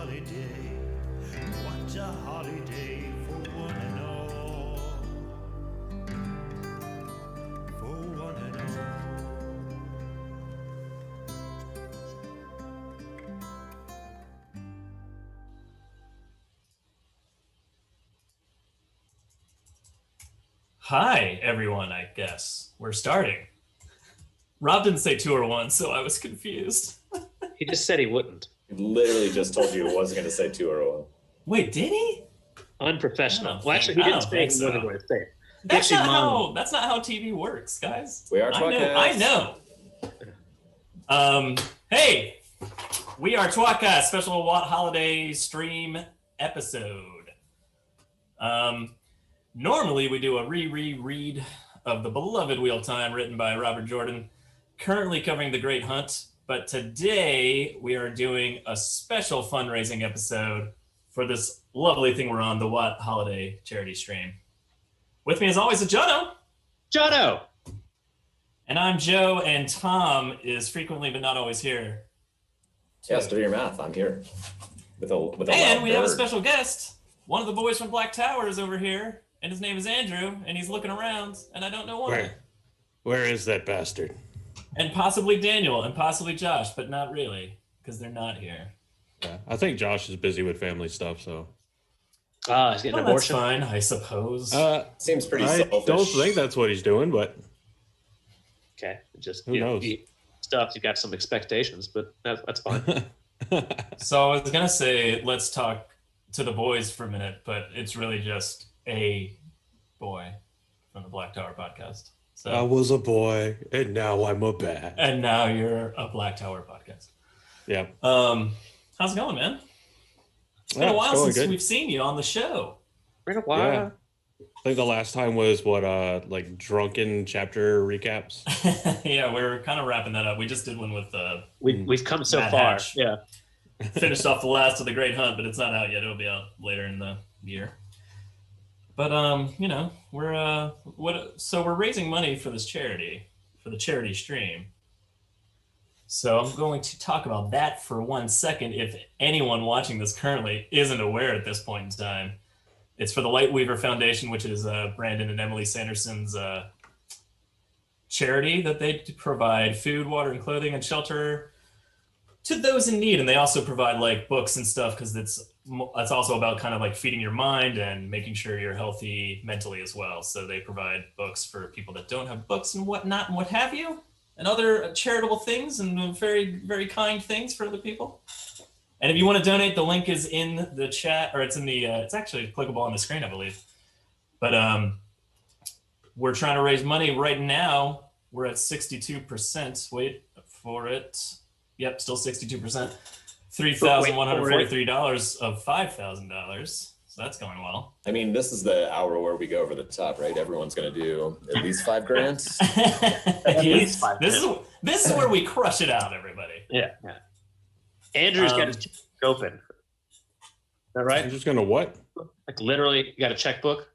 holiday. What a holiday for one and all. For one and all. Hi, everyone, I guess. We're starting. Rob didn't say 2 or 1, so I was confused. He just said he wouldn't. He literally just told you it wasn't going to say 2 or 1. Wait, did he? Unprofessional. Well, actually, he didn't say he wasn't going to say it. That's not how TV works, guys. We are tWoTcast. I know. Hey, we are tWoTcast, special WoTaHoliday stream episode. Normally, we do a reread of the beloved Wheel Time written by Robert Jordan, currently covering The Great Hunt. But today, we are doing a special fundraising episode for this lovely thing we're on, the WoTaHoliday charity stream. With me, as always, is Jono. Jono! And I'm Joe, and Tom is frequently but not always here. Yes, do your math. I'm here. With a and we have a special guest. One of the boys from Black Tower is over here. And his name is Andrew, and he's looking around, and I don't know why. Where is that bastard? And possibly Daniel, and possibly Josh, but not really, because they're not here. Yeah, I think Josh is busy with family stuff, so. He's getting an abortion. That's fine, I suppose. Seems pretty I selfish. don't think that's what he's doing, but. Okay, just who knows? Stuff, you got some expectations, but that's fine. So I was gonna say, let's talk to the boys for a minute, but it's really just a boy from the Black Tower podcast. So I was a boy, and now I'm a bat. And now you're a Black Tower podcast. Yeah. How's it going, man? It's been a while since we've seen you on the show. Been a while. Yeah. I think the last time was like drunken chapter recaps. Yeah, we're kind of wrapping that up. We just did one with we've come so Matt far. Hatch. Yeah. Finished off the last of The Great Hunt, but it's not out yet. It'll be out later in the year. But you know, we're raising money for this charity, for the charity stream. So I'm going to talk about that for 1 second. If anyone watching this currently isn't aware at this point in time, it's for the Lightweaver Foundation, which is Brandon and Emily Sanderson's charity that they provide food, water, and clothing and shelter to those in need. And they also provide like books and stuff, because it's also about kind of like feeding your mind and making sure you're healthy mentally as well. So they provide books for people that don't have books and whatnot and what have you, and other charitable things and very, very kind things for other people. And if you want to donate, the link is in the chat, or it's in the, it's actually clickable on the screen, I believe. But we're trying to raise money right now. We're at 62%. Wait for it. Yep, still 62%. $3,143 of $5,000. So that's going well. I mean, this is the hour where we go over the top, right? Everyone's going to do at least $5,000. At least $5,000. This is where we crush it out, everybody. Yeah. Andrew's got his checkbook open. Is that right? I'm just gonna what? Like literally, you got a checkbook?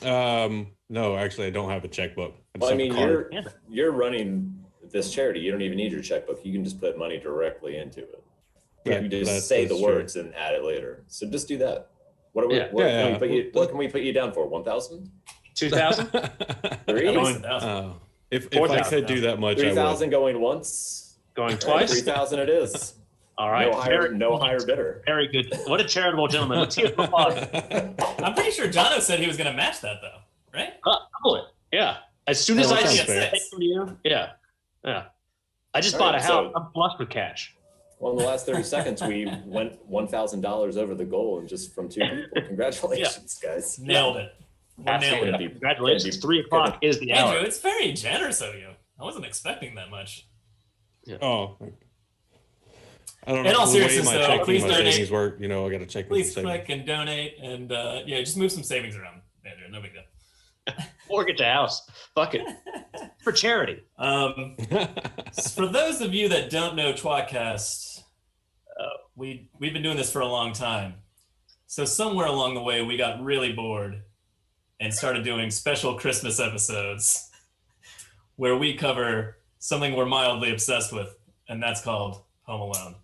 No, actually, I don't have a checkbook. Well, I mean, you're running this charity. You don't even need your checkbook. You can just put money directly into it. Yeah, you just say the words and add it later. So just do that. What can we put you down for? 1,000? 2,000? 3,000? If I could do that much, 3,000 going once. Going twice? 3,000 it is. All right. No higher bidder. Very good. What a charitable gentleman. Let's hear from I'm pretty sure Jono said he was going to match that, though, right? Probably. Yeah. As soon as I see it from you, yeah. I just bought a house. I'm flush with cash. Well, in the last 30 seconds, we went $1,000 over the goal, and just from 2 people. Congratulations, guys. Nailed it. Nailed it. Congratulations. 3 o'clock is the hour. Andrew, it's very generous of you. I wasn't expecting that much. Yeah. Oh. I don't know. In all seriousness, though, please donate. Savings work. You know, I got to check. Please click and donate, and just move some savings around, Andrew. No big deal. Mortgage a house. Fuck it. For charity. For those of you that don't know tWoTcast, we've been doing this for a long time. So somewhere along the way, we got really bored and started doing special Christmas episodes where we cover something we're mildly obsessed with, and that's called Home Alone.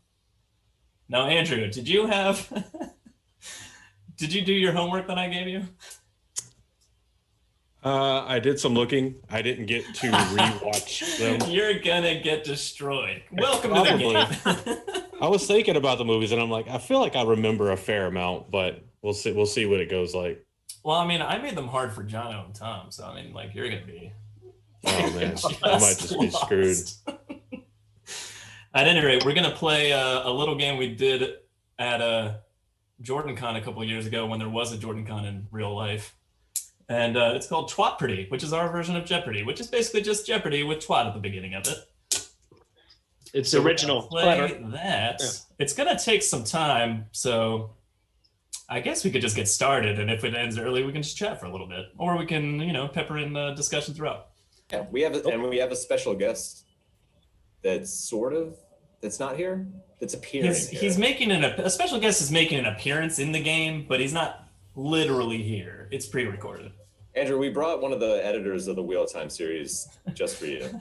Now, Andrew, did you do your homework that I gave you? I did some looking. I didn't get to rewatch them. You're gonna get destroyed. Welcome to the game. I was thinking about the movies, and I'm like, I feel like I remember a fair amount, but we'll see. We'll see what it goes like. Well, I mean, I made them hard for Jono and Tom, so I mean, like, you're gonna be. Oh man, I might just be screwed. At any rate, we're gonna play a little game we did at JordanCon a couple of years ago when there was a JordanCon in real life. And it's called Twat Pretty, which is our version of Jeopardy, which is basically just Jeopardy with twat at the beginning of it. It's original. Play that. Yeah. It's going to take some time, so I guess we could just get started. And if it ends early, we can just chat for a little bit. Or we can, pepper in discussion throughout. Yeah, we have a special guest that's not here. That's appearing. He's making a special guest is making an appearance in the game, but he's not literally here. It's pre-recorded. Andrew, we brought one of the editors of the Wheel of Time series just for you.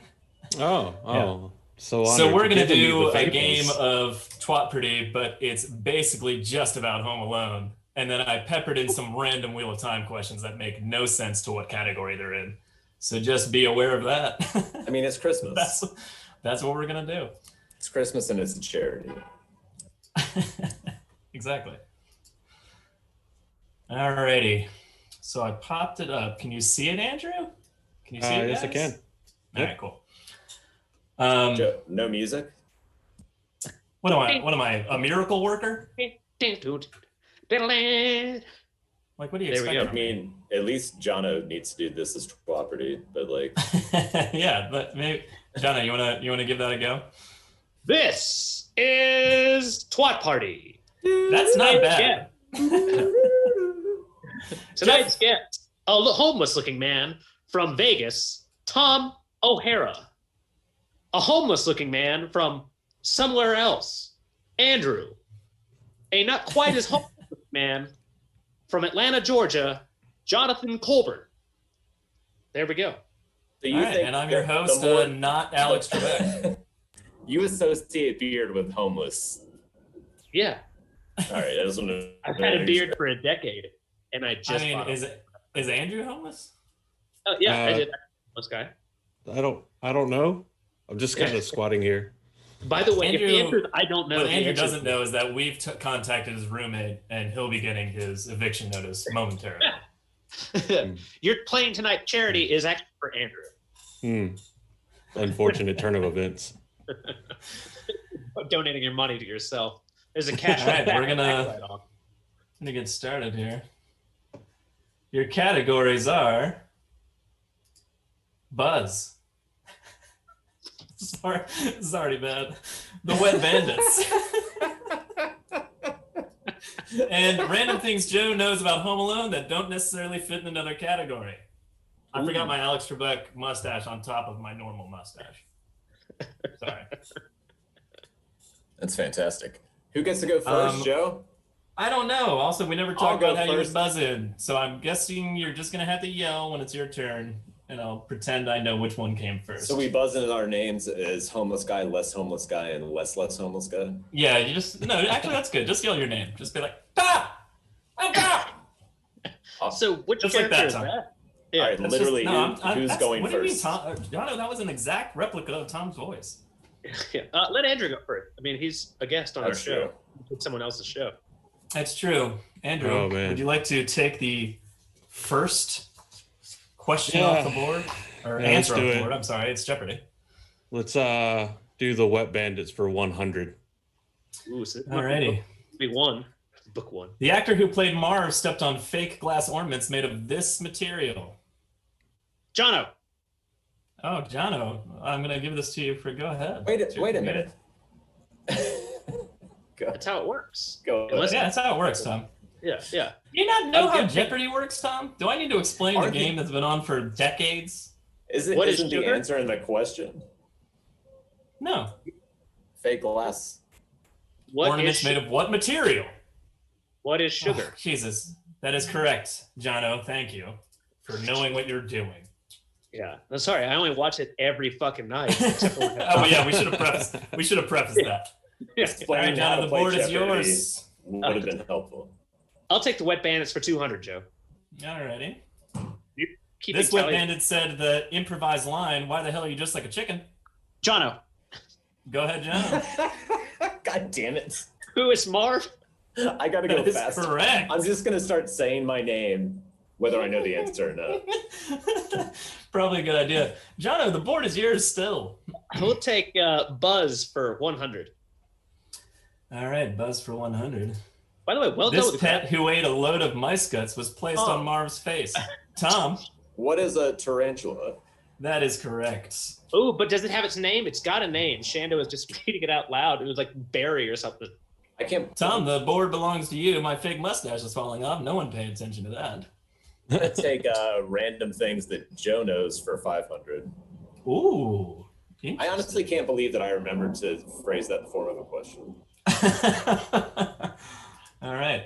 Oh. Yeah. So we're going to do a game of Twat Pretty, but it's basically just about Home Alone. And then I peppered in some random Wheel of Time questions that make no sense to what category they're in. So just be aware of that. I mean, it's Christmas. That's what we're going to do. It's Christmas and it's a charity. Exactly. Alrighty. So I popped it up. Can you see it, Andrew? Can you see it, Yes, I can. All right, cool. Joe, no music? What am I, a miracle worker? Like, what do you expect? I mean, at least Jono needs to do this as property, but like. Yeah, but maybe, Jono, you wanna give that a go? This is Twat Party. That's not bad. Tonight's guest, a homeless-looking man from Vegas, Tom O'Hara. A homeless-looking man from somewhere else, Andrew. A not quite as homeless man from Atlanta, Georgia, Jonathan Colbert. There we go. So you think and I'm your host, not Alex Trebek. You associate beard with homeless. Yeah. All right, I just want to. I've had a beard for a decade, and I just. Is Andrew homeless? Oh yeah, I did. Homeless guy. I don't know. I'm just kind of squatting here. By the way, Andrew, if the answer I don't know. What Andrew doesn't know is that we've contacted his roommate, and he'll be getting his eviction notice momentarily. Your playing tonight charity is actually for Andrew. Unfortunate turn of events. Donating your money to yourself. There's a cash. All right, we're gonna get started here. Your categories are Buzz. Sorry, this is already bad. The Wet Bandits. And random things Joe knows about Home Alone that don't necessarily fit in another category. I forgot my Alex Trebek mustache on top of my normal mustache. Sorry. That's fantastic. Who gets to go first, Joe? I don't know. Also, we never talked about how you would buzz in. So I'm guessing you're just going to have to yell when it's your turn. And I'll pretend I know which one came first. So we buzz in our names as homeless guy, less homeless guy, and less homeless guy? Yeah, actually that's good. Just yell your name. Just be like, "Ta! Ta!" So which just character like that is time. that? Yeah. All right, literally, who's going what first? What do you mean, Tom? Jono, that was an exact replica of Tom's voice. Yeah. Let Andrew go first. I mean, he's a guest on our show. True. It's someone else's show. That's true. Andrew, would you like to take the first question off the board? Or answer off the board? I'm sorry, it's Jeopardy. Let's do the Wet Bandits for 100. Ooh, so alrighty. Book one. The actor who played Marv stepped on fake glass ornaments made of this material. Jono. Oh, Jono. I'm going to give this to you go ahead. Wait a minute. That's how it works. Yeah, that's how it works, Tom. Yeah. Do you not know how Jeopardy works, Tom? Do I need to explain the game that's been on for decades? Isn't the answer in the question? No. Fake glass. Ornaments made of what material? What is sugar? Oh, Jesus. That is correct, Jono. Thank you for knowing what you're doing. Yeah. I'm sorry. I only watch it every fucking night. Oh, yeah. We should have prefaced that. Explaining All right, how John, to the play board is Jeopardy yours. would have been helpful. I'll take the Wet Bandits for 200, Joe. Alrighty. Keep This Wet Bandit said the improvised line, "Why the hell are you just like a chicken?" Jono. Go ahead, John. God damn it. Who is Marv? I gotta go That is fast. correct. I'm just gonna start saying my name, whether I know the answer or not. Probably a good idea. Jono, the board is yours still. We'll take Buzz for 100. All right, Buzz for 100. By the way, well done This with pet who ate a load of mice guts was placed on Marv's face. Tom, What is a tarantula? that is correct. Oh, but does it have its name? It's got a name. Shando was just reading it out loud. It was like Barry or something. I can't. Tom, the board belongs to you. My fake mustache is falling off. No one paid attention to that. I'm gonna take random things that Joe knows for 500. Ooh. I honestly can't believe that I remembered to phrase that in the form of a question. All right.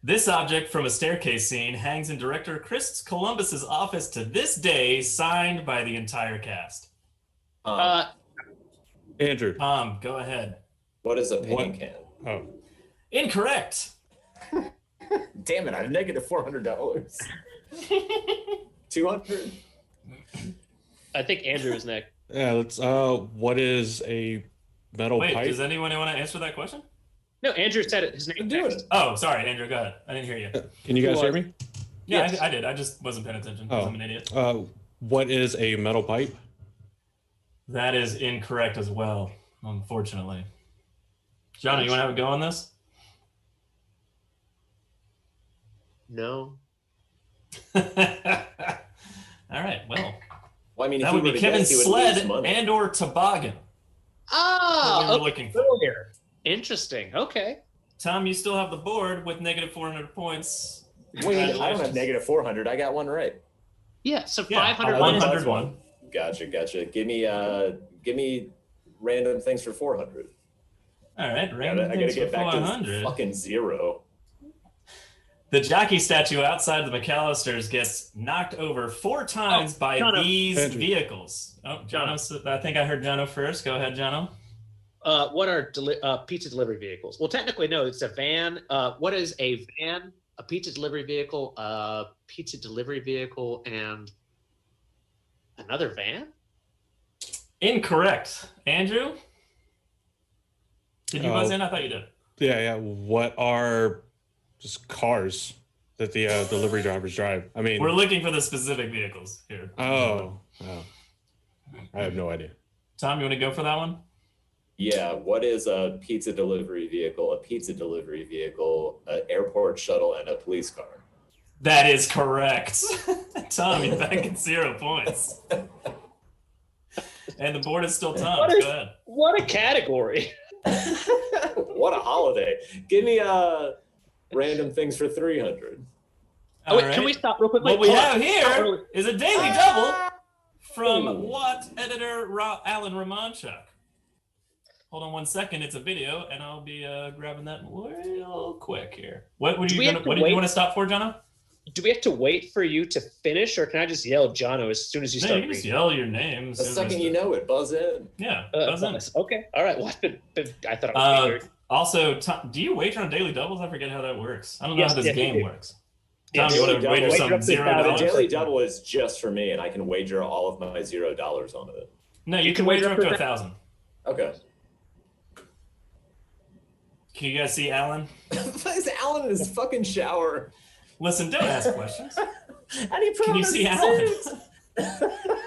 This object from a staircase scene hangs in director Chris Columbus's office to this day, signed by the entire cast. Andrew. Tom, go ahead. What is a paint What? can? Oh. Incorrect. Damn it! I have negative $400. 200. I think Andrew is next. Yeah, let's what is a metal Wait, pipe? does anyone want to answer that question? No, Andrew said it. His name. I'm doing next. it. Oh, sorry, Andrew, go ahead. I didn't hear you. Can you guys Who hear was- me? Yeah, Yes. I did. I just wasn't paying attention because Oh. I'm an idiot. What is a metal pipe? That is incorrect as well, unfortunately. Johnny, you want to have a go on this? No. All right, well, Well, I mean, if that he would were be to Kevin guess, he would Sled lose money. and or Toboggan. Ah, What we were looking for. here. Interesting. Okay. Tom, you still have the board with negative 400 points. Wait, I don't have negative 400. I got one right. Yeah. So Yeah, 500. 101. Gotcha. Give me random things for 400. All right, I random gotta things get for back to 400. fucking zero. The jockey statue outside the McAllisters gets knocked over 4 times by Jono. these Andrew. vehicles. Oh, Jono, I think I heard Jono first. Go ahead, Jono. What are pizza delivery vehicles? Well, technically, no. It's a van. What is a van? A pizza delivery vehicle? A pizza delivery vehicle, and another van? Incorrect. Andrew? Did you buzz Oh. in? I thought you did. Yeah. What are just cars that the delivery drivers drive? I mean, We're looking for the specific vehicles here. oh, I have no idea. Tom, you want to go for that one? Yeah, what is a pizza delivery vehicle, an airport shuttle, and a police car? That is correct. Tom, you're back at 0 points. And the board is still Tom. What is- Go ahead. What a category! What a holiday. Give me random things for 300. Oh, wait, All can right. we stop real quick? What we Hold on. have here is a daily double from Ooh. what editor Alan Romanchuk. Hold on 1 second. It's a video, and I'll be grabbing that real quick here. What Do we have to What did wait? you want to stop for, Jono? Do we have to wait for you to finish, or can I just yell Jono as soon as you No, start you can just reading? yell your name. as The soon as second we you start. know it, buzz in. Yeah, buzz in. Okay. All right. Well, I thought I was figured. Also, Tom, do you wager on daily doubles? I forget how that works. I don't know Yes, how this yes, we game do. works. Yes, Tom, you want daily to wager double. some Wager up to $0? The $1,000. daily double is just for me, and I can wager all of my $0 on it. No, you can wager up to 1,000. Okay. Can you guys see Alan? Is Alan in his fucking shower? Listen, don't ask questions. How do you put Can on you a see Alan? suit?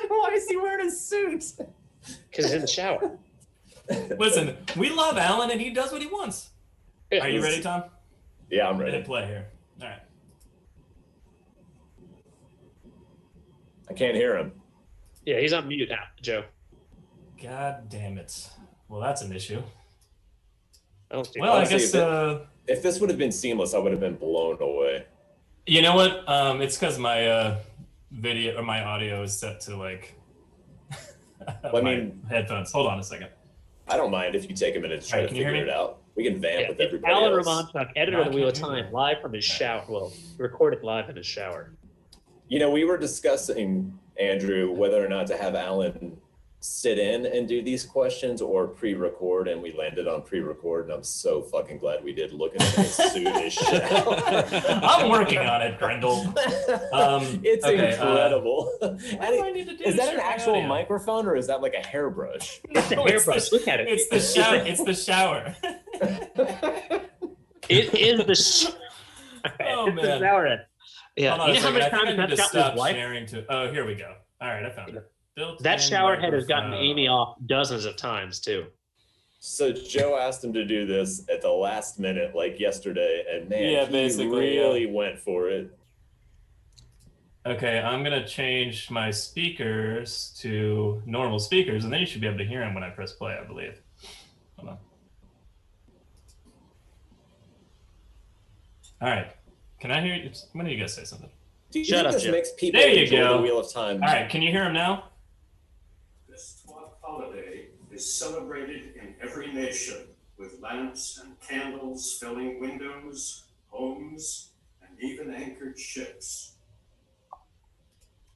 Why is he wearing a suit? Because he's in the shower. Listen, we love Alan, and he does what he wants. Are you ready, Tom? Yeah, I'm Hit ready. play here. All right. I can't hear him. Yeah, he's on mute now, Joe. God damn it. Well, that's an issue. I don't see Well, I Honestly, guess If this would have been seamless, I would have been blown away. you know what? It's because my video or my audio is set to like I my mean- headphones. Hold on a second. I don't mind if you take a minute to try Alright, to can you hear figure me? it out. We can vamp Yeah, with it's everybody Alan else. Romanchuk, editor No, of the I Wheel of can't hear Time, you. live from his shower. Well, recorded live in his shower. You know, we were discussing, Andrew, whether or not to have Alan sit in and do these questions or pre-record, and we landed on pre-record, and I'm so fucking glad we did. Looking at his suit as shit. I'm working on it, Grendel. It's okay, incredible. What do I need to do Is to that an share my actual audio? microphone or is that like a hairbrush? It's a hairbrush. Look at it. It's the shower. It's the shower. It is the shower. Oh, It's the man. shower head. Yeah. Hold on You a know how second. many I think I times need to that's gotten his stop wife? sharing to. Oh, here we go. All right, I found it. That shower head has gotten microphone. Amy off dozens of times too. So Joe asked him to do this at the last minute, like yesterday, and man, Yeah, he basically, really went for it. Okay, I'm gonna change my speakers to normal speakers, and then you should be able to hear him when I press play, I believe. Hold on. All right, can I hear you? When do you guys say something? Do you Shut think up, this Joe. makes people There you enjoy go. the Wheel of Time? All right, can you hear him now? This Twat holiday is celebrated in every nation with lamps and candles filling windows, homes, and even anchored ships.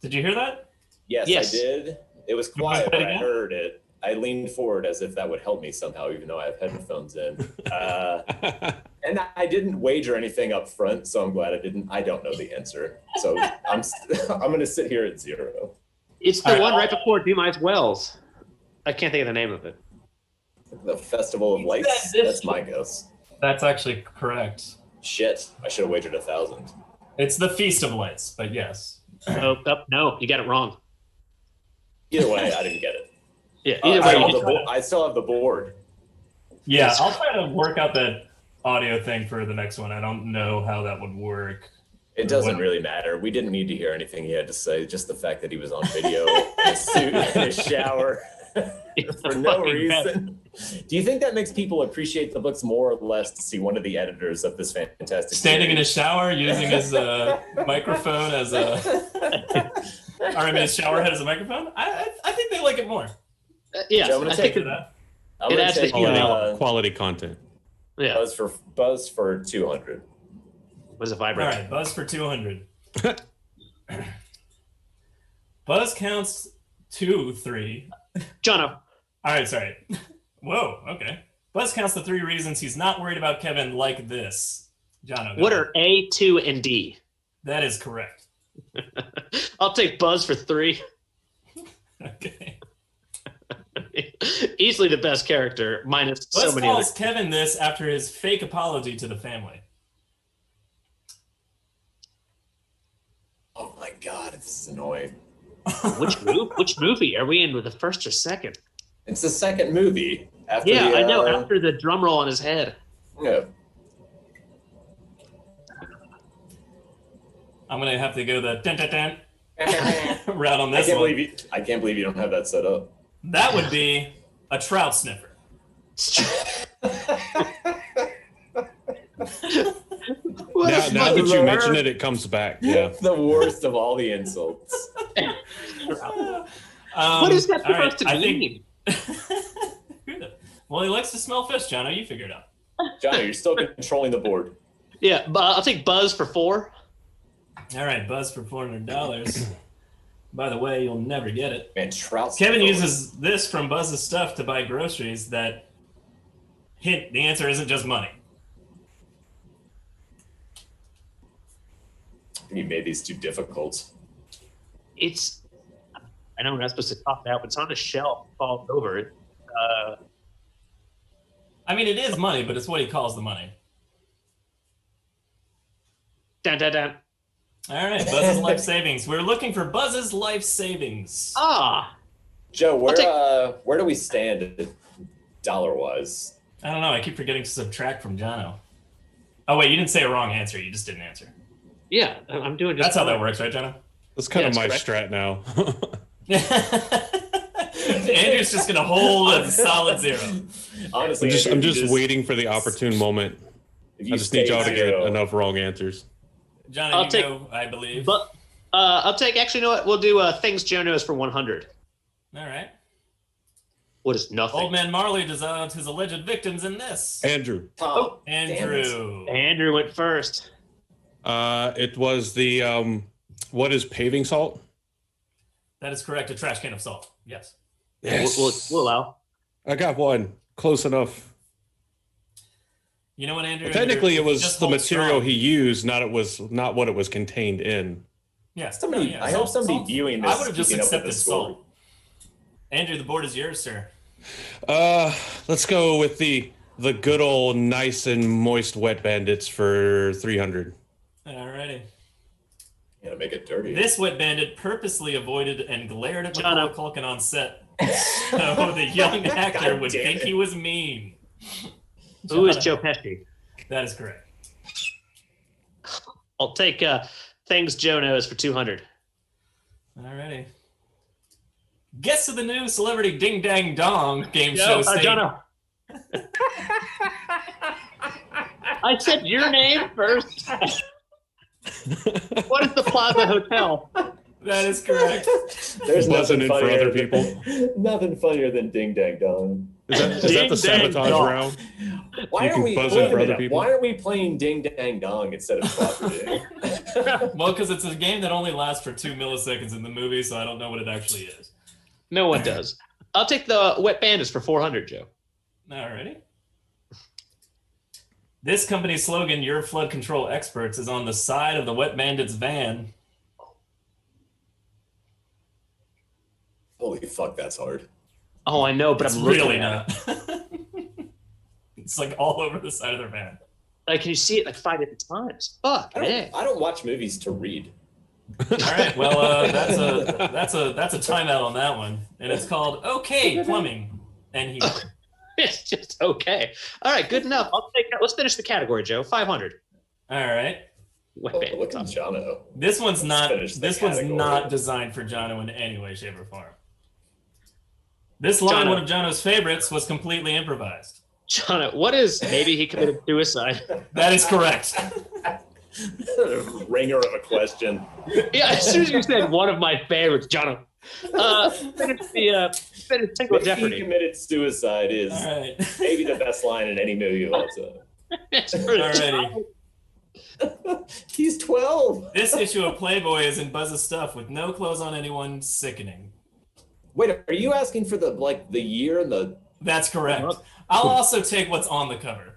Did you hear that? Yes, Yes. I did. It was You wanna quiet play when I again? heard it. I leaned forward as if that would help me somehow, even though I have headphones in. And I didn't wager anything up front, so I'm glad I didn't. I don't know the answer, so I'm going to sit here at 0. It's the All right. one right before Do Mice Wells. I can't think of the name of it. The Festival of Lights. That's my guess. That's actually correct. Shit, I should have wagered 1,000. It's the Feast of Lights, but yes. No, you got it wrong. Either way, I didn't get it. Yeah, either way, you just- I still have the board. Yeah, Yes. I'll try to work out that audio thing for the next one. I don't know how that would work. It doesn't What- really matter. We didn't need to hear anything he had to say. Just the fact that he was on video in a suit in a shower for no fucking best. reason. Do you think that makes people appreciate the books more or less to see one of the editors of this fantastic Standing in a series? shower using his microphone as a, or I mean his shower head as a microphone. I think they like it more. yeah, Joe, I'm gonna I take think that. I'm It gonna adds the take, human Quality content. yeah. Buzz for 200. Was a All vibrator. right, Buzz for 200. Buzz counts 2, 3. Jono, All right, sorry. Whoa, okay. Buzz counts the 3 reasons he's not worried about Kevin like this. Jono, go what ahead. are A, 2, and D? That is correct. I'll take Buzz for 3. Okay. Easily the best character, minus Buzz so many other. calls Kevin this after his fake apology to the family. Oh my god, this is annoying. Which movie are we in? With the first or second? It's the second movie after Yeah, the, I know. After the drum roll on his head. yeah. I'm gonna have to go the dun dun dun route on I this can't one. believe you don't have that set up. That would be a trout sniffer. Now that you mention it, it comes back. Yeah. The worst of all the insults. What is that all right, supposed to I think- mean? Well, he likes to smell fish, Jono. You figure it out. Johnny, you're still controlling the board. Yeah, but I'll take Buzz for 4. All right, Buzz for $400. By the way, you'll never get it. Man, Trout. Kevin uses this from Buzz's stuff to buy groceries. That hint, the answer isn't just money. You made these too difficult. It's, I know we're not supposed to talk about, but it's on a shelf, falls over it. I mean, it is money, but it's what he calls the money. Dun, dun, dun. All right, Buzz's life savings. We're looking for Buzz's life savings. Ah, Joe, I'll where do we stand dollar-wise? I don't know. I keep forgetting to subtract from Jono. Oh, wait, you didn't say a wrong answer. You just didn't answer. yeah, I'm doing just That's how that fine. works, right, Jono? That's kind Yeah, of my that's strat now. Andrew's just going to hold a solid 0. Honestly, I'm Andrew, just waiting for the opportune moment. if I you just need stay y'all to get zero- enough wrong answers. Jono, I'll you take- go, I believe. But I'll take, actually, you know what? We'll do Things Joe Knows for 100. All right. What is nothing? Old Man Marley dissolved his alleged victims in this. Andrew. Tom, Andrew. Andrew went first. It was the what is paving salt? That is correct. A trash can of salt. Yes. Yes. We'll allow. I got one. Close enough. You know what, Andrew? Technically, it was Just the hold material strong. he used, not what it was contained in. Yeah, Somebody, no, yeah, I hope salt- somebody salt- viewing this I would have just keeping up with the accepted score. salt. Andrew, the board is yours, sir. Let's go with the good old nice and moist wet bandits for 300. Alrighty. You gotta make it dirty. This wet bandit purposely avoided and glared at Shut Macaulay up. Culkin on set, so the young actor God would damn think it. he was mean. Who is Shut Joe up. Pesci? That is correct. I'll take things Joe knows for 200. Alrighty. Guests of the new Celebrity Ding Dang Dong game show state. Jono. I said your name first. What is the Plaza Hotel? That is correct. There's Buzzing nothing in for funnier other than- nothing funnier than Ding Dang Dong. Is that the Ding, dang, sabotage dong. round? Why You aren't can we buzz in wait a for other minute, people? Why aren't we playing Ding Dang Dong instead of Twat Pretty? Well, because it's a game that only lasts for 2 milliseconds in the movie, so I don't know what it actually is. No one does. I'll take the Wet Bandits for 400, Joe. Alrighty. This company's slogan, "Your flood control experts," is on the side of the Wet Bandits van. Holy fuck, that's hard. Oh, I know, but It's I'm looking really at it. not. It's like all over the side of their van. Like, can you see it like 5 different times? Fuck, man. I don't watch movies to read. All right, well, that's a timeout on that one, and it's called "Okay Plumbing and Heating." It's just okay. All right, good enough. I'll take that. Let's finish the category, Joe. 500. All right, Wet Oh, Bandits. look at Jono. this one's not finish the this one's category. not designed for Jono in any way, shape, or form. This line, Jono. one of Jono's favorites, was completely improvised. John, what is maybe he committed suicide? That is correct. Ringer of a question. Yeah, as soon as you said one of my favorites, John. Finish finish Single He Jeopardy. committed suicide is All right. maybe the best line in any movie of all time. Alrighty. He's 12. This issue of Playboy is in Buzz's stuff with no clothes on anyone. Sickening. Wait, are you asking for the year and the That's correct. I'll also take what's on the cover.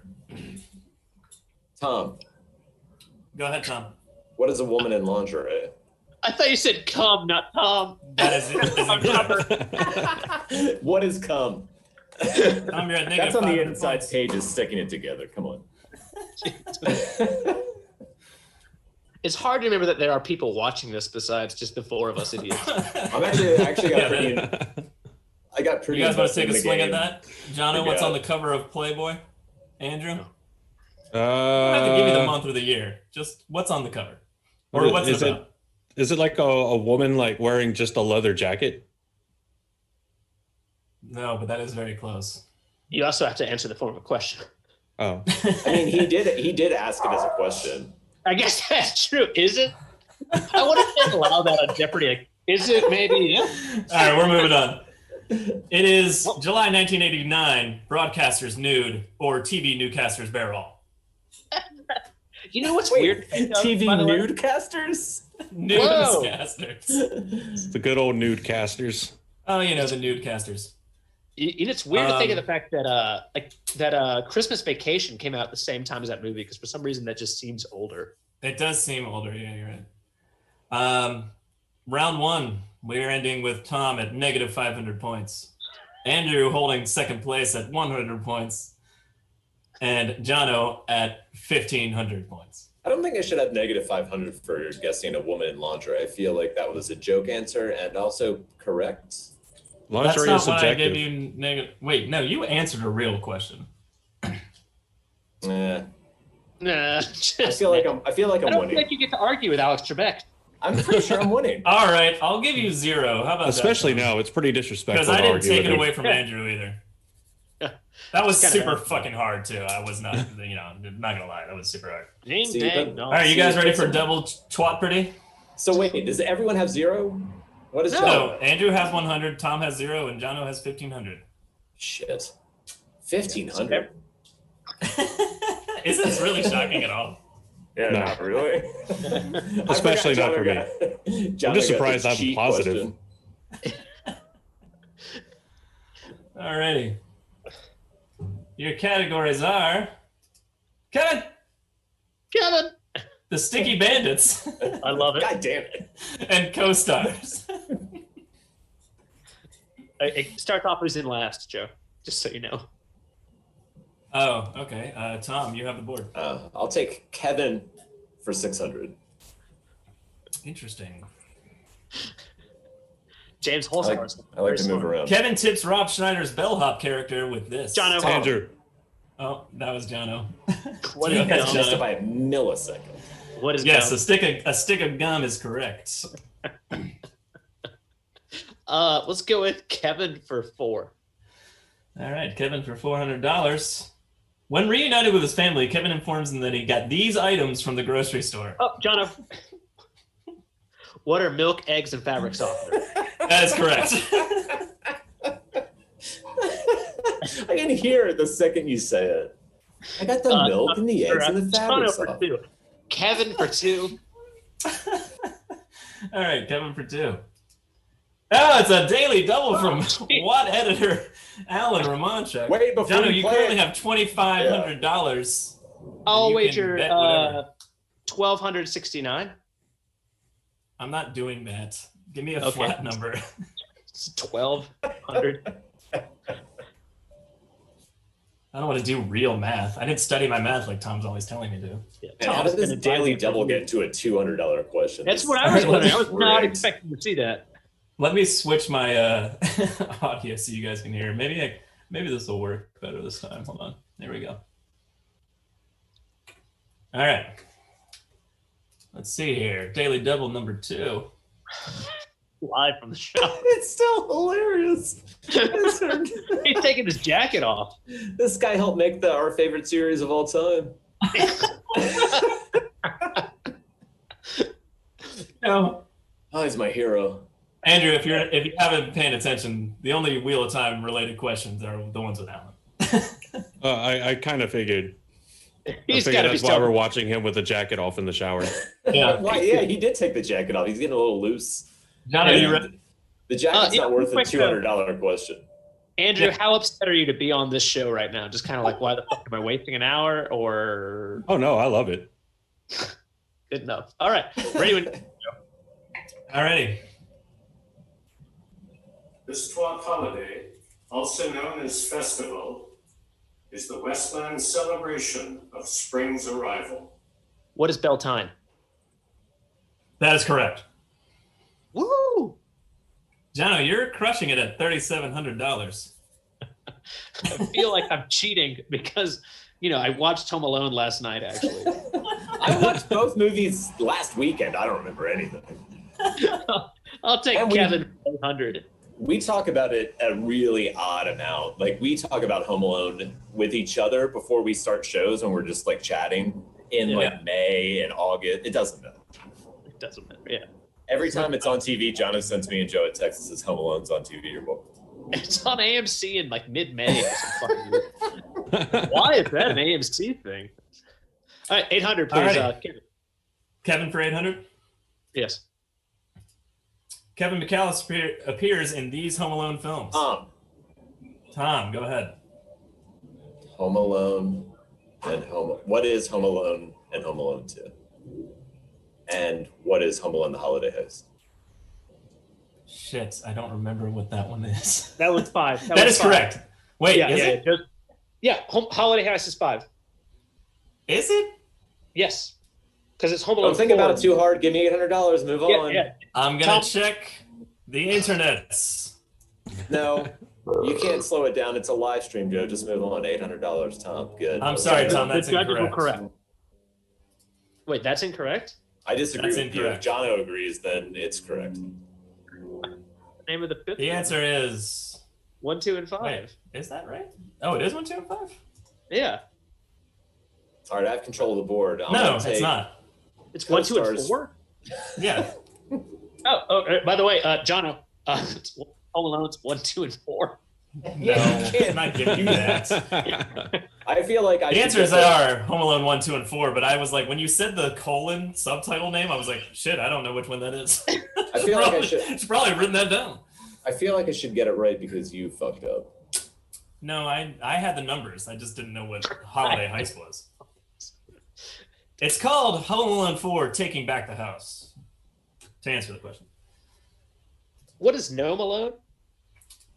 Tom? Go ahead, Tom. What is a woman in lingerie? I thought you said come, not Tom. That is incorrect. What is cum? Tom, you're at negative That's on the 500 inside points. page is sticking it together. Come on. It's hard to remember that there are people watching this besides just the 4 of us idiots. I'm actually got Yeah, pretty. that- I got pretty. You guys want to invested take in a the swing game. at that? Jono, what's Yeah. on the cover of Playboy? Andrew? I don't have to give you the month or the year. Just what's on the cover. Or what's it is about? Is it like a woman like wearing just a leather jacket? No, but that is very close. You also have to answer the form of a question. Oh, I mean, he did ask it as a question. I guess that's true. Is it? I wonder if they allow that on Jeopardy. Like, is it maybe? Yeah. All right, we're moving on. It is July 1989, Broadcasters Nude, or TV Newcasters Bear All. You know what's Wait, weird? to think of, TV by the way? newscasters? Newscasters. it's the good old nude casters. Oh, you know, the Newscasters. It's weird to think of the fact that Christmas Vacation came out at the same time as that movie because for some reason that just seems older. It does seem older, yeah, you're right. Round 1, we're ending with Tom at negative 500 points. Andrew holding second place at 100 points. And Jono at 1,500 points. I don't think I should have negative 500 for guessing a woman in lingerie. I feel like that was a joke answer and also correct. Lingerie That's is not why I subjective. gave you negative. Wait, no, you answered a real question. Nah, Nah, I just, feel like I'm I don't winning. think you get to argue with Alex Trebek. I'm pretty sure I'm winning. All right, I'll give you 0. How about Especially that? now, it's pretty disrespectful Because I to didn't argue take with it him. away from Andrew either. That was It's kinda super bad. fucking hard too. I was not, not gonna lie, that was super hard. Ding, See, dang, but- no. All right, you guys ready for double Twat Pretty? So wait, does everyone have 0? What is No. So Jono? Andrew has 100, Tom has 0, and Jono has 1,500. Shit. 1,500? Isn't this really shocking at all? Yeah, No. not really. Especially not for me. I'm I'm just surprised I'm positive. Alrighty. Your categories are Kevin, the Sticky Bandits, I love it. God damn it. and co-stars. It starts off who's in last, Joe. Just so you know. Oh, okay. Tom, you have the board. I'll take Kevin for 600. Interesting. James I Holzhauer. like to move around. Kevin tips Rob Schneider's bellhop character with this. John O. Andrew. Oh, that was Jono. What Go is ahead, That's missed Jono. it by a millisecond. What is Yes, gum? a stick of gum is correct. Let's go with Kevin for 4. All right, Kevin for $400. When reunited with his family, Kevin informs them that he got these items from the grocery store. Oh, John O. What are milk, eggs, and fabric softener? That is correct. I can hear it the second you say it. I got the milk and the eggs and the John fabric O for sauce. 2. Kevin for 2. All right, Kevin for 2. Oh, it's a daily double from Watt editor Alan Ramonchuk. Wait, before Jono, we you play currently it- have $2,500. I'll You can wager bet whatever. 1,269. I'm not doing that. Give me a Okay. flat number. It's 1,200. I don't want to do real math. I didn't study my math like Tom's always telling me to. Yeah, And how Tom's did this gonna daily dive double into- get to a $200 question? That's This- what I was wondering. I was not Rigged. expecting to see that. Let me switch my audio so you guys can hear. Maybe this will work better this time. Hold on. There we go. All right. Let's see here. Daily double number 2. Live from the show. It's still hilarious. He's taking his jacket off. This guy helped make our favorite series of all time. No. Oh, he's my hero. Andrew, if you haven't been paying attention, the only Wheel of Time related questions are the ones with Alan. I kind of figured. He's I got figured to be that's why we're so. watching him with the jacket off in the shower. Yeah. Why, yeah, he did take the jacket off. He's getting a little loose. John, are you ready? The jacket's yeah, not worth a quick, $200 question. Andrew, Yeah. how upset are you to be on this show right now? Just kind of like, why the fuck am I wasting an hour? Or Oh no, I love it. good enough. All right, ready when Alrighty. This Twat holiday, also known as festival, is the Westland celebration of spring's arrival. what is Beltane? That is correct. Woo! Jono, you're crushing it at $3,700. I feel like I'm cheating because I watched Home Alone last night. Actually, I watched both movies last weekend. I don't remember anything. I'll take And we- Kevin 100. We talk about it a really odd amount. Like, we talk about Home Alone with each other before we start shows, and we're just like chatting in Yeah. like May and August. It doesn't matter. It doesn't matter. Yeah, Every time it's on TV, Jono sends me and Joe a text that says Home Alone's on TV or both. it's on AMC in like mid-May. Or some fucking weird- Why is that an AMC thing? All right, 800, please, Alrighty. Kevin. Kevin for 800. Yes. Kevin McAllister appears in these Home Alone films. Tom, go ahead. Home Alone and What is Home Alone and Home Alone 2? And what is Home Alone: The Holiday Heist? Shit, I don't remember what that one is. That was 5. That was is 5. correct. Wait, Yeah, is yeah, it? Holiday Heist is 5. Is it? Yes, because it's Home Alone. Don't think 4. about it too hard. Give me $800. Move on. Yeah. I'm gonna Tom- check the internets. No, you can't slow it down. It's a live stream, Joe. Just move on. $800, Tom. Good. I'm sorry, Tom. The That's judges were incorrect. correct. Wait, that's incorrect? I disagree That's with you. If incorrect. Jono agrees, then it's correct. Name of the fifth? The answer is. 1, 2, and 5. Wait, is that right? Oh, it is 1, 2, and 5. Yeah, All right, I have control of the board. I'm No, gonna it's take- not. it's 1, 2, and Co-stars. 4. Yeah. Oh, by the way, Jono, it's Home Alone's 1, 2, and 4. No, Yeah, you can't. I'm not giving you that. I feel like I The should answers get are Home Alone 1, 2, and 4. But I was like, when you said the colon subtitle name, I was like, shit, I don't know which one that is. I feel like I Probably- should. Probably written that down. I feel like I should get it right because you fucked up. No, I had the numbers. I just didn't know what Holiday Heist was. It's called Home Alone 4 Taking Back the House. To answer the question. What is Gnome Alone?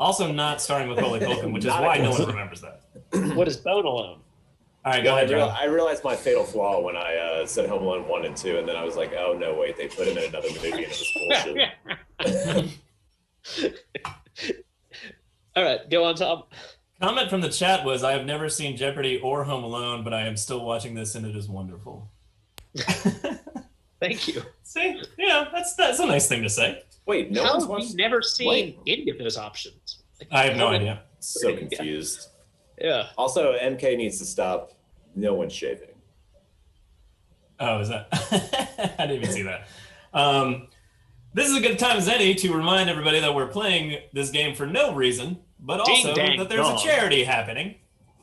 Also not starring with Macaulay Culkin, which is why no one remembers that. What is Bone Alone? All right, go ahead, John. I realized my fatal flaw when I said Home Alone 1 and 2, and then I was like, oh, no, wait, they put him in another movie and it was bullshit. All right, go on, Tom. Comment from the chat was, I have never seen Jeopardy or Home Alone, but I am still watching this and it is wonderful. Thank you. See? Yeah, that's a nice thing to say. Wait, no How one's have we watched... never seen any of those options? Like, I have no idea. So confused. Yeah. Also, MK needs to stop. No one's shaving. Oh, is that? I didn't even see that. This is a good time as any to remind everybody that we're playing this game for no reason, but also that there's a charity happening,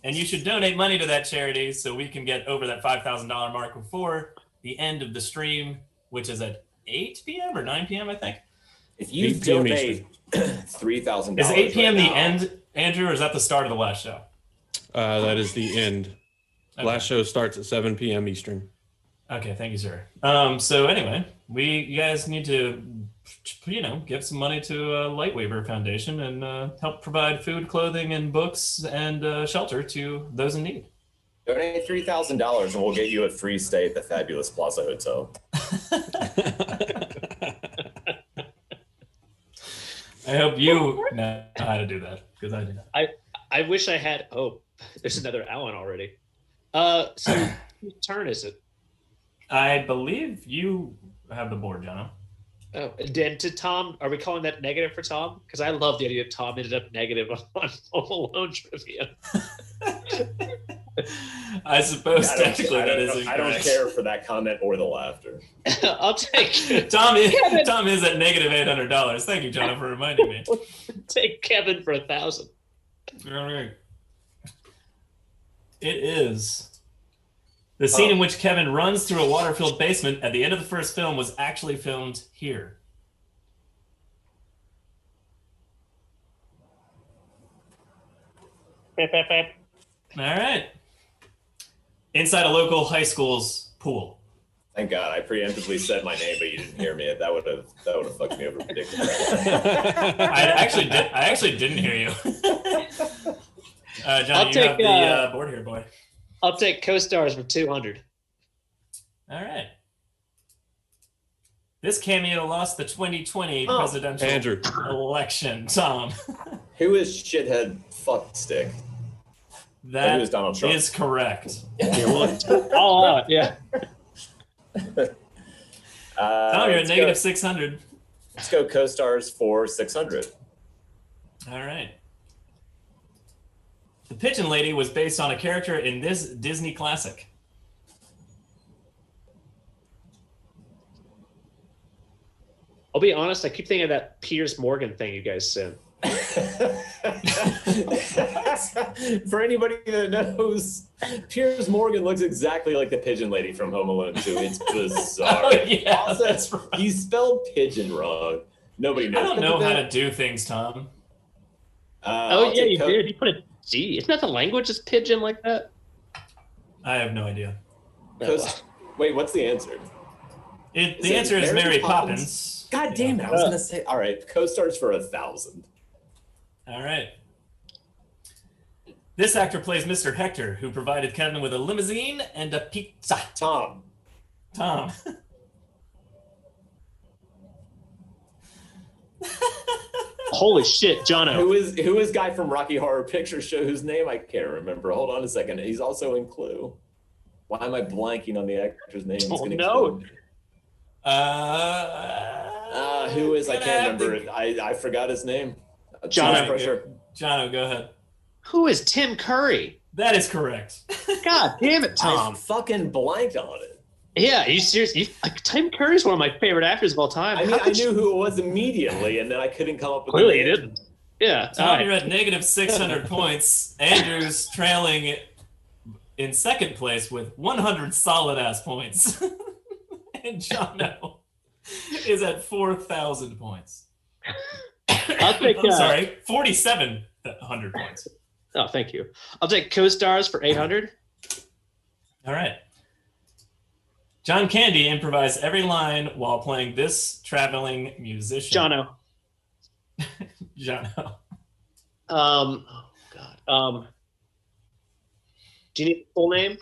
and you should donate money to that charity so we can get over that $5,000 mark before the end of the stream, which is at 8 p.m. or 9 p.m., I think. If you donate $3,000, is 8 p.m. right the now, end, Andrew, or is that the start of the last show? That is the end. Okay. Last show starts at 7 p.m. Eastern. Okay, thank you, sir. So anyway, you guys need to, give some money to Lightweaver Foundation and help provide food, clothing, and books and shelter to those in need. donate $3,000 and we'll get you a free stay at the fabulous Plaza Hotel. I hope you know how to do that, because I do not. I wish I had. Oh, there's another Alan already. So whose turn is it? I believe you have the board, Jono. Oh, and then to Tom, are we calling that negative for Tom? Because I love the idea that Tom ended up negative on Home Alone trivia. I suppose technically that is incorrect. I don't care for that comment or the laughter. I'll take Tom is at negative $800. Thank you, Jono, for reminding me. take Kevin for 1,000. All right. It is. The scene in which Kevin runs through a water-filled basement at the end of the first film was actually filmed here. All right. Inside a local high school's pool. Thank God, I preemptively said my name, but you didn't hear me. That would have fucked me over ridiculous. I actually didn't hear you. John, you have the board here, boy. I'll take co-stars for 200. All right. This cameo lost the 2020 presidential election. Tom. Who is shithead fuckstick? That is Donald Trump. is correct. All out, yeah. Tom, you're at negative 600. Let's go co-stars for 600. All right. The Pigeon Lady was based on a character in this Disney classic. I'll be honest, I keep thinking of that Piers Morgan thing you guys sent. For anybody that knows, Piers Morgan looks exactly like the Pigeon Lady from Home Alone 2. It's bizarre. Oh, yeah, Also, that's right. he spelled pigeon wrong. Nobody knows. I don't know how to do things, Tom. Oh, yeah, you did. You put a G. Isn't that the language? Is pigeon like that? I have no idea. Wait, what's the answer? The answer is Mary Poppins. God damn it! I was gonna say. All right, co-stars for 1,000. All right. This actor plays Mr. Hector, who provided Kevin with a limousine and a pizza. Tom. Holy shit, Jono. Who is guy from Rocky Horror Picture Show whose name I can't remember? Hold on a second. He's also in Clue. Why am I blanking on the actor's name? Oh, no. Who is? I can't remember. I forgot his name. Jono, go ahead. Who is Tim Curry? That is correct. God damn it, Tom. I fucking blanked on it. Yeah, you seriously? Tim Curry's one of my favorite actors of all time. I mean, I knew who it was immediately, and then I couldn't come up with. Clearly, you didn't. Yeah. Tom, you're at negative 600 points. Andrew's trailing in second place with 100 solid ass points, and Jono is at 4,000 points. I'll take. I'm sorry, 4,700 points. Oh, thank you. I'll take co-stars for 800. All right. John Candy improvised every line while playing this traveling musician. Jono. Jono. Oh God. Do you need the full name?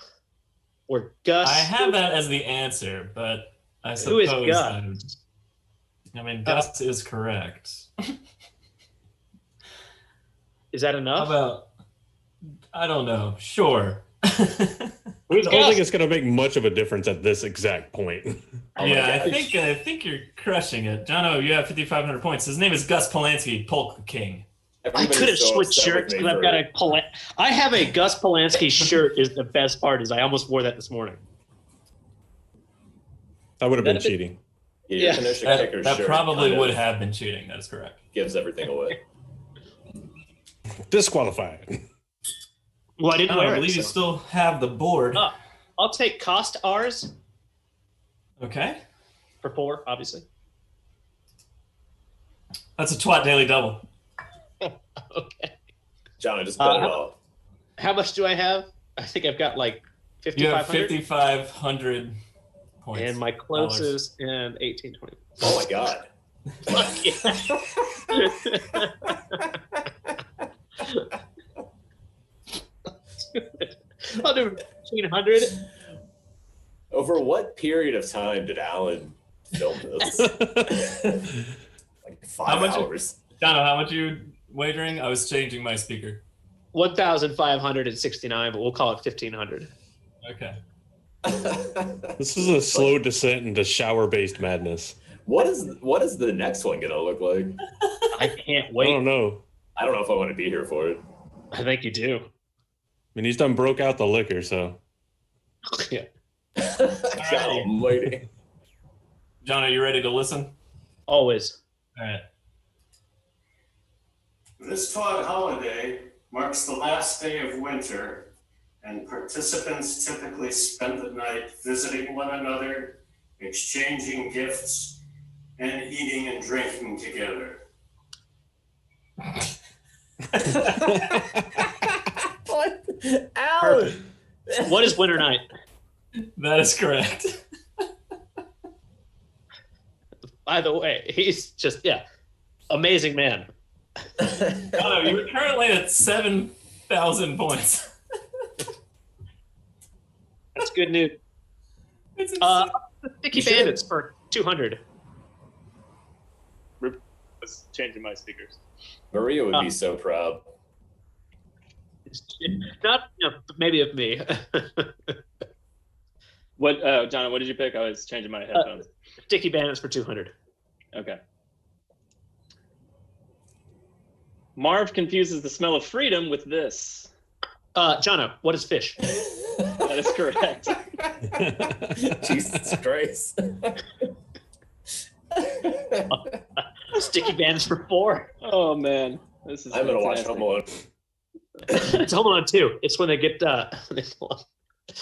Or Gus? I have that as the answer, but I Who suppose is Gus? I mean, Gus is correct. Is that How enough? about? I don't know. Sure. Who's I don't Gus? think it's going to make much of a difference at this exact point. Oh my Yeah, gosh. I think you're crushing it, Jono. You have 5,500 points. His name is Gus Polanski, Polka King. I Everybody's could have so switched upset shirts with me because I've for- got I have a Gus Polanski shirt. Is the best part is I almost wore that this morning. That would have been That'd be- cheating. Yeah, Yeah. Tanisha That, Kicker's that shirt probably kind would of have been cheating. That is correct. gives everything away. Disqualified. Well, I didn't I wear believe it. you so. still have the board. I'll take cost R's Okay. for 4, obviously. That's a twat daily double. Okay. John, I just bet it all. How much do I have? I think I've got like You have 5,500. 5,500 points. And my closest and 1820. Oh my god. I'll do 1,500. Over what period of time did Alan film this? Like 5 How much- hours. Jono, how much you wagering? I was changing my speaker. 1,569, but we'll call it 1,500. Okay. This is a slow descent into shower-based madness. What is the next one gonna look like? I can't I wait. don't know. I don't know if I want to be here for it. I think you do. I mean, he's done broke out the liquor, so. Yeah. God almighty. John, are you ready to listen? Always. All right. This Twat holiday marks the last day of winter, and participants typically spend the night visiting one another, exchanging gifts, and eating and drinking together. What? Alan! What is winter night? That is correct. By the way, he's just, amazing man. Jono, you're currently at 7,000 points. That's good news. It's insane. Sticky You should- Bandits for 200. Was changing my speakers. Maria would be so proud. Not, maybe of me. What, John? What did you pick? I was changing my headphones. Sticky Bandits for 200. Okay. Marv confuses the smell of freedom with this. Jono, what is fish? That is correct. Jesus Christ. Sticky Bandits for 4. Oh man, this is. I'm gonna watch fantastic. Home Alone. It's Home Alone 2. It's when they get I'm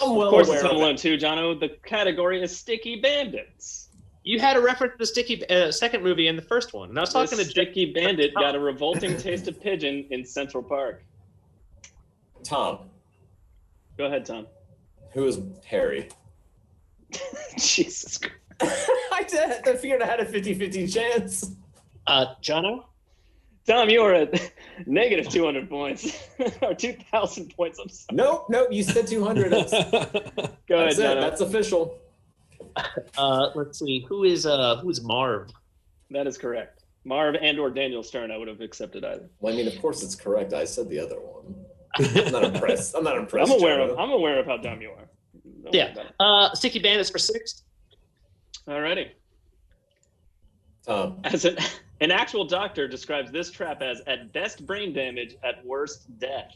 well Of course, aware it's of Home it. Alone 2, Jono. The category is Sticky Bandits. You had a reference to the Sticky second movie in the first one. And I was talking The to Jake. Sticky Bandit got a revolting taste of pigeon in Central Park. Tom, Go ahead, Tom. who is Harry? Jesus Christ. I figured I had a 50-50 chance. Jono? Tom, you are at negative 200 points. Or 2,000 points. I'm sorry. Nope, you said 200. That's, Go ahead, that's it. Jono. That's official. Let's see. Who's Marv? That is correct. Marv and or Daniel Stern, I would have accepted either. Well, I mean, of course it's correct. I said the other one. I'm not impressed. I'm not impressed. I'm aware Jonah. of how dumb you are. Don't worry Yeah. about it. Sticky Bandits for 6. Alrighty. Tom, As an actual doctor describes this trap as at best brain damage, at worst death.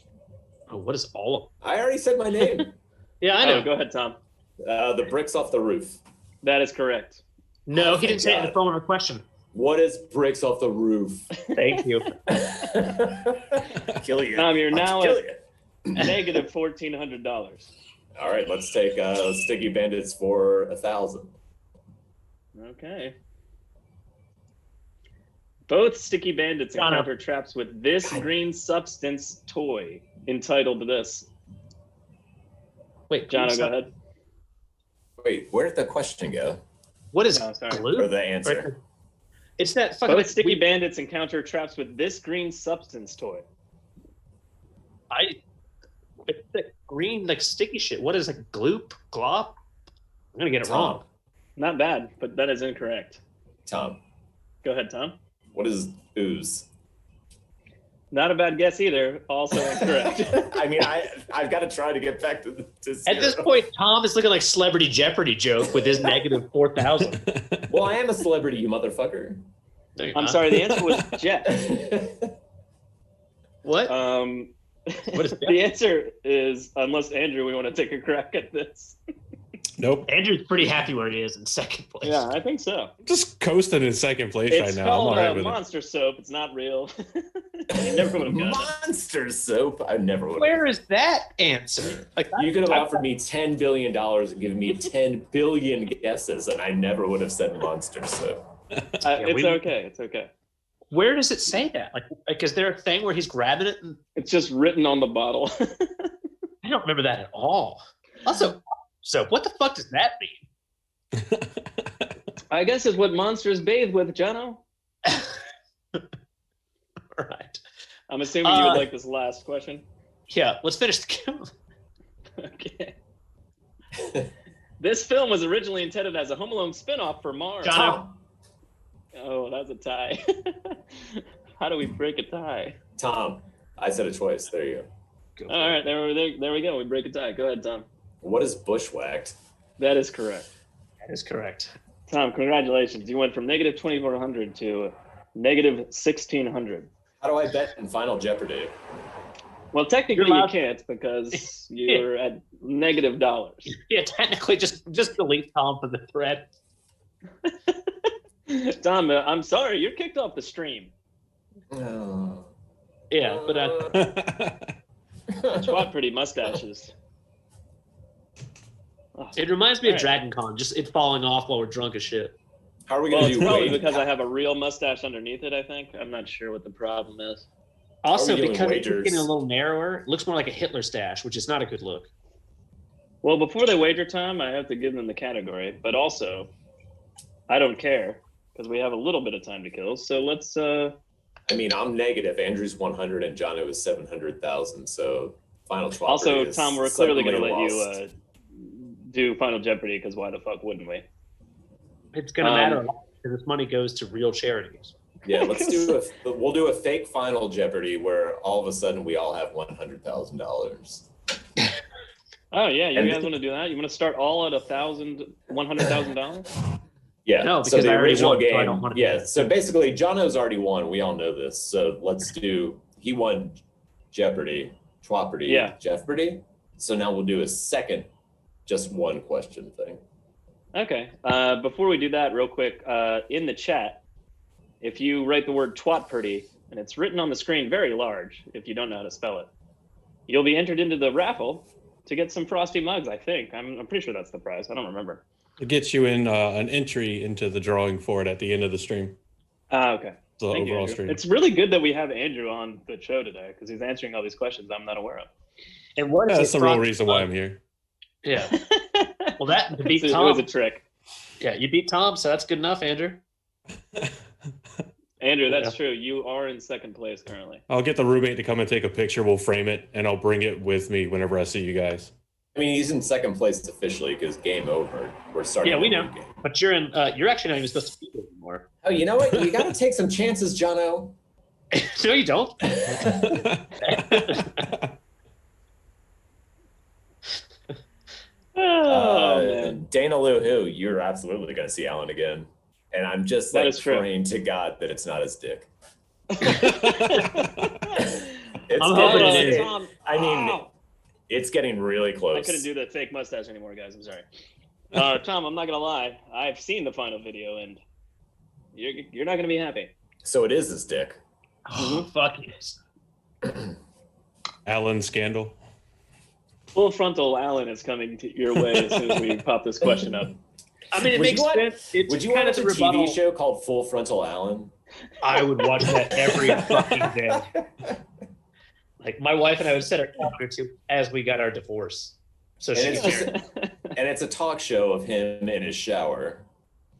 Oh, what is all of I already said my name. Yeah, I know. Oh, go ahead, Tom. The bricks off the roof. That is correct. No, Oh, he didn't thank say it in the God. form of a question. What is bricks off the roof? Thank you. Kill you. Tom, you're I'll now kill at you. negative $1,400. All right, let's take Sticky Bandits for 1,000. Okay. Both sticky bandits Jono. encounter traps with this green substance toy entitled this. Wait, Jono, go ahead. Wait, where did the question go? What is No, sorry. Or glue? the answer? It's that fucking Both sticky bandits encounter traps with this green substance toy. It's that green like sticky shit. What is like gloop? Glop? I'm gonna get it wrong. Tom. Not bad, but that is incorrect. Tom, Go ahead, Tom. what is ooze? Not a bad guess either. Also incorrect. I mean, I've got to try to get back to At zero. this point, Tom is looking like Celebrity Jeopardy joke with his negative 4,000. Well, I am a celebrity, you motherfucker. No, you're I'm not. sorry, the answer was Jet. What? What is that? The answer is, unless Andrew, we want to take a crack at this. Nope. Andrew's pretty happy where he is in second place. Yeah, I think so. Just coasting in second place It's right now. I'm called all right with it. monster soap. It's not real. You never would have gotten it. Monster soap. I never would. Where is that answer? Like You could have offered me $10 billion and given me 10 billion guesses, and I never would have said monster soap. It's we- okay. It's okay. Where does it say that? Like, is there a thing where he's grabbing it? And It's just written on the bottle. I don't remember that at all. Also, so what the fuck does that mean? I guess it's what monsters bathe with, Jono. All right. I'm assuming you would like this last question. Yeah, let's finish the game. Okay. This film was originally intended as a Home Alone spin-off for Mars. Jono. Oh, that's a tie. How do we break a tie? Tom, I said it twice. There you go. All right, there we go. We break a tie. Go ahead, Tom. What is bushwhacked? That is correct. That is correct. Tom, congratulations. You went from negative 2,400 to negative 1,600. How do I bet in Final Jeopardy? Well, technically You're you allowed- can't because you're at negative dollars. Yeah, technically, just delete Tom from the thread. Tom, I'm sorry, you're kicked off the stream. Oh. Yeah, but Twat Pretty mustaches. Oh, it reminds me All of right. Dragon Con, just it falling off while we're drunk as shit. How are we well, going it's to do probably wage- because I have a real mustache underneath it, I think. I'm not sure what the problem is. Also, Are we doing because it's wagers? getting a little narrower, it looks more like a Hitler stash, which is not a good look. Well, before they wager time, I have to give them the category, but also, I don't care because we have a little bit of time to kill. So let's. I mean, I'm negative. Andrew's 100 and Jono is 700,000. So Final Twat Also, Pretty is Tom, we're clearly going to suddenly let lost. you do Final Jeopardy because why the fuck wouldn't we? It's going to matter a lot because this money goes to real charities. Yeah, we'll do a fake Final Jeopardy where all of a sudden we all have $100,000. Oh yeah, you And guys want to do that? You want to start all at $100,000? Yeah. No, so because the I already original won, so I game. don't wanna do Yeah. that. So basically, Jono's already won. We all know this. So let's do. He won Jeopardy, Twopardy, Yeah. Jeopardy. So now we'll do a second, just one question thing. Okay. Before we do that, real quick, in the chat, if you write the word Twat Pretty, and it's written on the screen very large, if you don't know how to spell it, you'll be entered into the raffle to get some frosty mugs. I think I'm pretty sure that's the prize. I don't remember. It gets you in an entry into the drawing for it at the end of the stream. Okay. The Thank you, overall Andrew. stream. It's really good that we have Andrew on the show today because he's answering all these questions I'm not aware of. And what is That's it the real from- reason why I'm here. Yeah. Well, that to beat It Tom. was a trick. Yeah, you beat Tom, so that's good enough, Andrew. Andrew, that's true. You are in second place currently. I'll get the roommate to come and take a picture. We'll frame it, and I'll bring it with me whenever I see you guys. I mean, he's in second place officially because game over. We're starting. Yeah, we a new know. game. But you're in. You're actually not even supposed to be here anymore. Oh, you know what? You got to take some chances, Jono. No, you don't. Oh, man. Dana Lou, who you're absolutely going to see Alan again, and I'm just That like is true. praying to God that it's not his dick. It's I'm hoping getting- it is. Tom. I mean, Oh. it's getting really I close. couldn't do the fake mustache anymore, guys. I'm sorry. Tom, I'm not gonna lie. I've seen the final video, and you're not gonna be happy. So it is his dick. Oh, fuck yes. Alan scandal. Full frontal Alan is coming to your way as soon as we pop this question up. I mean, it Would makes you want- sense. It's Would you kind want of a the rebuttal. TV show called Full Frontal Alan? I would watch that every fucking day. Like my wife and I would set our calendar to as we got our divorce. So And she it's could just, and it's a talk show of him in his shower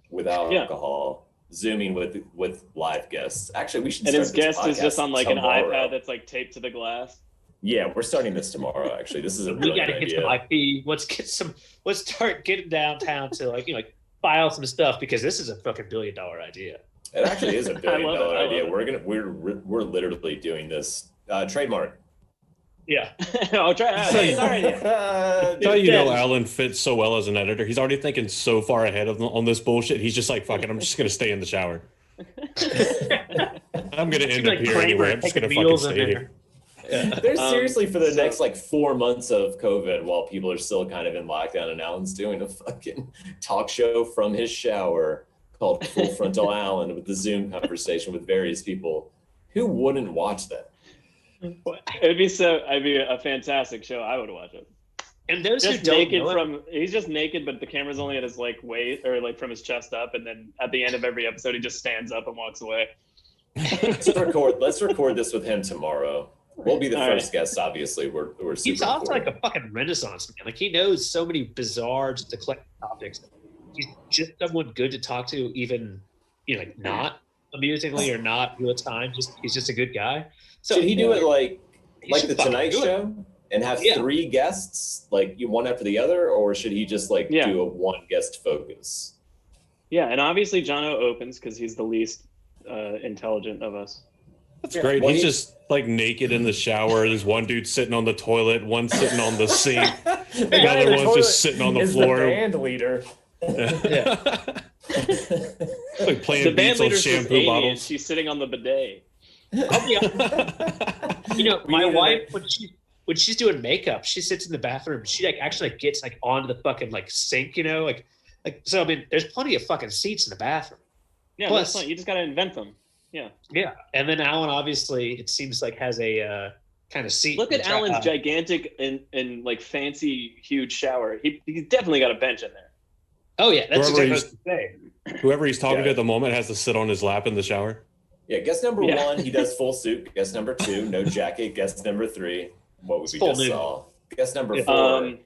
with alcohol, zooming with live guests. Actually, we should. And start his this guest is just podcast on like tomorrow. an iPad that's like taped to the glass. Yeah, we're starting this tomorrow. Actually, this is a we brilliant got to get idea. some IP. Let's start getting downtown to like file some stuff because this is a fucking $1 billion idea. It actually is a $1 billion I love idea. it. We're literally doing this. Trademark. Yeah. I'll try. It's all right. That's how you know Alan fits so well as an editor. He's already thinking so far ahead on this bullshit. He's just like, fuck it, I'm just going to stay in the shower. I'm going to end up here anyway. I'm just going to fucking stay here. Yeah. There's seriously for the next like 4 months of COVID while people are still kind of in lockdown and Alan's doing a fucking talk show from his shower called Full Frontal Alan with the Zoom conversation with various people. Who wouldn't watch that? It'd be a fantastic show. I would watch it. And those who Just don't naked know he's just naked, but the camera's only at his like waist or like from his chest up, and then at the end of every episode he just stands up and walks away. Let's record this with him tomorrow. We'll be the All first right. guests, obviously. We're super he's also like important. a fucking renaissance man. Like he knows so many bizarre, just eclectic topics. He's just someone good to talk to, even like not amusingly or not real time. He's just a good guy. So Should he do it like should the fucking Tonight do it. Show and have Yeah. 3 guests, like one after the other, or should he just like Yeah. do a one guest focus? Yeah, and obviously Jono opens because he's the least intelligent of us. That's great. Well, He's just like naked in the shower. There's one dude sitting on the toilet, one sitting on the sink, the other one's just sitting on the floor. The band leader. Like playing The band beats on leader's just shampoo Amy, and bottles. she's sitting on the bidet. I'll be honest. My wife when she's doing makeup, she sits in the bathroom. She like actually like, gets like onto the fucking like sink, like so. I mean, there's plenty of fucking seats in the bathroom. Yeah, Plus- that's fine. You just gotta invent them. Yeah, and then Alan obviously it seems like has a kind of seat. Look at Alan's gigantic and like fancy huge shower. He's definitely got a bench in there. Oh yeah, that's Whoever exactly what I was gonna say. Whoever he's talking Yeah. to at the moment has to sit on his lap in the shower. Yeah, guest number Yeah. 1, he does full suit. Guest number 2, no jacket. Guest number 3, what we Full just nude. saw. Guest number Yeah. 4.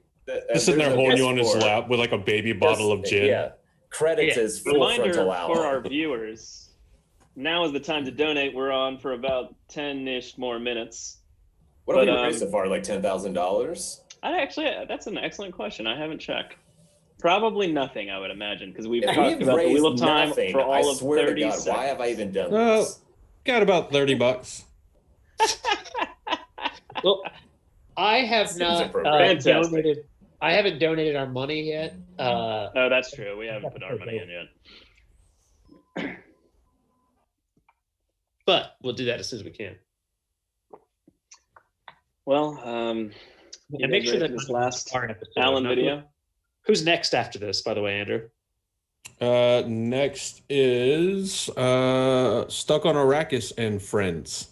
Just sitting there there's no holding guest you on his 4. lap with like a baby bottle of gin. Yeah. Credits Yeah. as full Reminder frontal Alan. for our viewers: now is the time to donate. We're on for about 10-ish more minutes. What have we but, raised so far? Like $10,000? That's an excellent question. I haven't checked. Probably nothing, I would imagine, because we've Yeah, talked we've about the raised Wheel of Time nothing. for all I of swear 30 to God, seconds. why have I even done Oh, this? got about $30. Well, I have Seems not appropriate. Fantastic. donated. I haven't donated our money yet. Oh, that's true. We haven't put our money in yet. But we'll do that as soon as we can. Well, And make sure that this last our episode. Alan Now, video. Who's next after this, by the way, Andrew? Next is Stuck on Arrakis and Friends.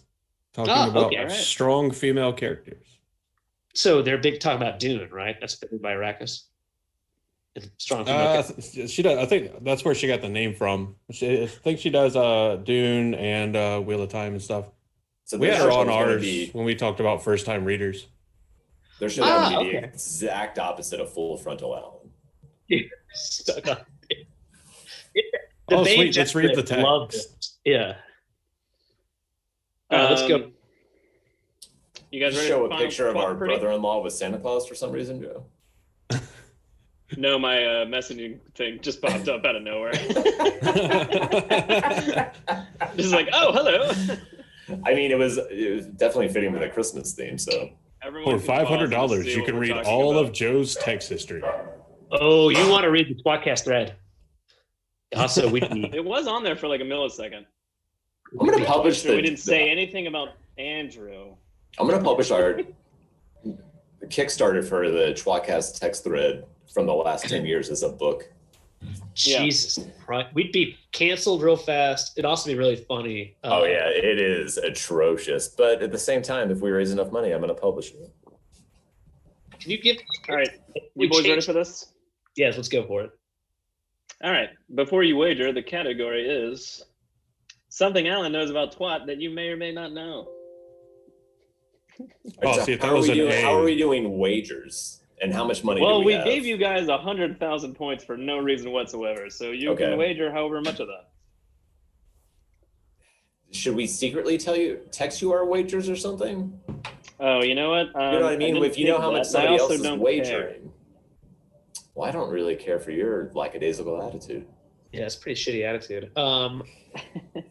Talking Oh, about okay, all right. strong female characters. So they're big talking about Dune, right? That's written by Arrakis. And strong female characters. She does. I think that's where she got the name from. I think she does Dune and Wheel of Time and stuff. So We their had her show on is gonna ours be- when we talked about first time readers. Their show is gonna be okay. the exact opposite of full frontal Alan. Stuck on. Oh, main sweet. Let's read the gentleman loved text. it. Yeah. All right, let's go. You guys ready? Show for a final picture of Twat our Pretty? brother-in-law with Santa Claus for some reason, Joe. No, my messaging thing just popped up out of nowhere. Just like, oh, hello. I mean, it was definitely fitting with a Christmas theme. So Everyone For can pause and $500, see you what can we're read talking all about. of Joe's text history. Oh, you want to read the tWoTcast thread? Also, we need. It was on there for like a millisecond. I'm gonna publish So we didn't say anything about Andrew. I'm gonna publish our Kickstarter for the tWoTcast text thread from the last 10 years as a book. Jesus Christ. We'd be canceled real fast. It'd also be really funny. Oh yeah, it is atrocious. But at the same time, if we raise enough money, I'm gonna publish it. Can you give? All right, We you boys ready changed- for this? Yes, let's go for it. All right. Before you wager, the category is something Alan knows about twat that you may or may not know. Oh, So see, if how that are was we an doing? A. How are we doing wagers? And how much money do Well, we we have? gave you guys 100,000 points for no reason whatsoever, so you Okay. can wager however much of that. Should we secretly text you our wagers or something? Oh, you know what? You know what I mean? didn't If you know think how of much that, and I somebody also else is don't wagering. care. Well, I don't really care for your lackadaisical attitude. Yeah, it's a pretty shitty attitude. I mean, I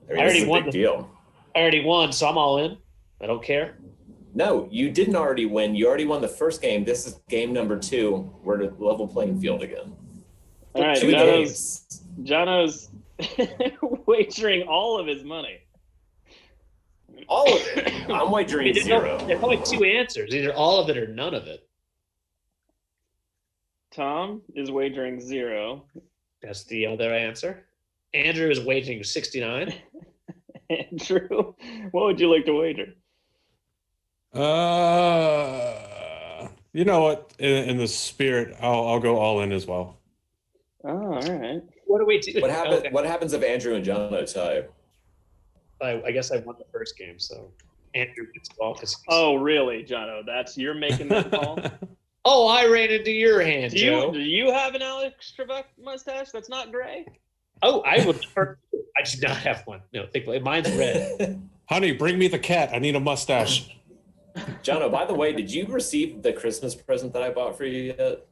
this already is a won big the- deal. I already won, so I'm all in. I don't care. No, you didn't already win. You already won the first game. This is game number 2. We're at a level playing field again. All right, 2 Jono's games. wagering all of his money. All of it. I'm wagering There's 0. There's only 2 answers. Either all of it or none of it. Tom is wagering 0. That's the other answer. Andrew is wagering 69. Andrew, what would you like to wager? You know what? In the spirit, I'll go all in as well. Oh, all right. What do we do? What happens? Okay. What happens if Andrew and John tie? I guess I won the first game, so Andrew gets all because. Oh, really, Jono? You're making that call? Oh, I ran into your hand, Do Joe. you have an Alex Trebek mustache that's not gray? Oh, I would. I do not have one. No, mine's red. Honey, bring me the cat. I need a mustache. Jono, by the way, did you receive the Christmas present that I bought for you yet?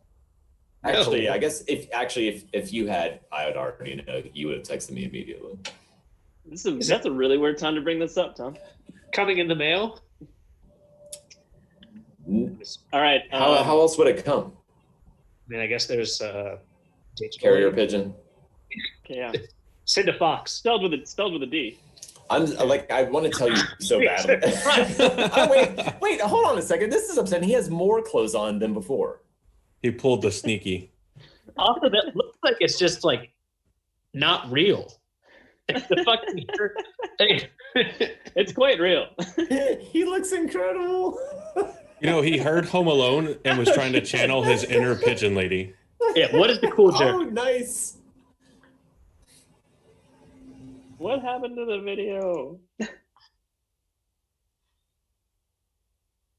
Actually, No. I guess if you had, I would already know. You would have texted me immediately. That's a really weird time to bring this up, Tom. Coming in the mail. All right. How else would it come? I mean, I guess there's Carrier pigeon. Yeah. Send a fox. Spelled with a D. I want to tell you so badly. Oh, wait, hold on a second. This is upsetting. He has more clothes on than before. He pulled the sneaky. Also, that looks like it's just like not real. The fucking shirt. It's quite real. He looks incredible. You know, he heard Home Alone and was trying to channel his inner pigeon lady. Yeah, what is the cool joke? Oh, nice. What happened to the video?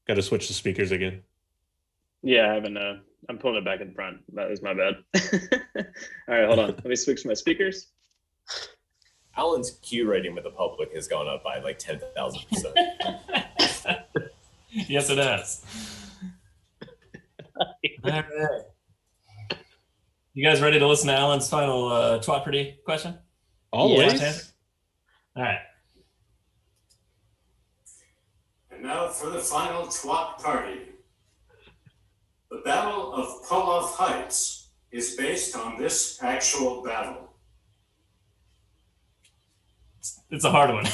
Got to switch the speakers again. Yeah, I haven't. I'm pulling it back in front. That was my bad. All right, hold on. Let me switch my speakers. Alan's Q rating with the public has gone up by like 10,000%. Yes, it has. All right. You guys ready to listen to Alan's final Twat Pretty question? Always. Yes. All right. And now for the final twat party. The Battle of Poloth Heights is based on this actual battle. It's a hard one.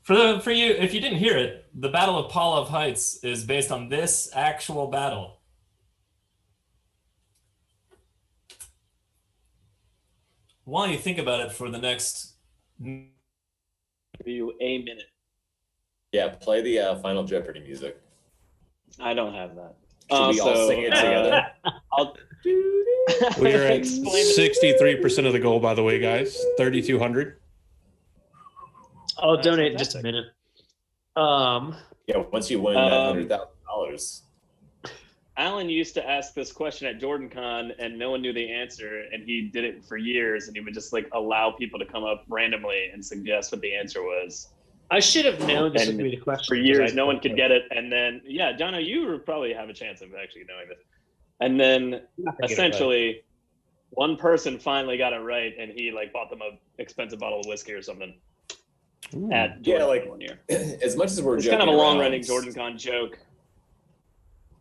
For you, if you didn't hear it, the Battle of Poloth Heights is based on this actual battle. While you think about it for the next... Give you a minute. Yeah, play the final Jeopardy music. I don't have that. Should we all sing it together? We are at Explain it. 63% of the goal, by the way, guys. 3,200. I'll That's donate in just a fantastic. minute. Yeah, once you win that $100,000. Alan used to ask this question at JordanCon, and no one knew the answer, and he did it for years, and he would just like allow people to come up randomly and suggest what the answer was. I should have known this And would be the question. For years, no one could get it, and then Jono, you would probably have a chance of actually knowing this. And then essentially, one person finally got it right, and he like bought them a expensive bottle of whiskey or something. At JordanCon one year. As much as we're It's joking kind of a around, long-running JordanCon joke.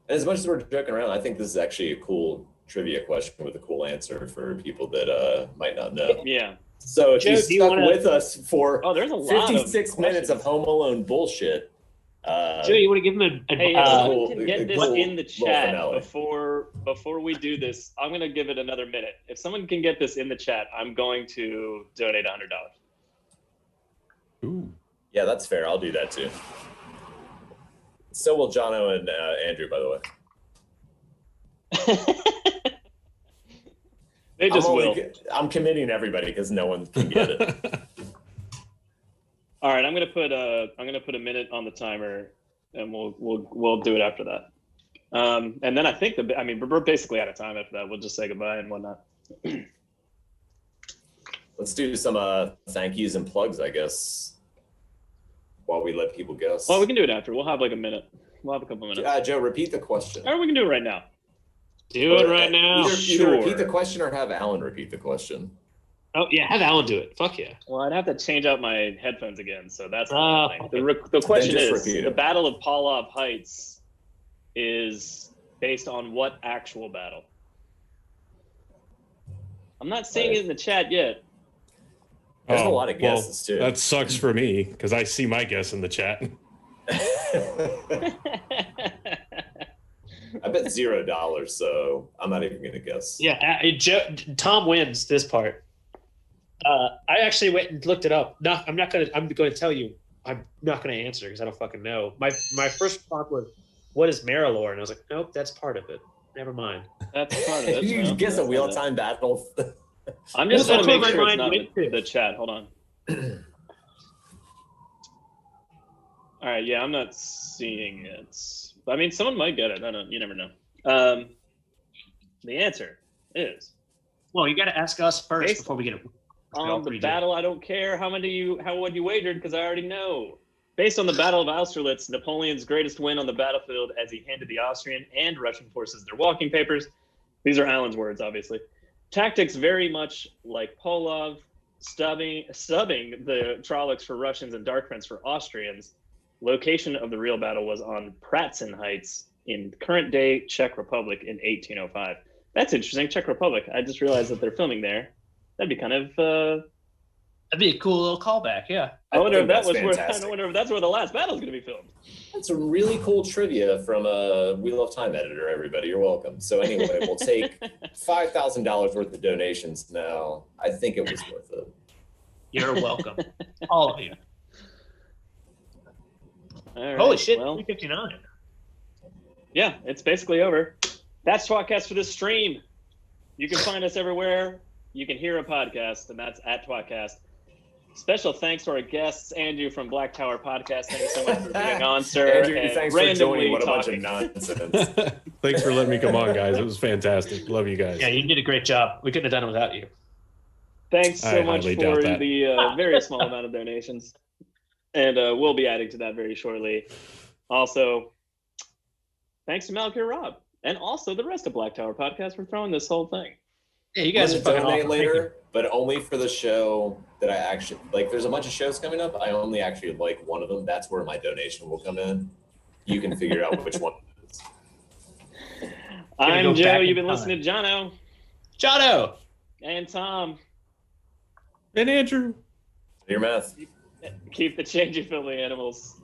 as much as we're joking around, I think this is actually a cool trivia question with a cool answer for people that might not know. Yeah. So if Joe, you do you stuck wanna- with us for Oh, there's a lot 56 of minutes of questions. Home Alone bullshit, Joe, you want to give him a Hey, if cool- someone can get this cool in the little chat finale. before we do this, I'm gonna give it another minute. If someone can get this in the chat, I'm going to donate $100. Ooh. yeah, that's fair. I'll do that too. So will Jono and Andrew, by the way. They just will. I'm committing everybody because no one can get it. All right, I'm gonna put a minute on the timer, and we'll do it after that. And then I think we're basically out of time after that. We'll just say goodbye and whatnot. Let's do some thank yous and plugs, I guess, while we let people guess. Well, we can do it after. We'll have like a minute. We'll have a couple minutes. Joe, repeat the question. Or we can do it right now. Do it right now. Either repeat the question or have Alan repeat the question. Oh yeah, have Alan do it. Fuck yeah. Well, I'd have to change out my headphones again, so that's the thing. The question is, the Battle of Palov Heights is based on what actual battle? I'm not seeing it in the chat yet. There's a lot of guesses, too. That sucks for me, because I see my guess in the chat. I bet $0, so I'm not even going to guess. Yeah, Tom wins this part. I actually went and looked it up. No, I'm going to tell you. I'm not going to answer because I don't fucking know. My first response was, what is Marilor? And I was like, nope, that's part of it. Never mind. That's part of it. You guess a wheel-time battle? I'm just Well, going to that's make what sure my it's mind not went the chat. Hold on. All right, yeah, I'm not seeing it. I mean, someone might get it. I don't. You never know. The answer is. Well, you got to ask us first before we get it. On the battle, I don't care how would you wagered because I already know. Based on the Battle of Austerlitz, Napoleon's greatest win on the battlefield as he handed the Austrian and Russian forces their walking papers. These are Alan's words, obviously. Tactics very much like Polov, stubbing the Trollocs for Russians and Dark Prince for Austrians. Location of the real battle was on Pratzen Heights in current-day Czech Republic in 1805. That's interesting, Czech Republic. I just realized that they're filming there. That'd be kind of... That'd be a cool little callback, yeah. I wonder if that's where the last battle is going to be filmed. That's some really cool trivia from a Wheel of Time editor, everybody. You're welcome. So anyway, we'll take $5,000 worth of donations now. I think it was worth it. You're welcome. All of you. All right, Holy shit, well, 359. Yeah, it's basically over. That's tWoTcast for this stream. You can find us everywhere. You can hear a podcast, and that's at tWoTcast. Special thanks to our guests, Andrew from Black Tower Podcast. Thank you so much for being on, sir. Andrew, thanks for joining. What a bunch of nonsense. Thanks for letting me come on, guys. It was fantastic. Love you guys. Yeah, you did a great job. We couldn't have done it without you. Thanks so much highly for doubt that. the very small amount of donations. And we'll be adding to that very shortly. Also, thanks to Malakir Rob and also the rest of Black Tower Podcast for throwing this whole thing. Yeah, you guys are fucking donate awesome. later, but only for the show that I actually like. There's a bunch of shows coming up. I only actually like one of them. That's where my donation will come in. You can figure out which one it is. I'm Joe. You've been listening to Jono. Jono! And Tom. And Andrew. Your math. Keep the change, you filthy animals.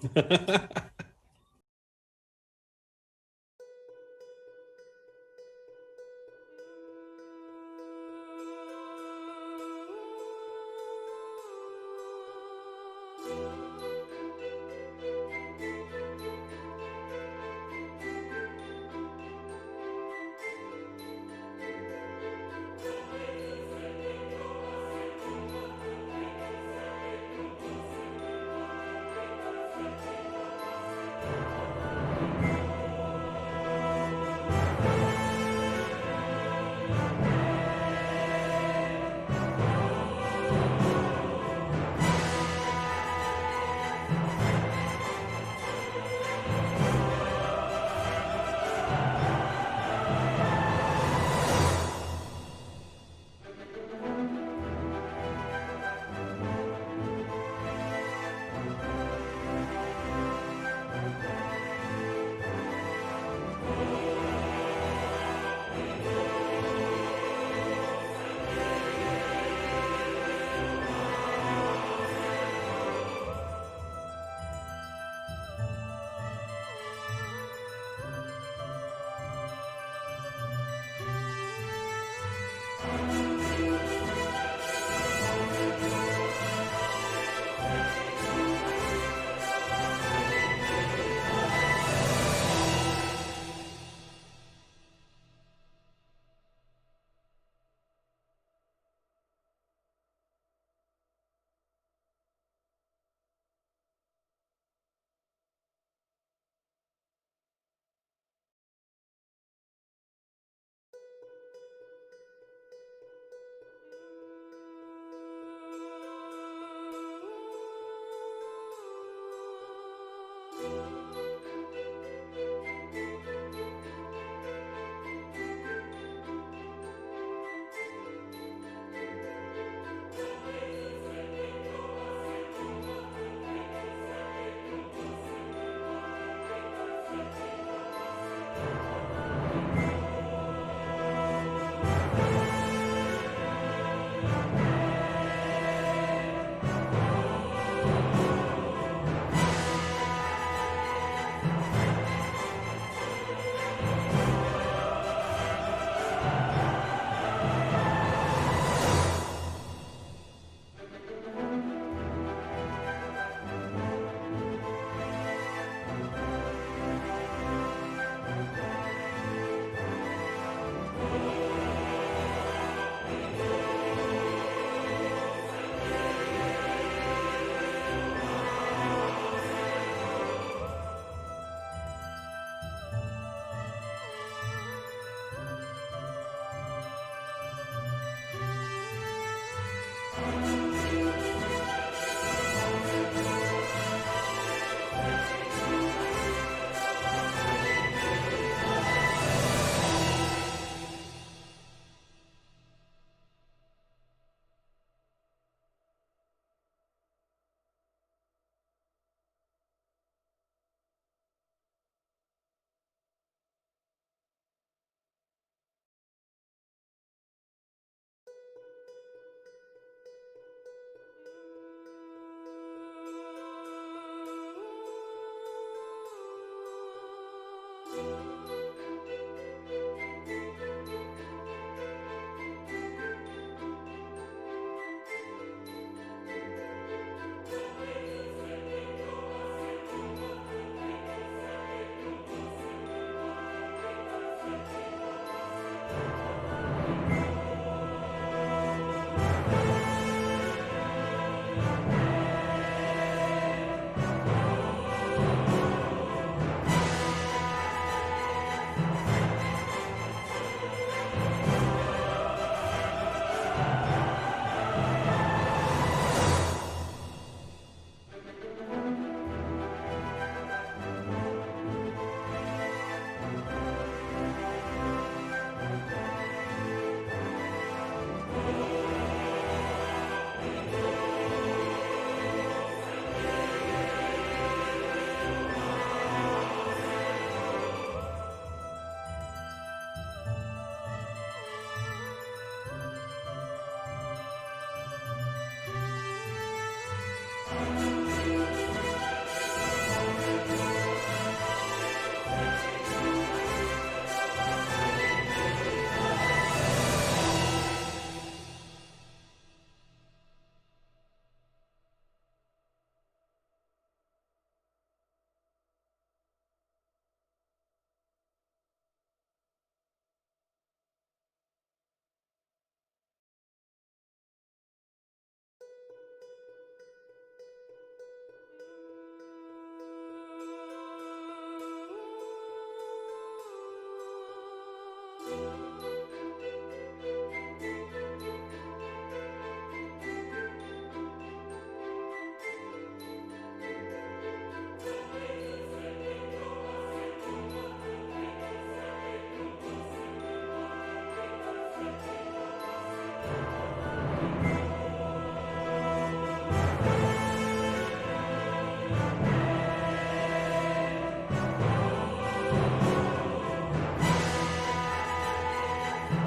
Hello,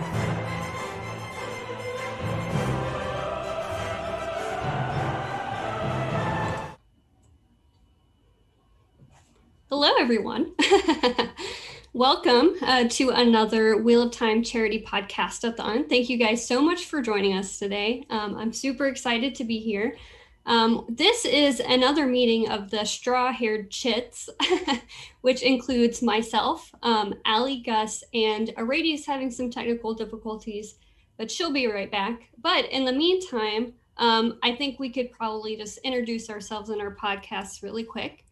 everyone. Welcome to another Wheel of Time charity podcast-a-thon. Thank you guys so much for joining us today. I'm super excited to be here. This is another meeting of the Straw-Haired Chits, which includes myself, Allie, Gus, and Arrakis is having some technical difficulties, but she'll be right back. But in the meantime, I think we could probably just introduce ourselves in our podcasts really quick.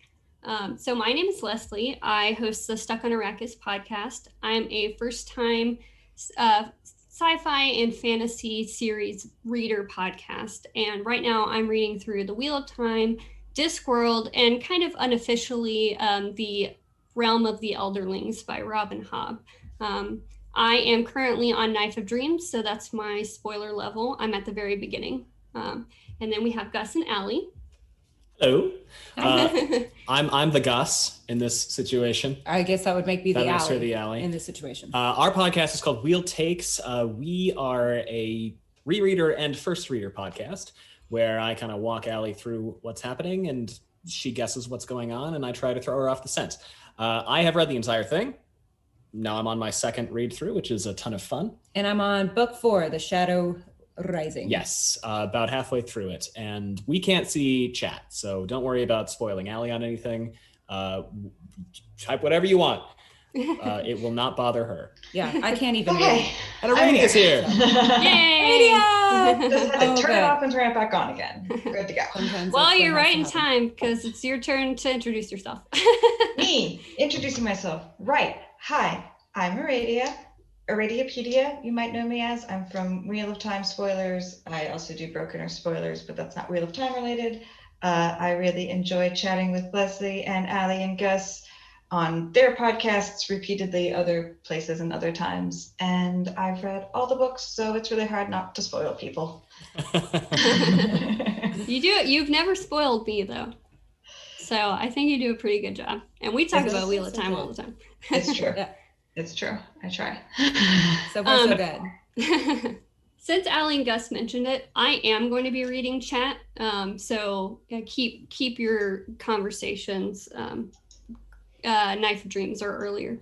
So my name is Leslie. I host the Stuck on Arrakis podcast. I'm a first-time sci-fi and fantasy series reader podcast. And right now I'm reading through The Wheel of Time, Discworld, and kind of unofficially The Realm of the Elderlings by Robin Hobb. I am currently on Knife of Dreams, so that's my spoiler level. I'm at the very beginning. And then we have Gus and Allie. Hello. I'm the Gus in this situation. I guess that would make me That the makes her Allie the Allie. in this situation. Our podcast is called Wheel Takes. We are a rereader and first reader podcast where I kind of walk Allie through what's happening and she guesses what's going on and I try to throw her off the scent. I have read the entire thing. Now I'm on my second read through, which is a ton of fun. And I'm on book 4, The Shadow Rising. Yes, about halfway through it. And we can't see chat, so don't worry about spoiling Allie on anything. Type whatever you want. It will not bother her. Yeah, I can't even read. And Arrakis is here. Yay! Just had to turn it off and turn it back on again. Good to go. Well, you're right in time because it's your turn to introduce yourself. Me, introducing myself. Right. Hi, I'm Aradia. Aradiapedia, you might know me as. I'm from Wheel of Time spoilers. I also do Broken Earth spoilers, but that's not Wheel of Time related. I really enjoy chatting with Leslie and Allie and Gus on their podcasts repeatedly, other places and other times. And I've read all the books, so it's really hard not to spoil people. You do it. You've never spoiled me though. So I think you do a pretty good job. And we talk about Wheel of Time all the time. It's true. Yeah. It's true. I try. So far, so good. Since Allie and Gus mentioned it, I am going to be reading chat. So keep your conversations Knife of Dreams or earlier.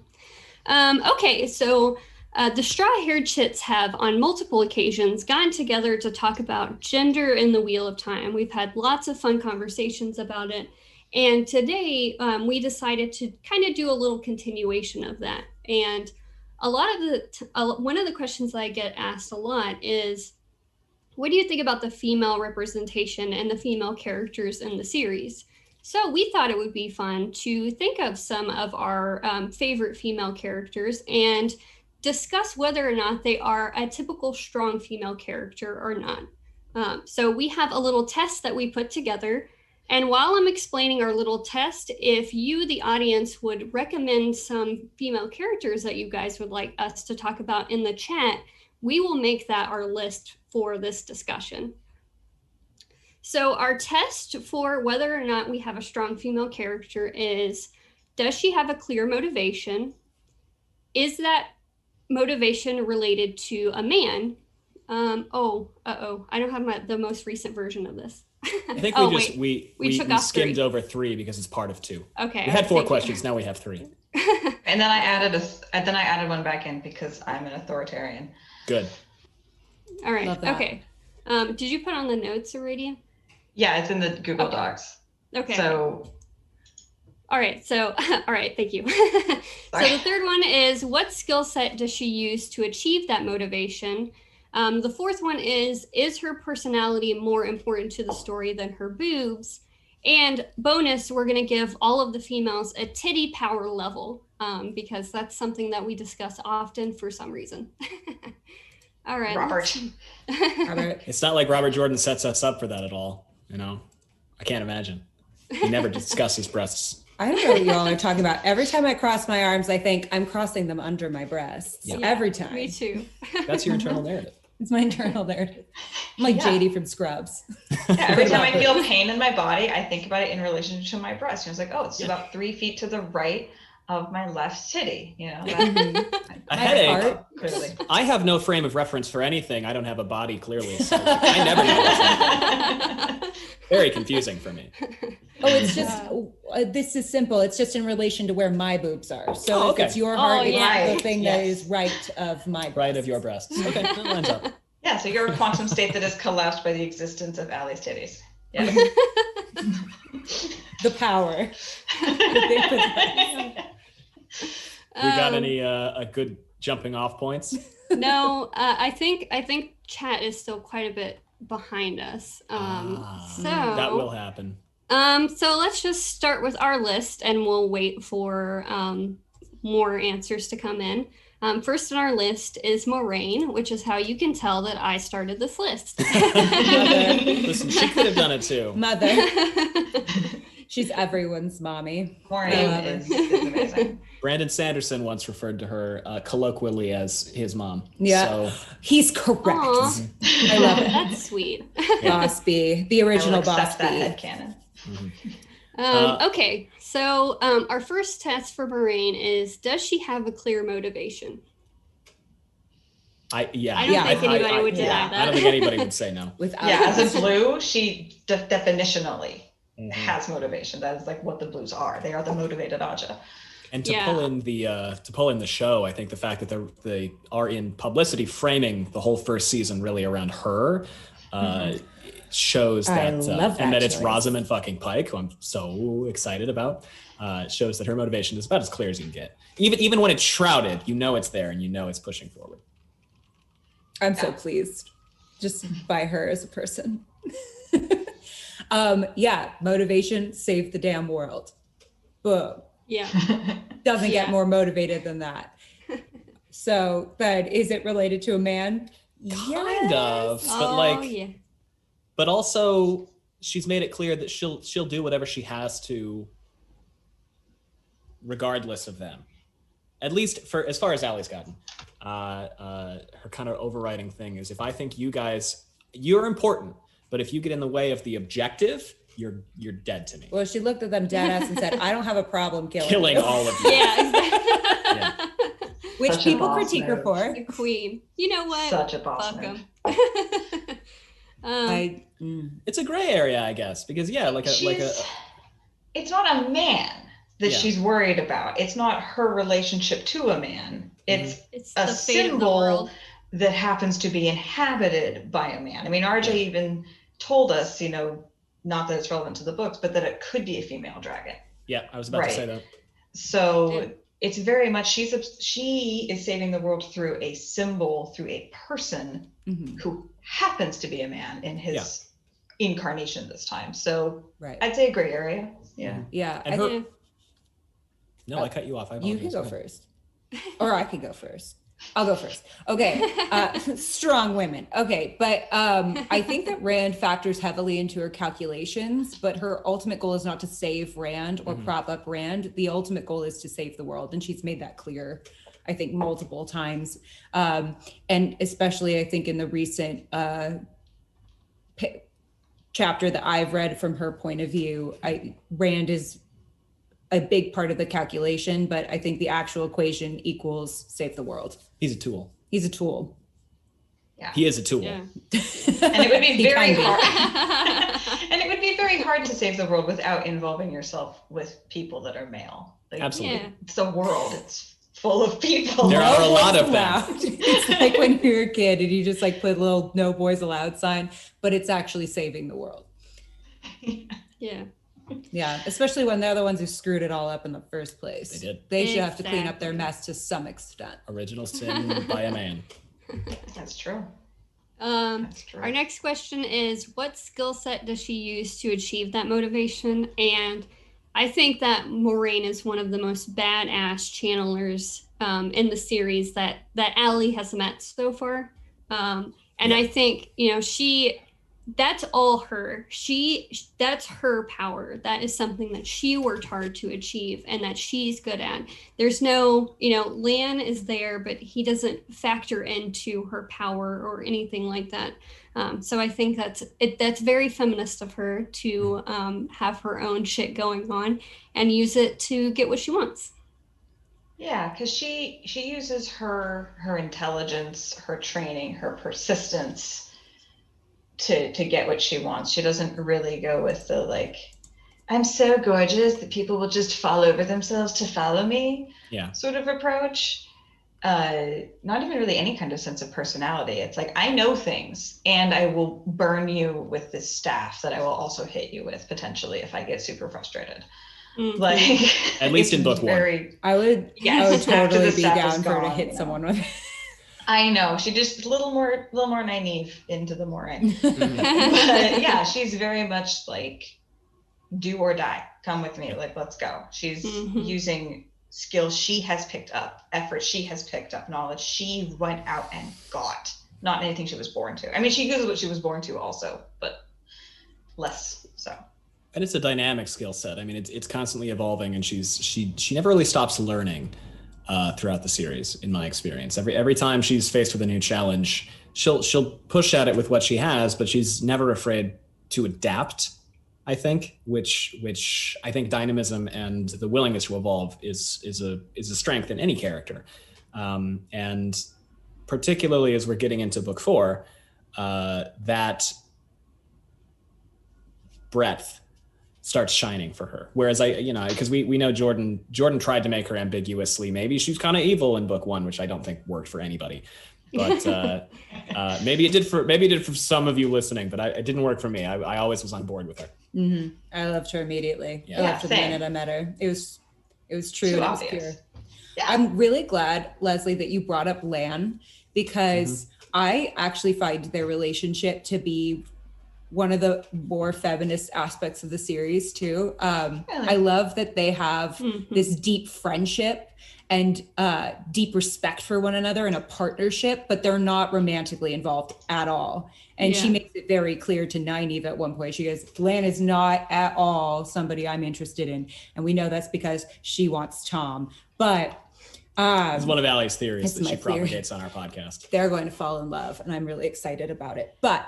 Okay, so the Straw-Haired Chits have on multiple occasions gotten together to talk about gender in the Wheel of Time. We've had lots of fun conversations about it. And today we decided to kind of do a little continuation of that. And a lot of one of the questions that I get asked a lot is, what do you think about the female representation and the female characters in the series? So we thought it would be fun to think of some of our favorite female characters and discuss whether or not they are a typical strong female character or not. So we have a little test that we put together. And while I'm explaining our little test, if you, the audience, would recommend some female characters that you guys would like us to talk about in the chat, we will make that our list for this discussion. So our test for whether or not we have a strong female character is, does she have a clear motivation? Is that motivation related to a man? I don't have the most recent version of this. I think we skimmed over 3 because it's part of 2. Okay. We had 4 questions, now we have 3. And then I added one back in because I'm an authoritarian. Good. All right. Love that. Okay. Did you put on the notes, Aradia? Yeah, it's in the Google Docs. Okay. So. All right. Thank you. So the third one is, what skill set does she use to achieve that motivation? The fourth one is her personality more important to the story than her boobs? And bonus, we're going to give all of the females a titty power level because that's something that we discuss often for some reason. All right. Robert. It's not like Robert Jordan sets us up for that at all. You know, I can't imagine. He never discusses breasts. I don't know what y'all are talking about. Every time I cross my arms, I think I'm crossing them under my breasts. Yeah. Every time. Me too. That's your internal narrative. It's my internal narrative. I'm like JD from Scrubs. Yeah, every time I feel pain in my body, I think about it in relation to my breast. It's like, oh, it's about 3 feet to the right of my left titty. You know, A headache. heart, clearly. I have no frame of reference for anything. I don't have a body, clearly. So I never know. Very confusing for me. Oh, it's just, this is simple. It's just in relation to where my boobs are. So if it's your heart, it's the thing that is right of my breasts. Right of your breasts. Okay, that lines up. Yeah, so you're a quantum state that is collapsed by the existence of Allie's titties. Yeah. The power. We got any a good jumping off points? No, I think chat is still quite a bit behind us. So that will happen. So let's just start with our list, and we'll wait for more answers to come in. First on our list is Moraine, which is how you can tell that I started this list. Listen, she could have done it too. Mother. She's everyone's mommy. Moraine is amazing. Brandon Sanderson once referred to her colloquially as his mom. Yeah, so. He's correct. I love it. That's sweet. Boss B, the original Boss B. That headcanon. Okay, so our first test for Moraine is, does she have a clear motivation? I don't think anybody would deny that. I don't think anybody would say no. As a blue, she definitionally has motivation. That is like what the blues are. They are the motivated Aja. And to pull in the show, I think the fact that they are in publicity framing the whole first season really around her shows that, and that it's Rosamund fucking Pike, who I'm so excited about. Shows that her motivation is about as clear as you can get. Even when it's shrouded, you know it's there and you know it's pushing forward. I'm so pleased just by her as a person. Motivation, save the damn world. Boom. Yeah. Doesn't get more motivated than that. So, but is it related to a man? Kind of, but but also she's made it clear that she'll do whatever she has to, regardless of them. At least for as far as Allie's gotten. Her kind of overriding thing is, if I think you're important, but if you get in the way of the objective, you're dead to me. Well, she looked at them dead ass and said, I don't have a problem killing you. All of you. Yeah. Which Such people critique her for. The queen. You know what? Such a boss Fuck move. 'em. It's a gray area, I guess, because it's not a man that she's worried about. It's not her relationship to a man. It's a the fate of the symbol world. that happens to be inhabited by a man. I mean, RJ even told us, not that it's relevant to the books, but that it could be a female dragon. Yeah, I was about to say that. So it's very much, she is saving the world through a symbol, through a person who happens to be a man in his incarnation this time. So I'd say a gray area. Yeah. Yeah. No, I cut you off. You can go first. Or I can go first. I'll go first. Okay. Strong women. Okay. But I think that Rand factors heavily into her calculations, but her ultimate goal is not to save Rand or prop up Rand. The ultimate goal is to save the world. And she's made that clear, I think, multiple times. And especially, I think, in the recent chapter that I've read from her point of view, Rand is a big part of the calculation, but I think the actual equation equals save the world. He's a tool. He's a tool. Yeah. He is a tool. Yeah. And it would be very hard. And it would be very hard to save the world without involving yourself with people that are male. Absolutely. Yeah. It's a world. It's full of people. There are a lot of them. It's like when you're a kid and you just put a little "No Boys Allowed" sign, but it's actually saving the world. Yeah. Yeah, especially when they're the ones who screwed it all up in the first place. They did. They should have to clean up their mess to some extent. Original sin by a man. That's true. Our next question is, what skill set does she use to achieve that motivation? And I think that Moraine is one of the most badass channelers in the series that Allie has met so far. I think, that's all her. That's her power. That is something that she worked hard to achieve and that she's good at. There's no, Lan is there, but he doesn't factor into her power or anything like that. So I think that's very feminist of her to have her own shit going on and use it to get what she wants. Yeah, because she uses her intelligence, her training, her persistence to get what she wants. She doesn't really go with the like, I'm so gorgeous that people will just fall over themselves to follow me sort of approach. Not even really any kind of sense of personality. It's like, I know things and I will burn you with this staff that I will also hit you with potentially if I get super frustrated. Mm-hmm. Like at least in book one. I would totally be down for her to hit someone with. I know, she just a little more naive into the mooring. But yeah, she's very much like, do or die, come with me, like let's go. She's using skills she has picked up, effort she has picked up, knowledge she went out and got, not anything she was born to. I mean, she uses what she was born to also, but less so. And it's a dynamic skill set. I mean, it's constantly evolving, and she never really stops learning throughout the series, in my experience. Every time she's faced with a new challenge, she'll push at it with what she has, but she's never afraid to adapt, I think, which I think dynamism and the willingness to evolve is a strength in any character. And particularly as we're getting into book 4, that breadth starts shining for her. Whereas because we know Jordan tried to make her ambiguously, maybe she's kind of evil in book 1, which I don't think worked for anybody. But maybe it did for some of you listening, but it didn't work for me. I always was on board with her. Mm-hmm. I loved her immediately. Yeah. I loved her the minute I met her. It was true and it was pure. Yeah. I'm really glad, Leslie, that you brought up Lan, because I actually find their relationship to be one of the more feminist aspects of the series too. I love that they have this deep friendship and deep respect for one another in a partnership, but they're not romantically involved at all. And she makes it very clear to Nynaeve at one point. She goes, Lan is not at all somebody I'm interested in. And we know that's because she wants Tom. But it's one of Allie's theories that she propagates on our podcast. They're going to fall in love, and I'm really excited about it. But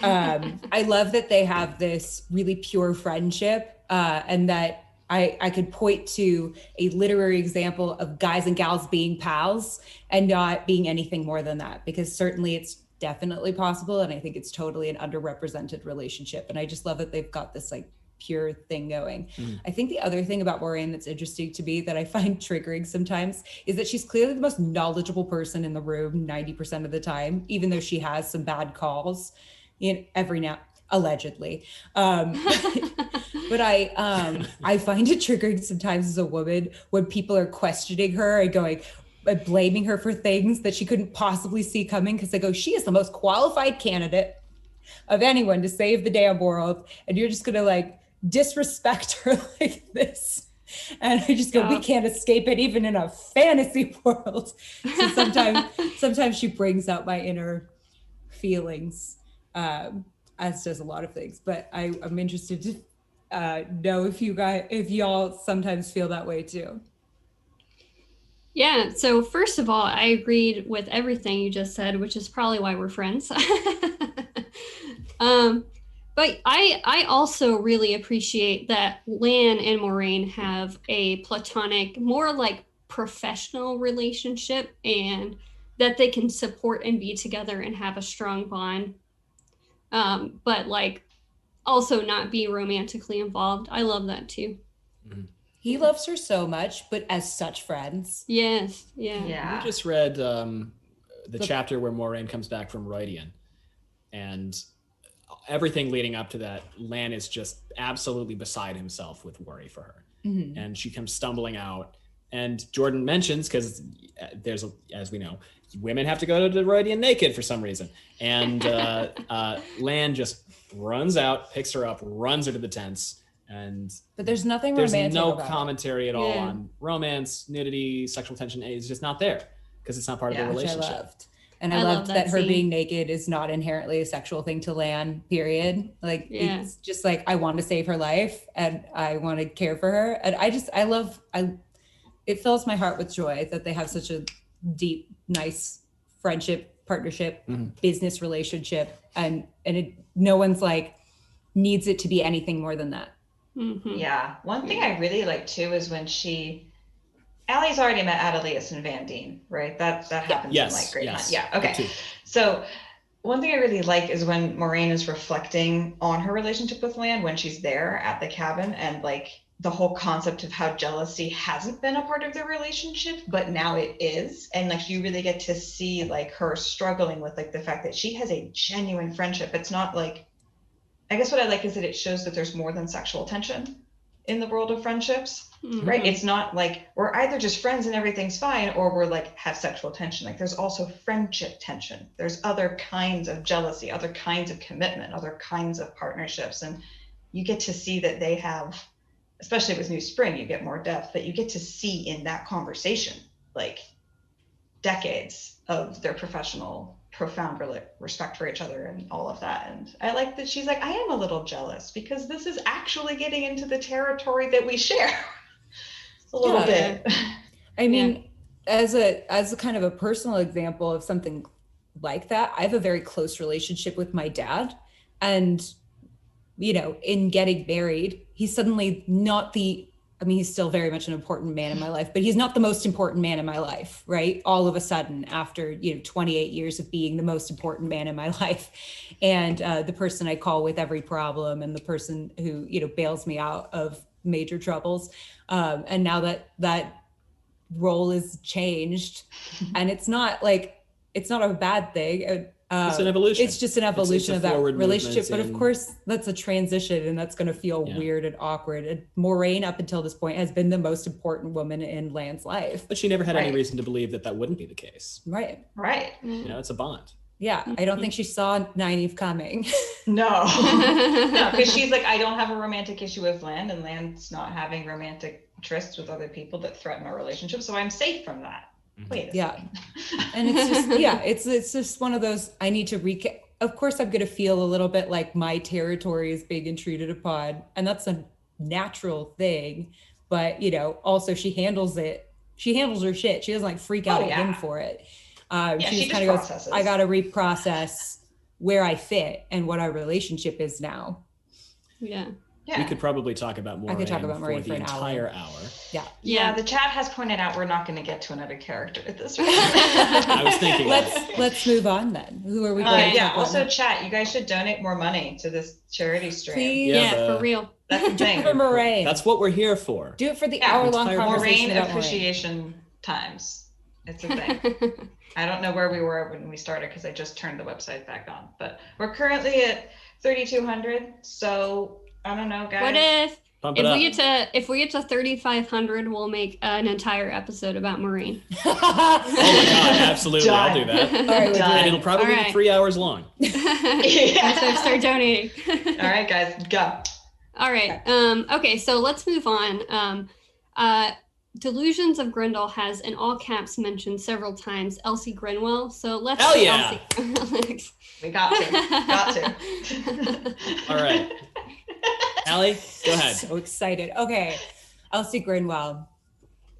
I love that they have this really pure friendship, and that I could point to a literary example of guys and gals being pals and not being anything more than that, because certainly it's definitely possible. And I think it's totally an underrepresented relationship. And I just love that they've got this like pure thing going. I think the other thing about Moiraine that's interesting to me that I find triggering sometimes is that she's clearly the most knowledgeable person in the room 90% of the time, even though she has some bad calls every now, allegedly. But I find it triggering sometimes as a woman when people are questioning her and blaming her for things that she couldn't possibly see coming, because they go, she is the most qualified candidate of anyone to save the damn world, and you're just gonna like disrespect her like this. And I just go, we can't escape it even in a fantasy world. So sometimes she brings out my inner feelings, as does a lot of things. But I'm interested to know if y'all sometimes feel that way too. Yeah, so first of all, I agreed with everything you just said, which is probably why we're friends. But I also really appreciate that Lan and Moiraine have a platonic, more like professional relationship, and that they can support and be together and have a strong bond. But like also not be romantically involved. I love that too. He loves her so much, but as such friends. Yes, yeah. We just read the chapter where Moiraine comes back from Rhuidean, and everything leading up to that, Lan is just absolutely beside himself with worry for her. And she comes stumbling out, and Jordan mentions, because as we know, women have to go to the Rhuidean naked for some reason, and Lan just runs out, picks her up, runs her to the tents. But there's nothing there's romantic no about commentary at all on romance, nudity, sexual tension. It's just not there because it's not part of the relationship. Which I loved. And I loved that her being naked is not inherently a sexual thing to Lan, period. Like, it's just like, I want to save her life and I want to care for her. And it fills my heart with joy that they have such a deep, nice friendship, partnership, business relationship. And no one's like needs it to be anything more than that. Yeah. One thing I really like too is when she Allie's already met Adelius and Van Deen, right? That happens in like Great Hunt. Yeah. Okay. So one thing I really like is when Moraine is reflecting on her relationship with Lan when she's there at the cabin, and like the whole concept of how jealousy hasn't been a part of their relationship, but now it is. And like you really get to see like her struggling with like the fact that she has a genuine friendship. It's not like, I guess what I like is that it shows that there's more than sexual tension in the world of friendships, right? It's not like we're either just friends and everything's fine, or we're like have sexual tension. Like there's also friendship tension. There's other kinds of jealousy, other kinds of commitment, other kinds of partnerships. And you get to see that they have, especially with New Spring, you get more depth, but you get to see in that conversation, like decades of their professional profound respect for each other and all of that. And I like that she's like, I am a little jealous because this is actually getting into the territory that we share a little bit. I mean, as a kind of a personal example of something like that, I have a very close relationship with my dad, and you know, in getting married, he's suddenly not he's still very much an important man in my life, but he's not the most important man in my life, right? All of a sudden, after, 28 years of being the most important man in my life, and the person I call with every problem, and the person who, bails me out of major troubles. And now that role is changed, and it's not a bad thing. It's an evolution. It's just an evolution of that relationship. But of course, that's a transition, and that's going to feel weird and awkward. And Moraine, up until this point, has been the most important woman in Lan's life. But she never had any reason to believe that wouldn't be the case. Right. It's a bond. Yeah, I don't think she saw Nynaeve coming. No, because she's like, I don't have a romantic issue with Lan, and Lan's not having romantic trysts with other people that threaten our relationship, so I'm safe from that. Wait a second. And it's just it's just one of those, I need to recap. Of course I'm going to feel a little bit like my territory is being intruded upon, and that's a natural thing, but also she handles her shit. She doesn't like freak out at him for it. She just kind of goes, I got to reprocess where I fit and what our relationship is now. We could probably talk about Moraine. I could talk about Moraine for the an entire hour. Yeah. The chat has pointed out we're not going to get to another character at this rate. I was thinking. Let's move on then. Who are we going to talk about? Also, chat, you guys should donate more money to this charity stream. Please. For real. That's the thing. For Moraine. That's what we're here for. Do it for the hour-long conversation Moraine about appreciation times. It's a thing. I don't know where we were when we started because I just turned the website back on, but we're currently at 3,200. So I don't know, guys. What if we get to 3,500, we'll make an entire episode about Moraine. Oh my god, absolutely. Done. I'll do that. All And it'll probably be 3 hours long. So start donating. All right, guys, go. All right. Okay, so let's move on. Delusions of Grendel has, in all caps, mentioned several times Elsie Grinwell. So let's Hell yeah. Elsie. We got to. All right. Allie, go ahead. So excited. Okay. Elsie Grinwell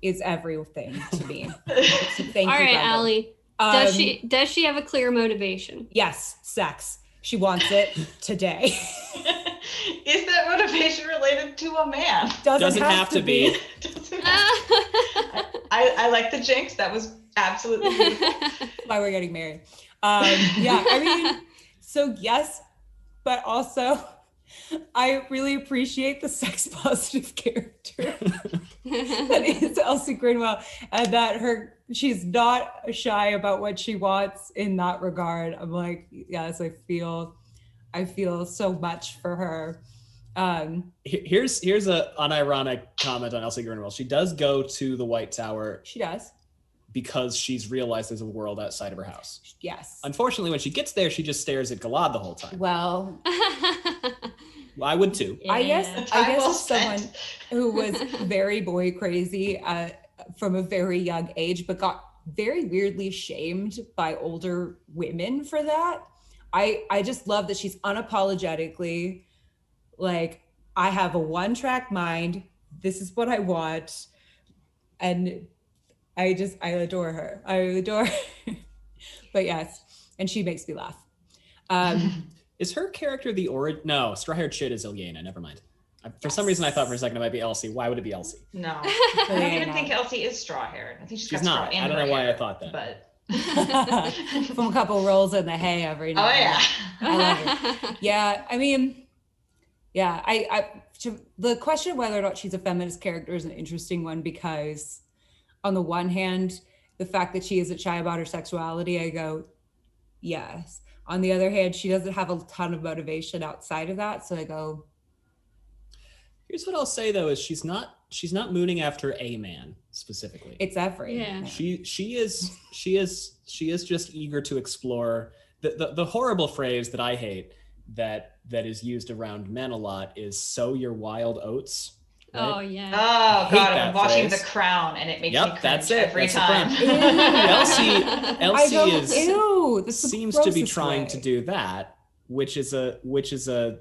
is everything to me. So thank you, All right, Brandon. Allie. Does she have a clear motivation? Yes, sex. She wants it today. Is that motivation related to a man? Doesn't have to be. I like the jinx. That was absolutely beautiful. That's why we're getting married. I mean, so yes, but also I really appreciate the sex positive character that is Elsie Grinwell, and that she's not shy about what she wants in that regard. I'm like, yes, I feel so much for her. Here's an unironic comment on Elsie Grinwell. She does go to the White Tower. She does. Because she's realized there's a world outside of her house. Yes. Unfortunately, when she gets there, she just stares at Galad the whole time. Well, I would too. Yeah. I guess as someone who was very boy crazy from a very young age, but got very weirdly shamed by older women for that. I just love that she's unapologetically like, I have a one-track mind. This is what I want. And I adore her. I adore her. But yes, and she makes me laugh. Is her character the origin? No, straw-haired shit is Ilyena. Never mind. For some reason, I thought for a second it might be Elsie. Why would it be Elsie? No, I don't even think Elsie is straw haired. I think she's got not. straw in I don't her know why hair, I thought that. But From a couple rolls in the hay every night. oh yeah. I love it. Yeah, I mean, yeah, the question of whether or not she's a feminist character is an interesting one, because on the one hand, the fact that she isn't shy about her sexuality, I go, yes. On the other hand, she doesn't have a ton of motivation outside of that, so I go. Here's what I'll say though: is she's not mooning after a man specifically. It's every. Yeah. She is just eager to explore. The horrible phrase that I hate that is used around men a lot is "sow your wild oats." Right? Oh yeah. Oh hate god, that I'm watching phrase. The Crown and it makes me cringe that's it. every That's the time. Elsie seems to be trying to do that, which is a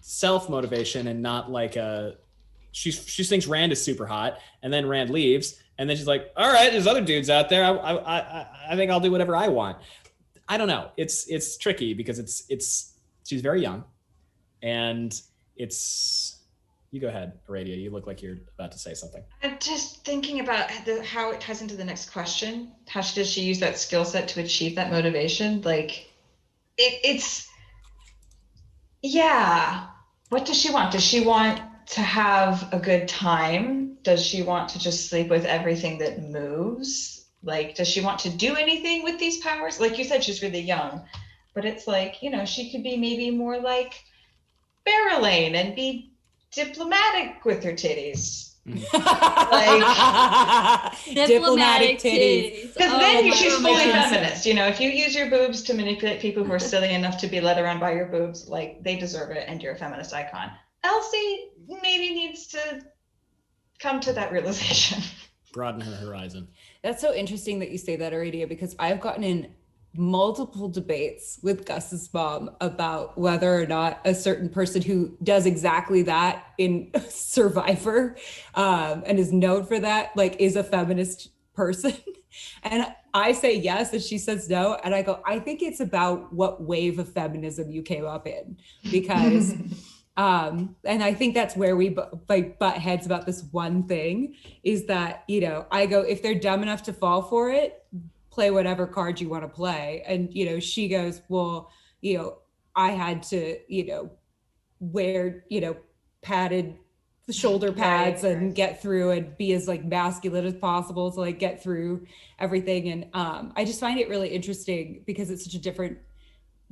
self-motivation and not like a she thinks Rand is super hot, and then Rand leaves, and then she's like, all right, there's other dudes out there. I think I'll do whatever I want. I don't know. It's tricky because it's she's very young, and it's. You go ahead, Aradia. You look like you're about to say something. I'm just thinking about how it ties into the next question. How does she use that skill set to achieve that motivation? Like, it's yeah. What does she want? Does she want to have a good time? Does she want to just sleep with everything that moves? Like, does she want to do anything with these powers? Like you said, she's really young, but it's like, she could be maybe more like Barrelane and be diplomatic with her titties. Like diplomatic titties. Because then she's fully feminist. If you use your boobs to manipulate people who are silly enough to be led around by your boobs, like, they deserve it, and you're a feminist icon. Elsie maybe needs to come to that realization. Broaden her horizon. That's so interesting that you say that, Aradia, because I've gotten in multiple debates with Gus's mom about whether or not a certain person who does exactly that in Survivor and is known for that, like, is a feminist person. And I say yes, and she says no. And I go, I think it's about what wave of feminism you came up in, because and I think that's where we butt heads about this one thing, is that, I go, if they're dumb enough to fall for it, play whatever card you want to play. And, she goes, well, I had to, wear, padded shoulder pads and get through and be as like masculine as possible to like get through everything. And I just find it really interesting because it's such a different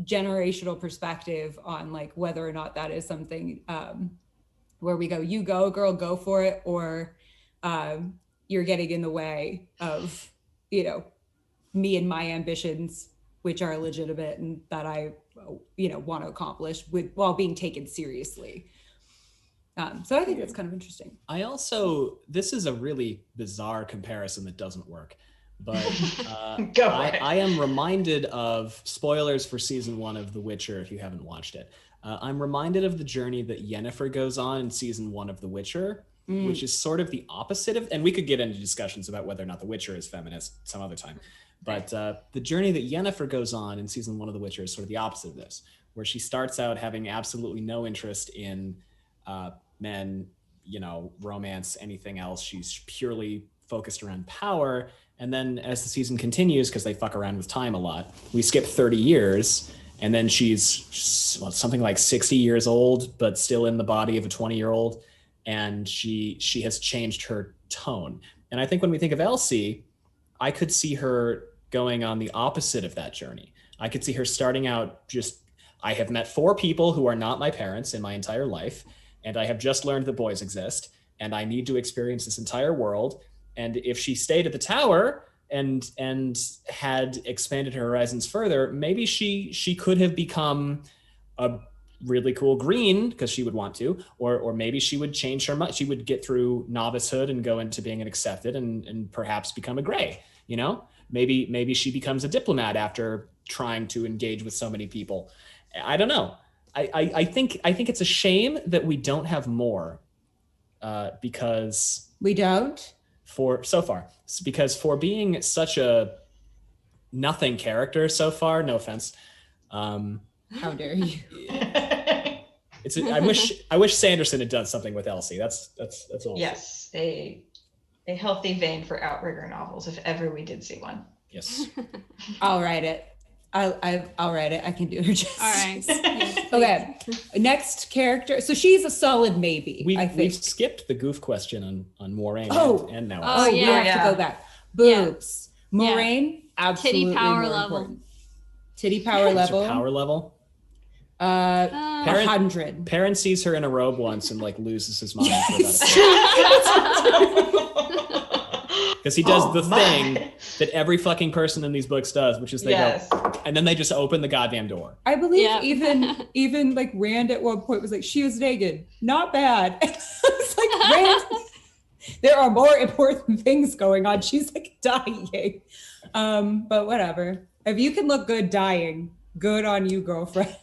generational perspective on like whether or not that is something where we go, you go girl, go for it, or you're getting in the way of, me and my ambitions, which are legitimate and that I, want to accomplish while being taken seriously. So I think that's kind of interesting. This is a really bizarre comparison that doesn't work, but I am reminded of spoilers for season 1 of The Witcher. If you haven't watched it, I'm reminded of the journey that Yennefer goes on in season 1 of The Witcher, which is sort of the opposite of, and we could get into discussions about whether or not The Witcher is feminist some other time. But the journey that Yennefer goes on in season 1 of The Witcher is sort of the opposite of this, where she starts out having absolutely no interest in men, romance, anything else. She's purely focused around power. And then as the season continues, because they fuck around with time a lot, we skip 30 years, and then she's something like 60 years old, but still in the body of a 20-year-old. And she has changed her tone. And I think when we think of Elsie, I could see her going on the opposite of that journey. I could see her starting out I have met 4 people who are not my parents in my entire life, and I have just learned that boys exist, and I need to experience this entire world. And if she stayed at the tower and had expanded her horizons further, maybe she could have become a really cool green because she would want to, or maybe she would change her mind. She would get through novicehood and go into being an accepted and perhaps become a gray, maybe she becomes a diplomat after trying to engage with so many people. I don't know. I think it's a shame that we don't have more because we don't because for being such a nothing character so far, no offense. How dare you? I wish Sanderson had done something with Elsie. That's all. Yes, a healthy vein for outrigger novels if ever we did see one. Yes. I'll write it. I'll write it. I can do her justice. All right. Yes, Okay. Next character. So she's a solid maybe. I think. We've skipped the goof question on Moraine and now. Oh, we yeah. have to go back. Boobs. Yeah. Moraine, absolutely Titty power more level. important. Titty power level. Power level. 100. Perrin sees her in a robe once and like loses his mind for because he does the thing that every fucking person in these books does, which is they go and then they just open the goddamn door. I believe even like Rand at one point was like, she was naked. Not bad. It's like Rand, there are more important things going on. She's like dying. But whatever. If you can look good dying, good on you, girlfriend.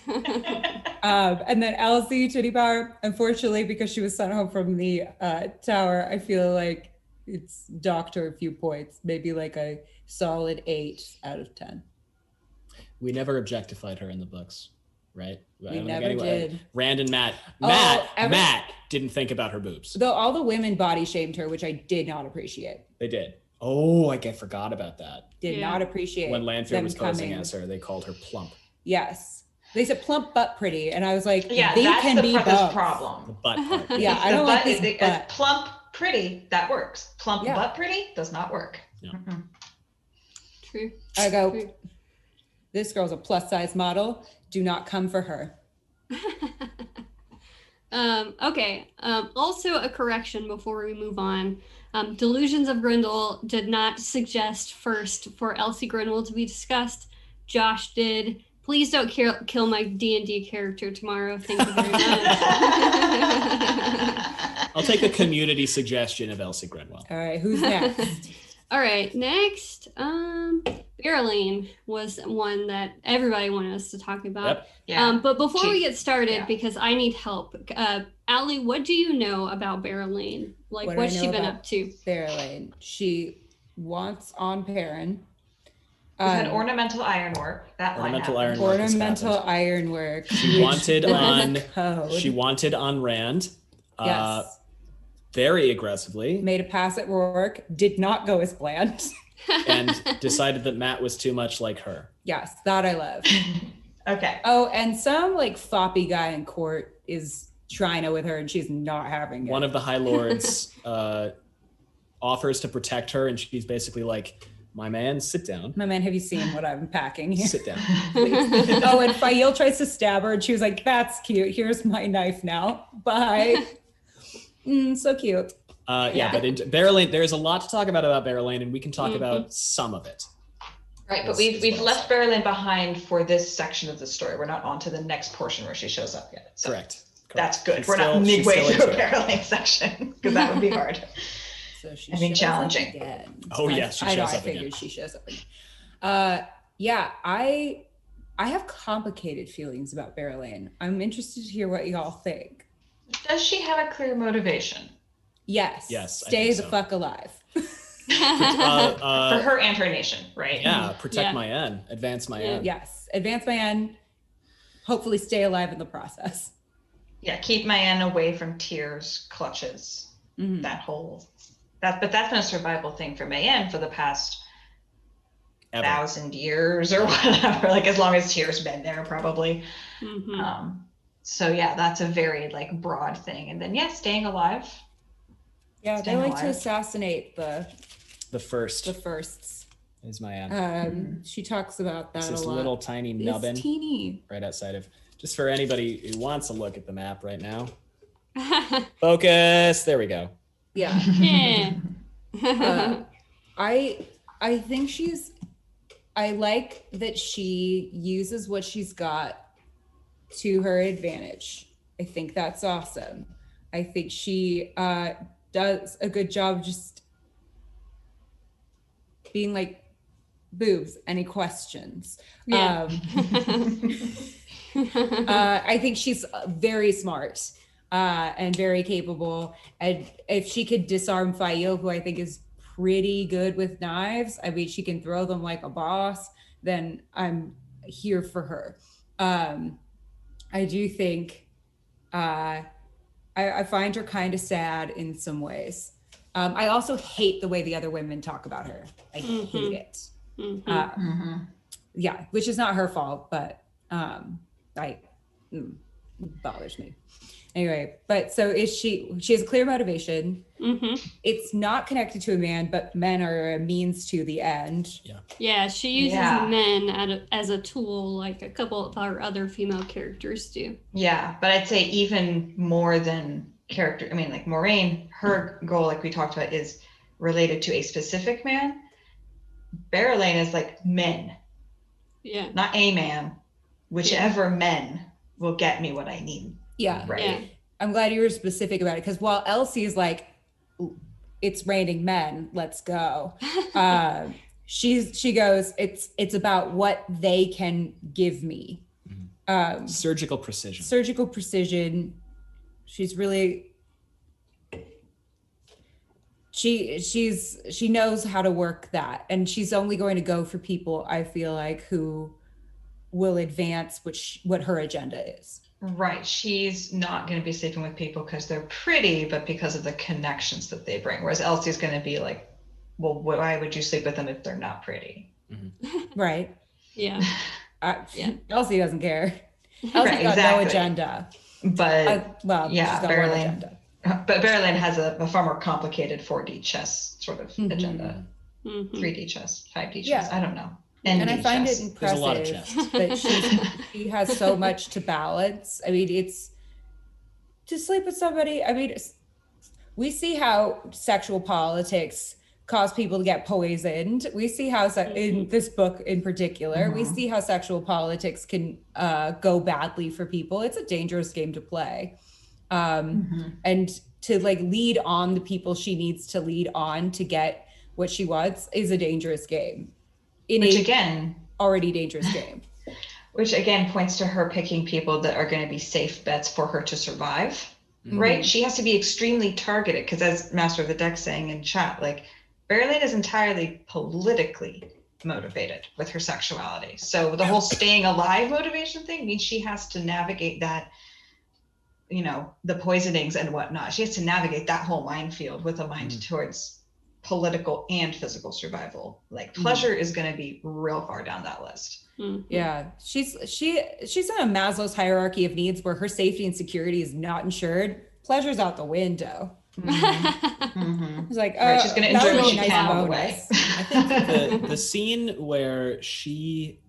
And then Elsie, titty power, unfortunately, because she was sent home from the tower, I feel like it's docked her a few points, maybe like a solid 8 out of 10. We never objectified her in the books, right? We never did. Rand and Matt didn't think about her boobs. Though all the women body shamed her, which I did not appreciate. They did. Oh, I forgot about that. Did not appreciate when Lanfear was posing coming. as her. They called her plump. Yes. They said plump but pretty, and I was like, Yeah, they that's can the be this both. problem. The butt part. Yeah, I don't like this butt. Plump pretty, that works. Plump Yeah. butt pretty does not work. Yeah. True. I go, True. this girl's a plus size model. Do not come for her. Okay. Also a correction before we move on. Delusions of Grendel did not suggest first for Elsie Grendel to be discussed. Josh did. Please don't kill my D&D character tomorrow. Thank you very much. I'll take a community suggestion of Elsie Grenwell. All right, who's next? All right, next, Berylene was one that everybody wanted us to talk about. Yep. Yeah. But before we get started, Yeah. because I need help, Allie, what do you know about Berylene? Like, What do what's I she know been about up to? Berylene. She wants on Perrin. We've had ornamental ironwork. That Ornamental line happened. ironwork. Ornamental ironwork. She wanted on. Code. She wanted on Rand. Yes. Very aggressively, Made a pass at Rourke. Did not go as planned. and decided that Matt was too much like her. Yes, that I love. Okay. Oh, and some like foppy guy in court is trying to with her, and she's not having it. One of the High Lords offers to protect her, and she's basically like, "My man, sit down. My man, have you seen what I'm packing here? Sit down." Oh, and Fael tries to stab her, and she was like, "That's cute. Here's my knife now. Bye." So cute. Yeah, but in Berylene, there's a lot to talk about Berylene, and we can talk about some of it. Right, but we've left Berylene behind for this section of the story. We're not on to the next portion where she shows up yet. So Correct. that's good. She's We're not still midway through a into it. Berylene section because that would be hard. So she I mean, shows up challenging. again. Oh, yeah, she I know, shows I up figured again. she shows up again. Yeah, I have complicated feelings about Berylene. I'm interested to hear what y'all think. Does she have a clear motivation? Yes. Yes, I Stay think the so. fuck alive. For her and her nation, right? Yeah, protect Yeah. my end, advance my end. Yes. Advance my end. Hopefully stay alive in the process. Yeah, keep Mayanne away from Tyr's clutches. Mhm. But that's been a survival thing for Mayanne for the past Ever. 1,000 years or whatever, like as long as Tyr's been there, probably. Mhm. So yeah, that's a very like broad thing. And then staying alive. Yeah, they Staying like to alive. assassinate the The firsts. is my end. She talks about that It's a this lot. little tiny It's nubbin teeny. right outside of. Just for anybody who wants to look at the map right now. Focus. There we go. Yeah. Yeah. I think I like that she uses what she's got to her advantage. I think that's awesome. I think she does a good job just being like, boobs, any questions? Yeah. I think she's very smart and very capable. And if she could disarm Fael, who I think is pretty good with knives, I mean, she can throw them like a boss, then I'm here for her. I do think I find her kind of sad in some ways. I also hate the way the other women talk about her. I hate it. Yeah, which is not her fault, but bothers me. Anyway, but so she has a clear motivation. It's not connected to a man, but men are a means to the end. Yeah, she uses men as a tool, like a couple of our other female characters do. Yeah, but I'd say even more than character. I mean, like Moraine, her goal, like we talked about, is related to a specific man. Berylane is like men. Yeah. Not a man. Whichever men will get me what I need. Yeah. Right. Yeah. I'm glad you were specific about it, because while Elsie is like, it's raining men, let's go. She goes, it's about what they can give me. Surgical precision. Surgical precision. She's really, she knows how to work that, and she's only going to go for people, I feel like, who will advance what her agenda is. Right. She's not going to be sleeping with people because they're pretty, but because of the connections that they bring. Whereas Elsie's going to be like, well, why would you sleep with them if they're not pretty? Right. Yeah. Elsie doesn't care. Elsie's got no agenda. But yeah, Berylane. But Berylane has a far more complicated 4D chess sort of agenda. 3D chess, 5D chess. I don't know. And I find it There's a lot of impressive that she has so much to balance. I mean, it's to sleep with somebody. I mean, we see how sexual politics cause people to get poisoned. We see how, in this book in particular, we see how sexual politics can go badly for people. It's a dangerous game to play. And to like lead on the people she needs to lead on to get what she wants is a dangerous game. Already dangerous game. Which again points to her picking people that are going to be safe bets for her to survive, right? She has to be extremely targeted, because as Master of the Deck saying in chat, like Berylane is entirely politically motivated with her sexuality. So the whole staying alive motivation thing means she has to navigate that, you know, the poisonings and whatnot. She has to navigate that whole minefield with a mind towards political and physical survival. Like pleasure is going to be real far down that list. Yeah, she's on a Maslow's hierarchy of needs where her safety and security is not insured. Pleasure's out the window. It's like, right, she's going to enjoy what she can on the way. I think the scene where she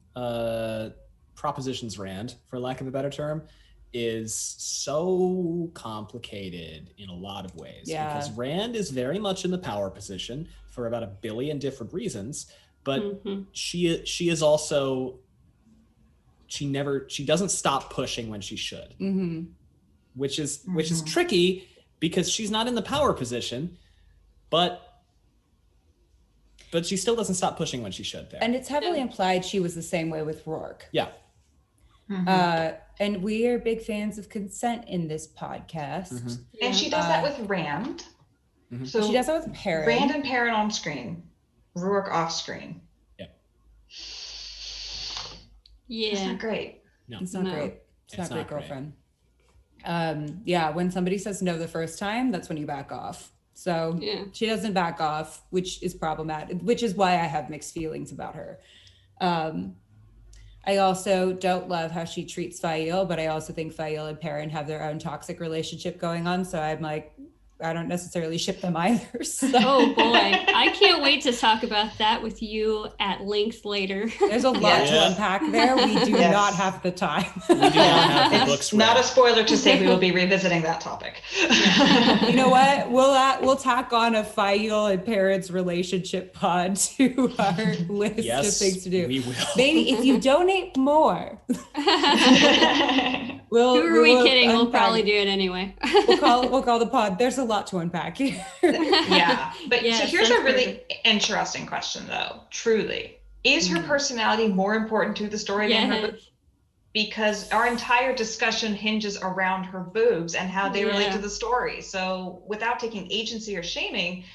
propositions Rand, for lack of a better term, is so complicated in a lot of ways. Because Rand is very much in the power position for about 1 billion different reasons, but she is also, she doesn't stop pushing when she should, which is tricky because she's not in the power position, but she still doesn't stop pushing when she should there. And it's heavily implied she was the same way with Rourke. Yeah. And we are big fans of consent in this podcast. And she does that with Rand. So she does that with Perrin. Rand and Perrin on screen, Rourke off screen. Yeah. It's not great. No. It's not great. It's not great, girlfriend. When somebody says no the first time, that's when you back off. So she doesn't back off, which is problematic, which is why I have mixed feelings about her. I also don't love how she treats Fael, but I also think Fael and Perrin have their own toxic relationship going on. So I'm like, I don't necessarily ship them either. So. Oh boy, I can't wait to talk about that with you at length later. There's a lot to unpack there. We do not have the time. We do not have the books. Not a spoiler to say we will be revisiting that topic. You know what? We'll tack on a Fael and Perrin's relationship pod to our list of things to do. We will. Maybe if you donate more. Who are we kidding? We'll probably do it anyway. We'll call the pod. There's a lot to unpack here. But so here's a really interesting question, though. Truly, is her personality more important to the story than her boobs? Because our entire discussion hinges around her boobs and how they relate to the story. So, without taking agency or shaming,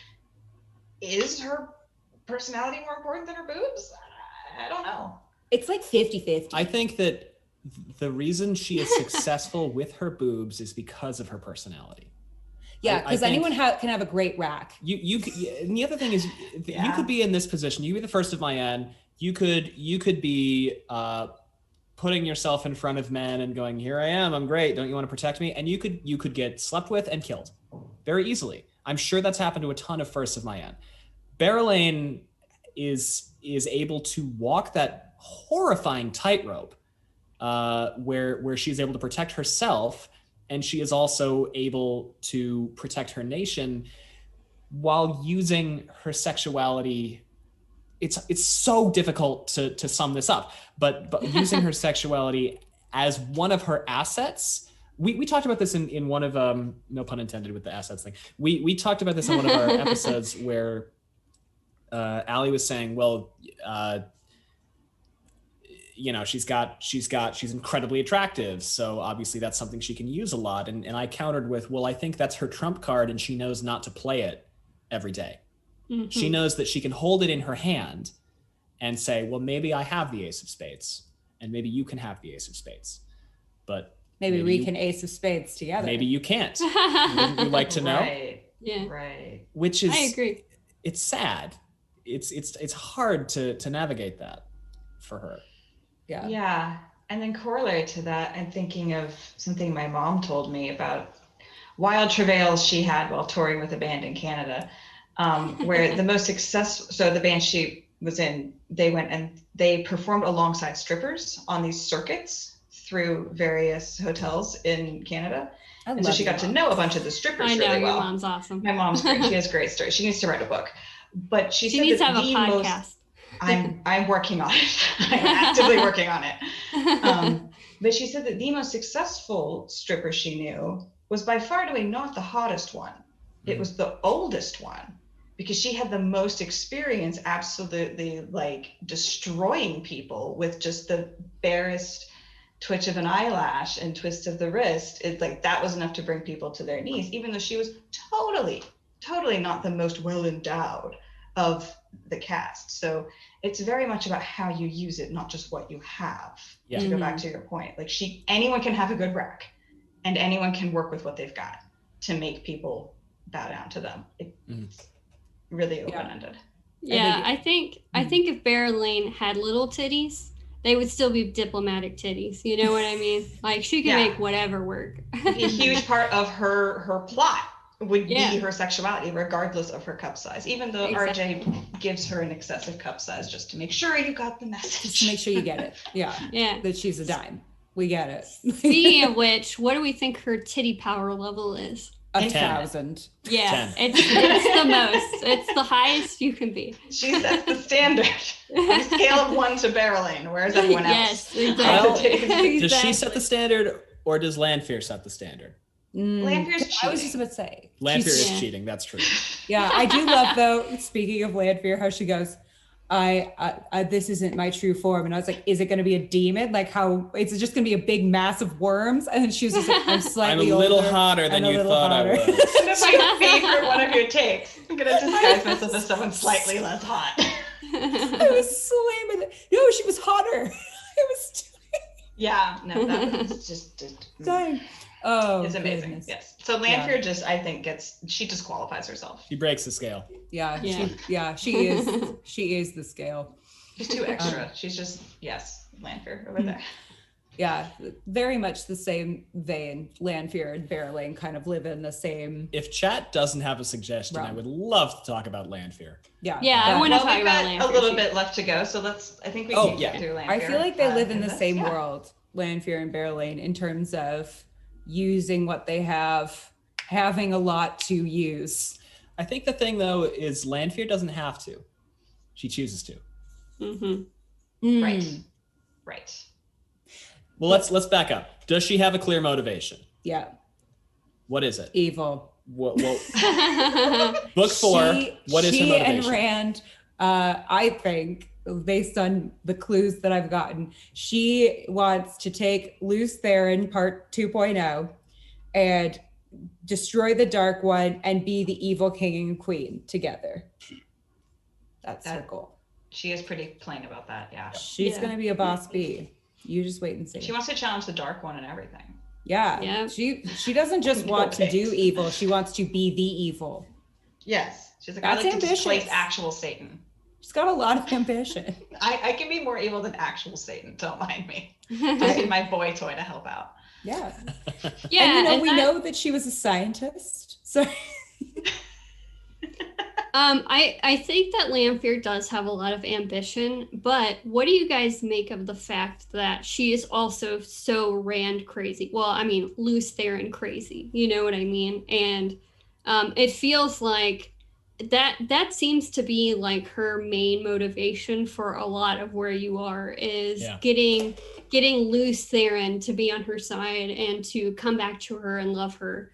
is her personality more important than her boobs? I don't know. It's like 50-50. I think that the reason she is successful with her boobs is because of her personality. Yeah, I because think anyone can have a great rack. You and the other thing is, you could be in this position. You could be the first of Mayan. You could be putting yourself in front of men and going, "Here I am. I'm great. Don't you want to protect me?" And you could get slept with and killed very easily. I'm sure that's happened to a ton of firsts of Mayan. Berelaine is able to walk that horrifying tightrope where she's able to protect herself, and she is also able to protect her nation while using her sexuality. It's so difficult to sum this up, but using her sexuality as one of her assets. We talked about this in one of no pun intended with the assets thing. We talked about this in one of our episodes where Allie was saying, well, she's incredibly attractive, so obviously that's something she can use a lot. And I countered with, well, I think that's her trump card, and she knows not to play it every day. Mm-hmm. She knows that she can hold it in her hand and say, well, maybe I have the ace of spades, and maybe you can have the ace of spades, but maybe we can ace of spades together. Maybe you can't. Wouldn't you like to know? Right. Yeah. Right. Which is, I agree. It's sad. It's hard to navigate that for her. Yeah. Yeah. And then corollary to that, I'm thinking of something my mom told me about wild travails she had while touring with a band in Canada, where the most successful, so the band she was in, they went and they performed alongside strippers on these circuits through various hotels in Canada. And so she got to know a bunch of the strippers really well. I know, your mom's awesome. My mom's great. She has great stories. She needs to write a book. But she said needs that to have a podcast. I'm working on it. I'm actively working on it. But she said that the most successful stripper she knew was by far and away not the hottest one. It was the oldest one, because she had the most experience absolutely like destroying people with just the barest twitch of an eyelash and twist of the wrist. It's like that was enough to bring people to their knees, even though she was totally not the most well endowed of the cast. So it's very much about how you use it, not just what you have. Yeah. To go back to your point, like anyone can have a good rack, and anyone can work with what they've got to make people bow down to them. It's really open-ended. Yeah, I think if Berelaine had little titties, they would still be diplomatic titties. You know what I mean? Like she can make whatever work. A huge part of her plot would be her sexuality, regardless of her cup size. Even though RJ gives her an excessive cup size just to make sure you got the message. Just to make sure you get it. Yeah. That she's a dime. We get it. Speaking of which, what do we think her titty power level is? 1,000. Yeah, it's the most. It's the highest you can be. She sets the standard. On a scale of 1 to Berelaine, where's everyone else? Yes, exactly. Well, does she set the standard, or does Lanfear set the standard? Lanfear's cheating. I was just about to say. Lanfear is cheating. That's true. Yeah, I do love though. Speaking of Lanfear, how she goes, I this isn't my true form, and I was like, is it going to be a demon? Like how it's just going to be a big mass of worms? And then she was just like, I'm slightly I'm a little older, hotter than you thought I was. That's my favorite one of your takes. I'm gonna disguise myself as someone slightly less hot. I was slamming it. No, she was hotter. It was. Yeah, no, that was just dying. Oh, it's amazing. Goodness. Yes. So Lanfear just, I think, she disqualifies herself. She breaks the scale. Yeah. She is. She is the scale. She's too extra. She's just Lanfear over there. Yeah, very much the same vein. Lanfear and Berelaine kind of live in the same. If chat doesn't have a suggestion, I would love to talk about Lanfear. Yeah, I want to talk about Lanfear. A little bit left to go, so I think we can get through Lanfear. I feel like they live in the same world, Lanfear and Berelaine, in terms of using what they have, having a lot to use. I think the thing though is Lanfear doesn't have to. She chooses to. Mm-hmm. Right. Well, let's back up. Does she have a clear motivation? Yeah. What is it? Evil. What book 4, what is her motivation? She and Rand, I think, based on the clues that I've gotten, she wants to take Luce Theron Part 2.0 and destroy the Dark One and be the evil king and queen together. That's her goal. She is pretty plain about that, yeah. She's going to be a boss bee. You just wait and see. She wants to challenge the Dark One and everything. Yeah. Yeah. She doesn't just want to do evil. She wants to be the evil. Yes. She's like, That's I like ambitious. to displace actual Satan. She's got a lot of ambition. I can be more evil than actual Satan. Don't mind me. Just be my boy toy to help out. Yeah. Yeah. And we know that she was a scientist. So I think that Lanfear does have a lot of ambition, but what do you guys make of the fact that she is also so Rand crazy? Well, I mean, Luce Theron crazy, you know what I mean? And it feels like that seems to be like her main motivation for a lot of where you are is getting Luce Theron to be on her side and to come back to her and love her.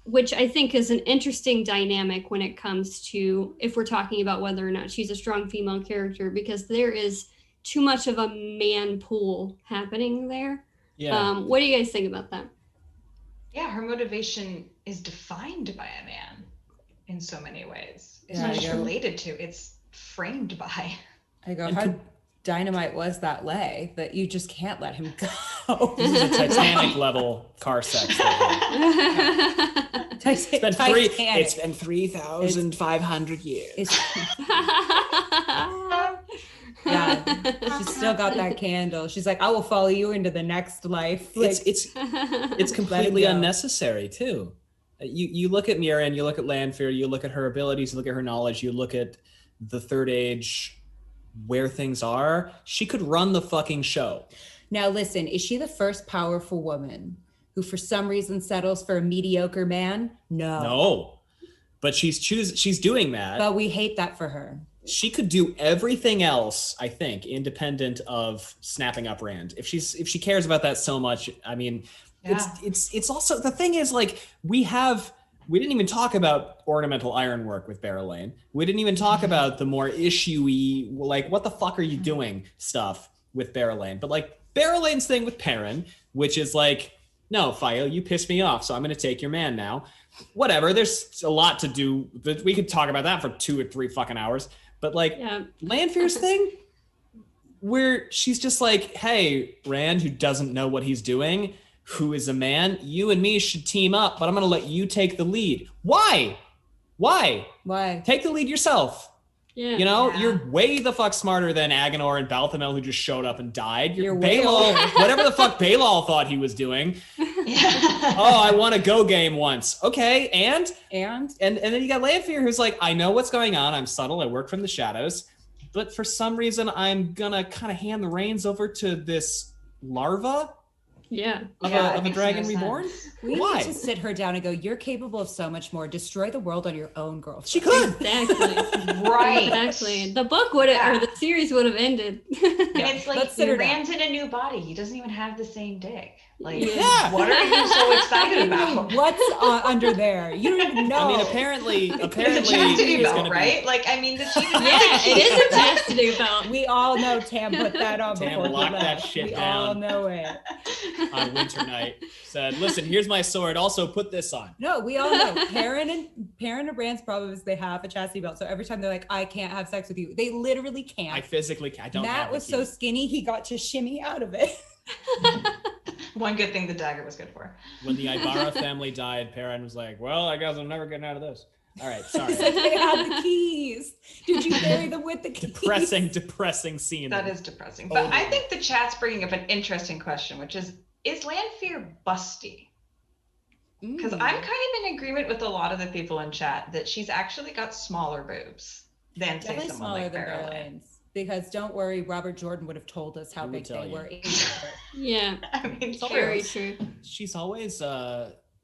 Which I think is an interesting dynamic when it comes to if we're talking about whether or not she's a strong female character, because there is too much of a man pool happening there. Yeah. What do you guys think about that? Yeah, her motivation is defined by a man in so many ways. It's Yeah, not just yeah. related to, it's framed by. I go, how dynamite was that lay that you just can't let him go? This is a Titanic level car sex. It's been 3,500 years. Yeah, she's still got that candle. She's like, I will follow you into the next life. Like, It's completely unnecessary too. You look at Miriam, you look at Lanfear, you look at her abilities, you look at her knowledge, you look at the Third Age, where things are. She could run the fucking show. Now listen, is she the first powerful woman who for some reason settles for a mediocre man? No. But she's doing that. But we hate that for her. She could do everything else, I think, independent of snapping up Rand. If she cares about that so much, I mean, it's also, the thing is, like, we didn't even talk about ornamental ironwork with Barrelane. We didn't even talk about the more issue-y, like, what the fuck are you doing stuff with Barrelane. But like Barrelane's thing with Perrin, which is like, no, Fio, you pissed me off, so I'm going to take your man now. Whatever, there's a lot to do. We could talk about that for 2 or 3 fucking hours. But like Lanfear's thing, where she's just like, hey, Rand, who doesn't know what he's doing, who is a man, you and me should team up, but I'm going to let you take the lead. Why? Take the lead yourself. Yeah. You know, you're way the fuck smarter than Agenor and Balthamel, who just showed up and died. You're way Balal, whatever the fuck Balal thought he was doing. Oh, I won a go game once. Okay, and then you got Lanfear, who's like, I know what's going on. I'm subtle. I work from the shadows, but for some reason, I'm gonna kind of hand the reins over to this larva. Of a dragon reborn. We Why? need to sit her down and go, you're capable of so much more. Destroy the world on your own, girl. She could. Exactly. Right. Exactly. The book would have, or the series would have ended. And it's like, Let's sit her Rand's in a new body. He doesn't even have the same dick. Like, Yeah. what are you so excited about? What's under there? You don't even know. I mean, apparently, It's a chastity he's belt, gonna be- right? Like, I mean, does she even Yeah, it is a chastity belt. We all know Tam put that on Tam before he locked that left. shit we down. all know it. on winter night said, listen, here's my sword, also put this on. No, we all know. Perrin and Rand's problem is they have a chastity belt. So every time they're like, I can't have sex with you, they literally can't. I physically can't. I don't Matt have was the so key. skinny, he got to shimmy out of it. One good thing the dagger was good for. When the Ibarra family died, Perrin was like, well, I guess I'm never getting out of this. All right, sorry. They had the keys. Did you bury them with the keys? Depressing scene. That is depressing. But I think the chat's bringing up an interesting question, which is Lanfear busty? Because I'm kind of in agreement with a lot of the people in chat that she's actually got smaller boobs than, say, Definitely someone smaller like than Barrelane. Barrelane's. Because don't worry, Robert Jordan would have told us how big they were. Yeah. I mean, very true. She's always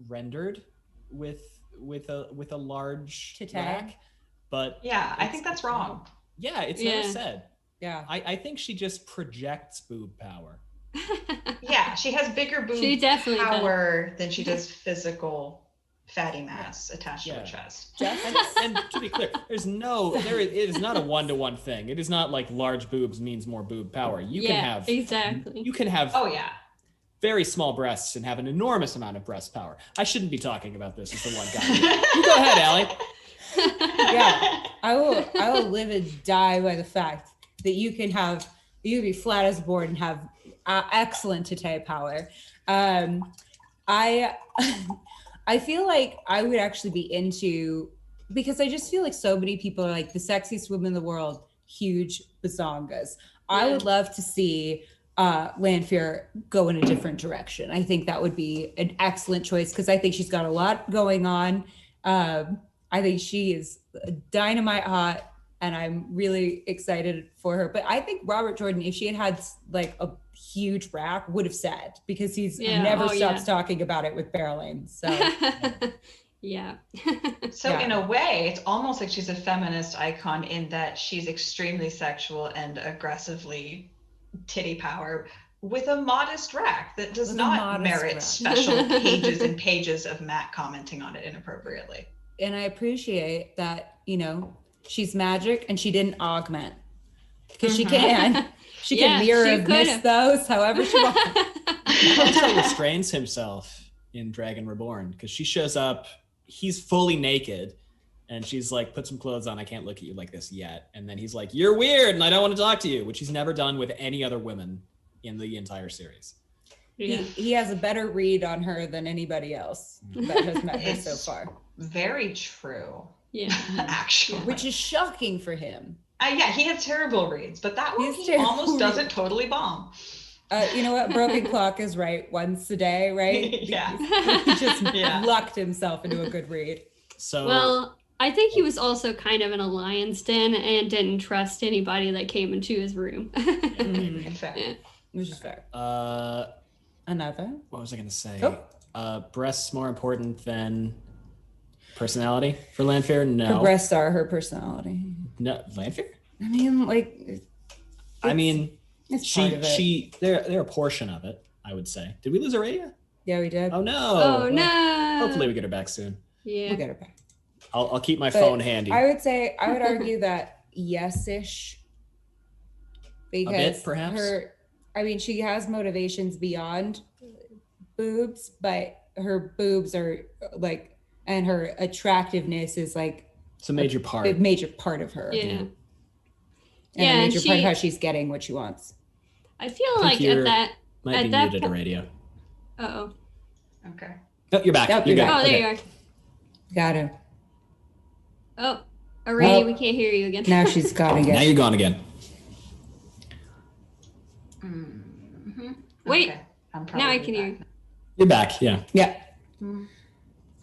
rendered with a large rack, but yeah, I think that's wrong. Yeah, it's Yeah. never said. Yeah, I think she just projects boob power. Yeah, she has bigger boob She definitely power than she does physical fatty mass attached to her chest. And to be clear, it is not a 1-to-1 thing. It is not like large boobs means more boob power. You can have Oh yeah. very small breasts and have an enormous amount of breast power. I shouldn't be talking about this as the one guy. You go ahead, Allie. Yeah, I will live and die by the fact that you can be flat as a board and have excellent to power. I feel like I would actually be into, because I just feel like so many people are like the sexiest woman in the world, huge bazongas. I would love to see Lanfear go in a different direction. I think that would be an excellent choice because I think she's got a lot going on. I think she is dynamite hot, and I'm really excited for her. But I think Robert Jordan, if she had like a huge rack, would have said, because he's never stops talking about it with Barrelane. So yeah. So in a way, it's almost like she's a feminist icon in that she's extremely sexual and aggressively titty power with a modest rack that does not merit special pages and pages of Matt commenting on it inappropriately. And I appreciate that, you know, she's magic and she didn't augment, because she can. She can mirror and miss those however she wants. He also restrains himself in Dragon Reborn, because she shows up, he's fully naked, and she's like, put some clothes on, I can't look at you like this yet. And then he's like, you're weird and I don't want to talk to you, which he's never done with any other women in the entire series. Yeah. He has a better read on her than anybody else that has met her so far. Very true. Yeah. Actually. Which is shocking for him. Yeah, he had terrible reads, but that one he almost doesn't totally bomb. You know what? Broken Clock is right once a day, right? Yeah. He just lucked himself into a good read. So well, I think he was also kind of in a lion's den and didn't trust anybody that came into his room. Fair. Which is fair. Another? What was I going to say? Oh. Breasts more important than personality for Lanfear? No. Her breasts are her personality. No, Lanfear? I mean, like... They're a portion of it, I would say. Did we lose Aradia? Yeah, we did. Oh, no. Oh, no. Hopefully we get her back soon. Yeah. We'll get her back. I'll keep my phone handy. I would argue that yes-ish. Because a bit, perhaps? She has motivations beyond boobs, but her boobs are like, and her attractiveness is like it's a major part. A major part of her. Yeah. And a major part of how she's getting what she wants. I feel like at that might be muted a radio. Uh-oh. Okay. Oh, you're back. You're back. Oh, there you are. Got him. Oh, already we can't hear you again. Now she's gone again. Now you're gone again. Mm-hmm. Wait. Okay. Now I can hear you. You're back. Yeah. Yeah. All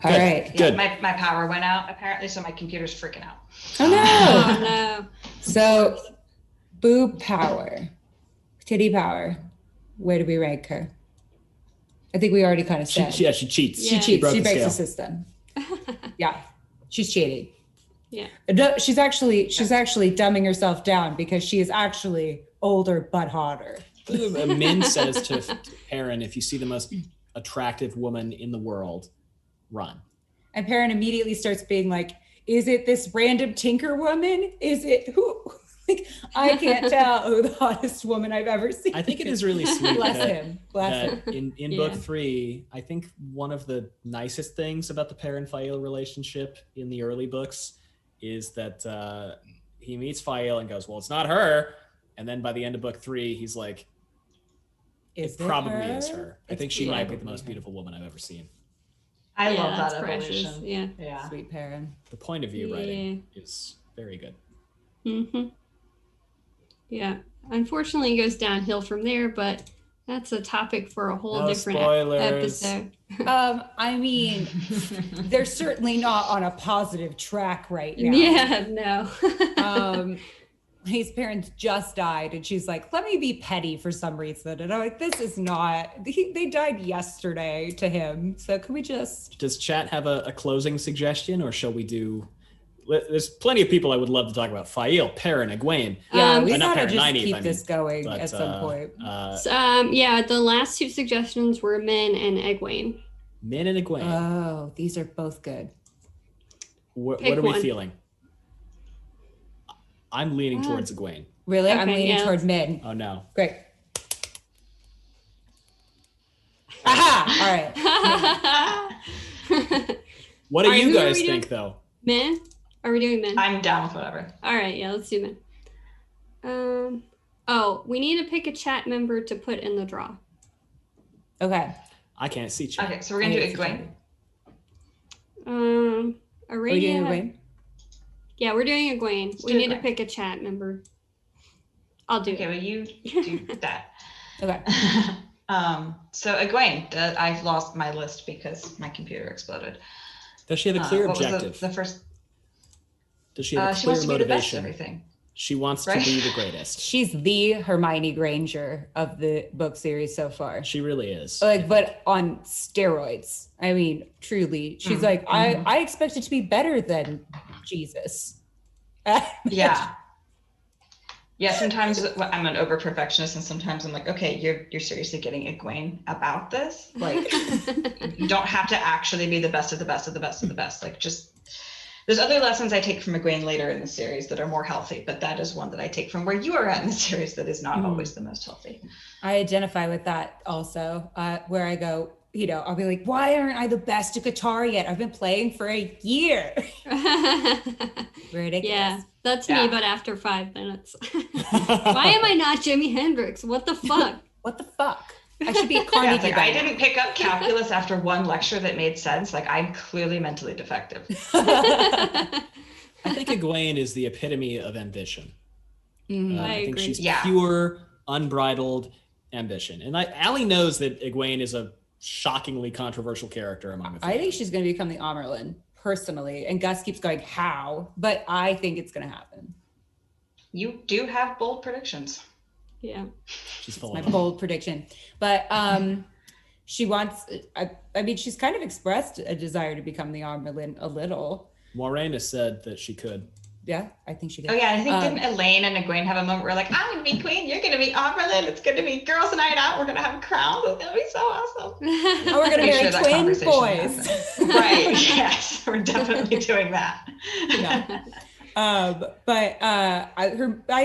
right. Good. My power went out apparently, so my computer's freaking out. Oh no. Oh no. So, boob power, titty power. Where do we rank her? I think we already kind of said. She cheats. She cheats. She breaks scale. the system. Yeah, she's cheating. Yeah. She's actually dumbing herself down because she is actually older but hotter. Min says to Perrin, if you see the most attractive woman in the world, run. And Perrin immediately starts being like, is it this random tinker woman? Is it who? Like, I can't tell who the hottest woman I've ever seen. I think it is really sweet. Bless him. In book 3, I think one of the nicest things about the Perrin Fael relationship in the early books is that he meets Fael and goes, well, it's not her. And then by the end of book 3, he's like, it probably is her. I think she might be the most beautiful woman I've ever seen. I love that precious. evolution. Yeah. Sweet Perrin. The point of view writing is very good. Mm-hmm. Yeah. Unfortunately, it goes downhill from there, but that's a topic for a whole different episode. I mean, they're certainly not on a positive track right now. Yeah, no. His parents just died, and she's like, let me be petty for some reason. And I'm like, this is not, they died yesterday to him. So can we just... Does chat have a closing suggestion, or shall we do... There's plenty of people I would love to talk about. Fael, Perrin, Egwene. Yeah, we gotta just keep this going at some point. The last 2 suggestions were Min and Egwene. Min and Egwene. Oh, these are both good. What are we feeling? I'm leaning towards Egwene. Really? Okay, I'm leaning toward Min. Oh, no. Great. Aha! All right. What do you guys think, though? Min? Are we doing Min? I'm down with whatever. All right, yeah, let's do Min. Oh, we need to pick a chat member to put in the draw. Okay. I can't see chat. Okay, so we're gonna do Egwene. Are we doing Aradia. Egwene? Yeah, we're doing Egwene. Let's We do need to Egwene. pick a chat member. I'll do Okay, it. well you do that. Okay. So Egwene, I've lost my list because my computer exploded. Does she have a clear What was objective? the first? Does she have a She clear wants to be the best at motivation? everything. She wants Right? to be the greatest. She's the Hermione Granger of the book series so far. She really is. Like, but on steroids. I mean, truly. She's like, I expect it to be better than Jesus. Yeah. Yeah, sometimes I'm an over perfectionist, and sometimes I'm like, okay, you're seriously getting Egwene about this? Like, you don't have to actually be the best of the best of the best of the best. Like, just there's other lessons I take from Egwene later in the series that are more healthy, but that is one that I take from where you are at in the series that is not always the most healthy. I identify with that also, where I go, you know, I'll be like, why aren't I the best at guitar yet? I've been playing for a year. Ridiculous. Yeah, that's me, but after 5 minutes. Why am I not Jimi Hendrix? What the fuck? What the fuck? I should be at Carnegie. Yeah, it's like, by I now. didn't pick up calculus after one lecture that made sense. Like, I'm clearly mentally defective. I think Egwene is the epitome of ambition. I think agree. she's Yeah. pure, unbridled ambition. And Allie knows that Egwene is a shockingly controversial character among the I think she's going to become the Amerlin, personally. And Gus keeps going, how? But I think it's going to happen. You do have bold predictions. Yeah. She's full My of them. bold prediction. But she wants, I mean, she's kind of expressed a desire to become the Amerlin a little. Moiraine has said that she could. Yeah, I think she did. Oh yeah, I think didn't Elaine and Egwene have a moment where like, I'm gonna be queen, you're gonna be Amerlin, it's gonna be girls' night out, we're gonna have crowns, it's gonna be so awesome. Oh, we're gonna Make marry sure that twin conversation boys. happens. Right, yes, we're definitely doing that. Yeah. I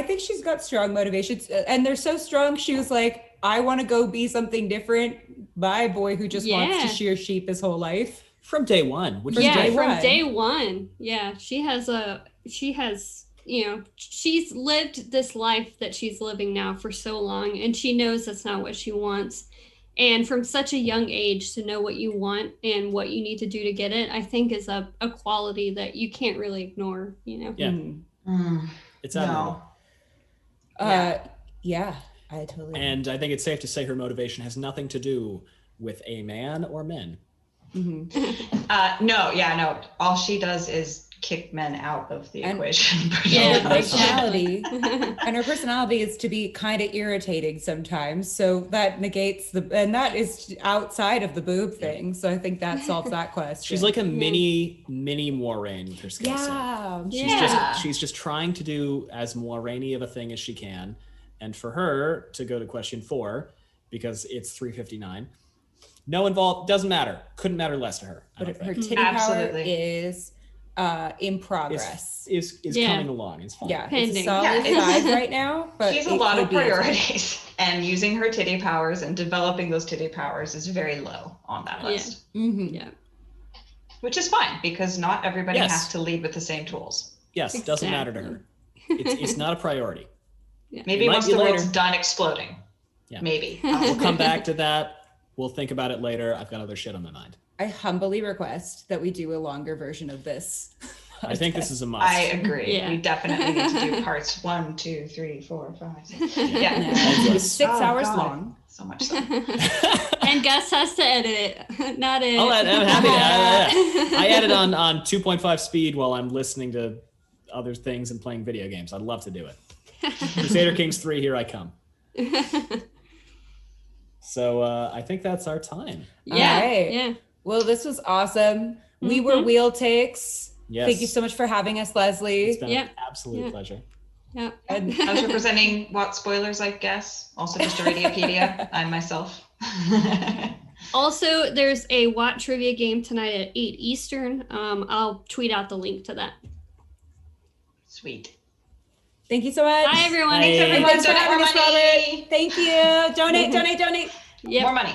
think she's got strong motivations, and they're so strong. She was like, I want to go be something different. By boy who just wants to Yeah. shear sheep his whole life. From day one. Which is Yeah, day from one. day one. Yeah, she has, you know, she's lived this life that she's living now for so long, and she knows that's not what she wants. And from such a young age to know what you want and what you need to do to get it, I think is a quality that you can't really ignore, you know? Yeah. It's admirable. Yeah, I totally. And I think it's safe to say her motivation has nothing to do with a man or men. No. All she does is kick men out of the equation. Yeah, her personality, and her personality is to be kind of irritating sometimes. So that negates and that is outside of the boob thing. So I think that solves that question. She's like a mini Moiraine with her skill set. Yeah. She's just trying to do as Moiraine of a thing as she can. And for her to go to question 4, because it's 3:59, no involved, doesn't matter. Couldn't matter less to her. But her titty power is in progress. Is coming along. It's fine. Yeah, Pending. it's a solid Yeah, 5 right now. But She has a it lot of could be a 10. priorities, and using her titty powers and developing those titty powers is very low on that list. Yeah. Which is fine, because not everybody Yes. has to lead with the same tools. Yes, it doesn't matter to her. It's not a priority. Maybe It might once be the world's later. done exploding. Yeah. Maybe. We'll come back to that. We'll think about it later. I've got other shit on my mind. I humbly request that we do a longer version of this. I think this is a must. I agree. Yeah. We definitely need to do parts 1, 2, 3, 4, 5, 6. Yeah. It's 6 Oh, hours God. long. So much so. And Gus has to edit it, not it. I'm happy to. I edit on 2.5 speed while I'm listening to other things and playing video games. I'd love to do it. Crusader Kings 3, here I come. So I think that's our time. Yeah, All right. yeah. Well, this was awesome. We were Wheel Takes. Yes. Thank you so much for having us, Leslie. It's been Yeah. an absolute pleasure. Yeah. And I was representing what spoilers, I guess. Also just a Radiopedia. I'm myself. Also, there's a WoT trivia game tonight at 8 Eastern. I'll tweet out the link to that. Sweet. thank you so much. Bye, everyone. Thanks, And everyone. thanks for Donate having more us, money. Robert. Thank you. Donate, donate, donate. Yep. More money.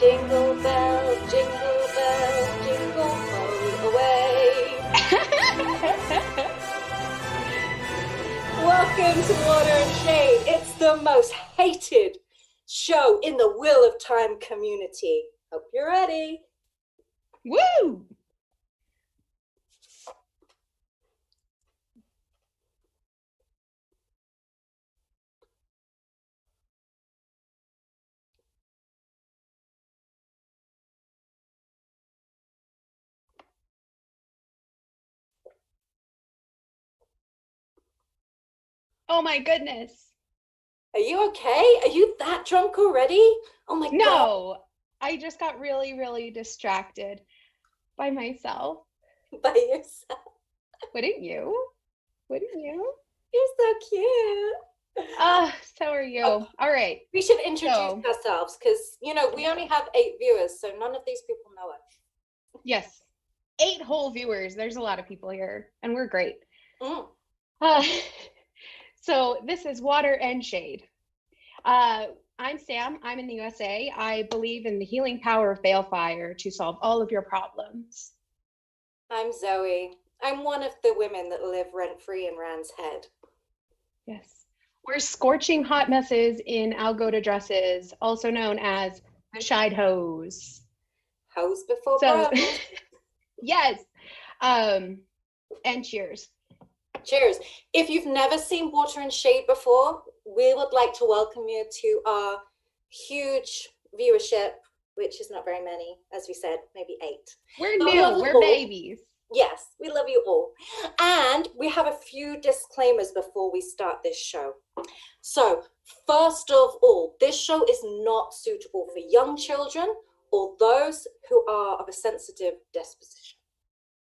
Jingle bells, jingle all the way. Welcome to Water and Shade. It's the most hated show in the Wheel of Time community. Hope you're ready. Woo! Oh my goodness. Are you okay? Are you that drunk already? Oh my God. No, I just got really, really distracted by myself. By yourself. Wouldn't you? Wouldn't you? You're so cute. So are you. All right. We should introduce ourselves because, you know, we only have 8 viewers, so none of these people know us. Yes. 8 whole viewers. There's a lot of people here, and we're great. So this is Water and Shade. I'm Sam. I'm in the USA. I believe in the healing power of balefire to solve all of your problems. I'm Zoe. I'm one of the women that live rent-free in Rand's head. Yes. We're scorching hot messes in Algota dresses, also known as the Shide Hose. Hose before bra. Yes. And cheers. Cheers. If you've never seen Water and Shade before, we would like to welcome you to our huge viewership, which is not very many, as we said, maybe 8. We're new. We're babies. Yes, we love you all. And we have a few disclaimers before we start this show. So, first of all, this show is not suitable for young children or those who are of a sensitive disposition.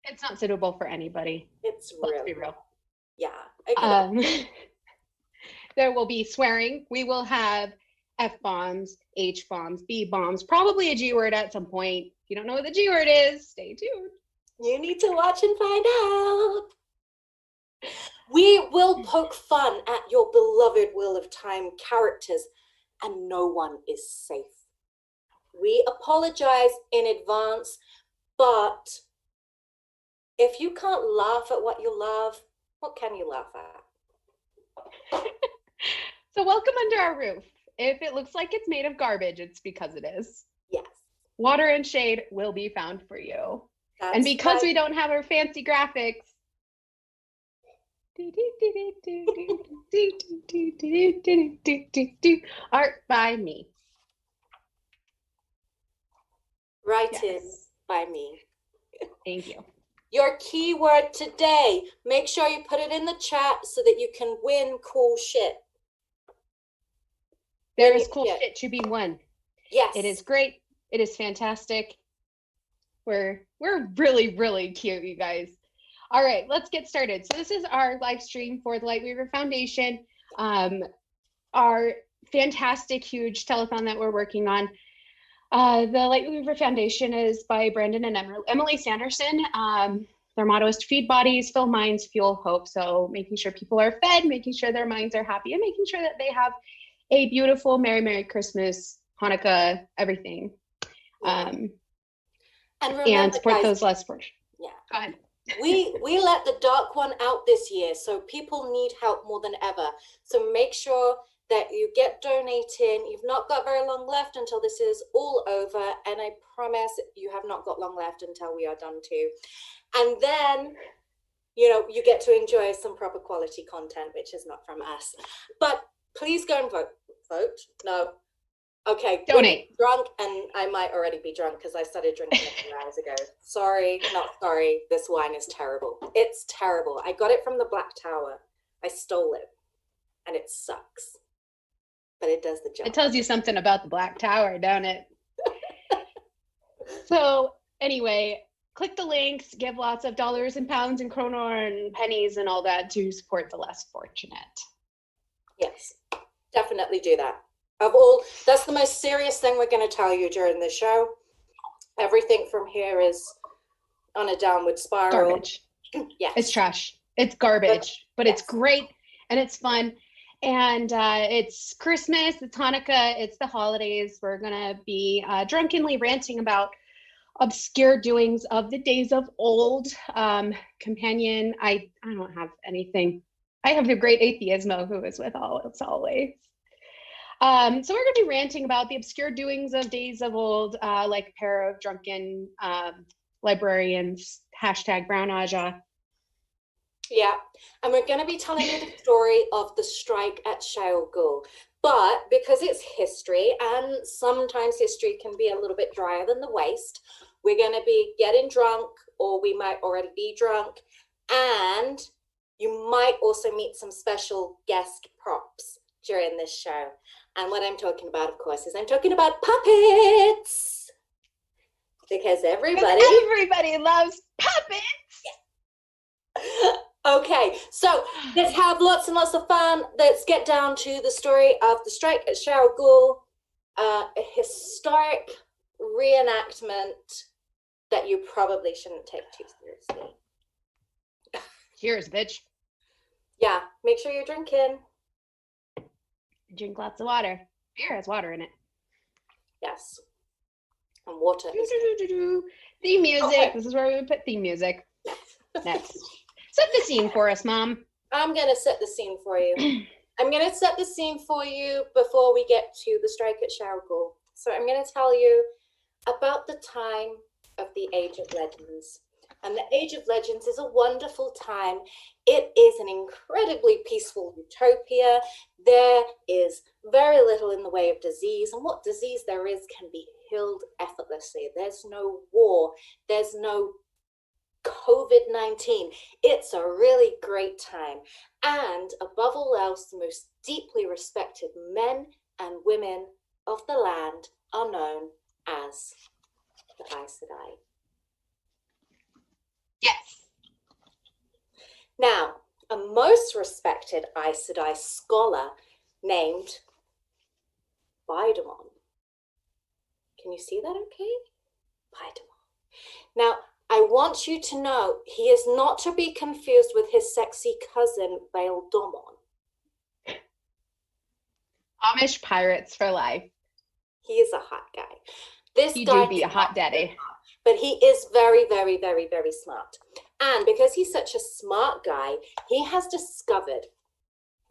It's not suitable for anybody. It's Let's real. be real. Yeah. There will be swearing. We will have F-bombs, H-bombs, B-bombs, probably a G word at some point. If you don't know what the G word is, stay tuned. You need to watch and find out. We will poke fun at your beloved Wheel of Time characters, and no one is safe. We apologize in advance, but if you can't laugh at what you love, what can you laugh at? So welcome under our roof. If it looks like it's made of garbage, it's because it is. Yes. Water and Shade will be found for you. That's and because right. we don't have our fancy graphics, art by me. Written by me. Thank you. Your keyword today. Make sure you put it in the chat so that you can win cool shit. There is cool shit to be won. Yes. It is great. It is fantastic. We're really, really cute, you guys. All right, let's get started. So this is our live stream for the Lightweaver Foundation, our fantastic, huge telethon that we're working on. The Lightweaver Foundation is by Brandon and Emily Sanderson. Their motto is to feed bodies, fill minds, fuel hope. So making sure people are fed, making sure their minds are happy, and making sure that they have a beautiful Merry Christmas, Hanukkah, everything. And support guys, those less fortunate. Yeah. Go ahead. we let the dark one out this year, so people need help more than ever. So make sure that you get donating. You've not got very long left until this is all over, and I promise you have not got long left until we are done too. And then, you know, you get to enjoy some proper quality content, which is not from us. But please go and vote. Vote? No. Okay. Donate. Drunk, and I might already be drunk because I started drinking a few hours ago. Sorry, not sorry. This wine is terrible. It's terrible. I got it from the Black Tower. I stole it, and it sucks. But it does the job. It tells you something about the Black Tower, don't it? So anyway, click the links, give lots of dollars and pounds and kroner and pennies and all that to support the less fortunate. Yes, definitely do that. Of all, that's the most serious thing we're going to tell you during this show. Everything from here is on a downward spiral. Garbage. Yeah. It's trash. It's garbage, but it's great and it's fun. And it's Christmas, it's Hanukkah, it's the holidays. We're gonna be drunkenly ranting about obscure doings of the days of old. Companion, I don't have anything. I have the great atheismo who is with us always. So we're gonna be ranting about the obscure doings of days of old, like a pair of drunken librarians, hashtag Brown Aja. Yeah, and we're going to be telling you the story of the strike at Shayol Ghul. But because it's history, and sometimes history can be a little bit drier than the waist, we're going to be getting drunk, or we might already be drunk, and you might also meet some special guest props during this show. And what I'm talking about, of course, is I'm talking about puppets. Because everybody loves puppets. Okay, so let's have lots and lots of fun. Let's get down to the story of the strike at Shayol Ghul, a historic reenactment that you probably shouldn't take too seriously. Cheers, bitch. Yeah, make sure you're drinking. Drink lots of water. Beer has water in it. Yes. And water. Theme music. Okay. This is where we would put theme music. Next. Set the scene for us, Mom. I'm going to set the scene for you. I'm going to set the scene for you before we get to the strike at Shayol Ghul. So I'm going to tell you about the time of the Age of Legends. And the Age of Legends is a wonderful time. It is an incredibly peaceful utopia. There is very little in the way of disease, and what disease there is can be healed effortlessly. There's no war. There's no COVID-19. It's a really great time. And above all else, the most deeply respected men and women of the land are known as the Aes Sedai. Yes. Now, a most respected Aes Sedai scholar named Baidamon. Can you see that okay? Baidamon. Now, I want you to know he is not to be confused with his sexy cousin, Baeldomon. Amish pirates for life. He is a hot guy. This You guy do be a hot daddy. But he is very, very, very, very smart. And because he's such a smart guy, he has discovered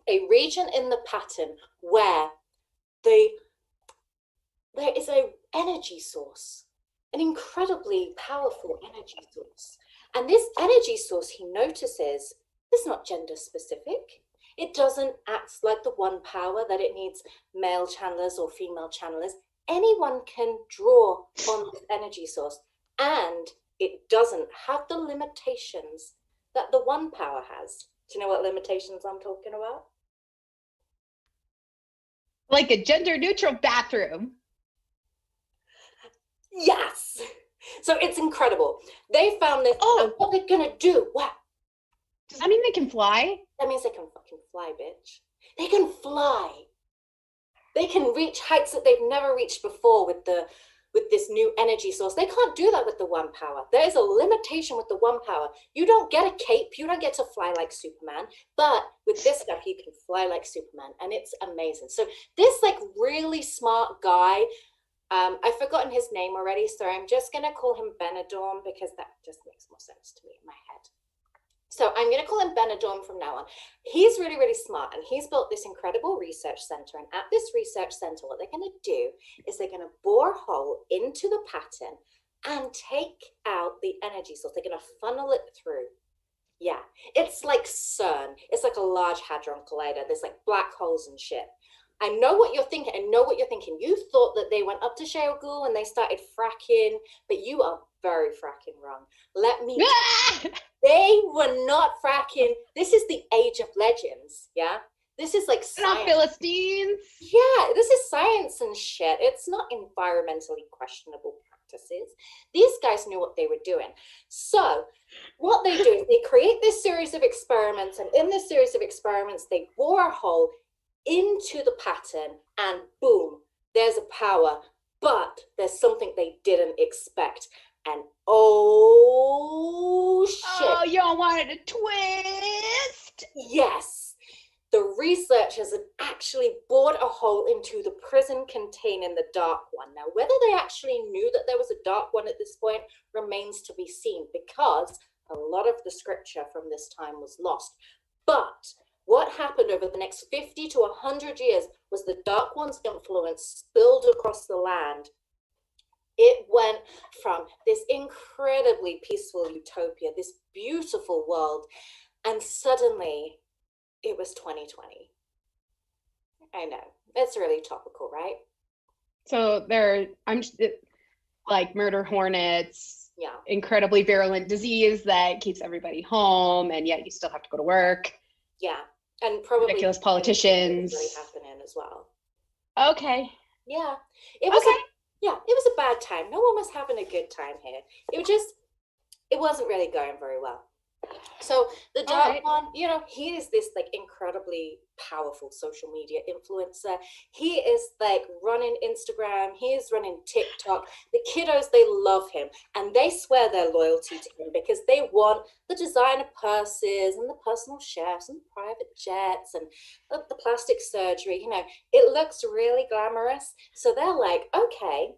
a region in the pattern where there is an energy source, an incredibly powerful energy source. And this energy source, he notices, is not gender specific. It doesn't act like the one power that it needs male channelers or female channelers. Anyone can draw on this energy source, and it doesn't have the limitations that the one power has. Do you know what limitations I'm talking about? Like a gender neutral bathroom. Yes. So it's incredible. They found this. Oh. And what they're gonna do? What? Does that mean they can fly? That means they can fucking fly, bitch. They can fly. They can reach heights that they've never reached before with this new energy source. They can't do that with the one power. There is a limitation with the one power. You don't get a cape. You don't get to fly like Superman. But with this stuff, you can fly like Superman, and it's amazing. So this like really smart guy, I've forgotten his name already, so I'm just gonna call him Benidorm because that just makes more sense to me in my head. So I'm going to call him Benidorm from now on. He's really, really smart, and he's built this incredible research center. And at this research center, what they're going to do is they're going to bore a hole into the pattern and take out the energy source. They're going to funnel it through. Yeah, it's like CERN. It's like a large hadron collider. There's like black holes and shit. I know what you're thinking. I know what you're thinking. You thought that they went up to Shayol Ghul and they started fracking, but you are very fracking wrong. Let me They were not fracking. This is the Age of Legends, yeah? This is like science. Not Philistines. Yeah, this is science and shit. It's not environmentally questionable practices. These guys knew what they were doing. So what they do is they create this series of experiments, and in this series of experiments, they bore a hole into the pattern, and boom, there's a power. But there's something they didn't expect. And oh shit. Oh, y'all wanted a twist? Yes. The researchers had actually bored a hole into the prison containing the Dark One. Now, whether they actually knew that there was a Dark One at this point remains to be seen, because a lot of the scripture from this time was lost. But what happened over the next 50 to 100 years was the Dark One's influence spilled across the land. It went from this incredibly peaceful utopia, this beautiful world, and suddenly it was 2020. I know, it's really topical, right? So like murder hornets, Yeah. incredibly virulent disease that keeps everybody home, and yet you still have to go to work. Yeah, and probably ridiculous politicians really happening as well. Okay. Yeah, it was. It was a bad time. No one was having a good time here. It wasn't really going very well. So the Dark One, you know, he is this like incredibly powerful social media influencer. He is like running Instagram. He is running TikTok. The kiddos, they love him, and they swear their loyalty to him because they want the designer purses and the personal chefs and the private jets and the plastic surgery. You know, it looks really glamorous. So they're like, okay,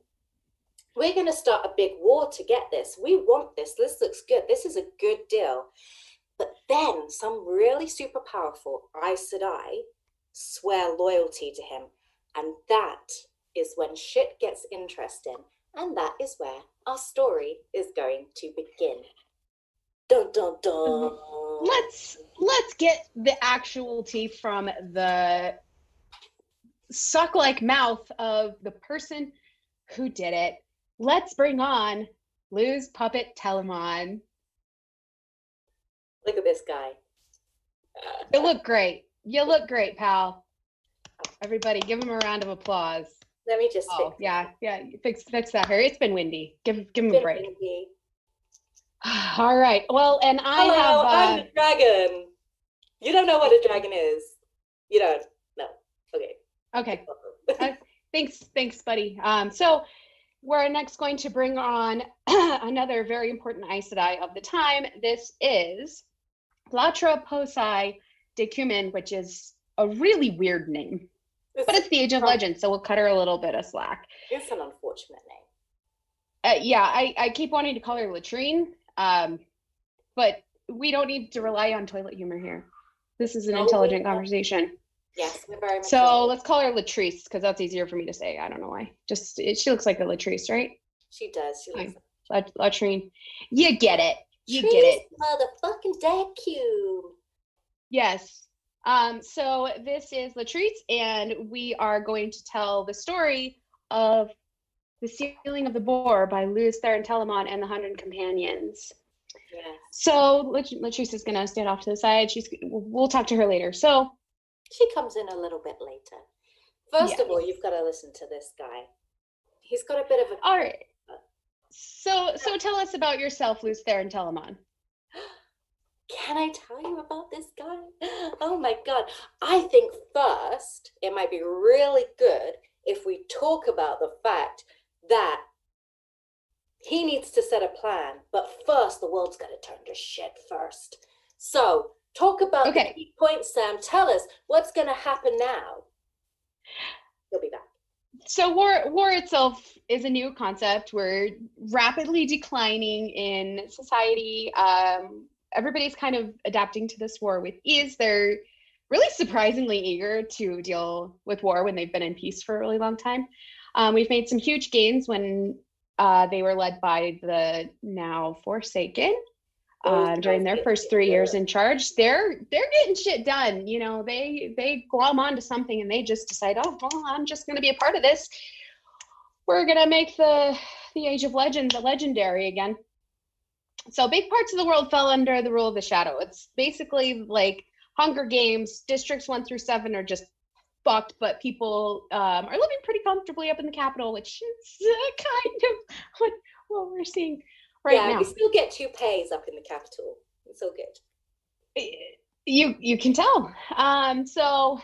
we're going to start a big war to get this. We want this. This looks good. This is a good deal. But then some really super powerful Aes Sedai swear loyalty to him. And that is when shit gets interesting. And that is where our story is going to begin. Dun, dun, dun. Let's get the actual tea from the suck-like mouth of the person who did it. Let's bring on Lou's puppet Telemon. Look at this guy. You look great. You look great, pal. Everybody, give him a round of applause. Let me just fix fix that hair. It's been windy. Give him a break. Windy. All right. Well, and I'm the dragon. You don't know what a dragon is. You don't. No. Okay. Okay. Thanks, buddy. So we're next going to bring on another very important Aes Sedai of the time. This is Latra Posai de Cumin, which is a really weird name. But it's the Age of Legends, so we'll cut her a little bit of slack. It's an unfortunate name. I keep wanting to call her Latrine, but we don't need to rely on toilet humor here. This is an intelligent conversation. Yes, we're very much so let's call her Latrice, because that's easier for me to say. I don't know why. She looks like a Latrice, right? She does. She looks Latrine. You get it. You Trees, get it. Motherfucking dad cube. Yes. So this is Latrice, and we are going to tell the story of The Sealing of the Boar by Lewis Theron Telemon and the 100 Companions. Yes. So Latrice is going to stand off to the side. We'll talk to her later. So she comes in a little bit later. First of all, you've got to listen to this guy. He's got a bit of a... All right. So tell us about yourself, Lewis Theron Telemon. Can I tell you about this guy? Oh my God. I think first it might be really good if we talk about the fact that he needs to set a plan, but first the world's got to turn to shit first. So talk about the key points, Sam. Tell us what's going to happen now. He'll be back. So war itself is a new concept. We're rapidly declining in society. Everybody's kind of adapting to this war with ease. They're really surprisingly eager to deal with war when they've been in peace for a really long time. We've made some huge gains when they were led by the now Forsaken during their first 3 years in charge. They're getting shit done. You know, they glom onto something and they just decide, oh, well, I'm just going to be a part of this. We're going to make the Age of Legends a legendary again. So big parts of the world fell under the rule of the Shadow. It's basically like Hunger Games. Districts 1 through 7 are just fucked, but people are living pretty comfortably up in the capital, which is kind of what we're seeing right now. Yeah, we still get toupees up in the capital. It's all good. You can tell. So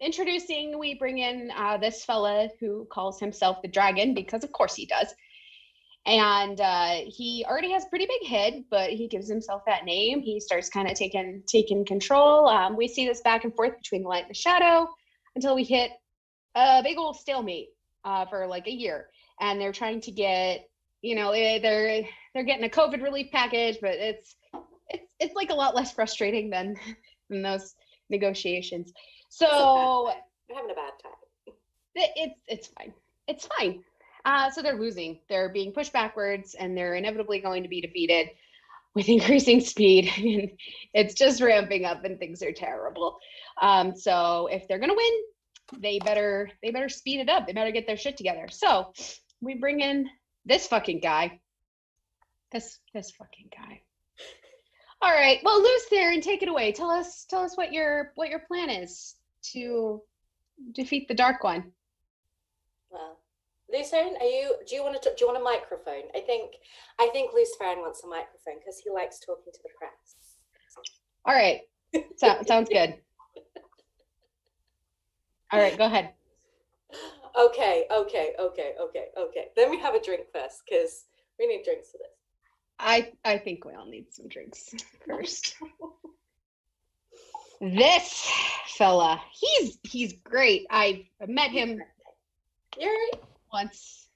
introducing, we bring in this fella who calls himself the Dragon, because of course he does. And he already has a pretty big head, but he gives himself that name. He starts kind of taking control. We see this back and forth between the light and the shadow until we hit a big old stalemate for like a year. And they're trying to get, they're getting a COVID relief package, but it's like a lot less frustrating than those negotiations. So we're having a bad time. It's fine. It's fine. So they're losing. They're being pushed backwards, and they're inevitably going to be defeated with increasing speed. And it's just ramping up, and things are terrible. So if they're gonna win, they better speed it up. They better get their shit together. So we bring in this fucking guy. This fucking guy. All right. Well, Luce there, and take it away. Tell us what your plan is to defeat the Dark One. Well, Lucerne, do you want a microphone? I think Lucerne wants a microphone because he likes talking to the press. All right. Sounds good. All right, go ahead. Okay. Let me have a drink first because we need drinks for this. I think we all need some drinks first. This fella, he's great. I met him once.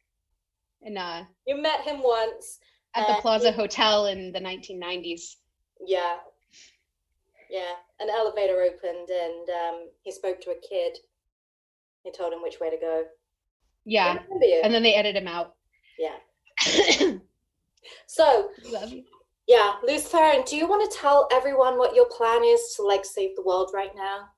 And you met him once at the Plaza Hotel in the 1990s. Yeah. An elevator opened and he spoke to a kid. He told him which way to go. Yeah. And then they edited him out. Yeah. So, love you. Yeah, Lucerne, do you want to tell everyone what your plan is to save the world right now?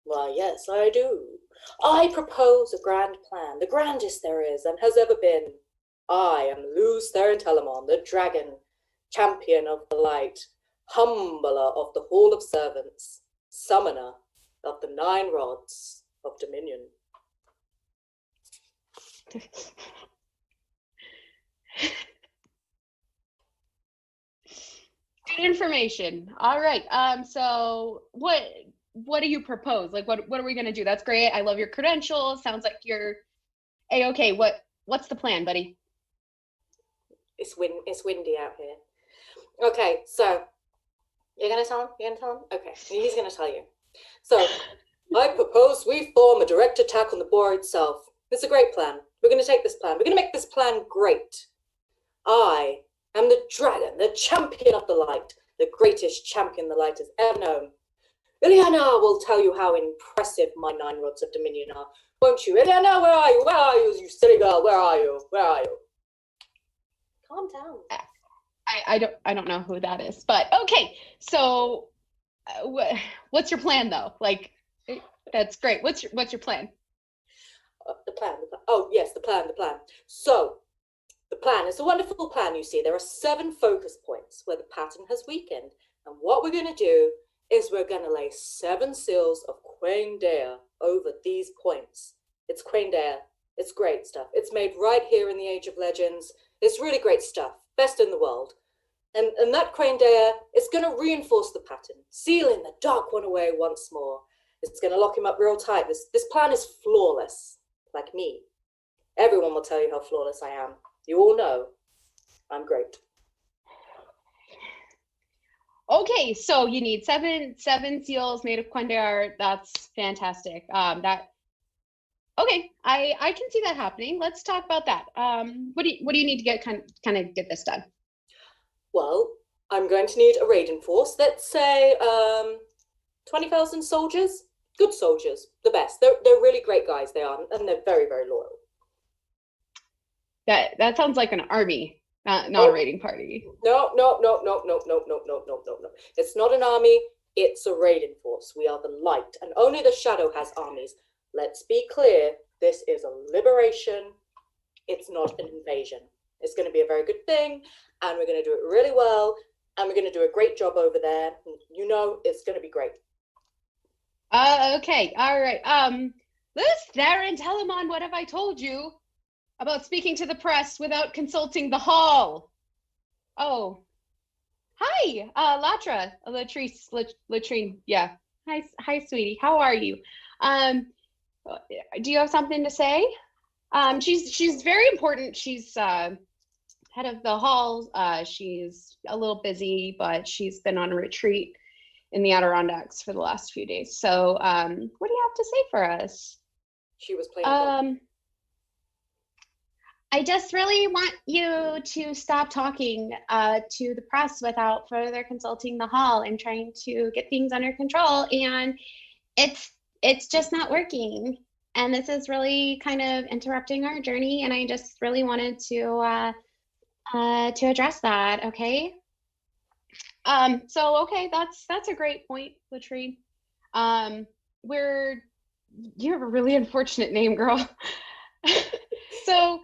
Well, yes, I do. I propose a grand plan, the grandest there is and has ever been. I am Lucerne Telemon, the dragon, champion of the light, humbler of the hall of servants, summoner of the 9 rods of dominion. Good information. All right. So what do you propose? What are we gonna do? That's great. I love your credentials. Sounds like you're A-okay. What's the plan, buddy? It's windy out here. Okay, so you're gonna tell him? Okay, he's gonna tell you. So I propose we form a direct attack on the boar itself. It's a great plan. We're gonna take this plan. We're gonna make this plan great. I am the dragon, the champion of the light, the greatest champion the light has ever known. Ileana will tell you how impressive my 9 rods of dominion are. Won't you? Ileana, where are you? Where are you, you silly girl? Where are you? Where are you? Calm down. I don't know who that is, but okay. So what's your plan though? That's great. What's your plan? The plan. Oh yes, the plan. So the plan is a wonderful plan, you see. There are 7 focus points where the pattern has weakened. And what we're going to do is we're going to lay 7 seals of Quain Dare over these points. It's Quain Dare. It's great stuff. It's made right here in the Age of Legends. It's really great stuff. Best in the world. And that Quain Dare is going to reinforce the pattern, sealing the Dark One away once more. It's going to lock him up real tight. This plan is flawless, like me. Everyone will tell you how flawless I am. You all know I'm great. Okay, so you need seven seals made of Quain Dare. That's fantastic. Okay, I can see that happening. Let's talk about that. What do you need to get kind of get this done? Well, I'm going to need a raiding force. Let's say 20,000 soldiers. Good soldiers, the best. They're really great guys. They are, and they're very, very loyal. That sounds like an army, not a raiding party. No. It's not an army. It's a raiding force. We are the light, and only the shadow has armies. Let's be clear. This is a liberation. It's not an invasion. It's going to be a very good thing, and we're going to do it really well, and we're going to do a great job over there. You know, it's going to be great. Okay. All right. Let's there and tell him on what have I told you about speaking to the press without consulting the hall. Oh, hi, Latra, Latrine. Yeah. Hi, sweetie. How are you? Do you have something to say? She's very important. She's head of the hall. She's a little busy, but she's been on a retreat in the Adirondacks for the last few days. So what do you have to say for us? She was playing. I just really want you to stop talking to the press without further consulting the hall and trying to get things under control. And it's just not working. And this is really kind of interrupting our journey. And I just really wanted to address that. Okay. So okay, that's a great point, Latrine. You have a really unfortunate name, girl. So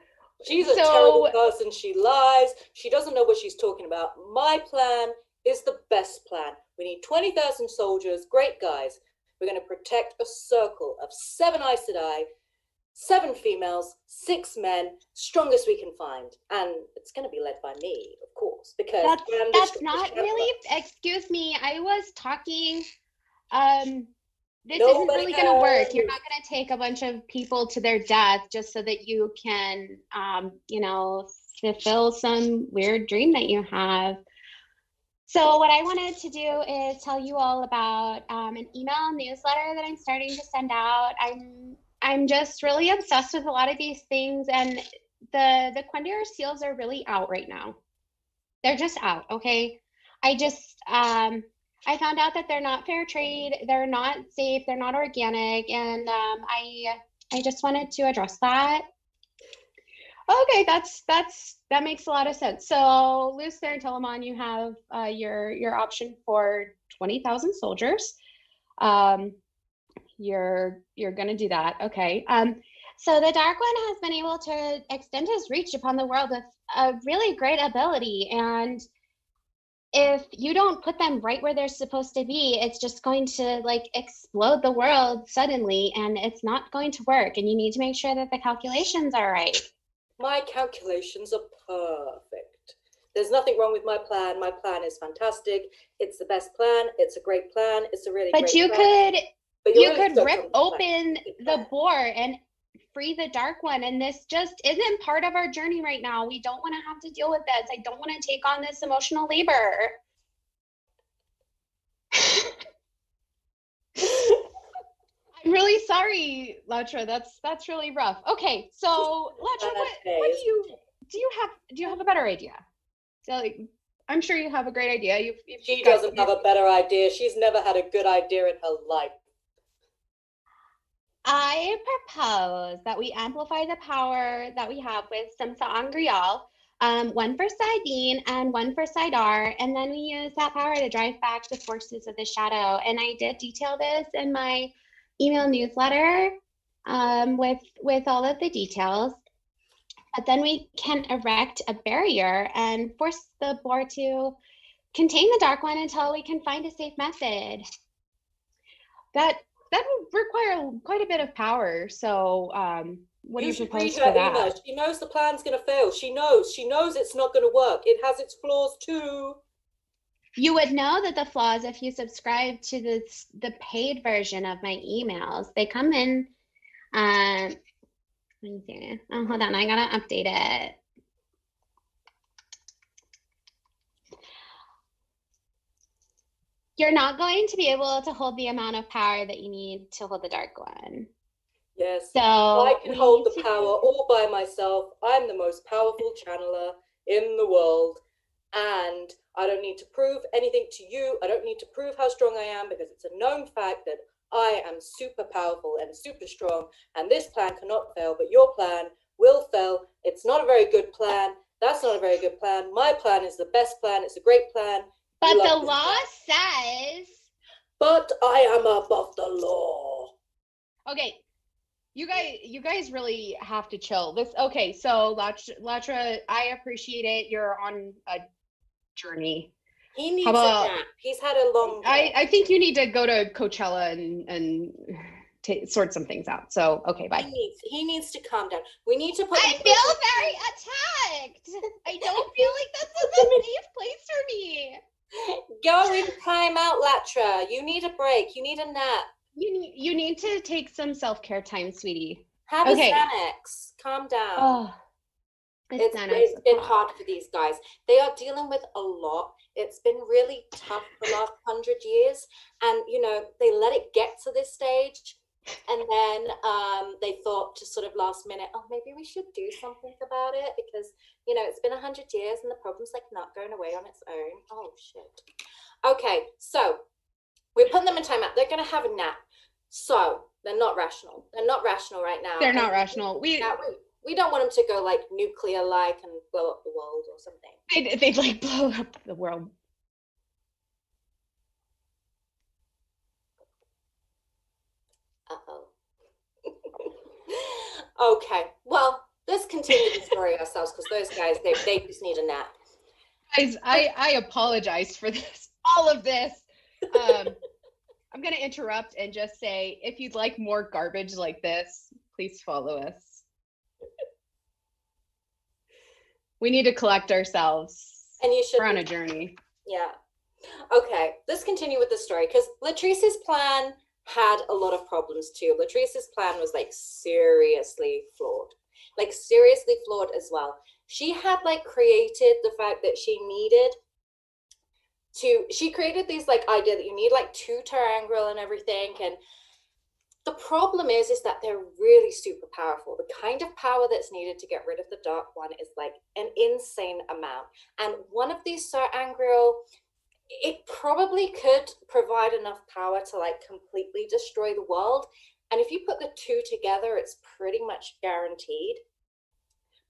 she's a terrible person. She lies. She doesn't know what she's talking about. My plan is the best plan. We need 20,000 soldiers, great guys. We're going to protect a circle of 7 Aes Sedai, 7 females, 6 men, strongest we can find. And it's going to be led by me, of course, because that's not really, excuse me, I was talking, this isn't really going to work. You're not going to take a bunch of people to their death just so that you can, fulfill some weird dream that you have. So what I wanted to do is tell you all about an email newsletter that I'm starting to send out. I'm just really obsessed with a lot of these things, and the Quendare seals are really out right now. They're just out, okay? I found out that they're not fair trade, they're not safe, they're not organic, and I just wanted to address that. Okay, that makes a lot of sense. So, Lucifer and Telemon, you have your option for 20,000 soldiers. You're gonna do that, okay? So the Dark One has been able to extend his reach upon the world with a really great ability, and if you don't put them right where they're supposed to be, it's just going to like explode the world suddenly, and it's not going to work. And you need to make sure that the calculations are right. My calculations are perfect. There's nothing wrong with my plan. My plan is fantastic. It's the best plan. It's a great plan. It's a really great plan. But you could rip open the bore and free the Dark One, and this just isn't part of our journey right now. We don't want to have to deal with this. I don't want to take on this emotional labor. I'm really sorry, Latra. That's really rough. Okay, so Latra, what do you have a better idea? So, like, I'm sure you have a great idea. She doesn't have a better idea. She's never had a good idea in her life. I propose that we amplify the power that we have with Simsa Angrial, one for Sidene and one for Sidar, and then we use that power to drive back the forces of the shadow. And I did detail this in my email newsletter with all of the details. But then we can erect a barrier and force the boar to contain the Dark One until we can find a safe method. That would require quite a bit of power. So what do you propose for that? Email. She knows the plan's going to fail. She knows it's not going to work. It has its flaws too. You would know that the flaws if you subscribe to the paid version of my emails. They come in. Let me see. Oh, hold on. I got to update it. You're not going to be able to hold the amount of power that you need to hold the Dark One. Yes. So I can hold the power all by myself. I'm the most powerful channeler in the world. And I don't need to prove anything to you. I don't need to prove how strong I am, because it's a known fact that I am super powerful and super strong. And this plan cannot fail, but your plan will fail. It's not a very good plan. That's not a very good plan. My plan is the best plan. It's a great plan. But the law says. But I am above the law. Okay, you guys really have to chill. Okay, so Latra, I appreciate it. You're on a journey. He needs a nap. He's had a long day. I think you need to go to Coachella and sort some things out. So okay, bye. He needs to calm down. We need to put. I feel very attacked. I don't feel like this is a safe place for me. Go in time out, Latra. You need a break. You need a nap. You need to take some self-care time, sweetie. Have a Xanax. Calm down. Oh. It's been hard for these guys. They are dealing with a lot. It's been really tough for the last 100 years. And, you know, they let it get to this stage. And then they thought to sort of last minute, oh, maybe we should do something about it because, you know, it's been 100 years and the problem's like not going away on its own. Oh, shit. Okay, so we're putting them in timeout. They're going to have a nap. So they're not rational. They're not rational right now. They're not rational. We don't want them to go like nuclear-like and blow up the world or something. They'd like blow up the world. Uh-oh. Okay, well, let's continue the story ourselves because those guys, they just need a nap. Guys, I apologize for this, all of this. I'm going to interrupt and just say, if you'd like more garbage like this, please follow us. We need to collect ourselves. And you should. We're on a journey. Yeah. Okay, let's continue with the story because Latrice's plan had a lot of problems too. Latrice's plan was like seriously flawed as well. She had like created the fact that she created these like idea that you need like 2 Terangrial and everything. And the problem is that they're really super powerful. The kind of power that's needed to get rid of the Dark One is like an insane amount. And one of these Terangrial, it probably could provide enough power to like completely destroy the world. And if you put the 2 together, it's pretty much guaranteed.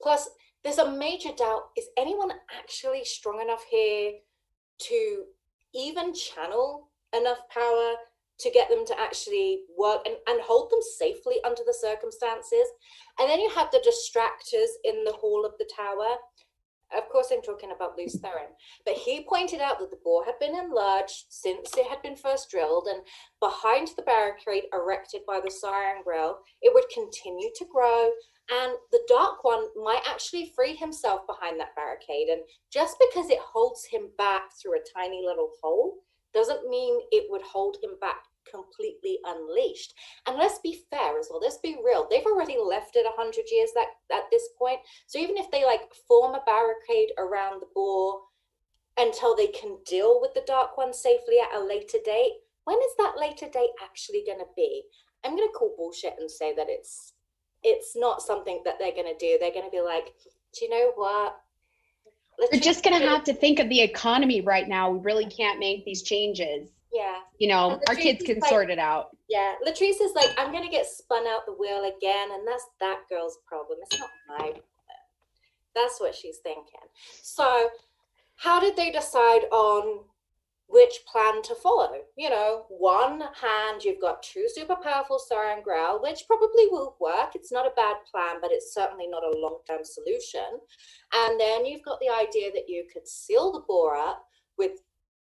Plus, there's a major doubt, is anyone actually strong enough here to even channel enough power to get them to actually work and hold them safely under the circumstances? And then you have the distractors in the hall of the tower. Of course, I'm talking about Luce Theron, but he pointed out that the bore had been enlarged since it had been first drilled, and behind the barricade erected by the Terangrial, it would continue to grow, and the Dark One might actually free himself behind that barricade. And just because it holds him back through a tiny little hole doesn't mean it would hold him back completely unleashed. And let's be fair as well, let's be real, they've already left it 100 years at this point. So even if they like form a barricade around the bore until they can deal with the Dark One safely at a later date, when is that later date actually going to be? I'm going to call bullshit and say that it's not something that they're going to do. They're going to be like, do you know what? We're just going to have to think of the economy right now. We really can't make these changes. Yeah. You know, our kids can sort it out. Yeah. Latrice is like, I'm going to get spun out the wheel again. And that's that girl's problem. It's not my problem. That's what she's thinking. So how did they decide on which plan to follow? You know, one hand, you've got 2 super powerful Terangrial, which probably will work. It's not a bad plan, but it's certainly not a long-term solution. And then you've got the idea that you could seal the bore up with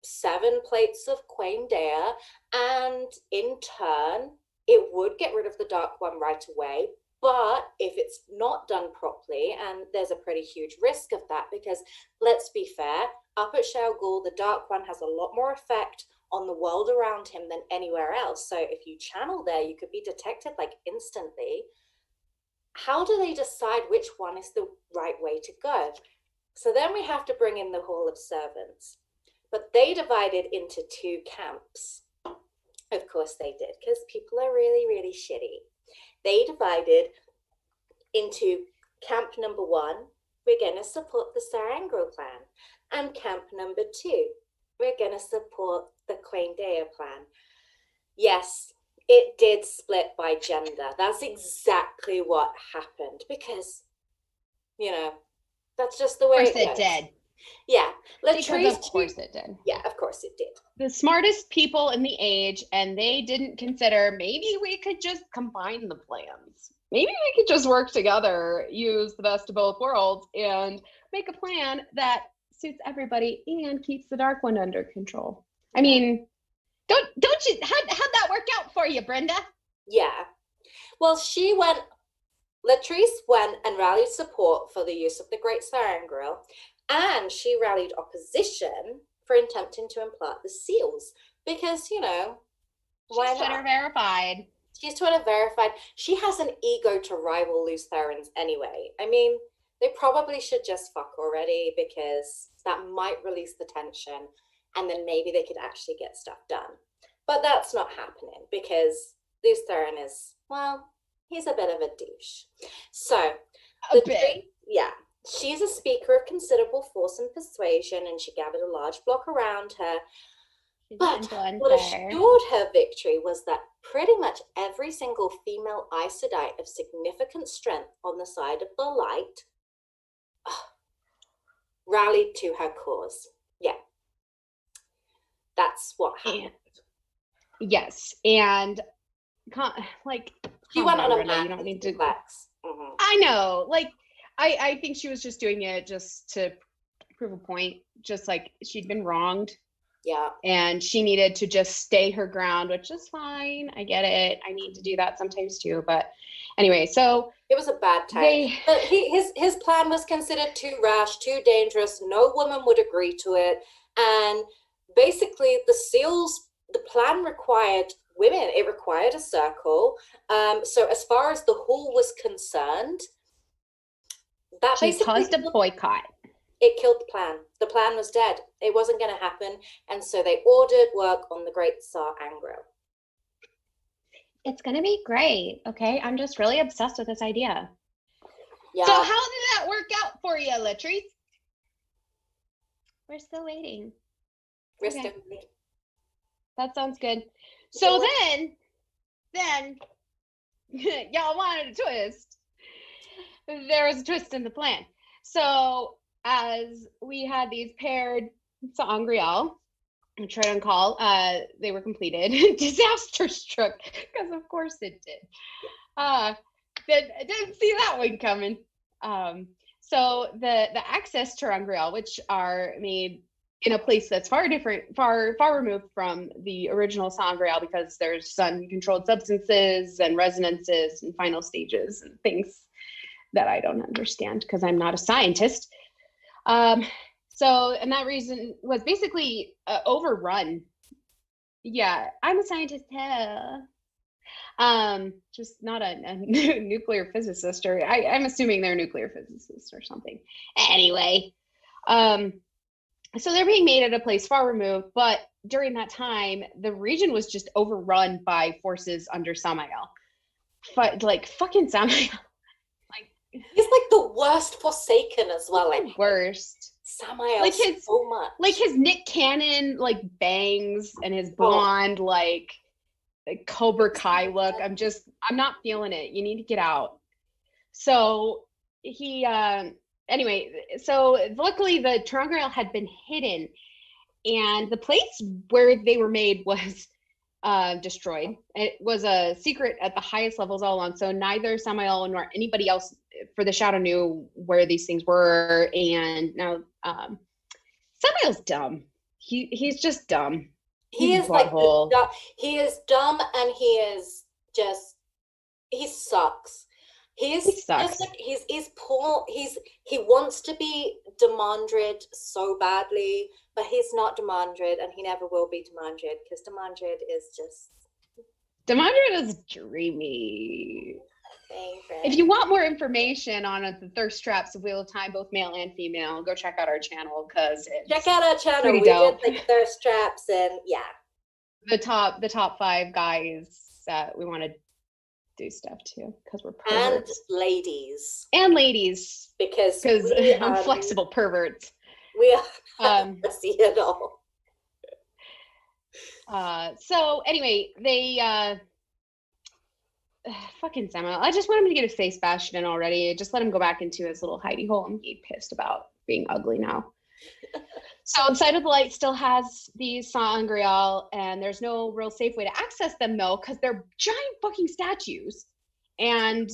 7 plates of Quain Dea, and in turn, it would get rid of the Dark One right away. But if it's not done properly, and there's a pretty huge risk of that, because let's be fair, up at Shayol Ghul, the Dark One has a lot more effect on the world around him than anywhere else. So if you channel there, you could be detected like instantly. How do they decide which one is the right way to go? So then we have to bring in the Hall of Servants. But they divided into 2 camps. Of course they did, because people are really, really shitty. They divided into camp number 1, we're going to support the Terangrial plan. And camp number 2, we're going to support the Quain Dea plan. Yes, it did split by gender. That's exactly what happened because, you know, that's just the way it goes. Of course it did. Yeah. Because of course it did. Yeah, of course it did. The smartest people in the age, and they didn't consider maybe we could just combine the plans. Maybe we could just work together, use the best of both worlds, and make a plan that suits everybody and keeps the Dark One under control. I mean, don't you? How'd that work out for you, Brenda? Yeah. Well, Latrice went and rallied support for the use of the Great Terangrial, and she rallied opposition for attempting to implant the seals because, you know, why not? She's Twitter verified. She's Twitter verified. She has an ego to rival Luce Theron's anyway. I mean, they probably should just fuck already, because that might release the tension, and then maybe they could actually get stuff done. But that's not happening, because Luz Theron is, well, he's a bit of a douche. So, yeah, she's a speaker of considerable force and persuasion, and she gathered a large flock around her. But what assured her victory was that pretty much every single female Aes Sedai of significant strength on the side of the light rallied to her cause. Yeah. That's what happened. Yes, and she went on a mad. You don't need to. Mm-hmm. I know, like, I think she was just doing it just to prove a point, just like she'd been wronged. Yeah. And she needed to just stay her ground, which is fine. I get it. I need to do that sometimes too. But anyway, so it was a bad time. But his plan was considered too rash, too dangerous. No woman would agree to it. And basically the plan required women. It required a circle. So as far as the Hall was concerned, that she basically caused a boycott. It killed the plan. The plan was dead. It wasn't going to happen. And so they ordered work on the great Tsar Angro. It's going to be great. Okay. I'm just really obsessed with this idea. Yeah. So how did that work out for you, Latrice? We're still waiting. We're still waiting. That sounds good. So then y'all wanted a twist. There was a twist in the plan. So as we had these paired sangreal, which right on call, they were completed. Disaster struck, because of course it did. Didn't see that one coming. So the access to Rangreal, which are made in a place that's far different, far removed from the original sangreal, because there's sun-controlled substances and resonances and final stages and things that I don't understand because I'm not a scientist. And that reason was basically overrun. Yeah, I'm a scientist. Just not a nuclear physicist, or I'm assuming they're a nuclear physicist or something. Anyway, so they're being made at a place far removed, but during that time, the region was just overrun by forces under Samael. Like fucking Samael. He's like the worst Forsaken as well. Like worst. Samael, like his, so much. Like his Nick Cannon, like bangs and his blonde, like Cobra Kai look. I'm not feeling it. You need to get out. So he, anyway, so luckily the Terangreal had been hidden, and the place where they were made was destroyed. It was a secret at the highest levels all along, so neither Samael nor anybody else for the Shadow knew where these things were. And now Samael's dumb. He's just dumb. He is like he is dumb, and he sucks. He sucks. Just like he's poor. He wants to be Demandred so badly, but he's not Demandred, and he never will be Demandred, because Demandred is dreamy. Favorite. If you want more information on the thirst traps of Wheel of Time, both male and female, go check out our channel, because check out our channel. We dope. did like thirst traps, and yeah, the top 5 guys that we want to do stuff to, because we're perverts. And ladies because I'm flexible perverts. We are see it all. So anyway, they fucking Samuel. I just want him to get his face bashed in already. Just let him go back into his little hidey hole and be pissed about being ugly now. So inside of the light still has these sangreal, and there's no real safe way to access them though, because they're giant fucking statues, and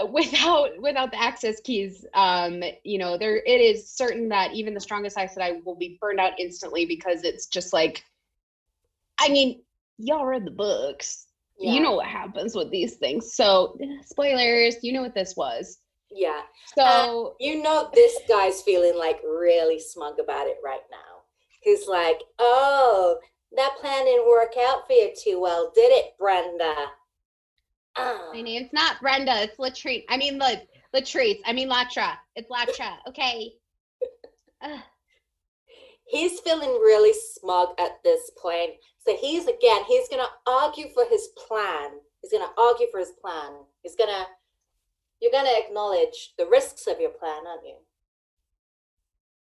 without the access keys, it is certain that even the strongest Aes Sedai will be burned out instantly, because it's just like, I mean, y'all read the books. Yeah. You know what happens with these things. So spoilers, you know what this was. Yeah. So this guy's feeling like really smug about it right now. He's like, oh, that plan didn't work out for you too well, did it, Brenda? My name's not Brenda, it's Latrine. I mean, Latrice. I mean Latra. It's Latra. Okay. He's feeling really smug at this point. So he's gonna argue for his plan. You're gonna acknowledge the risks of your plan, aren't you?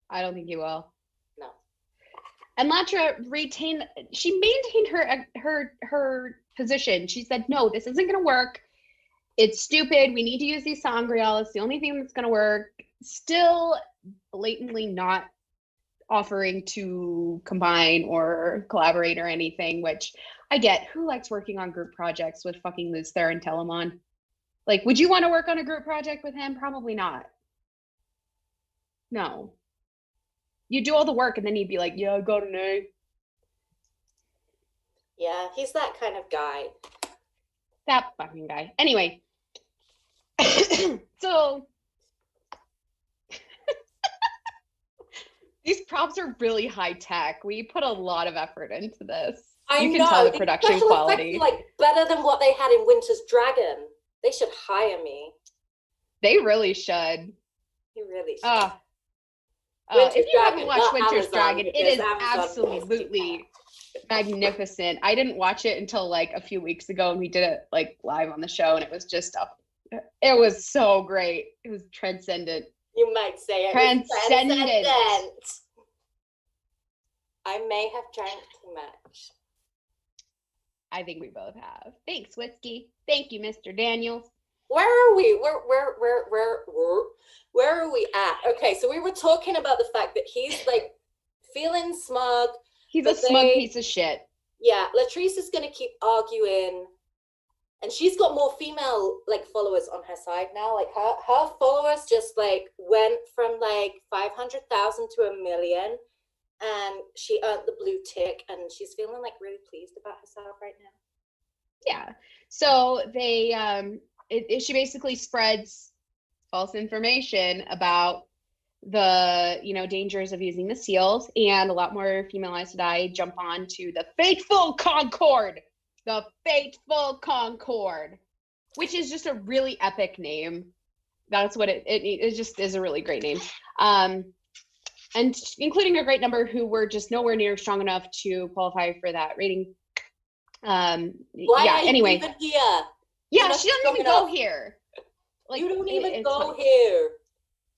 I don't think you will. No. And Latra maintained her position. She said, no, this isn't gonna work. It's stupid. We need to use these sangreal. It's the only thing that's gonna work. Still blatantly not offering to combine or collaborate or anything, which I get. Who likes working on group projects with fucking Luther and Telamon? Like, would you want to work on a group project with him? Probably not. No. You do all the work and then you'd be like, yeah, I got an A. Yeah, he's that kind of guy. That fucking guy. Anyway. So these props are really high tech. We put a lot of effort into this. You can tell the production quality. Like better than what they had in Winter's Dragon. They should hire me. They really should. You really should. If you haven't watched Winter's Dragon, it is absolutely magnificent. I didn't watch it until like a few weeks ago, and we did it like live on the show, and it was just it was so great. It was transcendent. You might say it. Transcendent. I may have drank too much. I think we both have. Thanks, Whiskey. Thank you, Mr. Daniels. Where are we? Where are we at? Okay, so we were talking about the fact that he's like feeling smug. He's a smug piece of shit. Yeah, Latrice is gonna keep arguing, and she's got more female like followers on her side now. Like her followers just like went from like 500,000 to 1 million. And she earned the blue tick, and she's feeling like really pleased about herself right now. Yeah. So she basically spreads false information about the dangers of using the seals, and a lot more female Aes Sedai jump on to the Fateful Concord, which is just a really epic name. That's what it just is, a really great name. And including a great number who were just nowhere near strong enough to qualify for that rating. Why are you even here? Yeah, she doesn't even go here. Like, you don't even go here.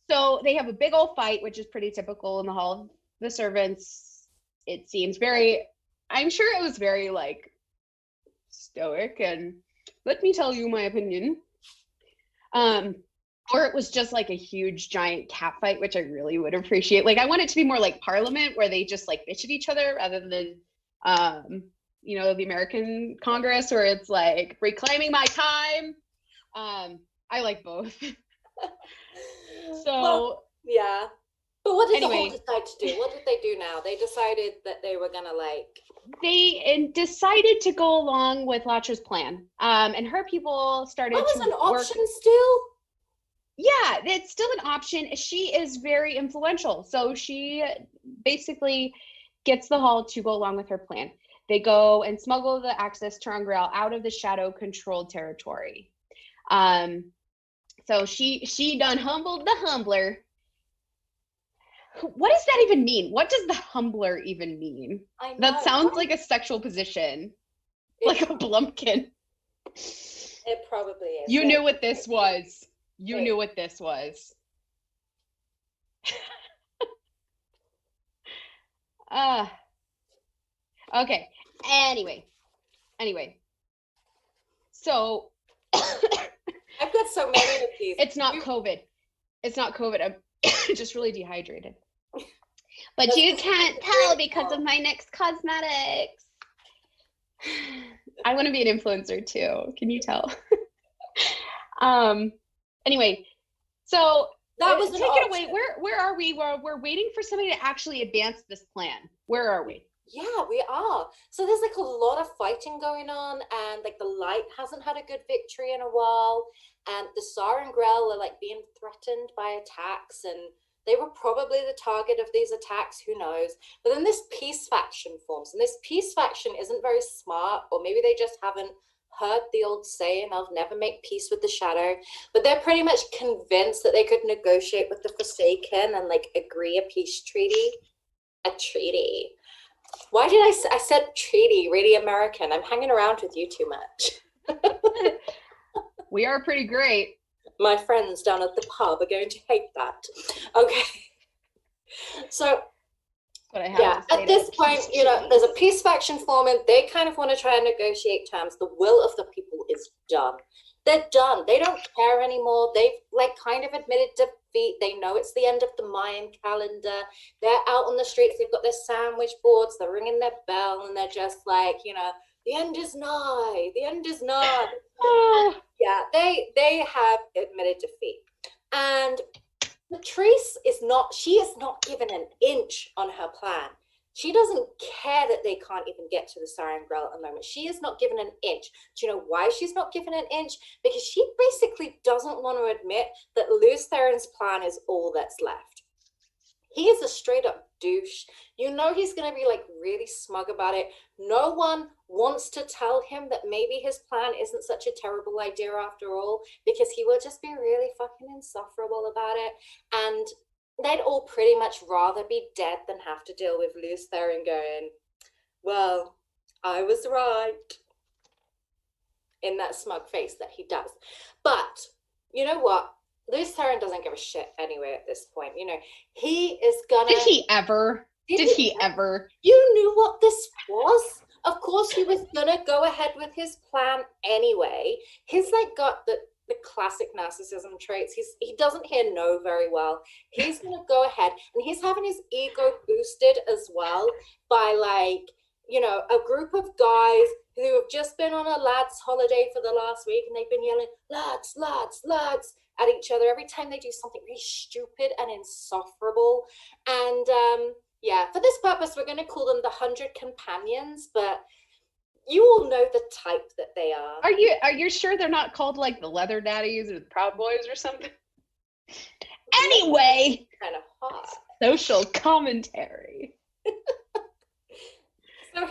So they have a big old fight, which is pretty typical in the Hall of the Servants. It seems I'm sure it was very like stoic and let me tell you my opinion. Or it was just like a huge giant cat fight, which I really would appreciate. Like, I want it to be more like Parliament, where they just like bitch at each other rather than, the American Congress, where it's like reclaiming my time. I like both. Yeah. But what did the Hall decide to do? What did they do now? They decided that they were gonna They decided to go along with Latra's plan. And her people started to an option still? Yeah, it's still an option. She is very influential. So she basically gets the Hall to go along with her plan. They go and smuggle the access to Angreal out of the shadow-controlled territory. So she done humbled the humbler. What does that even mean? What does the humbler even mean? That sounds like a sexual position. Like a blumpkin. It probably is. You knew what this was. You knew what this was. Okay. Anyway. So I've got so many of these. It's not COVID. I'm just really dehydrated. But you can't tell because of my NYX cosmetics. I want to be an influencer too. Can you tell? Anyway, so that was take it away. Where are we? We're waiting for somebody to actually advance this plan. Where are we? Yeah, we are. So there's like a lot of fighting going on, and like the light hasn't had a good victory in a while, and the Sar and Grell are like being threatened by attacks, and they were probably the target of these attacks, who knows. But then this peace faction forms, and this peace faction isn't very smart, or maybe they just haven't heard the old saying of never make peace with the shadow, but they're pretty much convinced that they could negotiate with the Forsaken and like agree a peace treaty. A treaty. Why did I said treaty, really American? I'm hanging around with you too much. We are pretty great. My friends down at the pub are going to hate that. Okay. So yeah, at this point, you know, there's a peace faction forming. They kind of want to try and negotiate terms. The will of the people is done. They're done. They don't care anymore. They've like kind of admitted defeat. They know it's the end of the Mayan calendar. They're out on the streets. They've got their sandwich boards. They're ringing their bell, and they're just like, you know, the end is nigh. The end is nigh. Yeah, they have admitted defeat. And Patrice is not, she is not given an inch on her plan. She doesn't care that they can't even get to the Siren Grell at the moment. She is not given an inch. Do you know why she's not given an inch? Because she basically doesn't want to admit that Luz Theron's plan is all that's left. He is a straight up douche. You know he's going to be like really smug about it. No one wants to tell him that maybe his plan isn't such a terrible idea after all, because he will just be really fucking insufferable about it. And they'd all pretty much rather be dead than have to deal with Luz Theron going, well, I was right. In that smug face that he does. But you know what? Luz Theron doesn't give a shit anyway at this point. You know, he is gonna... Did he ever? Did he ever? You knew what this was. Of course he was gonna go ahead with his plan anyway. He's like got the classic narcissism traits. He doesn't hear no very well. He's gonna go ahead, and he's having his ego boosted as well by like, you know, a group of guys who have just been on a lads holiday for the last week, and they've been yelling lads, lads, lads at each other every time they do something really stupid and insufferable. And yeah, for this purpose, we're going to call them the 100 Companions, but you all know the type that they are. Are you sure they're not called like the Leather Daddies or the Proud Boys or something? Anyway, kind of hot. Social commentary. So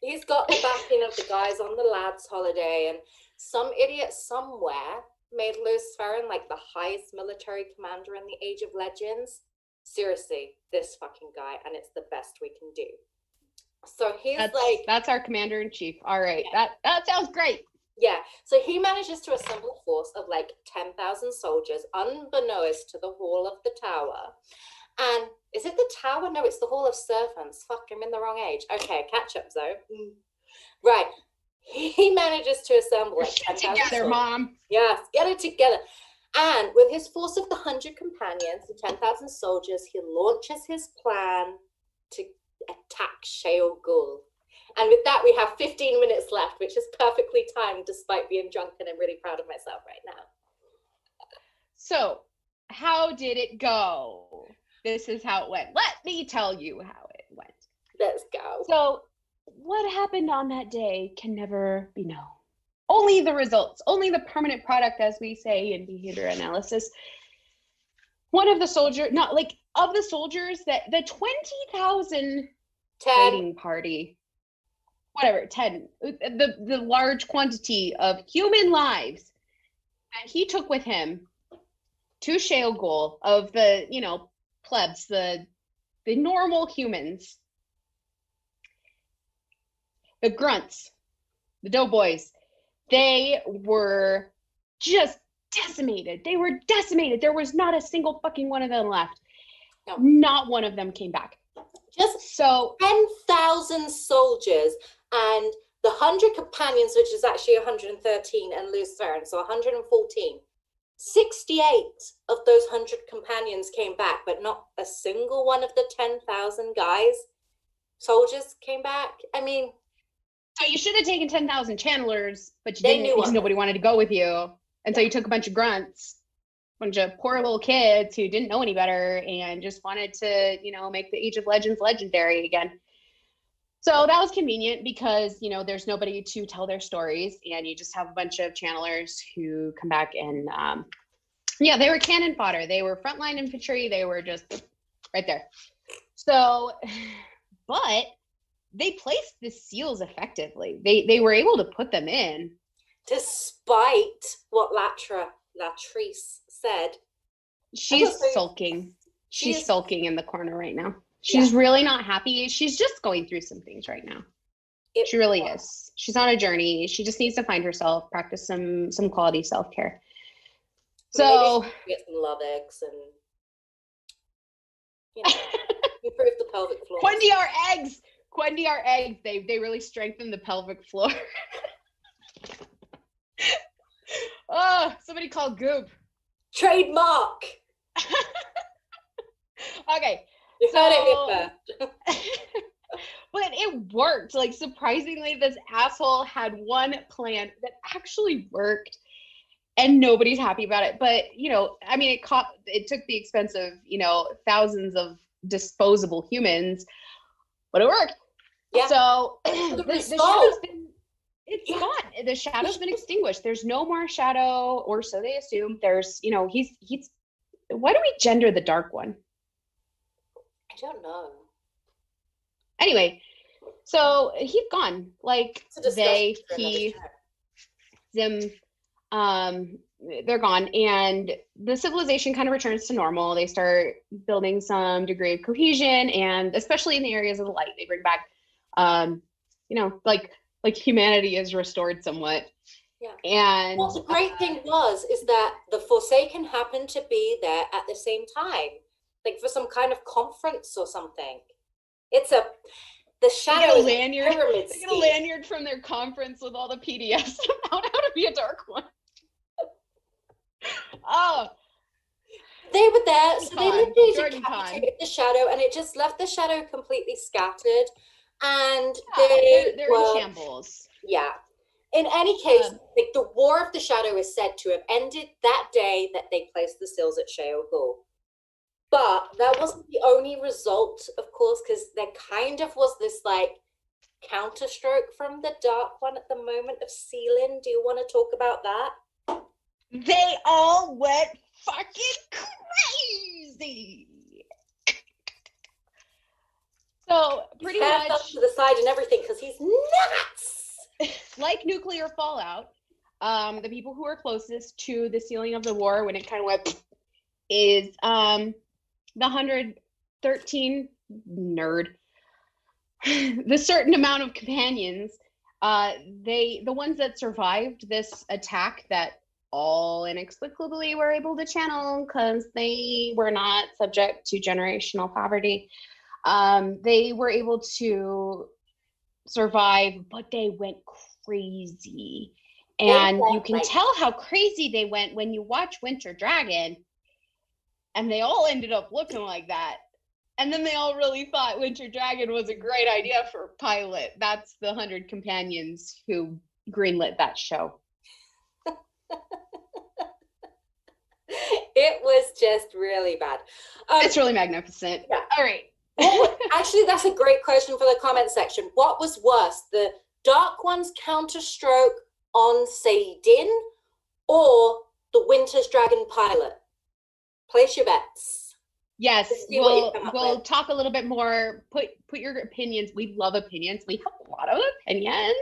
he's got the backing of the guys on the lads holiday, and some idiot somewhere made Luz Theron like the highest military commander in the Age of Legends. Seriously, this fucking guy, and it's the best we can do. So that's our commander-in-chief. All right, yeah. That sounds great. Yeah, so he manages to assemble a force of like 10,000 soldiers, unbeknownst to the Hall of the Tower. And is it the Tower? No, it's the Hall of Servants. Fuck, I'm in the wrong age. Okay, catch up, Zoe. Right. He manages to assemble like 10,000 together, soldiers. Mom. Yes, get it together. And with his force of the 100 companions and 10,000 soldiers, he launches his plan to attack Shayol Ghul. And with that, we have 15 minutes left, which is perfectly timed despite being drunk, and I'm really proud of myself right now. So, how did it go? This is how it went. Let me tell you how it went. Let's go. So, what happened on that day can never be known. Only the results, only the permanent product, as we say in behavior analysis. One of the soldiers, of the soldiers, that the 20,000 raiding party, whatever, 10, the large quantity of human lives that he took with him to Shayol Ghul, of the, plebs, the normal humans, the grunts, the doughboys, they were just decimated. They were decimated. There was not a single fucking one of them left. No. Not one of them came back. Just so 10,000 soldiers and the 100 companions, which is actually 113, and Luz Theron, so 114. 68 of those 100 companions came back, but not a single one of the 10,000 soldiers came back. I mean, so you should have taken 10,000 channelers, but you didn't because nobody wanted to go with you. And so you took a bunch of grunts, a bunch of poor little kids who didn't know any better and just wanted to, make the Age of Legends legendary again. So that was convenient because, there's nobody to tell their stories, and you just have a bunch of channelers who come back and, they were cannon fodder. They were frontline infantry. They were just right there. So, but they placed the seals effectively. They were able to put them in. Despite what Latrice said. She's sulking. She's sulking in the corner right now. She's really not happy. She's just going through some things right now. She really is. She's on a journey. She just needs to find herself, practice some quality self-care. So maybe she get some love eggs and improve the pelvic floor. Quendy our eggs. They really strengthen the pelvic floor. Oh, somebody call Goop. Trademark. Okay. You heard it here first. But it worked. Like, surprisingly, this asshole had one plan that actually worked, and nobody's happy about it. But, I mean, it took the expense of, thousands of disposable humans, but it worked. Yeah. So the shadow's been, gone. The shadow's been extinguished. There's no more shadow, or so they assume. There's, he's, why do we gender the dark one? I don't know. Anyway, so he's gone. Like, they're gone, and the civilization kind of returns to normal. They start building some degree of cohesion, and especially in the areas of the light, they bring back, like humanity is restored somewhat. Yeah. And the great thing is that the Forsaken happened to be there at the same time, like for some kind of conference or something. The shadow they get a lanyard from their conference with all the PDFs about how to be a dark one. Oh, they were there, so they literally decapitated the shadow, and it just left the shadow completely scattered. And they're in shambles. Yeah. In any case, like, the War of the Shadow is said to have ended that day that they placed the seals at Shayol Ghul. But that wasn't the only result, of course, because there kind of was this, like, counterstroke from the Dark One at the moment of sealing. Do you want to talk about that? They all went fucking crazy. So pretty much up to the side and everything, because he's nuts. Like nuclear fallout, the people who are closest to the sealing of the war, when it kind of went, is the 113 nerd. The certain amount of companions, the ones that survived this attack that all inexplicably were able to channel because they were not subject to generational poverty. They were able to survive, but they went crazy. And you can tell how crazy they went when you watch Winter Dragon, and they all ended up looking like that. And then they all really thought Winter Dragon was a great idea for a pilot. That's the 100 companions who greenlit that show. It was just really bad. It's really magnificent. Yeah. All right. Actually, that's a great question for the comment section. What was worse, the Dark One's counterstroke on Saidin or the Winter's Dragon pilot? Place your bets. Yes, we'll talk a little bit more. Put your opinions. We love opinions. We have a lot of opinions.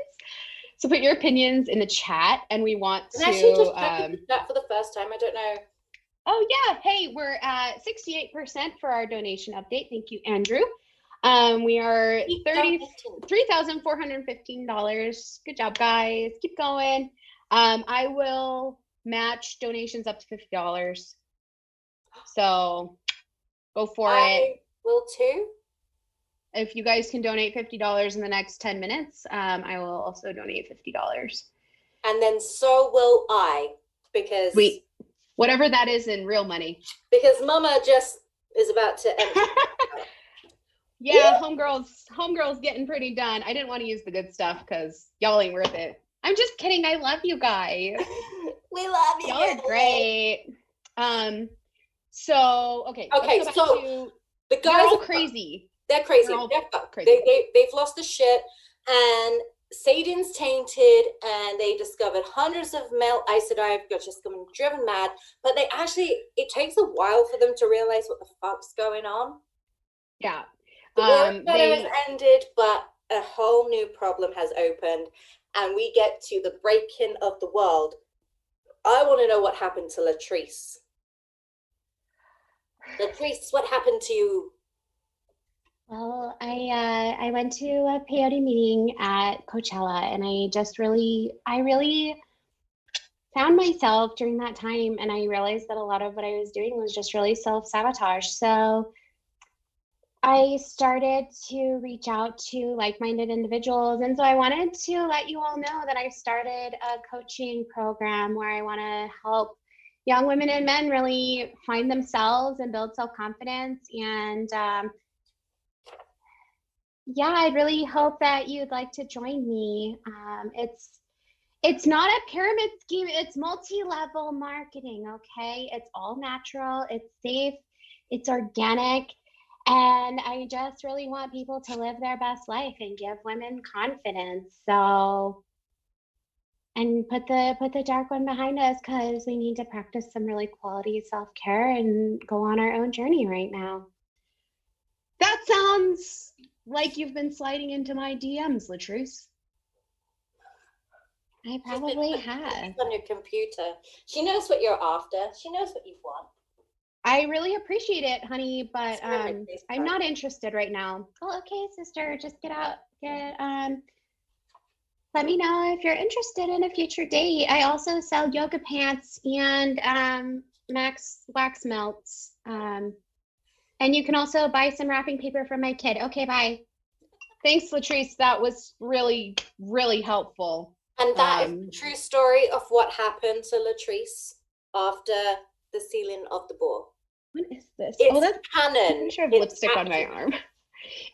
So put your opinions in the chat, and we want to. Actually, just checking that for the first time. I don't know. Oh yeah, hey, we're at 68% for our donation update. Thank you, Andrew. We are $3,415. Good job, guys. Keep going. I will match donations up to $50. So go for it. I will too. If you guys can donate $50 in the next 10 minutes, I will also donate $50. And then so will I, because whatever that is in real money. Because Mama just is about to end. Yeah, homegirl's getting pretty done. I didn't want to use the good stuff because y'all ain't worth it. I'm just kidding. I love you guys. We love you. Y'all are great. So okay. So the guys they're all crazy. They're crazy. They're crazy. They've lost the shit, and Saidin's tainted, and they discovered hundreds of male Aes Sedai have just been driven mad. But it takes a while for them to realize what the fuck's going on. Yeah. The war has ended, but a whole new problem has opened and we get to the breaking of the world. I want to know what happened to Latrice. Latrice, what happened to you? Well, I went to a peyote meeting at Coachella, and I really found myself during that time, and I realized that a lot of what I was doing was just really self-sabotage. So I started to reach out to like-minded individuals, and so I wanted to let you all know that I started a coaching program where I want to help young women and men really find themselves and build self-confidence. And yeah, I really hope that you'd like to join me. It's not a pyramid scheme, it's multi-level marketing, okay? It's all natural, it's safe, it's organic, and I just really want people to live their best life and give women confidence. So, and put the dark one behind us, because we need to practice some really quality self-care and go on our own journey right now. That sounds like you've been sliding into my DMs, Latrice. I probably have. On your computer. She knows what you're after. She knows what you want. I really appreciate it, honey, but I'm not interested right now. Oh, okay, sister, just let me know if you're interested in a future date. I also sell yoga pants and Max wax melts. And you can also buy some wrapping paper from my kid. Okay, bye. Thanks, Latrice. That was really, really helpful. And that is the true story of what happened to Latrice after the sealing of the bore. What is this? It's that's canon. I'm sure I have lipstick on my arm.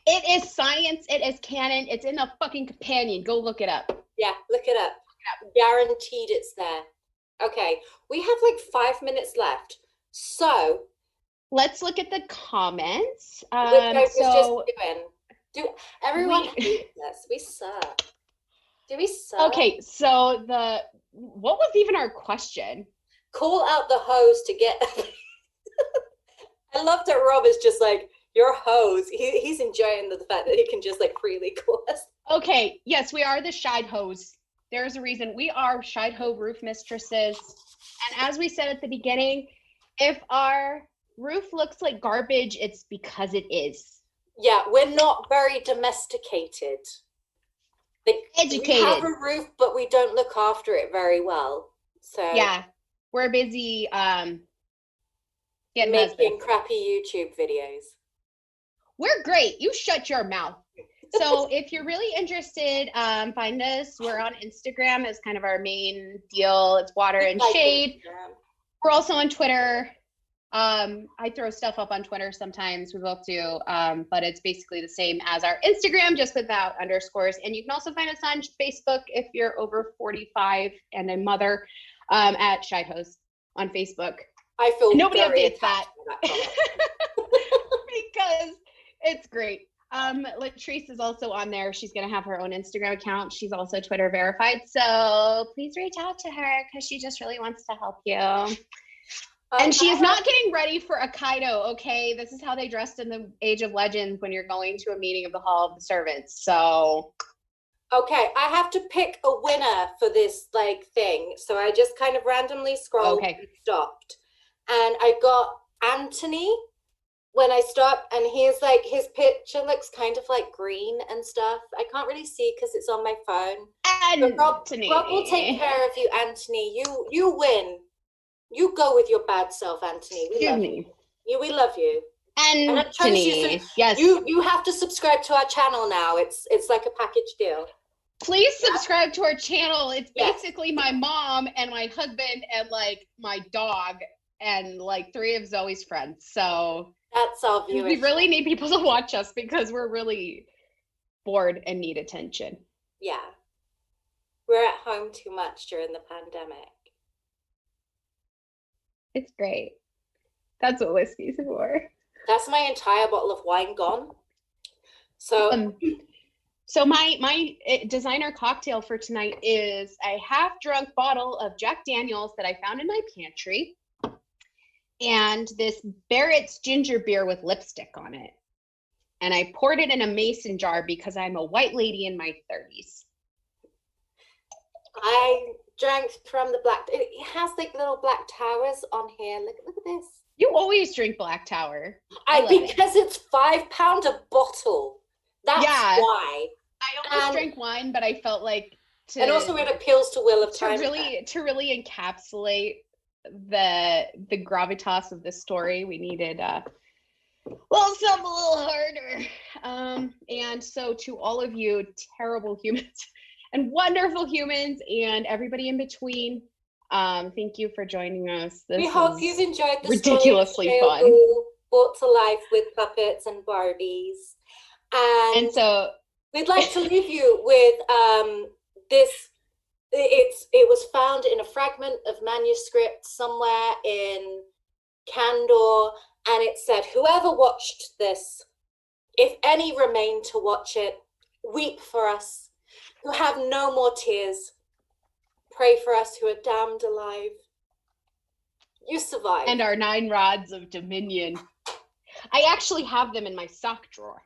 It is science. It is canon. It's in the fucking companion. Go look it up. Yeah, look it up. Guaranteed it's there. Okay, we have like 5 minutes left. So let's look at the comments. Which I was just doing. Everyone hates us. We suck. Do we suck? Okay, so what was even our question? Call out the hose to get. I love that Rob is just like, your hose. He's enjoying the fact that he can just like freely call us. Okay, yes, we are the Shide Hose. There's a reason. We are Shide Ho roof mistresses. And as we said at the beginning, if our roof looks like garbage, it's because it is. Yeah, we're not very domesticated. Educated. We have a roof, but we don't look after it very well. So yeah, we're busy getting making crappy YouTube videos. We're great. You shut your mouth. So if you're really interested, find us. We're on Instagram as kind of our main deal. It's Water and Shade. Instagram. We're also on Twitter. I throw stuff up on Twitter sometimes. We both do, but it's basically the same as our Instagram, just without underscores. And you can also find us on Facebook if you're over 45 and a mother, at Shide Host on Facebook. I feel nobody updates that because it's great. Latrice is also on there. She's going to have her own Instagram account. She's also Twitter verified. So please reach out to her because she just really wants to help you. And she is not getting ready for a Kaido, okay? This is how they dressed in the Age of Legends when you're going to a meeting of the Hall of the Servants. So. Okay, I have to pick a winner for this like thing. So I just kind of randomly scrolled and stopped. And I got Anthony when I stopped, and he's like, his picture looks kind of like green and stuff. I can't really see because it's on my phone. Anthony. Rob will take care of you, Anthony. You win. You go with your bad self, Anthony. We love you. We love you. Anthony, yes. You have to subscribe to our channel now. It's like a package deal. Please subscribe to our channel. It's basically my mom and my husband and like my dog and like 3 of Zoe's friends. So that's all viewers. We really need people to watch us because we're really bored and need attention. Yeah. We're at home too much during the pandemic. It's great. That's what whiskey's for. That's my entire bottle of wine gone. So so my designer cocktail for tonight is a half-drunk bottle of Jack Daniels that I found in my pantry, and this Barrett's ginger beer with lipstick on it. and I poured it in a mason jar because I'm a white lady in my 30s. I drank from the black. It has like little black towers on here. Look at this. You always drink Black Tower. Because it's £5 a bottle. That's why. I always drink wine, but I felt like and also it appeals to Wheel of Time. To really encapsulate the gravitas of this story, we needed something a little harder. And so to all of you terrible humans and wonderful humans and everybody in between, thank you for joining us. We hope you've enjoyed the ridiculously story fun. Brought to life with puppets and Barbies. And so we'd like to leave you with this. It was found in a fragment of manuscript somewhere in Candor, and it said, whoever watched this, if any remain to watch it, weep for us who have no more tears. Pray for us who are damned alive. You survived. And our 9 rods of dominion. I actually have them in my sock drawer.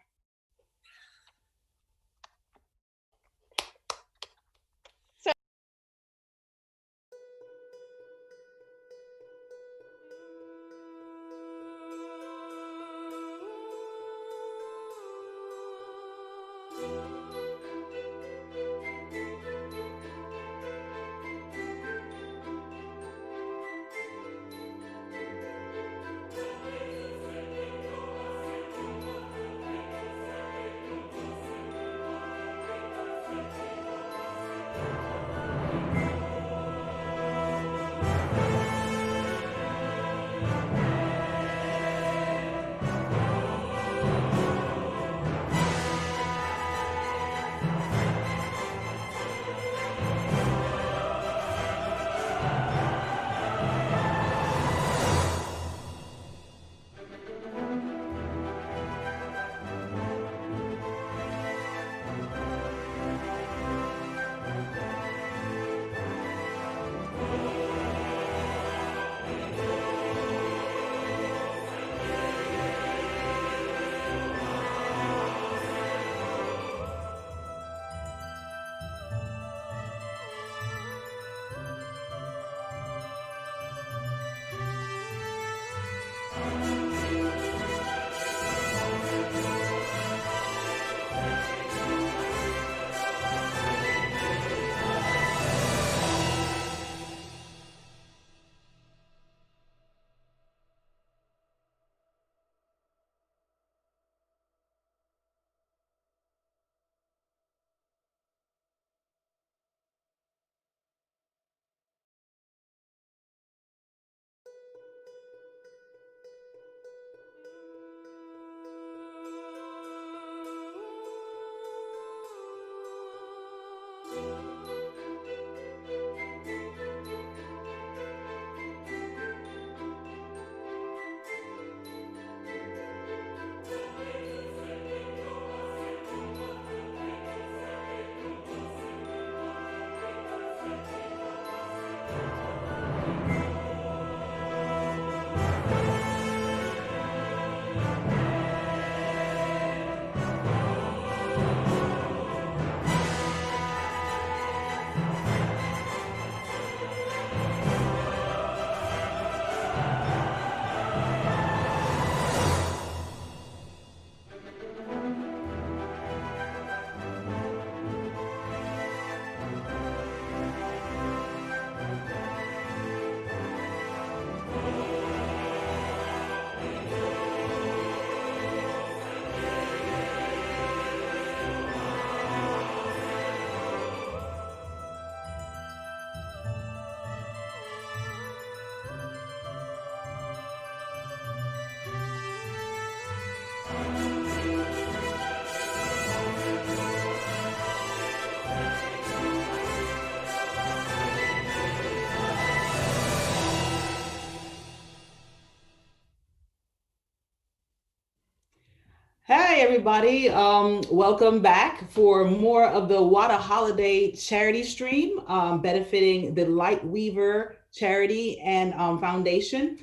Hey everybody, welcome back for more of the WoTaHoliday charity stream, benefiting the Lightweaver charity and foundation.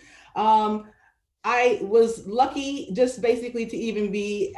I was lucky just basically to even be,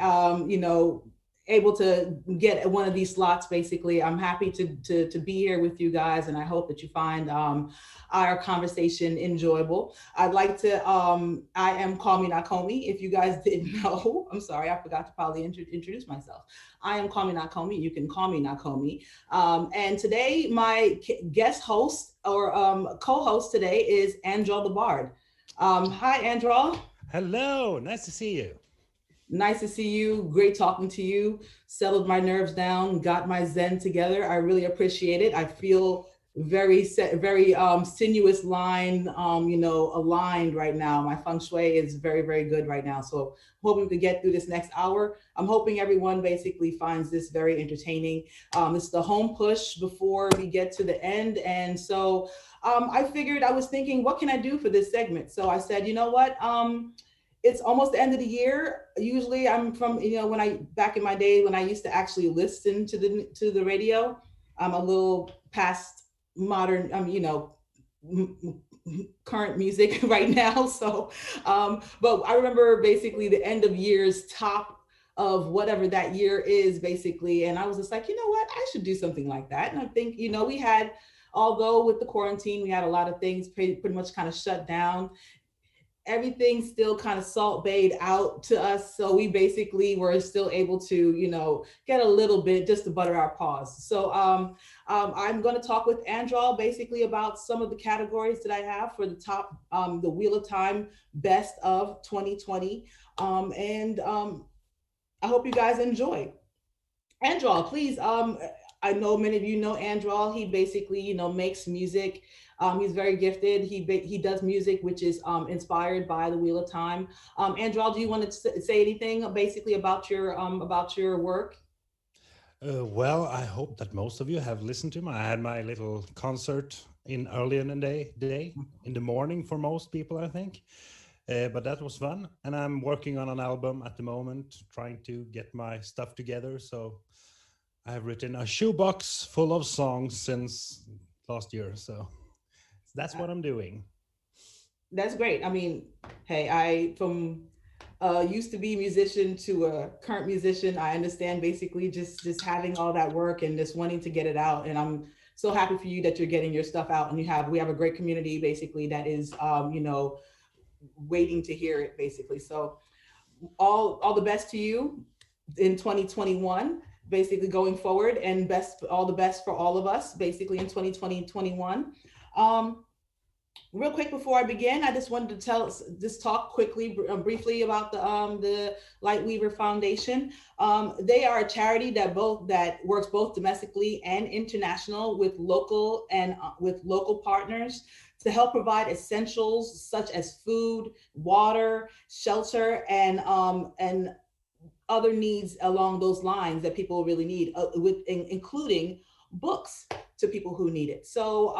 able to get one of these slots. Basically, I'm happy to be here with you guys, and I hope that you find our conversation enjoyable. I'd like to, I am Call Me Not Comey. If you guys didn't know, I'm sorry, I forgot to probably introduce myself. I am Call Me Not Comey. You can call me Not Comey. And today, my guest host or co-host today is Andral the Bard. Hi, Andral. Hello, nice to see you. Nice to see you. Great talking to you. Settled my nerves down, got my zen together. I really appreciate it. I feel very sinuous line, aligned right now. My feng shui is very, very good right now. So hoping to get through this next hour. I'm hoping everyone basically finds this very entertaining. This is the home push before we get to the end. And so I was thinking, what can I do for this segment? So I said, you know what? It's almost the end of the year. Usually I'm from, back in my day when I used to actually listen to the radio, I'm a little past modern, current music right now. So, but I remember basically the end of year's top of whatever that year is basically. And I was just like, you know what, I should do something like that. And I think, we had, although with the quarantine, we had a lot of things pretty much kind of shut down. Everything still kind of salt bayed out to us. So we basically were still able to, get a little bit just to butter our paws. So I'm going to talk with Andral basically about some of the categories that I have for the top, the Wheel of Time Best of 2020. And I hope you guys enjoy. Andral, please. I know many of you know Andral. He basically, makes music. He's very gifted. He does music which is inspired by the Wheel of Time. Andral, do you want to say anything basically about your work? Well, I hope that most of you have listened to him. I had my little concert earlier in the day, in the morning for most people, I think. But that was fun. And I'm working on an album at the moment, trying to get my stuff together. So I have written a shoebox full of songs since last year. So that's what I'm doing. That's great. I mean, hey, I from used to be a musician to a current musician. I understand basically just having all that work and just wanting to get it out. And I'm so happy for you that you're getting your stuff out. And we have a great community basically that is waiting to hear it basically. So all the best to you in 2021. Basically going forward, and all the best for all of us basically in 2020-21. Real quick before I begin, I just wanted to talk quickly, briefly about the Lightweaver Foundation. They are a charity that works both domestically and international with local partners to help provide essentials such as food, water, shelter, and other needs along those lines that people really need, including books to people who need it. So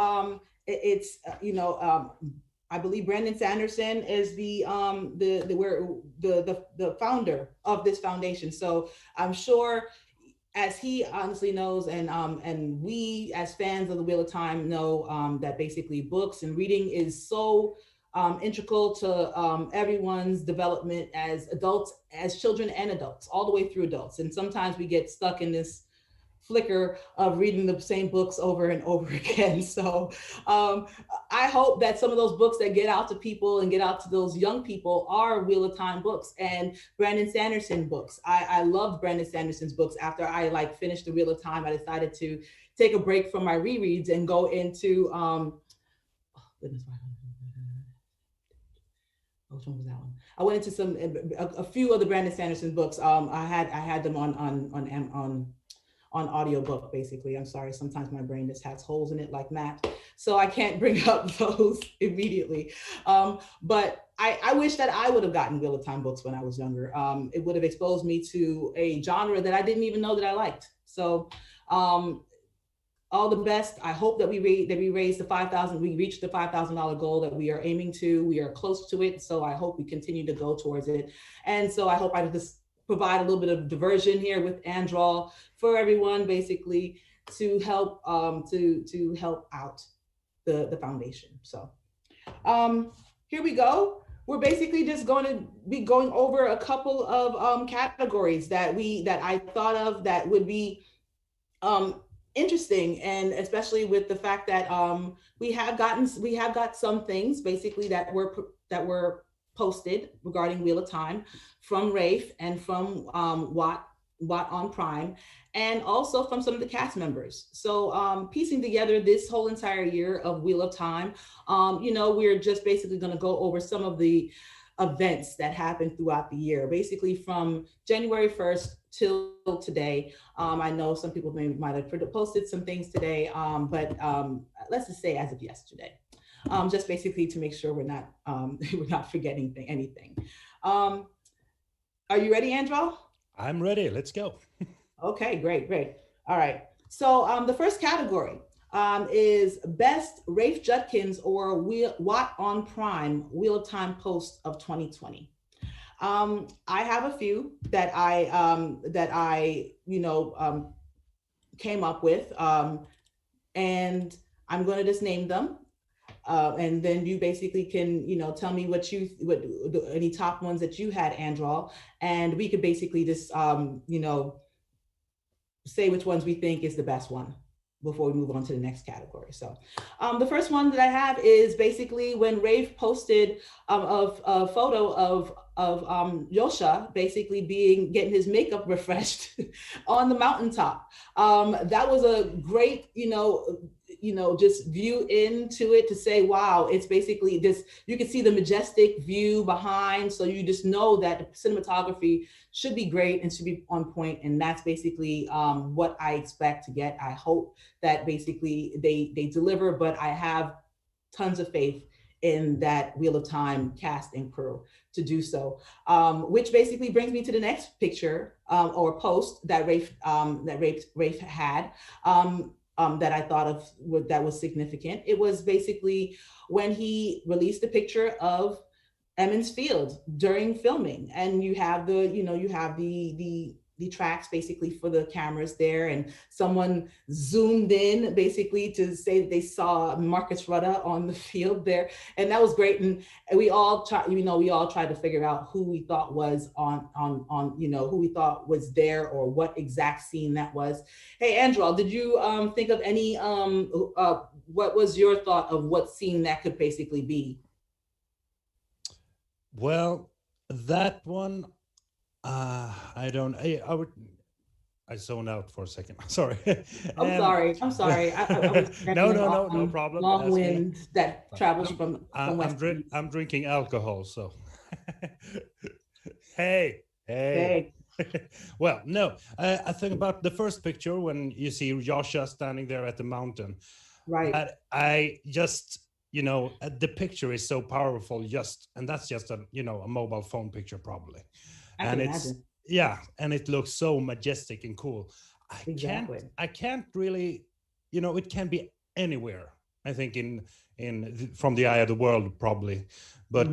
I believe Brandon Sanderson is the founder of this foundation. So I'm sure, as he honestly knows, and we as fans of the Wheel of Time know, that basically books and reading is so integral to everyone's development as adults, as children and adults, all the way through adults. And sometimes we get stuck in this flicker of reading the same books over and over again. So I hope that some of those books that get out to people and get out to those young people are Wheel of Time books and Brandon Sanderson books. I loved Brandon Sanderson's books. After I finished the Wheel of Time, I decided to take a break from my rereads and go into, which one was that one? I went into a few of the Brandon Sanderson books. I had them on audiobook basically. I'm sorry, sometimes my brain just has holes in it like Matt, so I can't bring up those immediately. But I wish that I would have gotten Wheel of Time books when I was younger. It would have exposed me to a genre that I didn't even know that I liked. So all the best. I hope that we raise the $5,000. We reach the $5,000 goal that we are aiming to. We are close to it. So I hope we continue to go towards it. And so I hope I just provide a little bit of diversion here with Andral for everyone, basically to help to help out the foundation. So here we go. we're basically just going to be going over a couple of categories that I thought of that would be interesting, and especially with the fact that we have got some things basically that were posted regarding Wheel of Time from Rafe and from Wat on Prime, and also from some of the cast members. So piecing together this whole entire year of Wheel of Time, we're just basically going to go over some of the events that happened throughout the year, basically from January 1st till today. I know some people might have posted some things today, but let's just say as of yesterday, just basically to make sure we're not forgetting anything. Are you ready, Andrew? I'm ready. Let's go. Okay, great. All right. So the first category is Best Rafe Judkins or Wat on Prime Wheel of Time Post of 2020. I have a few that I came up with, and I'm going to just name them, and then you basically can tell me what any top ones that you had, Andrew, and we could basically just say which ones we think is the best one before we move on to the next category. So the first one that I have is basically when Rafe posted a photo of Yosha basically getting his makeup refreshed on the mountaintop. That was a great, just view into it to say, wow, it's basically this, you can see the majestic view behind. So you just know that the cinematography should be great and should be on point. And that's basically what I expect to get. I hope that basically they deliver, but I have tons of faith in that Wheel of Time cast and crew to do so, which basically brings me to the next picture or post that Rafe had that I thought of that was significant. It was basically when he released a picture of Emmons Field during filming, and you have the tracks basically for the cameras there, and someone zoomed in basically to say that they saw Marcus Rudder on the field there, and that was great. And we all tried to figure out who we thought was who we thought was there or what exact scene that was. Hey, Andrew, did you think of any? What was your thought of what scene that could basically be? Well, that one. I zoned out for a second. Sorry. I'm sorry. No problem. Long wind that travels from west. I'm drinking alcohol, so. Hey. Well, no, I think about the first picture when you see Yasha standing there at the mountain. Right. I just, the picture is so powerful, and that's just a mobile phone picture probably. And it's imagine. Yeah, and it looks so majestic and cool. I can't really, it can be anywhere. I think from the eye of the world probably, but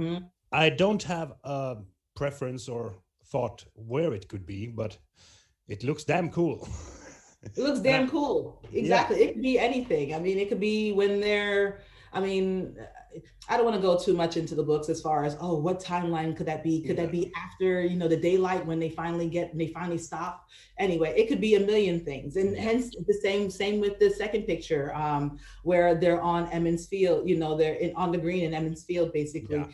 I don't have a preference or thought where it could be, but it looks damn cool. It looks damn cool. Exactly. Yeah. It could be anything. I mean, it could be when they're. I don't want to go too much into the books as far as, what timeline could that be? Could that be after, the daylight when they finally stop? Anyway, it could be a million things. And hence the same with the second picture, where they're on Emmons Field, they're on the green in Emmons Field, basically. Yeah.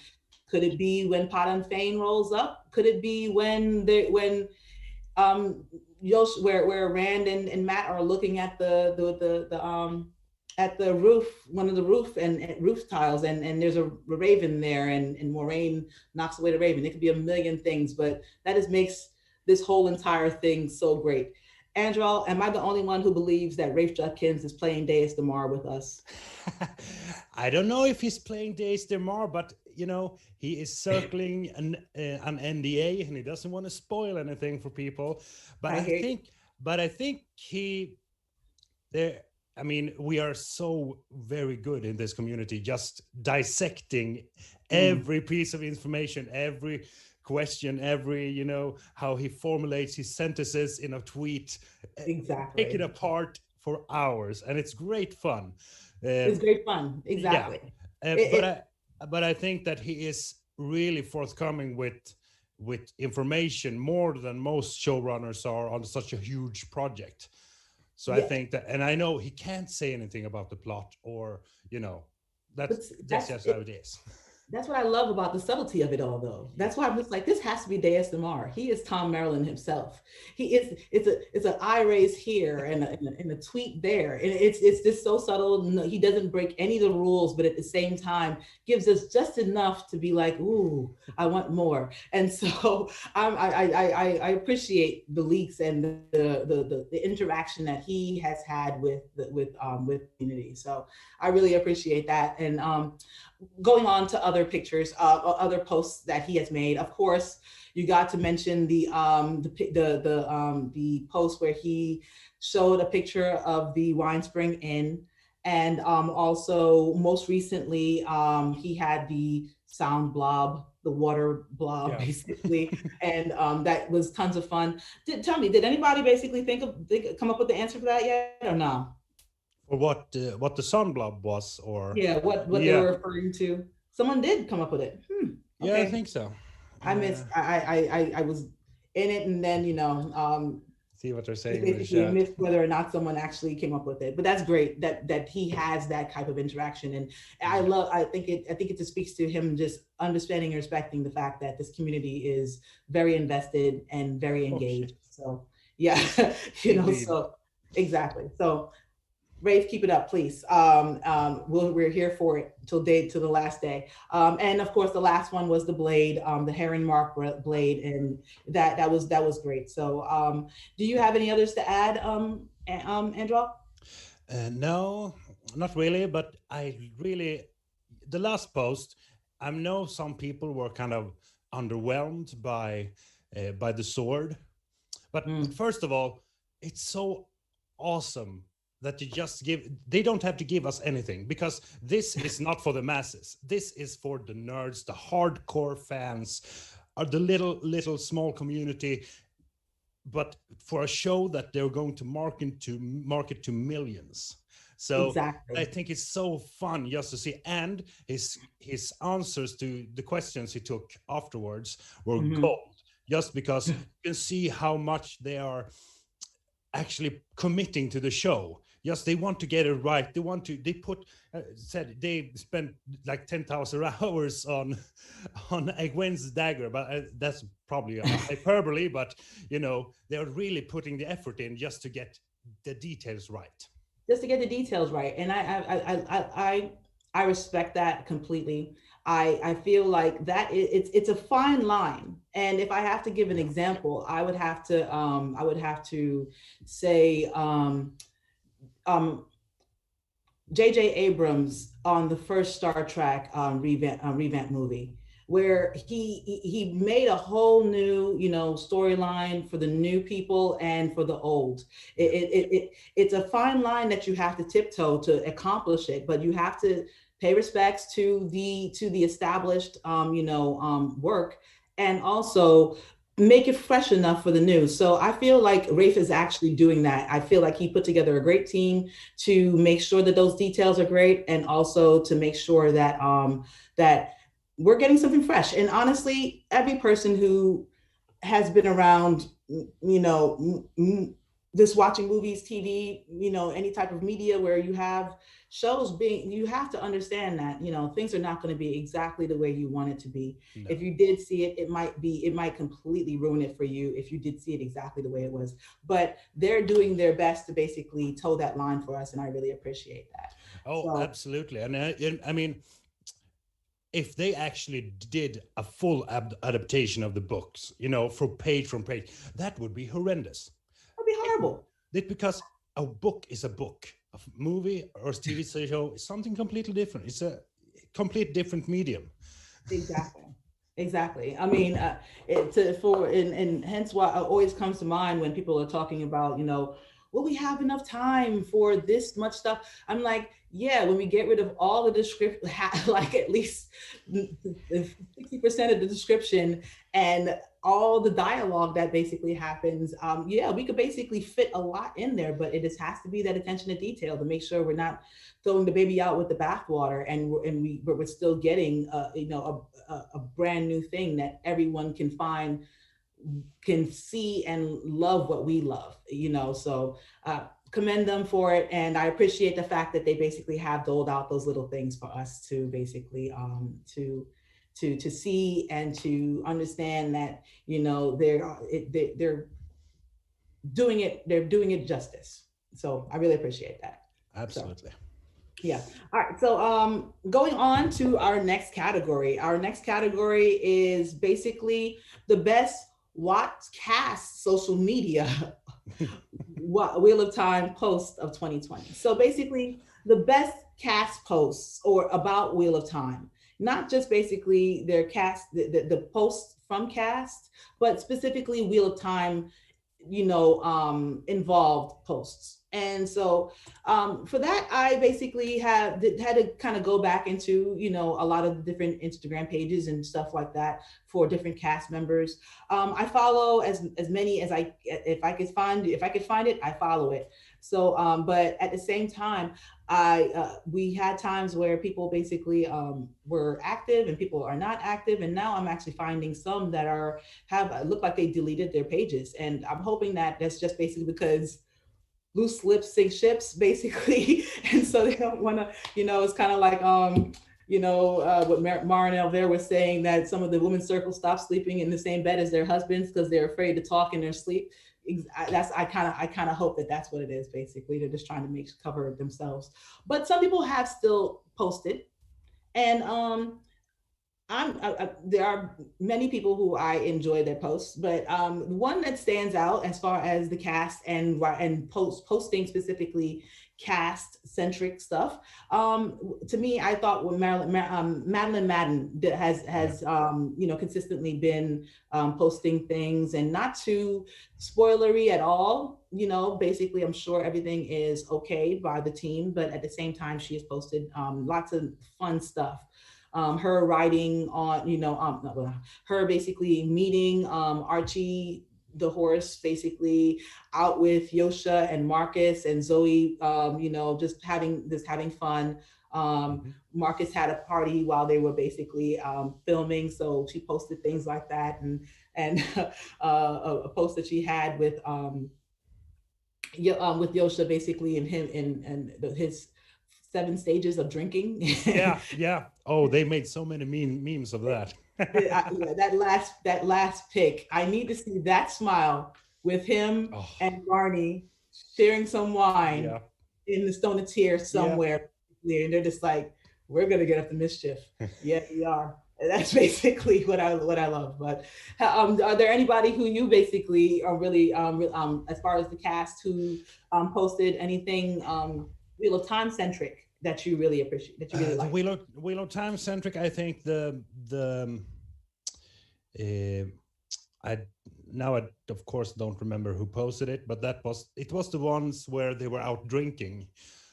Could it be when Pot Fane rolls up? Could it be when Yosh, where Rand and Matt are looking at at the roof, one of the roof tiles, and there's a raven there, and Moraine knocks away the raven. It could be a million things, but that just makes this whole entire thing so great. Andrew, am I the only one who believes that Rafe Judkins is playing Deus Damar with us? I don't know if he's playing Deus Damar, but he is circling an NDA, and he doesn't want to spoil anything for people. But I think we are so very good in this community, just dissecting every piece of information, every question, every, how he formulates his sentences in a tweet. Exactly. Take it apart for hours, and it's great fun. It's great fun. Exactly. Yeah. But I think that he is really forthcoming with information more than most showrunners are on such a huge project. So I think that, and I know he can't say anything about the plot, or that's just how it is. That's what I love about the subtlety of it all, though. That's why I'm just like, this has to be ASMR. He is Tom Maryland himself. He is. It's an eye raise here and a tweet there, and it's just so subtle. No, he doesn't break any of the rules, but at the same time gives us just enough to be like, ooh, I want more. And so I appreciate the leaks and the interaction that he has had with community. So I really appreciate that. And going on to other pictures, other posts that he has made. Of course, you got to mention the post where he showed a picture of the Wine Spring Inn, and also most recently he had the sound blob, the water blob, basically, and that was tons of fun. Tell me, did anybody basically come up with the answer for that yet, or no? Or what the sun blob was, or what they were referring to. Someone did come up with it. Okay. Yeah, I think so. I missed. I was in it, and then see what they're saying. Basically, missed whether or not someone actually came up with it. But that's great that he has that type of interaction, and I think it just speaks to him just understanding and respecting the fact that this community is very invested and very engaged. So yeah, so exactly. So Rafe, keep it up, please. We're here for it till the last day. And of course, the last one was the blade, the heron mark blade, and that was great. So, do you have any others to add, Andrew? No, not really. But the last post, I know some people were kind of underwhelmed by the sword, but first of all, it's so awesome that they don't have to give us anything, because this is not for the masses. This is for the nerds, the hardcore fans, or the little small community, but for a show that they're going to market to millions. So exactly. I think it's so fun just to see, and his answers to the questions he took afterwards were gold, just because you can see how much they are actually committing to the show. Yes, they want to get it right. They spent like 10,000 hours on Egwene's dagger, but that's probably a hyperbole, but they're really putting the effort in just to get the details right. And I respect that completely. I feel like that it's a fine line. And if I have to give an example, I would have to say J.J. Abrams on the first Star Trek revamp movie, where he made a whole new storyline for the new people and for the old. It's a fine line that you have to tiptoe to accomplish it, but you have to pay respects to the established work, and also make it fresh enough for the new. So I feel like Rafe is actually doing that. I feel like he put together a great team to make sure that those details are great, and also to make sure that that we're getting something fresh. And honestly, every person who has been around, just watching movies, TV, any type of media where you have shows you have to understand that, things are not going to be exactly the way you want it to be. No. If you did see it, it might completely ruin it for you if you did see it exactly the way it was. But they're doing their best to basically toe that line for us, and I really appreciate that. Oh, absolutely. And I mean, if they actually did a full adaptation of the books, from page, that would be horrendous. That'd be horrible. Because a book is a book. A movie or TV show is something completely different. It's a complete different medium. Exactly. I mean, and hence why it always comes to mind when people are talking about, will we have enough time for this much stuff? I'm like, yeah, when we get rid of all the description, like at least 60% of the description, and all the dialogue that basically happens. Yeah, we could basically fit a lot in there, but it just has to be that attention to detail to make sure we're not throwing the baby out with the bathwater, and we're still getting a brand new thing that everyone can see and love what we love, so commend them for it. And I appreciate the fact that they basically have doled out those little things for us to basically to see and to understand that they're doing it justice. So I really appreciate that. Absolutely. So, yeah. All right. So going on to our next category. Our next category is basically the best WoTcast social media Wheel of Time post of 2020. So basically the best cast posts or about Wheel of Time, not just basically their cast, the posts from cast, but specifically Wheel of Time, involved posts. And so for that, I basically had to kind of go back into, a lot of the different Instagram pages and stuff like that for different cast members. I follow as many as if I could find it, I follow it. So, but at the same time, we had times where people basically were active and people are not active. And now I'm actually finding some that look like they deleted their pages. And I'm hoping that that's just basically because loose lips sink ships, basically. And so they don't want to, it's kind of like, what Marinelle there was saying, that some of the women's circle stop sleeping in the same bed as their husbands because they're afraid to talk in their sleep. I kind of hope that that's what it is. Basically, they're just trying to cover themselves. But some people have still posted, and there are many people who I enjoy their posts, but one that stands out as far as the cast and posting specifically cast-centric stuff, to me, I thought when Madeline Madden has consistently been posting things, and not too spoilery at all. Basically, I'm sure everything is okay by the team, but at the same time, she has posted lots of fun stuff. Her riding on, her basically meeting Archie the horse, basically out with Yosha and Marcus and Zoe, just having fun. Marcus had a party while they were basically filming, so she posted things like that, and a post that she had with Yosha, basically, and him and his 7 stages of drinking. yeah. Oh, they made so many memes of that. that last pic. I need to see that smile with him and Barney sharing some wine in the Stone of Tears somewhere. Yeah. And they're just like, we're gonna get up to mischief. Yeah, we are. And that's basically what I love. But are there anybody who you basically are really as far as the cast who posted anything Wheel of Time centric that you really appreciate, that you really like? Wheel of Time centric, I think I of course don't remember who posted it, but it was the ones where they were out drinking.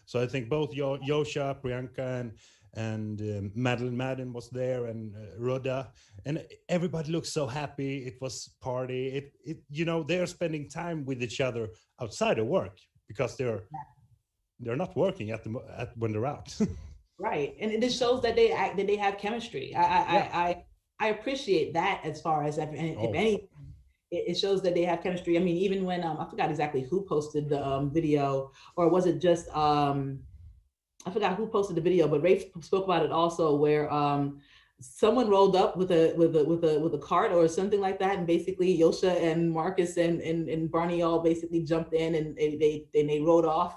So I think both Yosha, Priyanka, and Madeline Madden was there, and Rhoda, and everybody looked so happy. It was party. They're spending time with each other outside of work because they're not working when they're out. Right, and it just shows that they have chemistry. I appreciate that as far as if any. It shows that they have chemistry. I mean, even when I forgot exactly who posted the video, or was it just I forgot who posted the video, but Ray spoke about it also, where someone rolled up with a cart or something like that, and basically Yosha and Marcus and Barney all basically jumped in, and they rode off,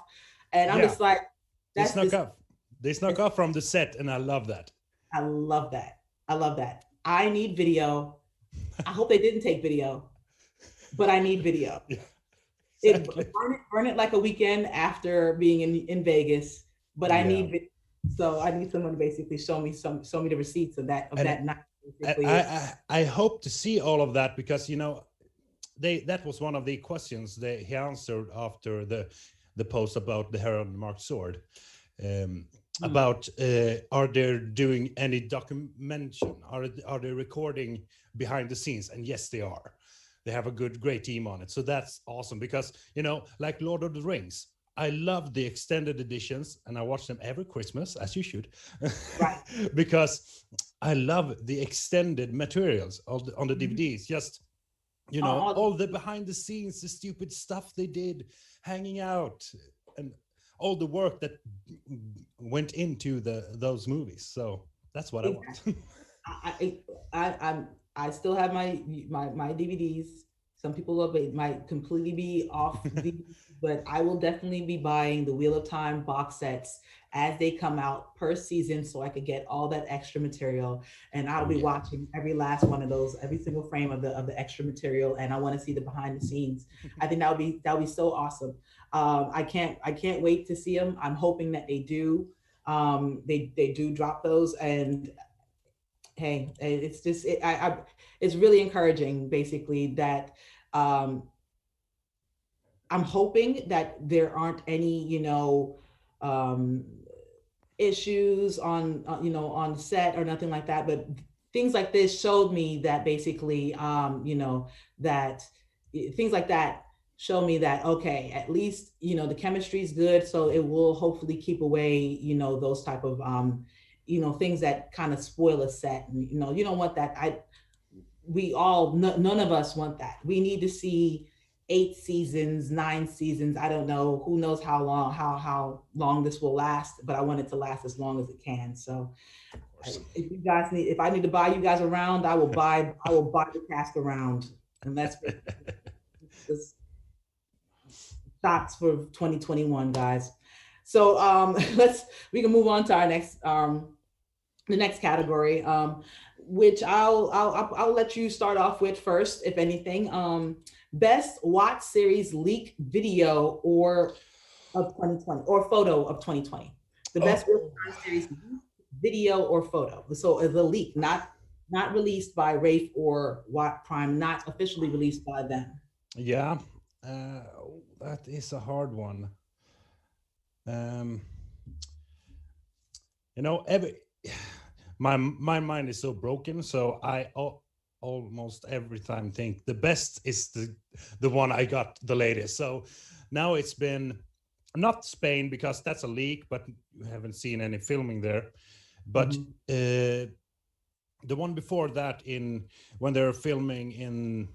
and I'm just like, they snuck off from the set, and I love that. I love that. I need video. I hope they didn't take video, but I need video. Yeah, exactly. Burn it like a weekend after being in Vegas, but I need video. So I need someone to basically show me the receipts of that night. I hope to see all of that, because that was one of the questions he answered after the post about the Herald Marked Sword. about are they doing any documentation? Are they recording behind the scenes? And yes, they are. They have a great team on it. So that's awesome because, you know, like Lord of the Rings, I love the extended editions and I watch them every Christmas, as you should, Right. because I love the extended materials on the DVDs. Just, you know, all the behind the scenes, the stupid stuff they did, hanging out, and all the work that went into those movies. So that's what I want. I still have my DVDs. Some people love it, might completely be off but I will definitely be buying the Wheel of Time box sets as they come out per season so I could get all that extra material. And I'll be watching every last one of those, every single frame of the extra material. And I want to see the behind the scenes. I think that would be so awesome. I can't wait to see them. I'm hoping that they do. They do drop those, and hey, it's just it's really encouraging, basically, that I'm hoping that there aren't any, you know, issues on you know, on set or nothing like that. But things like this showed me that basically, you know, that things like that show me that, okay, at least, you know, the chemistry is good, so it will hopefully keep away, you know, those type of you know, things that kind of spoil a set. And, you know, you don't want that. None of us want that. We need to see 8 seasons, 9 seasons. I don't know, who knows how long this will last, but I want it to last as long as it can. So if you guys if I need to buy you guys around, I will buy the cast around. And that's shots for 2021, guys. So we can move on to our next the next category, which I'll let you start off with first, if anything. Best watch series leak video of 2020 or photo of 2020. The best series video or photo. So the leak, not released by Rafe or Watt Prime, not officially released by them. Yeah, that is a hard one. You know, my mind is so broken, so I almost every time think the best is the one I got the latest. So now it's been not Spain, because that's a leak, but you haven't seen any filming there. But the one before that, when they're filming in,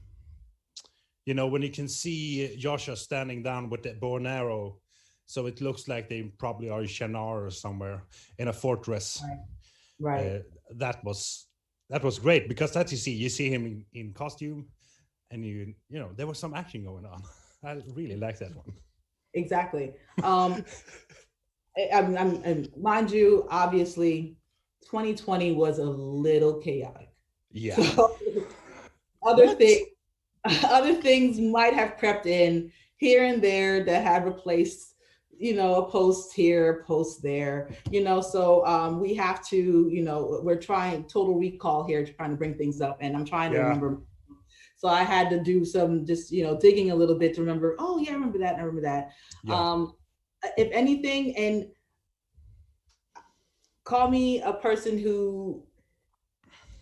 you know, when you can see Joshua standing down with the bow and arrow, so it looks like they probably are in Shinar or somewhere in a fortress. Right. That was great, because that you see him in costume, and you know, there was some action going on. I really like that one. Exactly. And mind you, obviously 2020 was a little chaotic. Yeah. So other things might have crept in here and there that have replaced, you know, a post here, a post there, you know. So we have to, you know, we're trying total recall here, trying to bring things up, and I'm trying to remember. So I had to do some just, you know, digging a little bit to remember, oh yeah, I remember that, and I remember that. Yeah. If anything, and call me a person who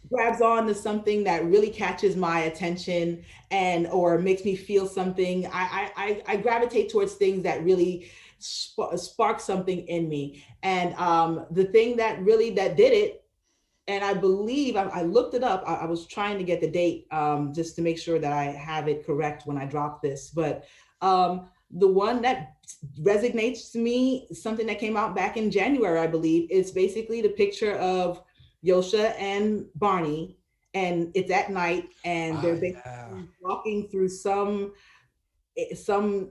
grabs on to something that really catches my attention and or makes me feel something. I gravitate towards things that really spark something in me. And the thing that did it, and I believe I looked it up. I was trying to get the date just to make sure that I have it correct when I drop this. But the one that resonates to me, something that came out back in January, I believe, is basically the picture of Yosha and Barney, and it's at night, and they're basically walking through some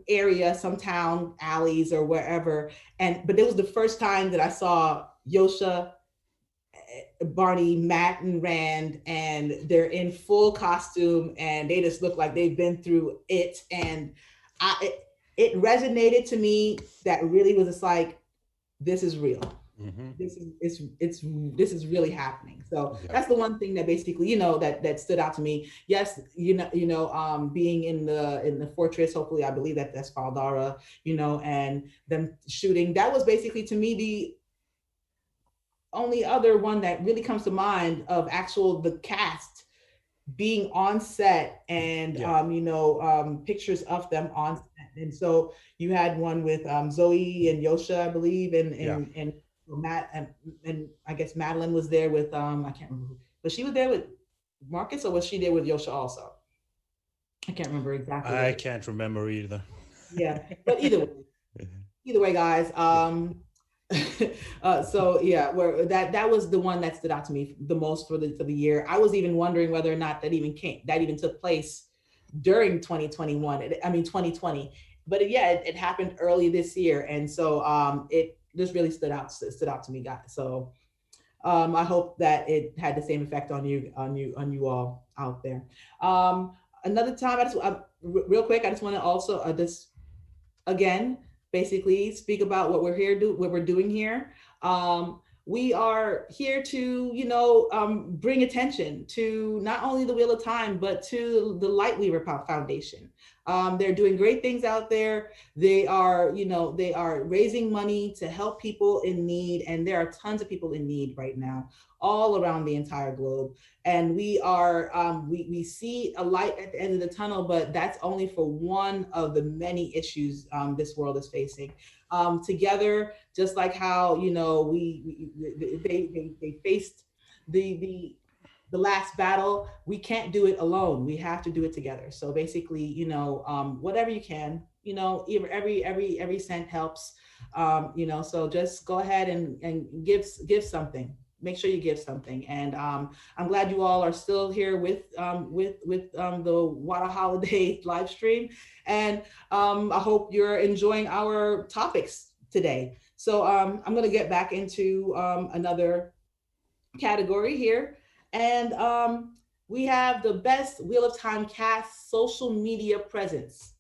area, some town, alleys or wherever. But it was the first time that I saw Yosha, Barney, Matt, and Rand, and they're in full costume, and they just look like they've been through it. And it resonated to me. That really was just like, this is real. Mm-hmm. This is really happening. So that's the one thing that basically, you know, that stood out to me. Yes, you know, being in the fortress, hopefully, I believe that's Faldara, you know, and them shooting. That was basically, to me, only other one that really comes to mind of the cast being on set and pictures of them on set. And so you had one with Zoe and Yosha, I believe, and Matt and I guess Madeline was there with I can't remember, but she was there with Marcus, or was she there with Yosha also? I can't remember exactly. I can't remember either. Yeah, but either way, guys. So yeah, where that was the one that stood out to me the most for the year. I was even wondering whether or not that even took place during 2020. But it happened early this year, and so it just really stood out to me, guys. So I hope that it had the same effect on you all out there. Another time, real quick, I just want to also just again basically speak about what we're doing here. We are here to bring attention to not only the Wheel of Time, but to the Lightweaver Foundation. They're doing great things out there. They are raising money to help people in need, and there are tons of people in need right now all around the entire globe. And we are we see a light at the end of the tunnel, but that's only for one of the many issues this world is facing. Together, just like how they faced the last battle, we can't do it alone. We have to do it together. So basically, whatever you can, every cent helps. So just go ahead and give something. Make sure you give something. And I'm glad you all are still here with the WoTaHoliday live stream. And I hope you're enjoying our topics today. So I'm going to get back into another category here. And we have the best Wheel of Time cast social media presence.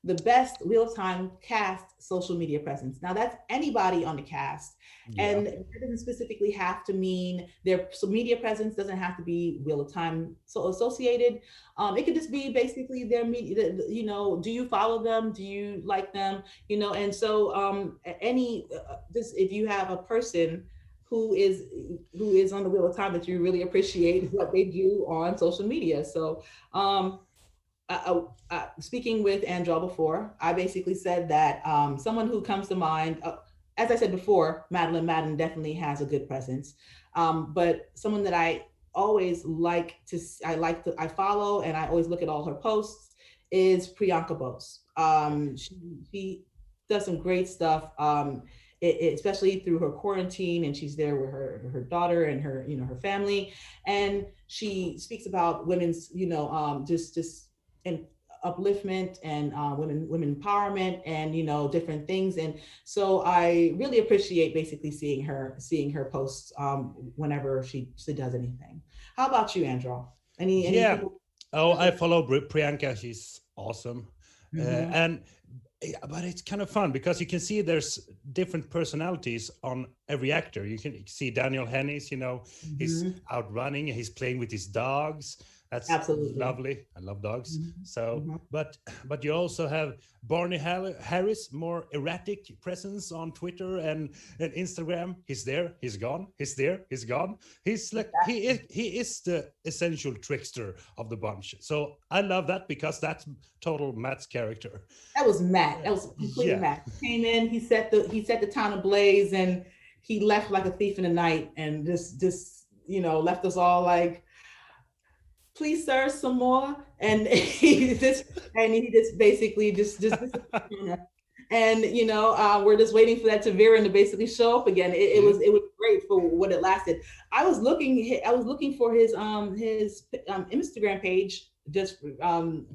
The best Wheel of Time cast social media presence. Now that's anybody on the cast. Yeah. And it doesn't specifically have to mean their media presence doesn't have to be Wheel of Time so associated. It could just be basically their media, do you follow them? Do you like them? And so if you have a person who is on the Wheel of Time that you really appreciate what they do on social media. So speaking with Andrea before, I basically said that someone who comes to mind, as I said before, Madeline definitely has a good presence, but someone that I always I follow and I always look at all her posts is Priyanka Bose. She does some great stuff, especially through her quarantine, and she's there with her daughter and her her family, and she speaks about women's just and upliftment and women empowerment and different things. And so I really appreciate basically seeing her posts whenever she does anything. How about you, Andrea? Any people? I follow Priyanka. She's awesome. But it's kind of fun because you can see there's different personalities on every actor. You can see Daniel Hennis, he's out running, he's playing with his dogs. That's absolutely lovely. I love dogs. So, but you also have Barney Harris, more erratic presence on Twitter and Instagram. He's there, he's gone. He's there, he's gone. He's like he is the essential trickster of the bunch. So I love that because that's total Matt's character. That was Matt. That was completely Matt. He came in, he set the town ablaze, and he left like a thief in the night, and just left us all like, please serve some more. And he just basically just and we're just waiting for that Taviran to basically show up again. It was great for what it lasted. I was looking for his Instagram page just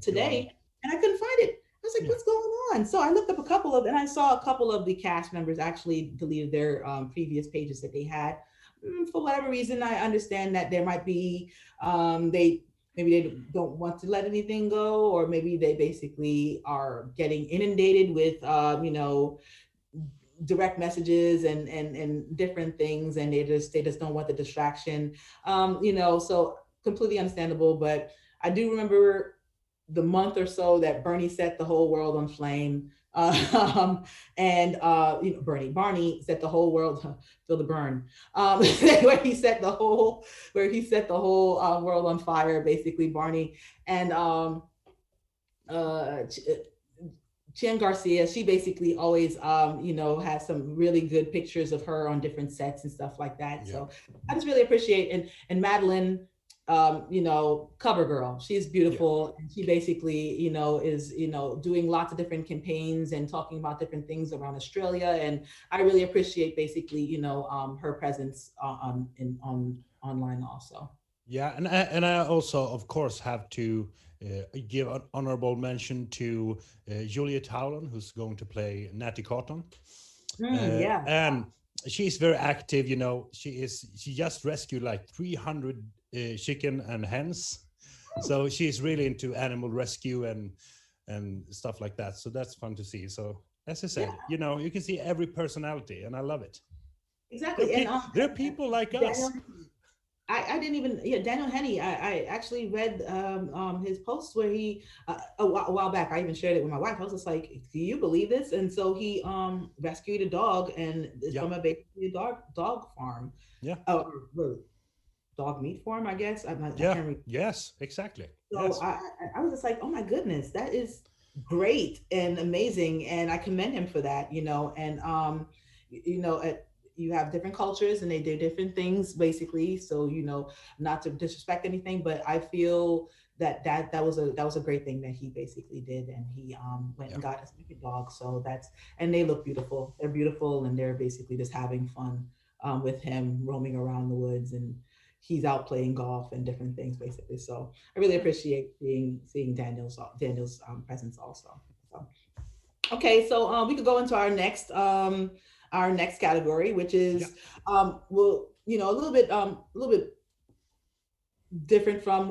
today, and I couldn't find it. I was like, what's going on? So I looked up and I saw a couple of the cast members actually deleted their previous pages that they had. For whatever reason, I understand that there might be maybe they don't want to let anything go, or maybe they basically are getting inundated with direct messages and different things, and they just don't want the distraction. So completely understandable. But I do remember the month or so that Bernie set the whole world on flame. Barney set the whole world, feel the burn, where he set the whole world on fire, basically, Barney. And Chen Garcia, she basically always, has some really good pictures of her on different sets and stuff like that. Yeah. So I just really appreciate, and Madeline, cover girl, she's beautiful. Yeah. And she basically, is, doing lots of different campaigns and talking about different things around Australia. And I really appreciate basically, her presence online also. Yeah, and I also, of course, have to give an honorable mention to Juliet Howland, who's going to play Natty Cotton. Yeah, and she's very active. She just rescued like 300 chicken and hens, so she's really into animal rescue and stuff like that. So that's fun to see. So as I said, yeah. You can see every personality, and I love it. Exactly, there are people like us. I didn't even, Daniel Henney, I actually read his post where he, a while back, I even shared it with my wife. I was just like, do you believe this? And so he rescued a dog, and it's from basically a dog farm. Yeah. Dog meat farm, I guess. I can't remember. Yes, exactly. So yes. I was just like, oh my goodness, that is great and amazing. And I commend him for that, and, you have different cultures and they do different things basically. So, not to disrespect anything, but I feel that was a great thing that he basically did. And he went and got a second dog. So and they look beautiful. They're beautiful. And they're basically just having fun with him roaming around the woods, and he's out playing golf and different things basically. So I really appreciate seeing Daniel's presence also. So, okay. So we could go into our next category, which is a little bit different from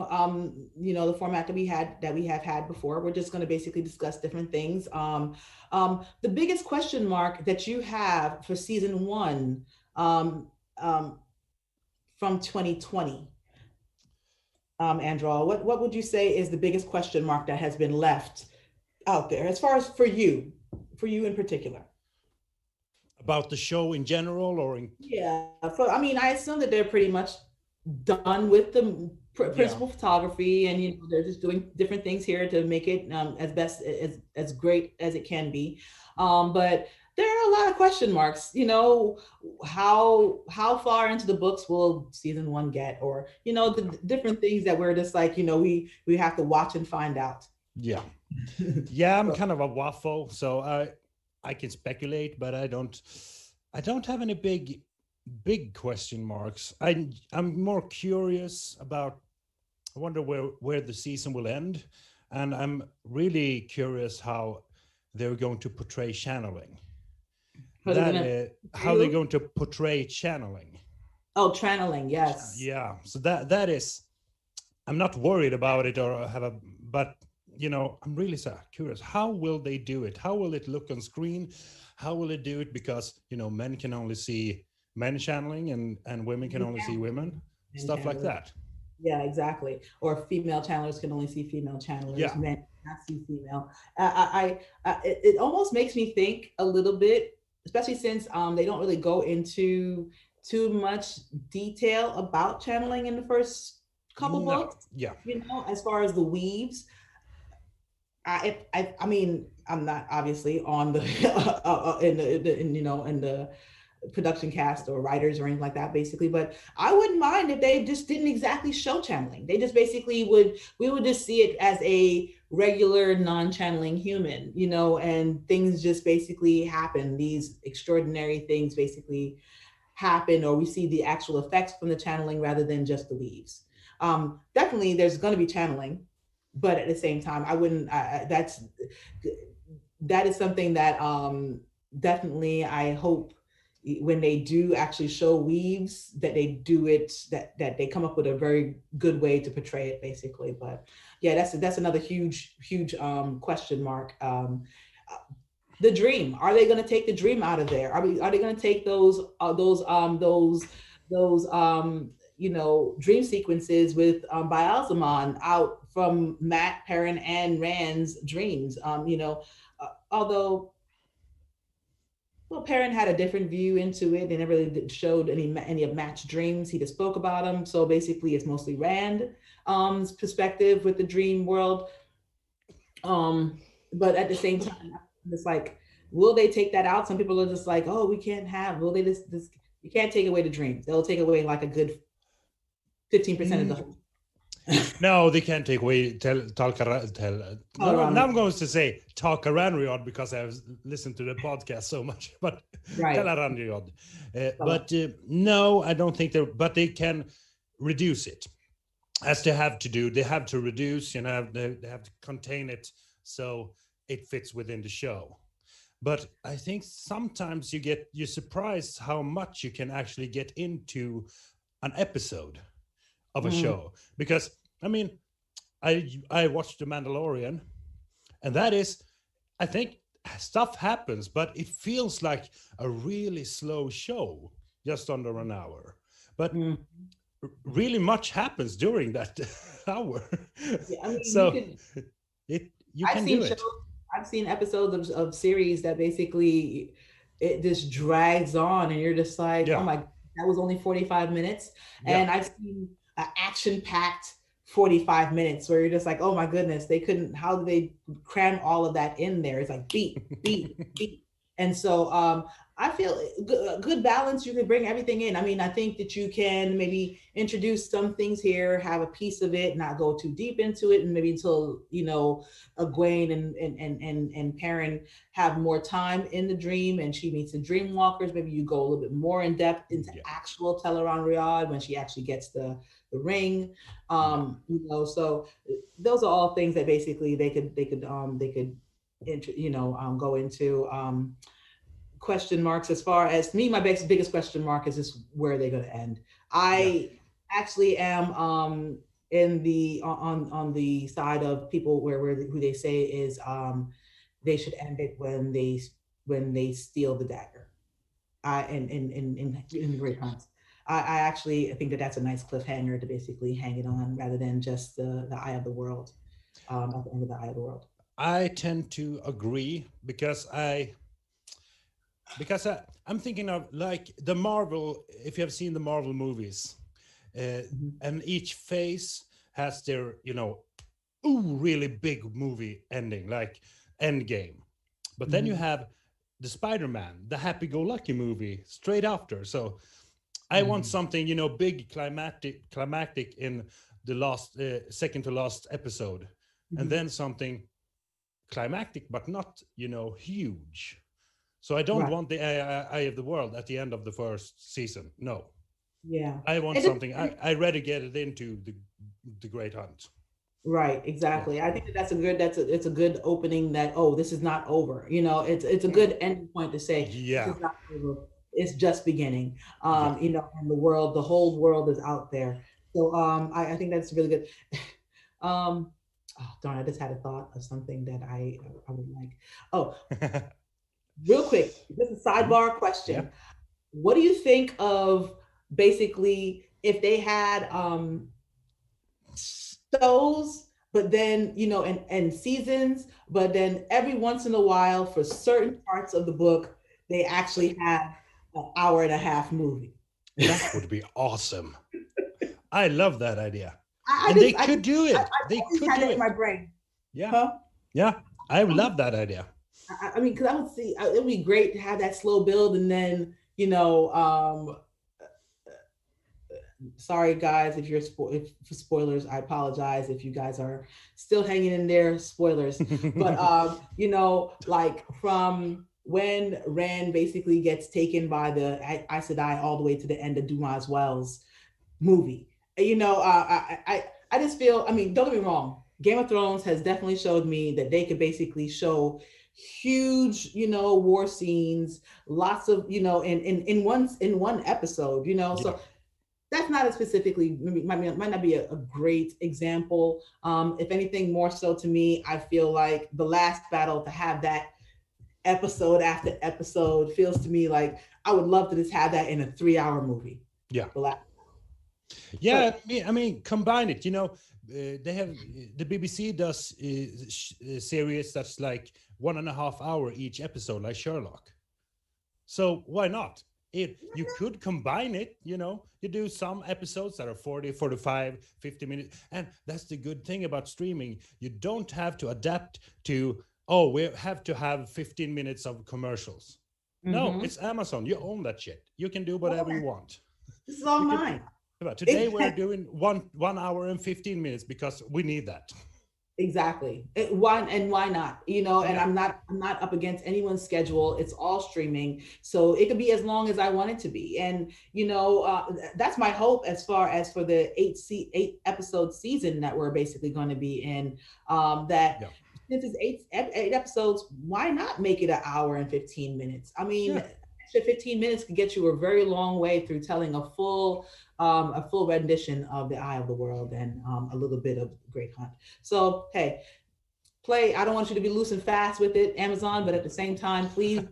the format that we have had before. We're just going to basically discuss different things. The biggest question mark that you have for season 1 from 2020, Andra, what would you say is the biggest question mark that has been left out there, as far as for you in particular? About the show in general, or so I assume that they're pretty much done with the principal photography, and they're just doing different things here to make it as great as it can be, but there are a lot of question marks. How far into the books will season 1 get, or the different things that we're just like we have to watch and find out. I'm kind of a waffle, so I can speculate, but I don't have any big question marks. I'm more curious about, I wonder where the season will end, and I'm really curious how they're going to portray channeling. How they're going to portray channeling. Oh, channeling, yes. Yeah, so that is, I'm not worried about it but I'm really curious. How will they do it? How will it look on screen? How will it do it? Because, men can only see men channeling, and women can only see women, stuff like that. Yeah, exactly. Or female channelers can only see female channelers. Yeah. Men cannot see female. It almost makes me think a little bit, especially since they don't really go into too much detail about channeling in the first couple books. Yeah. As far as the weaves. I'm not obviously on the in the production cast or writers or anything like that, basically, but I wouldn't mind if they just didn't exactly show channeling. They just basically we would just see it as a regular non-channeling human, and things just basically happen. These extraordinary things basically happen, or we see the actual effects from the channeling rather than just the weaves. Definitely there's going to be channeling, but at the same time, I wouldn't, that is something that definitely I hope when they do actually show weaves, that they do it, that they come up with a very good way to portray it, basically. But yeah, that's another huge question mark. The dream, are they going to take the dream out of there? Are they going to take those dream sequences with Baalzamon out from Matt, Perrin, and Rand's dreams? Although Well, Perrin had a different view into it. They never really showed any of Matt's dreams. He just spoke about them. So basically, it's mostly Rand's perspective with the dream world. But at the same time, it's like, will they take that out? Some people are just like, oh, we can't have. Will they just you can't take away the dreams. They'll take away like a good 15% of the whole. No, they can't take away now I'm going to say Talkaranriod because I've listened to the podcast so much, but right. Talaranriod. But no, I don't think but they can reduce it as they have to do. They have to reduce, they have to contain it so it fits within the show. But I think sometimes you're surprised how much you can actually get into an episode of a show, because I mean, I watched The Mandalorian, and that is, I think stuff happens, but it feels like a really slow show, just under an hour. But really much happens during that hour. Yeah, I mean, so you can do it. I've seen episodes of series that basically it just drags on, and you're just like, oh my, that was only 45 minutes. And I've seen an action-packed 45 minutes where you're just like, oh my goodness, how did they cram all of that in there? It's like beat. And so I feel good balance. You can bring everything in. I mean, I think that you can maybe introduce some things here, have a piece of it, not go too deep into it, and maybe until Egwene and Perrin have more time in the dream, and she meets the dream walkers. Maybe you go a little bit more in depth into actual Teleron-Riyadh when she actually gets the ring. So those are all things that basically they could go into. Question marks as far as me, my biggest question mark is just where are they going to end. I actually am on the side of people who they say is they should end it when they steal the dagger. In Great Hunt. I actually think that's a nice cliffhanger to basically hang it on, rather than just the Eye of the World at the end of the Eye of the World. I tend to agree because I'm thinking of like the Marvel, if you have seen the Marvel movies, and each phase has their, really big movie ending, like Endgame. But then you have the Spider-Man, the happy-go-lucky movie straight after. So I want something, big climactic in the last, second to last episode, and then something climactic, but not, huge. So I don't want the Eye of the World at the end of the first season. No. Yeah. I want something. I rather get it into the Great Hunt. Right. Exactly. I think it's a good opening that, this is not over. It's a good ending point to say, this is not over. It's just beginning. And the whole world is out there. So I think that's really good. Oh darn! I just had a thought of something that I would like. Oh. Real quick, just a sidebar question. Yeah. What do you think of basically if they had shows, but then, and seasons, but then every once in a while for certain parts of the book, they actually have an hour-and-a-half movie? That would be awesome. I love that idea. They could do it. They could do it in my brain. Yeah. Huh? Yeah. I love that idea. I mean, because I would see it would be great to have that slow build, and then sorry guys if for spoilers, I apologize if you guys are still hanging in there. Spoilers, but like from when Rand basically gets taken by the Aes Sedai all the way to the end of Dumas Wells movie. I just feel. I mean, don't get me wrong. Game of Thrones has definitely showed me that they could basically show huge, war scenes, lots of, in one episode, so that's not specifically, might not be a great example. If anything, more so to me, I feel like the last battle, to have that episode after episode, feels to me like I would love to just have that in a 3-hour movie. Yeah. I mean, combine it, they have, the BBC does series that's like 1.5 hour each episode, like Sherlock. So why not? You could combine it, you do some episodes that are 40, 45, 50 minutes. And that's the good thing about streaming. You don't have to adapt to, oh, we have to have 15 minutes of commercials. No, it's Amazon. You own that shit. You can do whatever you want. This is all mine. Today we're doing 1 hour and 15 minutes because we need that. Exactly. Why not? And I'm not up against anyone's schedule. It's all streaming. So it could be as long as I want it to be. And, that's my hope as far as for the 8 episode season that we're basically going to be in, since it's eight episodes, why not make it an hour and 15 minutes? I mean, extra 15 minutes could get you a very long way through telling a full rendition of The Eye of the World and a little bit of Great Hunt. So, hey, I don't want you to be loose and fast with it, Amazon, but at the same time, please,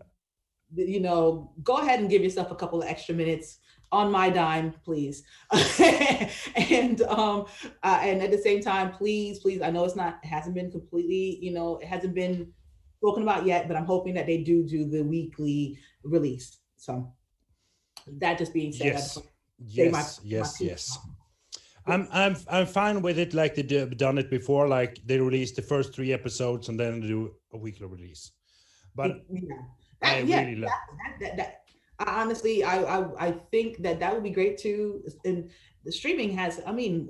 go ahead and give yourself a couple of extra minutes on my dime, please. And at the same time, please, I know it hasn't been completely, it hasn't been spoken about yet, but I'm hoping that they do the weekly release. So that just being said, Yes. I'm fine with it, like they've done it before, like they release the first 3 episodes and then do a weekly release. But I really love that. Honestly, I think that would be great too. And the streaming has, I mean,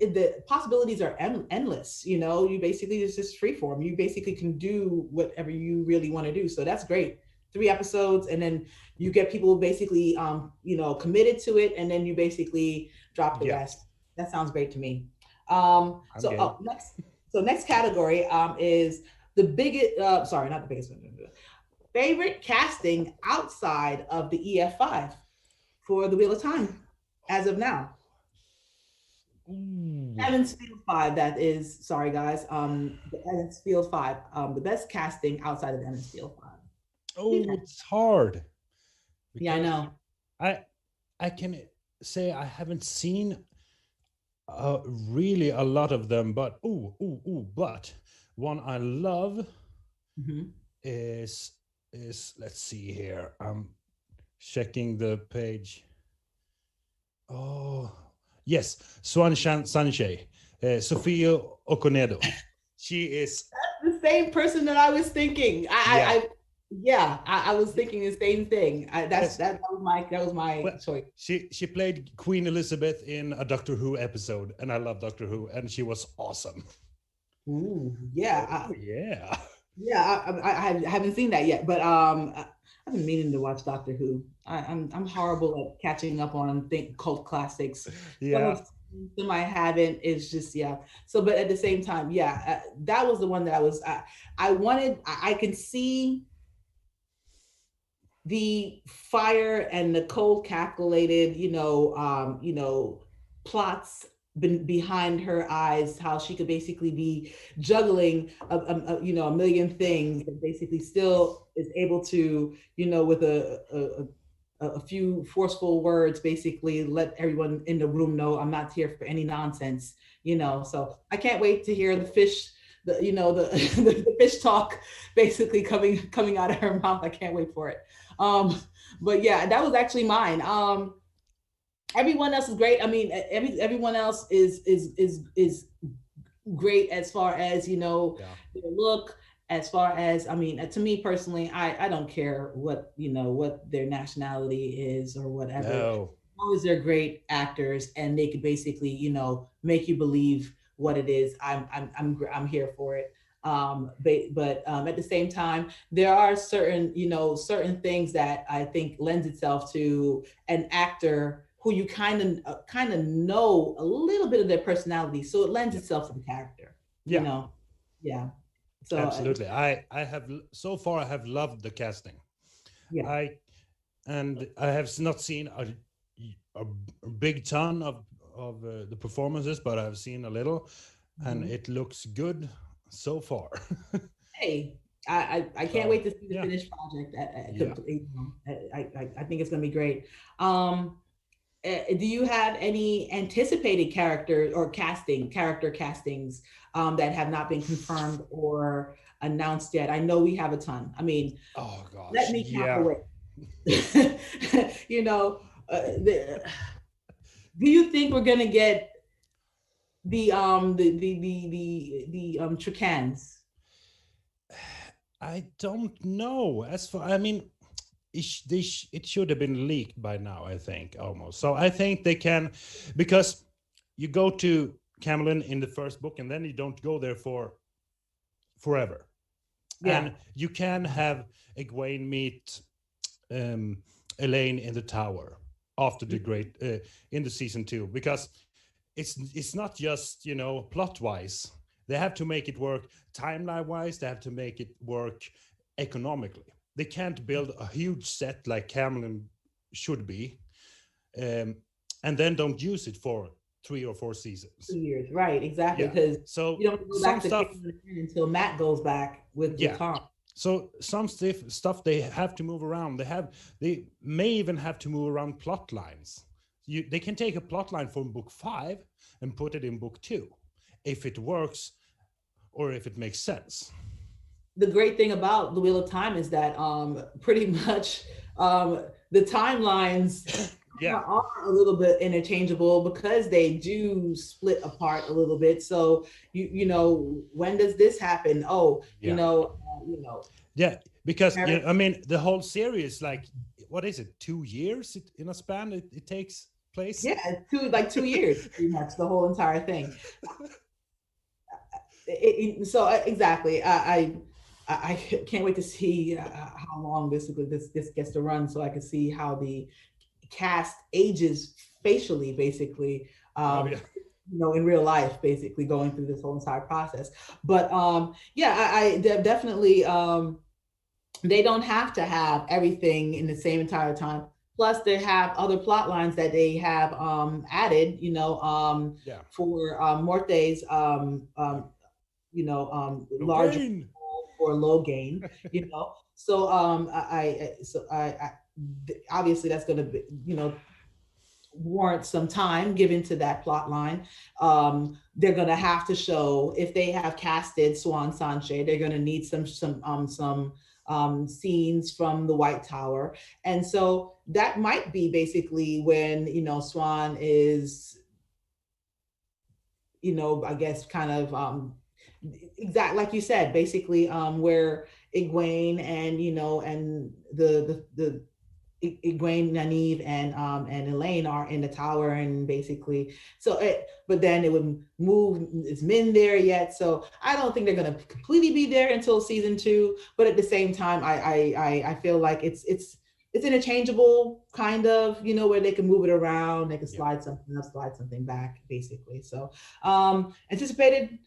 the possibilities are endless. You basically, it's just free form. You basically can do whatever you really want to do. So that's great. 3 episodes, and then you get people basically, committed to it, and then you basically drop the rest. That sounds great to me. Next category is the biggest. Sorry, not the biggest one. Favorite casting outside of the EF5 for the Wheel of Time as of now. Evans Field 5. That is, sorry guys. The Evans Field 5. The best casting outside of Evans Field 5. It's hard. Yeah, I know. I can say I haven't seen really a lot of them, but but one I love is let's see here. I'm checking the page. Oh yes, Sanche, Sofia Okonedo. She is. That's the same person that I was thinking. I was thinking the same thing. That was my choice. She played Queen Elizabeth in a Doctor Who episode, and I love Doctor Who, and she was awesome. Ooh, yeah. Yeah, I haven't seen that yet, but I've been meaning to watch Doctor Who. I'm horrible at catching up on cult classics. Yeah. Some I haven't. It's just So, but at the same time, that was the one that I wanted. I can see the fire and the cold calculated, plots behind her eyes, how she could basically be juggling a million things and basically still is able to, with a few forceful words, basically let everyone in the room know I'm not here for any nonsense, So I can't wait to hear the fish, the fish talk basically coming out of her mouth. I can't wait for it. But yeah, that was actually mine. Everyone else is great. I mean, everyone else is great as far as their look. As far as, I mean, to me personally, I don't care what their nationality is or whatever. No. As long as they're great actors and they could basically make you believe what it is, I'm here for it. But at the same time, there are certain things that I think lends itself to an actor who you kind of know a little bit of their personality, so it lends itself to the character. So absolutely, I have so far I have loved the casting. I have not seen a big ton of the performances, but I've seen a little, and it looks good so far. Hey, I can't wait to see the finished project. I think it's going to be great. Do you have any anticipated character castings that have not been confirmed or announced yet. I know we have a ton. I mean, oh gosh, let me count away. You know, do you think we're gonna get the Tricans? I don't know. As for, I mean, it should have been leaked by now, I think, almost. So I think they can, because you go to Camelin in the first book and then you don't go there for forever. Yeah. And you can have Egwene meet Elaine in the tower after the great in the season 2, because it's not just, you know, plot wise. They have to make it work timeline wise. They have to make it work economically. They can't build a huge set like Camelin should be, and then don't use it for 3 or 4 seasons. 2 years, right? Exactly, Yeah. because So you don't go back to stuff, until Matt goes back with Tom. So some stuff they have to move around. They may even have to move around plot lines. They can take a plot line from book 5 and put it in book 2, if it works or if it makes sense. The great thing about the Wheel of Time is that pretty much the timelines are a little bit interchangeable because they do split apart a little bit. So you know, when does this happen? Oh, you know. Yeah, because I mean, the whole series, like, what is it? 2 years in a span? It takes place. Yeah, 2 years, pretty much the whole entire thing. So exactly, I can't wait to see how long this gets to run, so I can see how the cast ages facially, basically. You know, in real life, basically going through this whole entire process. But I definitely they don't have to have everything in the same entire time. Plus, they have other plot lines that they have added, you know, for Morte's, you know, larger or low gain, you know. So I obviously that's going to be, you know, warrant some time given to that plot line. They're going to have to show, if they have casted Swan Sanche, they're going to need some scenes from the White Tower. And so that might be basically when, you know, Swan is, you know, I guess kind of exact, like you said, basically where Egwene and, you know, and the Egwene, Nynaeve, and Elaine are in the tower, and basically, so but then it would move. Is Min there yet? So I don't think they're going to completely be there until season 2. But at the same time, I feel like it's interchangeable, kind of, you know, where they can move it around, they can slide something up, slide something back, basically. So anticipated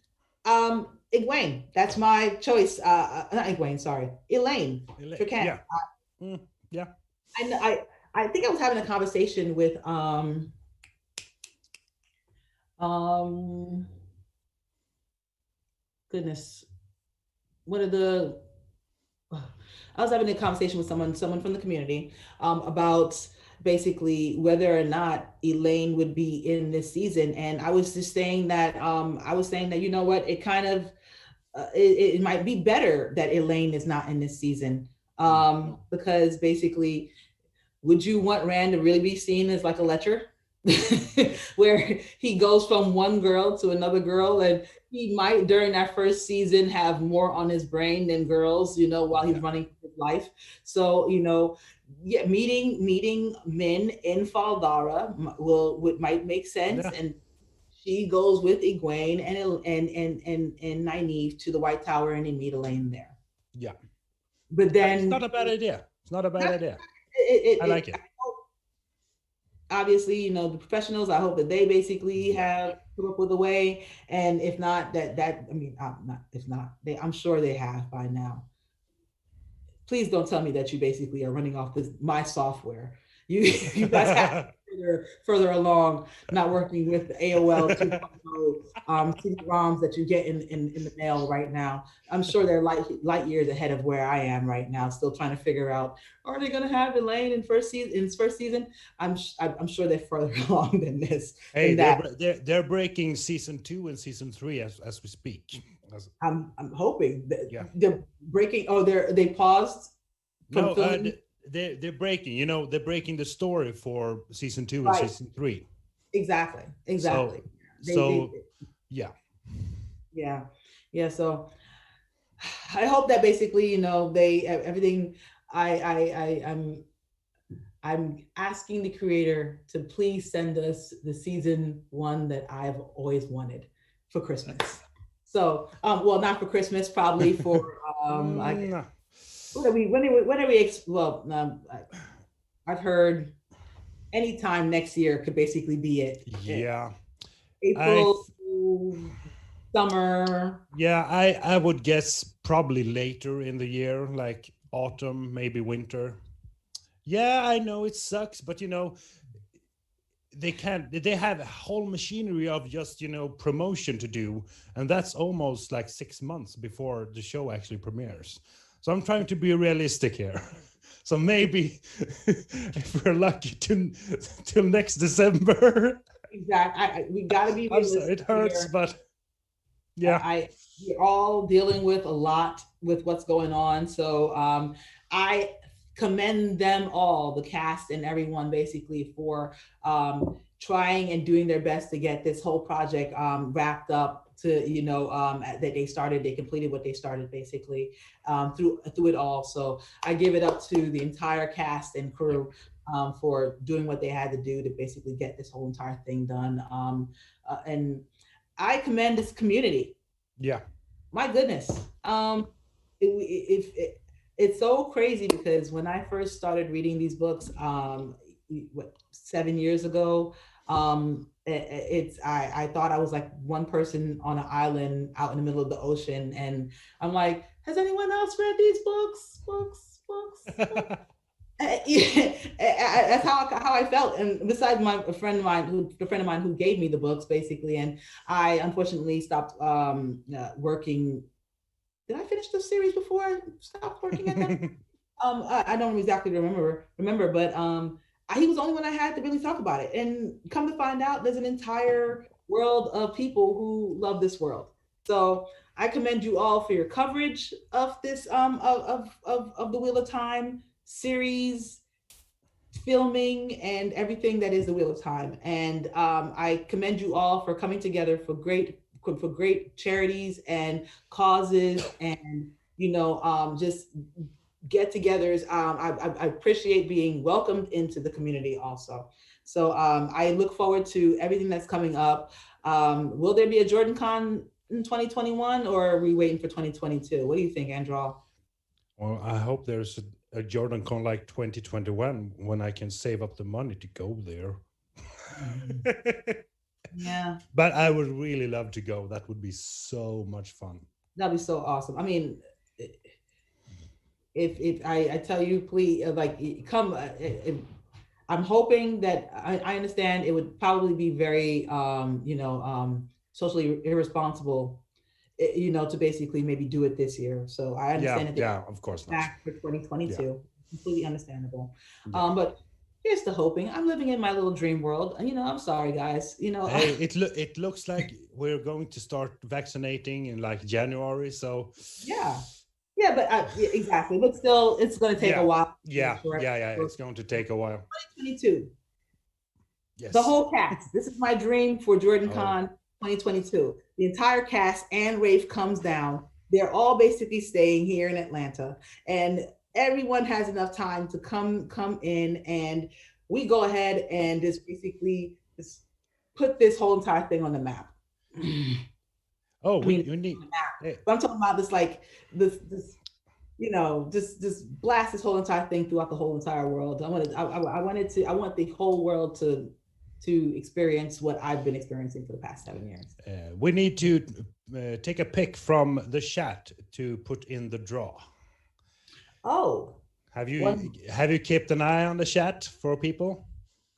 Egwene. That's my choice. Not Egwene, sorry, Elaine. Yeah. Yeah. And I think I was having a conversation with goodness, I was having a conversation with someone from the community about basically whether or not Elaine would be in this season, and I was just saying that you know what, it kind of it might be better that Elaine is not in this season, because basically, would you want Rand to really be seen as like a lecher? Where he goes from one girl to another girl, and he might during that first season have more on his brain than girls, you know, while he's running his life. So, you know, meeting Min in Fal Dara might make sense, and she goes with Egwene and Nynaeve to the White Tower, and they meet Elaine there. Yeah, but then it's not a bad idea. It's not a bad idea. I like it. Obviously, you know, the professionals, I hope that they basically have come up with a way, and if not, I'm sure they have by now. Please don't tell me that you basically are running off my software. You guys have further along, not working with the AOL 2.0 CD-ROMs that you get in the mail right now. I'm sure they're light years ahead of where I am right now, still trying to figure out, are they going to have Elaine in first season? I'm sure they're further along than this. Hey, they're breaking season 2 and season 3 as we speak. I'm hoping that Yeah. they're breaking. Oh, they paused. From No, filming? they're breaking. You know, they're breaking the story for season 2 and Right. season 3. Exactly. So, yeah. Yeah. So I hope that basically, you know, they everything. I'm asking the creator to please send us the season 1 that I've always wanted for Christmas. So, well, not for Christmas, probably for I've heard anytime next year could basically be it. Yeah. April, summer. Yeah, I would guess probably later in the year, like autumn, maybe winter. Yeah, I know it sucks, but you know, they have a whole machinery of just, you know, promotion to do, and that's almost like 6 months before the show actually premieres. So I'm trying to be realistic here. So maybe if we're lucky till next December. Exactly. We got to be I'm sorry, it hurts, here. but yeah. We're all dealing with a lot with what's going on. So I commend them all, the cast and everyone, basically, for trying and doing their best to get this whole project wrapped up. To, you know, that they completed what they started, basically, through it all. So I give it up to the entire cast and crew for doing what they had to do to basically get this whole entire thing done. And I commend this community. Yeah. My goodness. It's so crazy because when I first started reading these books, 7 years ago, I thought I was like one person on an island out in the middle of the ocean, and I'm like, has anyone else read these books? Yeah, that's how I felt. And besides a friend of mine who gave me the books, basically, and I unfortunately stopped working. Did I finish the series before I stopped working at them? I don't exactly remember, but he was the only one I had to really talk about it. And come to find out, there's an entire world of people who love this world. So I commend you all for your coverage of this of the Wheel of Time series, filming, and everything that is the Wheel of Time. And I commend you all for coming together for great charities and causes, and, you know, just get-togethers. I appreciate being welcomed into the community also. So I look forward to everything that's coming up. Will there be a Jordan Con in 2021, or are we waiting for 2022? What do you think, Andral? Well, I hope there's a Jordan Con like 2021 when I can save up the money to go there. Yeah. But I would really love to go. That would be so much fun. That'd be so awesome. I mean, if I tell you, please, like, come. I'm hoping that I understand it would probably be very, socially irresponsible, you know, to basically maybe do it this year. So I understand. Yeah, of course not. Back for 2022, Yeah. completely understandable. Yeah. But here's the hoping. I'm living in my little dream world, and, you know, I'm sorry, guys. You know, hey, it looks like we're going to start vaccinating in like January. So yeah, but exactly. But still, it's going to take a while. Yeah. It's going to take a while. 2022. Yes. The whole cast. This is my dream for Jordan Con 2022. The entire cast and Rafe comes down. They're all basically staying here in Atlanta, and everyone has enough time to come in, and we go ahead and just basically just put this whole entire thing on the map. Oh, we need. But I'm talking about this, like this, you know, just blast this whole entire thing throughout the whole entire world. I want the whole world to experience what I've been experiencing for the past 7 years. We need to take a pic from the chat to put in the draw. Oh, have you kept an eye on the chat for people?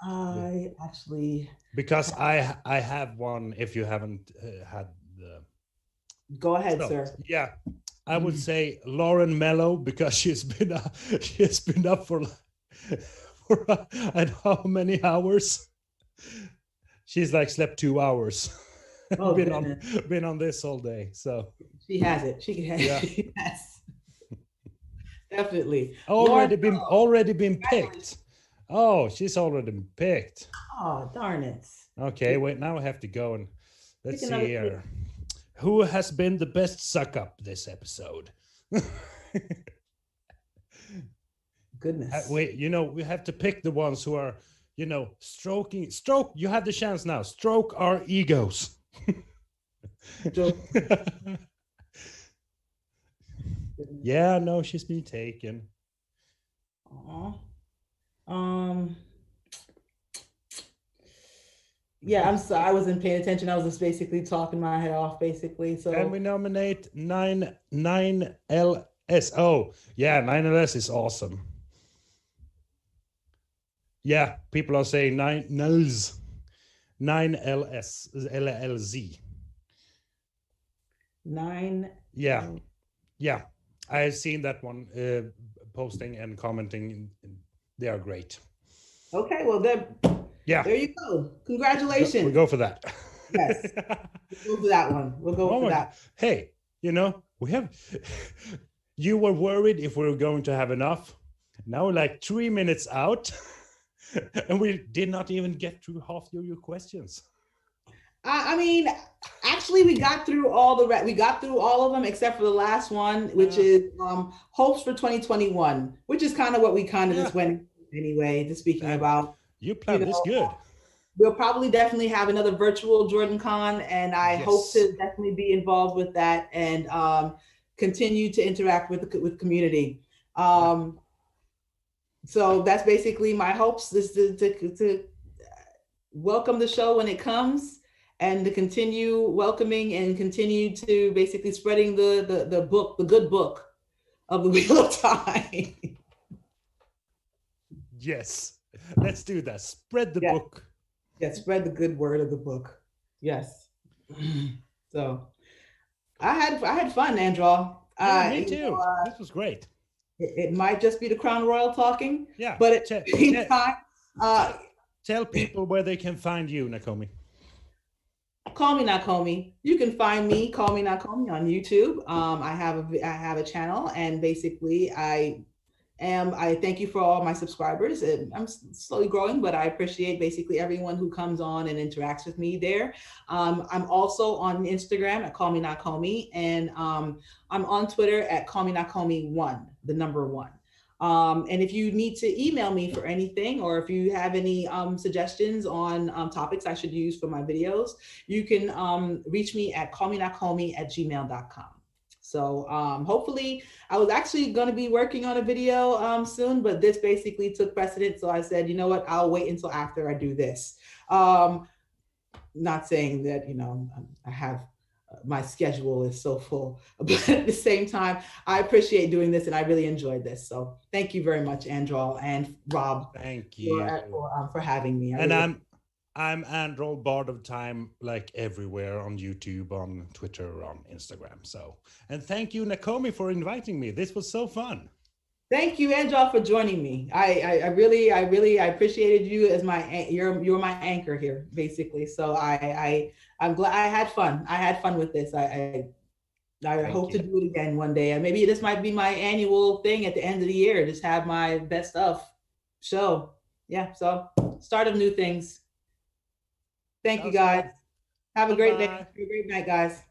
I actually, because I have one. If you haven't had the, go ahead, sir. Yeah, I would say Lauren Mello, because she's been up for and how many hours? She's like slept 2 hours. Oh, been on this all day. So She has it. She can have Yeah. it. Yes. Definitely. Already Lauren, been picked. Oh, she's already been picked. Oh, darn it. Okay, wait, now I have to go and let's Pick see another here. Who has been the best suck up this episode? Goodness. Wait, we have to pick the ones who are, stroke. You have the chance now. Stroke our egos. Yeah, no, she's been taken. Yeah, I'm sorry. I wasn't paying attention. I was just basically talking my head off, basically. So Can we nominate 9LS? Oh, yeah, 9LS is awesome. Yeah, people are saying 9LS, 9LS, LLZ. 9. Yeah, yeah. I've seen that one posting and commenting. They are great. Okay, well there you go. Congratulations. We'll go for that. Yes. We'll go for that one. We'll go for that. Hey, we have. You were worried if we were going to have enough. Now we're like 3 minutes out, and we did not even get through half your questions. I mean, actually, we got through all of them except for the last one, which is hopes for 2021, which is kind of what we kind of just went anyway. Just speaking about. You planned this good. We'll probably definitely have another virtual Jordan Con, and I hope to definitely be involved with that and continue to interact with the community. So that's basically my hopes, is to welcome the show when it comes, and to continue welcoming and continue to basically spreading the book, the good book of the Wheel of Time. Yes. Let's do that. Spread the book. Yeah, spread the good word of the book. Yes. So I had fun, Andrew. Yeah, me too. This was great. It might just be the Crown Royal talking. Yeah. But at the same time, tell people where they can find you, Nakomi. Call me Nakomi. You can find me, Call Me Nakomi, on YouTube. I have a channel, and basically I thank you for all my subscribers. I'm slowly growing, but I appreciate basically everyone who comes on and interacts with me there. I'm also on Instagram at Call Me Nakomi, and I'm on Twitter at Call Me Nakomi1, the number 1. And if you need to email me for anything, or if you have any suggestions on topics I should use for my videos, you can reach me at callmenakomi@gmail.com. So hopefully, I was actually going to be working on a video soon, but this basically took precedence. So I said, you know what, I'll wait until after I do this. Not saying that, I have, my schedule is so full, but at the same time, I appreciate doing this and I really enjoyed this. So thank you very much, Andrew and Rob. Thank you for having me. I'm Andrew, Bard of Time, like everywhere on YouTube, on Twitter, on Instagram. So, and thank you, Nakomi, for inviting me. This was so fun. Thank you, Andrew, for joining me. I really appreciated you as you're my anchor here, basically. So I'm glad I had fun. I had fun with this. I hope to do it again one day. And maybe this might be my annual thing at the end of the year. Just have my best of show. Yeah. So start of new things. Thank you, guys. Have a great day. Have a great night, guys.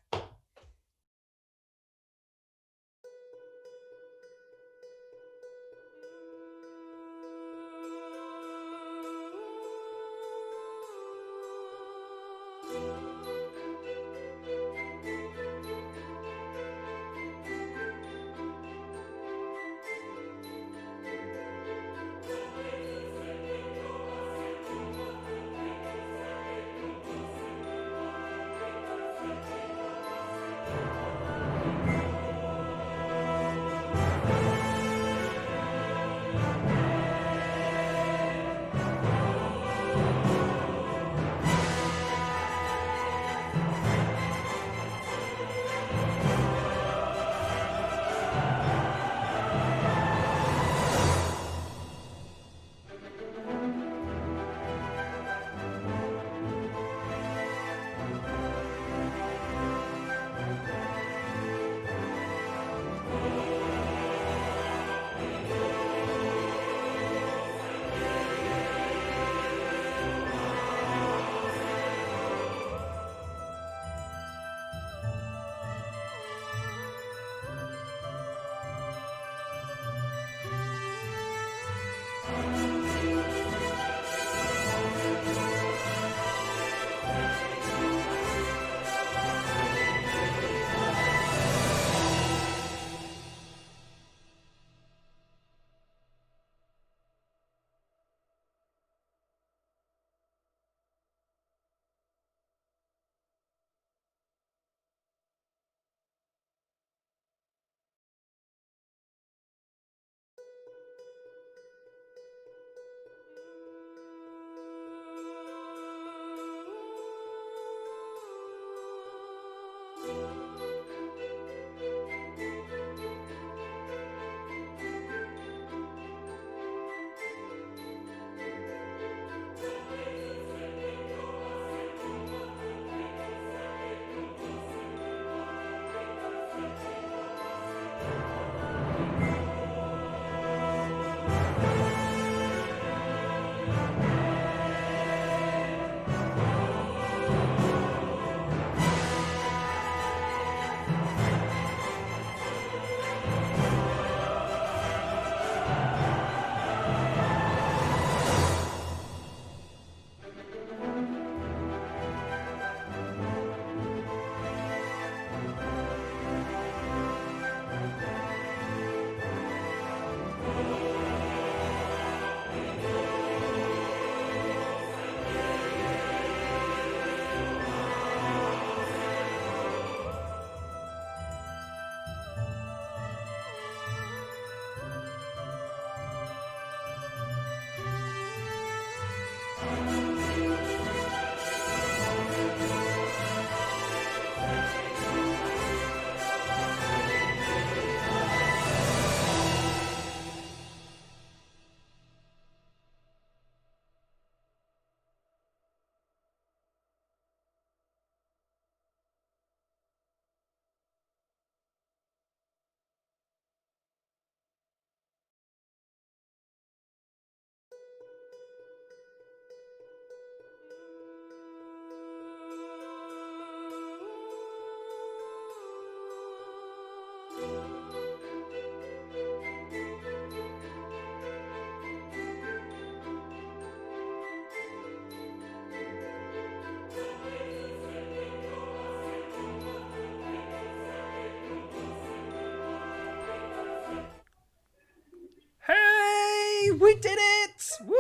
We did it! Woo!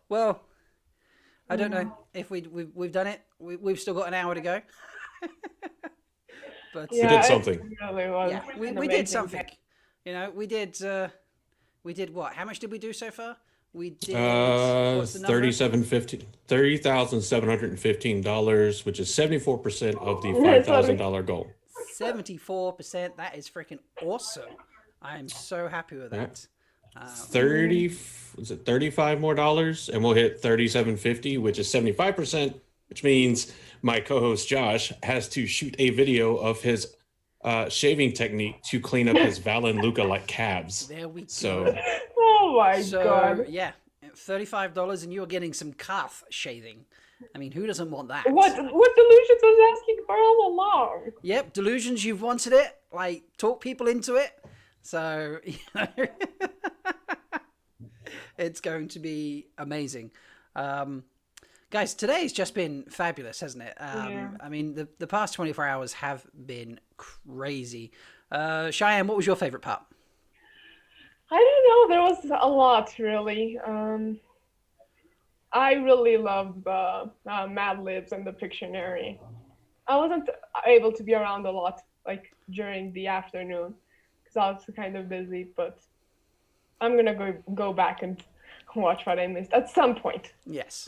Well, I don't know if we've done it. We've still got an hour to go. But we did something. Really was we did something. You know, we did what? How much did we do so far? We did $30,715, which is 74% of the $5,000 goal. 74%. That is freaking awesome. I am so happy with that. 35 more dollars, and we'll hit 3750, which is 75%, which means my co-host Josh has to shoot a video of his shaving technique to clean up his Valen Luca-like calves. There we go. So, oh my god. Yeah, $35 and you're getting some calf shaving. I mean, who doesn't want that? What Delusions was asking for all along. Yep, Delusions, you've wanted it. Like, talk people into it. So, you know, it's going to be amazing. Guys, today's just been fabulous, hasn't it? Yeah. I mean, the past 24 hours have been crazy. Cheyenne, what was your favorite part? I don't know. There was a lot, really. I really loved the Mad Libs and the Pictionary. I wasn't able to be around a lot, like during the afternoon, because I was kind of busy. But I'm gonna go back and watch what I missed at some point. Yes.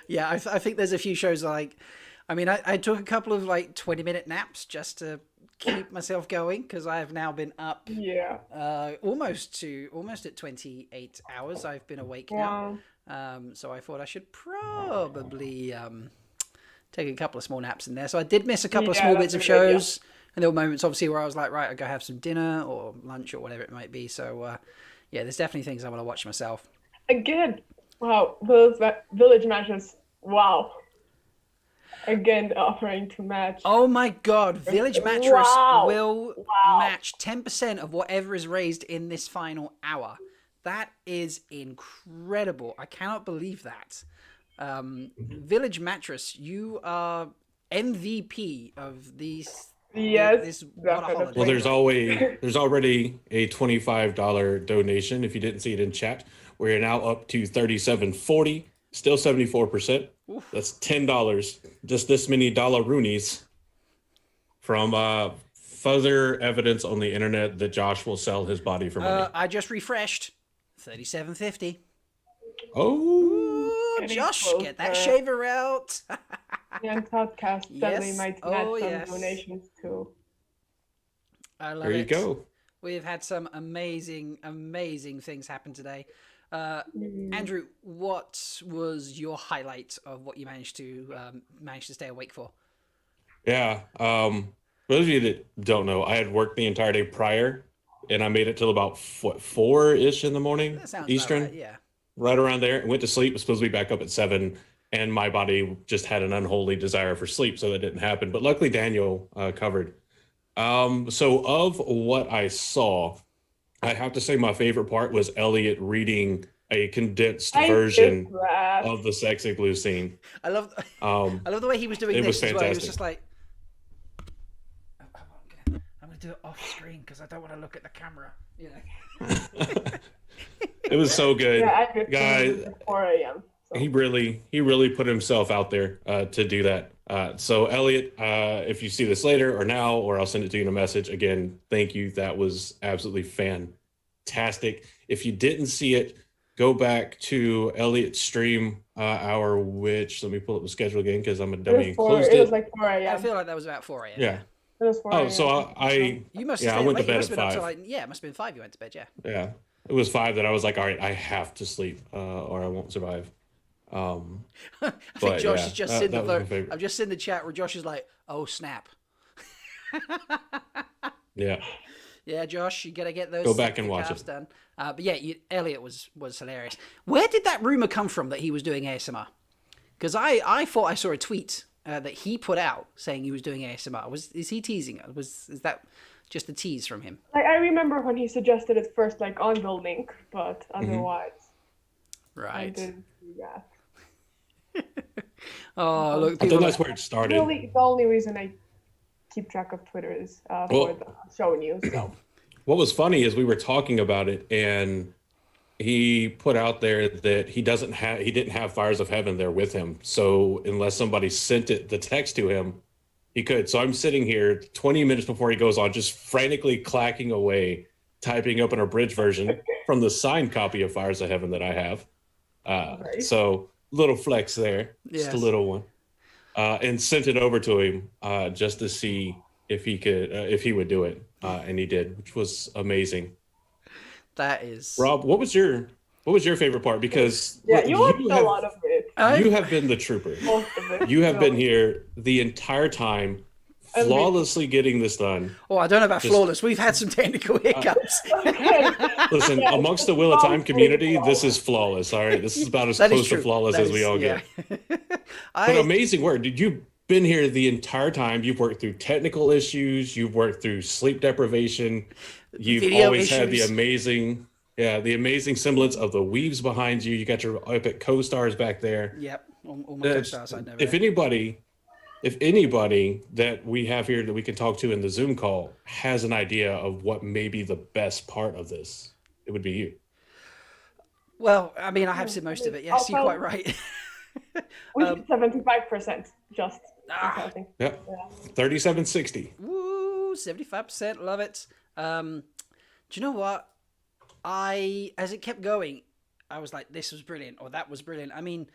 Yeah, I think there's a few shows like, I mean, I took a couple of like 20-minute naps just to keep myself going because I have now been up almost at 28 hours. I've been awake now. So I thought I should probably take a couple of small naps in there. So I did miss a couple of small bits of shows. And there were moments obviously where I was like, right, I'll go have some dinner or lunch or whatever it might be. So yeah, there's definitely things I want to watch myself. Again, wow, those village matches, wow. Again, offering to match. Oh my god, Village Mattress will match 10% of whatever is raised in this final hour. That is incredible. I cannot believe that. Village Mattress, you are MVP of these. Yes, this WoTaHoliday. Well, there's already a $25 donation. If you didn't see it in chat, we're now up to $37.40, still 74%. Oof. That's $10. Just this many dollar-roonies from further evidence on the internet that Josh will sell his body for money. I just refreshed. $37.50. Oh, Josh, get that shaver out. Yeah, and tWoTcast definitely might add some donations too. I love it. There you go. We've had some amazing things happen today. Andrew, what was your highlight of what you managed to stay awake for? Yeah. For those of you that don't know, I had worked the entire day prior, and I made it till about 4-ish in the morning, that sounds Eastern. Right, yeah. Right around there. Went to sleep. Was supposed to be back up at 7, and my body just had an unholy desire for sleep, so that didn't happen. But luckily, Daniel covered. So of what I saw, I have to say my favorite part was Elliot reading a condensed version of the Sex Igloo scene. I love the way he was doing it this was as well. He was fantastic. just like, I'm gonna do it off screen because I don't want to look at the camera. You know. It was so good. Yeah, I did Guys, 4 a.m. So. he really put himself out there to do that. So Elliot, if you see this later or now, or I'll send it to you in a message, again, thank you. That was absolutely fantastic. If you didn't see it, go back to Elliot's stream hour, which, let me pull up the schedule again because I'm a dummy and closed it. It was like 4 a.m. I feel like that was about 4 a.m. Yeah. It was 4 a.m. Oh, so You must have I went to bed at must have been up 5. to like, yeah, it must have been 5 you went to bed, yeah. Yeah. It was 5 that I was like, all right, I have to sleep or I won't survive. I think Josh is just in I've just seen the chat where Josh is like, oh snap. Yeah. Yeah, Josh, you gotta get those. Go back and watch it. Done. But yeah, Elliot was hilarious. Where did that rumor come from that he was doing ASMR? Because I thought I saw a tweet that he put out saying he was doing ASMR. Is he teasing us? Is that just a tease from him? I remember when he suggested it first, like on the link, but otherwise, right. I didn't do that. Oh, look! I think that's where it started. Really, the only reason I keep track of Twitter is for the show news. So. what was funny is we were talking about it, and he put out there that he didn't have Fires of Heaven there with him. So unless somebody sent the text to him, he could. So I'm sitting here 20 minutes before he goes on, just frantically clacking away, typing up an abridged version from the signed copy of Fires of Heaven that I have. So little flex there, just a little one, and sent it over to him just to see if he would do it, and he did, which was amazing. That is Rob. What was your favorite part? Because you watched a lot of it. You have been the trooper. Most of it. You have been here the entire time, flawlessly getting this done. Oh, I don't know about flawless. We've had some technical hiccups. Listen, amongst the Wheel of Time community, this is flawless. All right, this is about as close to flawless as we all get. But amazing work. You've been here the entire time. You've worked through technical issues. You've worked through sleep deprivation. You've Video always had the issues. amazing semblance of the weaves behind you. You got your epic co-stars back there. Yep, all my co-stars I know. If anybody that we have here that we can talk to in the Zoom call has an idea of what may be the best part of this, it would be you. Well, I mean, I have seen most of it. Yes, you're quite right. We did 75%, just. Yeah, 3760. Woo, 75%, love it. Do you know what? As it kept going, I was like, this was brilliant, or that was brilliant. I mean,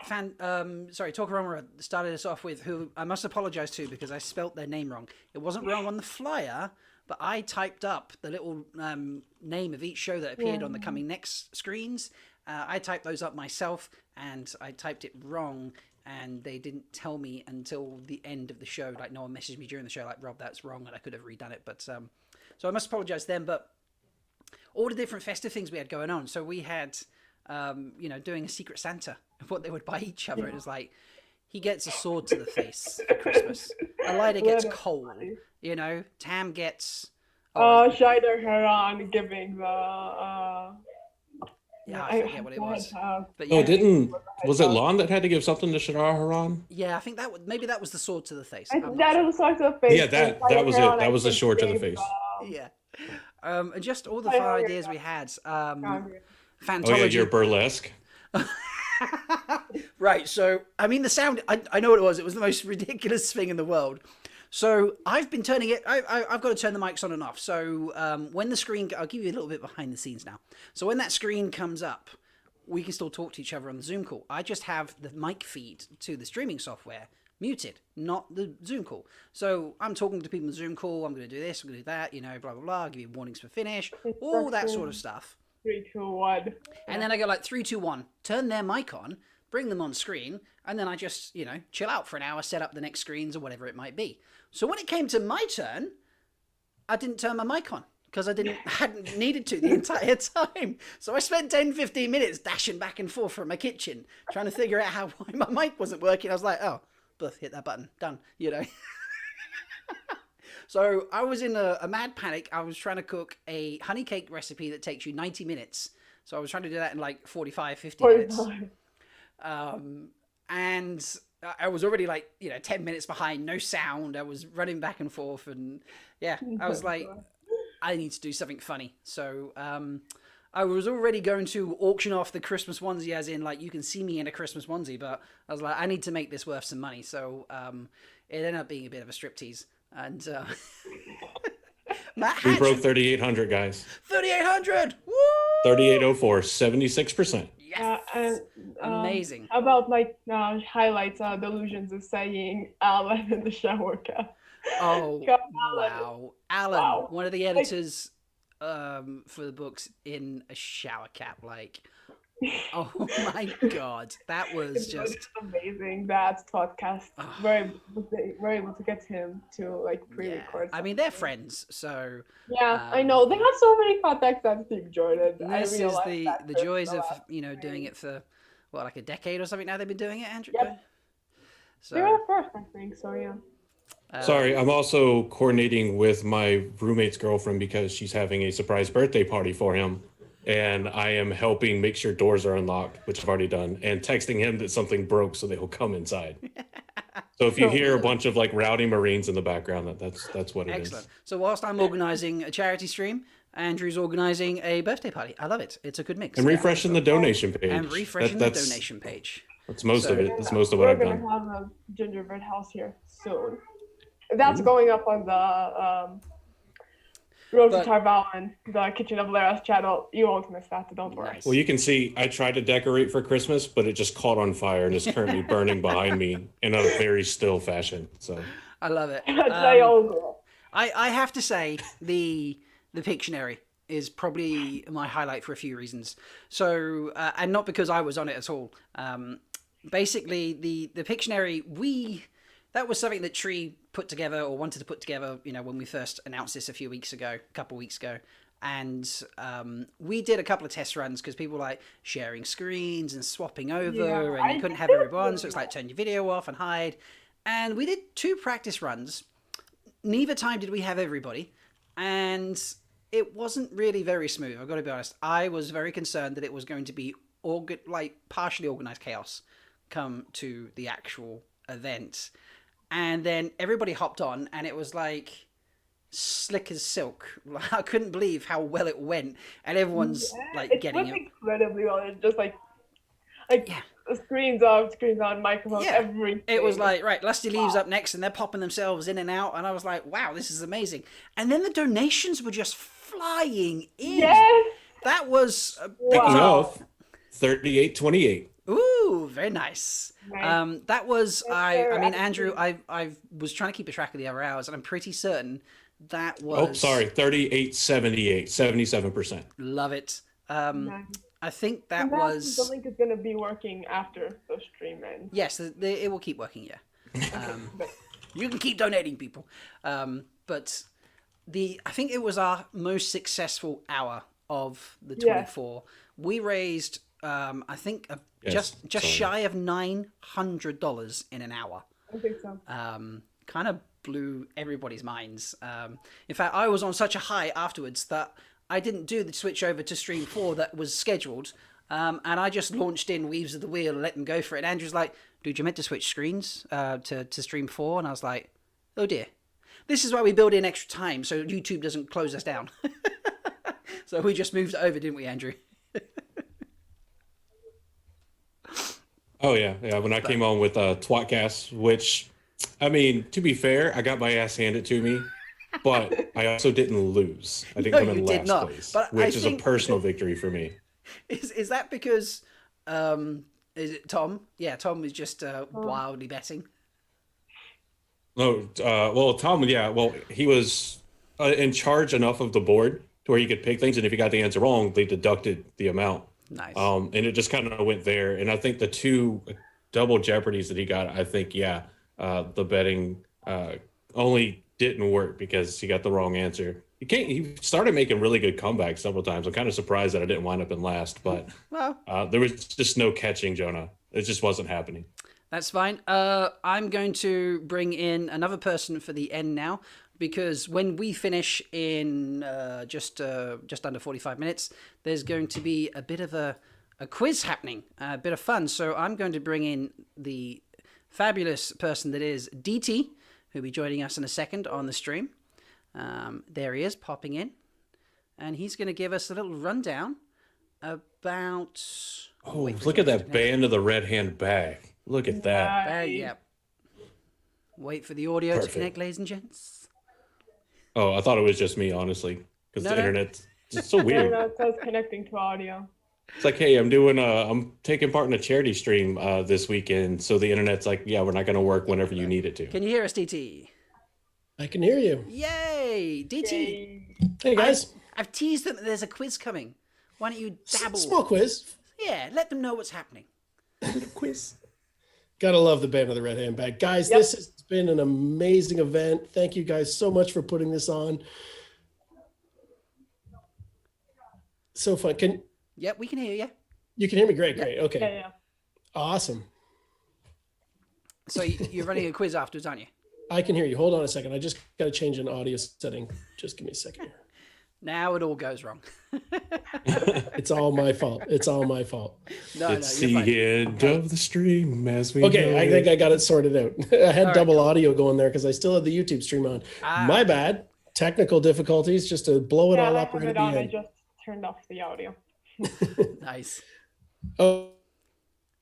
Talkaroma started us off with, who I must apologize to because I spelt their name wrong. It wasn't wrong on the flyer, but I typed up the little name of each show that appeared on the coming next screens. I typed those up myself, and I typed it wrong, and they didn't tell me until the end of the show. Like, no one messaged me during the show like, Rob, that's wrong, and I could have redone it. But so I must apologize to them. But all the different festive things we had going on. So we had, doing a Secret Santa of what they would buy each other. It was like, he gets a sword to the face for Christmas. Elida gets coal. Tam gets... Shider Heron giving the... I forget what it was. But was it Lon that had to give something to Shadar Haran? Yeah, I think maybe that was the sword to the face. That was the sword to the face. Yeah, that was it. That was the sword to the face. Yeah. And just all the fun ideas we had. Fantology. Oh yeah, you're burlesque. Right, so, I mean, the sound, I know what it was. It was the most ridiculous thing in the world. So I've been turning it, I've got to turn the mics on and off. So when the screen, I'll give you a little bit behind the scenes now. So when that screen comes up, we can still talk to each other on the Zoom call. I just have the mic feed to the streaming software muted, not the Zoom call. So I'm talking to people in the Zoom call, I'm going to do this, I'm going to do that, blah, blah, blah, give you warnings for finish, all that sort of stuff. 3, 2, 1. And then I go like 3, 2, 1, turn their mic on, bring them on screen, and then I just, chill out for an hour, set up the next screens or whatever it might be. So when it came to my turn, I didn't turn my mic on because I hadn't needed to the entire time. So I spent 10, 15 minutes dashing back and forth from my kitchen, trying to figure out why my mic wasn't working. I was like, oh, buff, hit that button, done, So I was in a mad panic. I was trying to cook a honey cake recipe that takes you 90 minutes. So I was trying to do that in like 45, 50 minutes. And I was already 10 minutes behind, no sound. I was running back and forth. And yeah, I was like, I need to do something funny. So I was already going to auction off the Christmas onesie, as in you can see me in a Christmas onesie. But I was like, I need to make this worth some money. So it ended up being a bit of a striptease. And Matt we broke 3,800, guys. 3,800! Woo! 3,804, 76%. Yes. Amazing. About highlights, Delusions is saying Alan in the shower cap. Oh, wow. Alan, one of the editors for the books in a shower cap. Oh my God. That was just amazing. That's tWoTcast. We're able to get him to pre-record. I mean, they're friends, so yeah, I know they have so many contacts on Steve Jordan. This is the joys of doing it for a decade or something now. They've been doing it, Andrew. Yep. So they're the first, I think. So yeah. Sorry, I'm also coordinating with my roommate's girlfriend because she's having a surprise birthday party for him. And I am helping make sure doors are unlocked, which I've already done, and texting him that something broke so that he'll come inside. So if you hear a bunch of like rowdy Marines in the background, that's what it Excellent. is. So whilst I'm organizing a charity stream, Andrew's organizing a birthday party. I love it. It's a good mix. And refreshing the donation page. And refreshing the donation page. That's most of it. That's most of what I've done. We're going to have a gingerbread house here soon. That's going up on the Road to Tarvalin, the Kitchen of Lara's channel. You won't miss that, so don't worry. Well, you can see I tried to decorate for Christmas, but it just caught on fire and is currently burning behind me in a very still fashion. So I love it. Shayol Ghul. I have to say the Pictionary is probably my highlight for a few reasons. So and not because I was on it at all. Basically, the Pictionary, that was something that Tree put together or wanted to put together, when we first announced this a couple weeks ago. And we did a couple of test runs because people like sharing screens and swapping over, and you couldn't have everyone, so it's like turn your video off and hide. And we did 2 practice runs. Neither time did we have everybody, and it wasn't really very smooth. I've got to be honest. I was very concerned that it was going to be partially organized chaos come to the actual event. And then everybody hopped on, and it was like slick as silk. I couldn't believe how well it went, and everyone's getting it. Incredibly well. It's just like screens off, screens on, microphones, everything. It was like, right, Lusty Leaves up next, and they're popping themselves in and out, and I was like, wow, this is amazing. And then the donations were just flying in. Yes. That was Speaking of 3828. Ooh, very nice. That was I mean, Andrew, I was trying to keep a track of the other hours, and I'm pretty certain that was 3878, 77%. Love it. I think that the was link is going to be working after the stream ends. Yes, it will keep working. Yeah, you can keep donating, people. But I think it was our most successful hour of the 24. We raised I think just shy of $900 in an hour. I think so. Kind of blew everybody's minds. In fact, I was on such a high afterwards that I didn't do the switch over to stream 4 that was scheduled, and I just launched in Weaves of the Wheel and let them go for it. And Andrew's like, dude, you meant to switch screens to stream 4? And I was like, oh dear. This is why we build in extra time so YouTube doesn't close us down. So we just moved it over, didn't we, Andrew? Oh yeah. When I came on with tWoTcast, which, I mean, to be fair, I got my ass handed to me, but I also didn't lose. I didn't come in last place, which is a personal victory for me. Is that because is it Tom? Yeah, Tom is just wildly betting. No, well, Tom, he was in charge enough of the board to where he could pick things, and if he got the answer wrong, they deducted the amount. Nice. And it just kind of went there. And I think the 2 double Jeopardies that he got, I think, the betting only didn't work because he got the wrong answer. He started making really good comebacks several times. I'm kind of surprised that I didn't wind up in last, but there was just no catching Jonah. It just wasn't happening. That's fine. I'm going to bring in another person for the end now, because when we finish in just under 45 minutes, there's going to be a bit of a quiz happening, a bit of fun. So I'm going to bring in the fabulous person that is DT, who'll be joining us in a second on the stream. There he is, popping in. And he's going to give us a little rundown about... Oh, look at that band of the red hand bag. Look at that. Yeah. Wait for the audio to connect, ladies and gents. Oh, I thought it was just me, honestly, because the internet's just so weird. No, it says connecting to audio. It's like, hey, I'm taking part in a charity stream this weekend, so the internet's like, yeah, we're not going to work whenever you need it to. Can you hear us, DT? I can hear you. Yay, DT. Yay. Hey guys, I've teased them that there's a quiz coming. Why don't you dabble? Small quiz. Yeah, let them know what's happening. Quiz. Gotta love the band of the red hand bag, guys. This has been an amazing event. Thank you guys so much for putting this on. So fun. Yep, we can hear you. You can hear me. Great. Okay. Yeah. Awesome. So you're running a quiz afterwards, aren't you? I can hear you. Hold on a second. I just got to change an audio setting. Just give me a second here. Now it all goes wrong. It's all my fault. It's all my fault. It's the end of the stream as we Okay, know I think it. I got it sorted out. I had All right, double audio going there because I still had the YouTube stream on. My bad. Technical difficulties, just to blow it all I up have right it at on. the I end. just turned off the audio. Nice. Oh,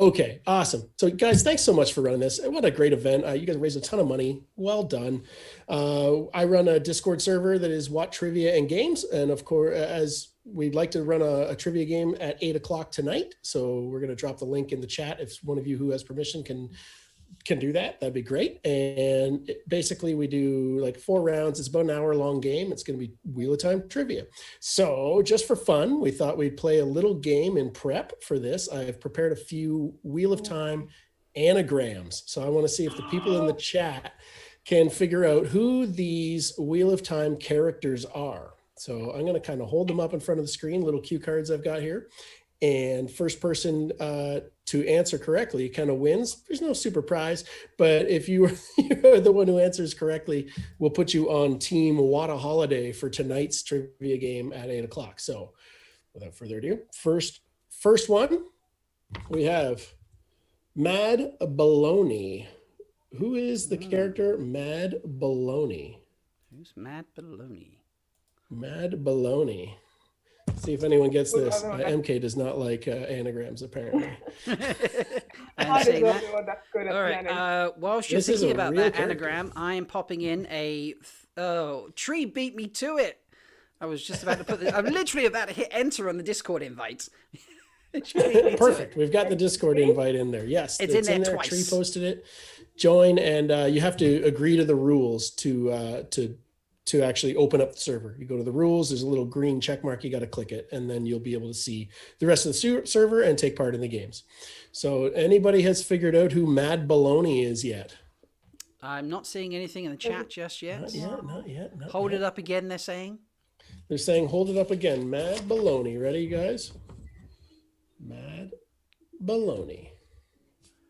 okay, awesome. So, guys, thanks so much for running this. What a great event. You guys raised a ton of money. Well done. I run a Discord server that is What Trivia and Games. And of course, as we'd like to run a trivia game at 8 o'clock tonight. So we're going to drop the link in the chat. If one of you who has permission can do that, that'd be great. And basically we do like 4 rounds. It's about an hour-long game. It's going to be Wheel of Time trivia. So just for fun, we thought we'd play a little game in prep for this. I've prepared a few Wheel of Time anagrams. So I want to see if the people in the chat can figure out who these Wheel of Time characters are. So I'm going to kind of hold them up in front of the screen, little cue cards I've got here. And first person to answer correctly kind of wins. There's no super prize, but if you're the one who answers correctly, we'll put you on Team WoTaHoliday for tonight's trivia game at 8 o'clock. So without further ado, first one, we have Mad Baloney. Who is the character Mad Baloney? Who's Mad Baloney? Mad Baloney. See if anyone gets this. MK does not like anagrams, apparently. I'm saying that. All right. Whilst you're This is thinking a about real that character. anagram, I am popping in a. Oh, Tree beat me to it. I was just about to put this. I'm literally about to hit enter on the Discord invite. She beat me to Perfect. it. We've got the Discord invite in there. Yes, It's in there twice. Tree posted it. Join, and you have to agree to the rules to actually open up the server. You go to the rules, there's a little green check mark, you got to click it, and then you'll be able to see the rest of the server and take part in the games. So anybody has figured out who Mad Baloney is yet? I'm not seeing anything in the chat just yet. Not yet. Hold it up again, they're saying. They're saying hold it up again. Mad Baloney. Ready, guys? Mad Baloney.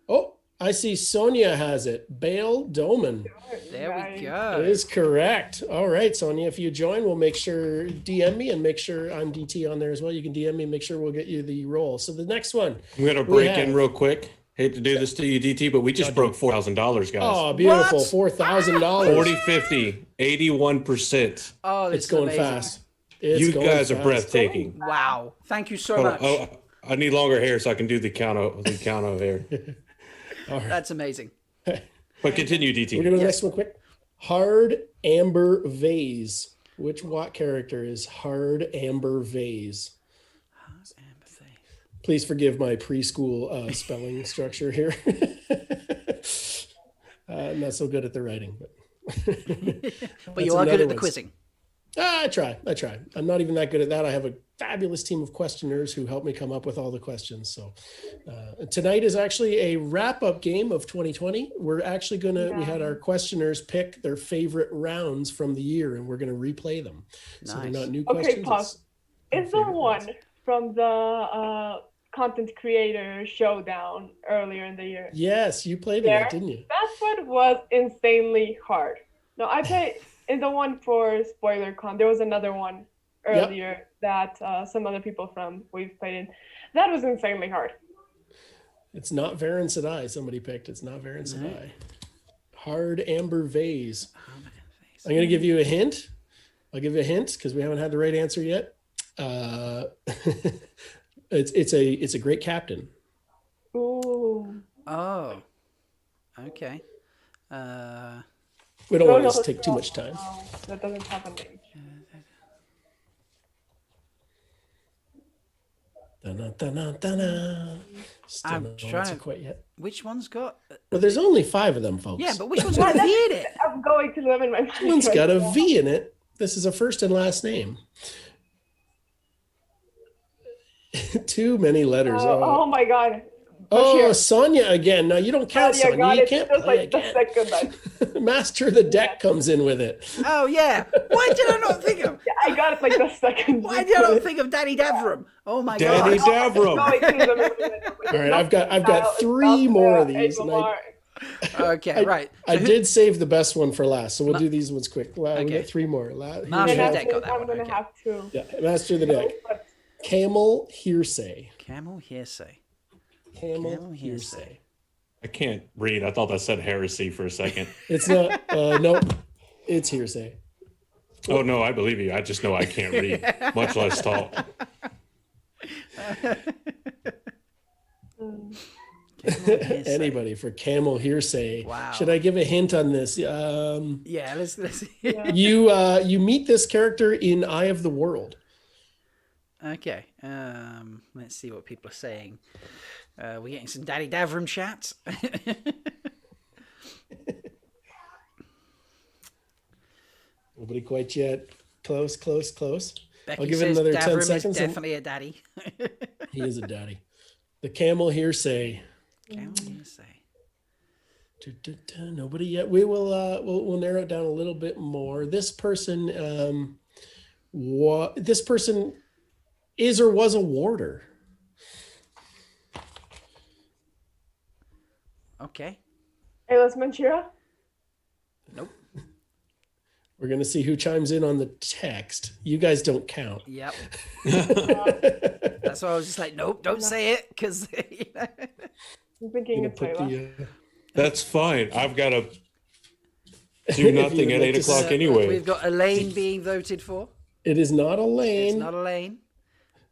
Oh, I see Sonia has it. Bale Doman. There we go. That is correct. All right, Sonia, if you join, we'll make sure, DM me and make sure I'm DT on there as well. You can DM me and make sure we'll get you the role. So the next one. I'm going to break in real quick. Hate to do this to you, DT, but we just broke $4,000, guys. Oh, beautiful. $4,000. 40, 50, 81%. Oh, it's going amazing. fast. You guys are breathtaking. Wow. Thank you so Hold much. on. Oh, I need longer hair so I can do the count of hair. All right. That's amazing. But continue, DT. We're going to the next one quick. Hard Amber Vase. Which Watt character is Hard Amber Vase? Please forgive my preschool spelling structure here. Not so good at the writing, but you are good at the quizzing. I try. I'm not even that good at that. I have a fabulous team of questioners who help me come up with all the questions. So tonight is actually a wrap-up game of 2020. We're actually we had our questioners pick their favorite rounds from the year, and we're going to replay them. So they're not new questions. Okay, pause. Is the one from the content creator showdown earlier in the year? Yes, you played that, didn't you? That's what was insanely hard. No, I played in the one for SpoilerCon. There was another one earlier that some other people from We've played in. That was insanely hard. It's not Varen Sedai. Somebody picked. It's not Varen Sedai. Hard Amber Vase. I'm going to give you a hint. I'll give you a hint because we haven't had the right answer yet. It's a great captain. Ooh. Oh. Okay. We don't want to take too much time. That doesn't have a name. I'm trying to quite yet. Which one's got? Well, there's only 5 of them, folks. Yeah, but which one's got a V in it? I'm going to them in my mind. One's got a V in it. This is a first and last name. Too many letters. Oh my god. Oh, Sonia again. No, you don't count, Sonia. You can't just play like the second. Master of the Deck comes in with it. Oh yeah. Why did I not think of? Yeah, I got it like the second. Why did I not think of Danny Davram? Oh my Danny god. Davram. All right, I've got 3 more of these. And Okay, right. I did save the best one for last, so we'll do these ones quick. We got 3 more. Master of the Deck got that I'm one. gonna Okay. have to. Yeah, Master of the Deck. Camel hearsay. Camel hearsay. Camel hearsay. I can't read. I thought that said heresy for a second. It's not. Nope. It's hearsay. Oh no, I believe you. I just know I can't read, much less talk. Anybody for camel hearsay? Wow. Should I give a hint on this? Yeah, let's You meet this character in Eye of the World. Okay. Let's see what people are saying. We're getting some Daddy Davram chat. Nobody quite yet. Close. Becky I'll give it says another Davram 10 is seconds. definitely a daddy. He is a daddy. The camel hearsay. Camel hearsay. Nobody yet. We will. We'll narrow it down a little bit more. This person. This person is or was a warder. Okay. Aylas Manchira? Nope. We're going to see who chimes in on the text. You guys don't count. Yep. That's why I was just like, nope, don't say it, because I'm thinking it's Ayla. That's fine. I've got to do nothing at 8 o'clock anyway. We've got Elaine being voted for. It is not Elaine. It's not Elaine.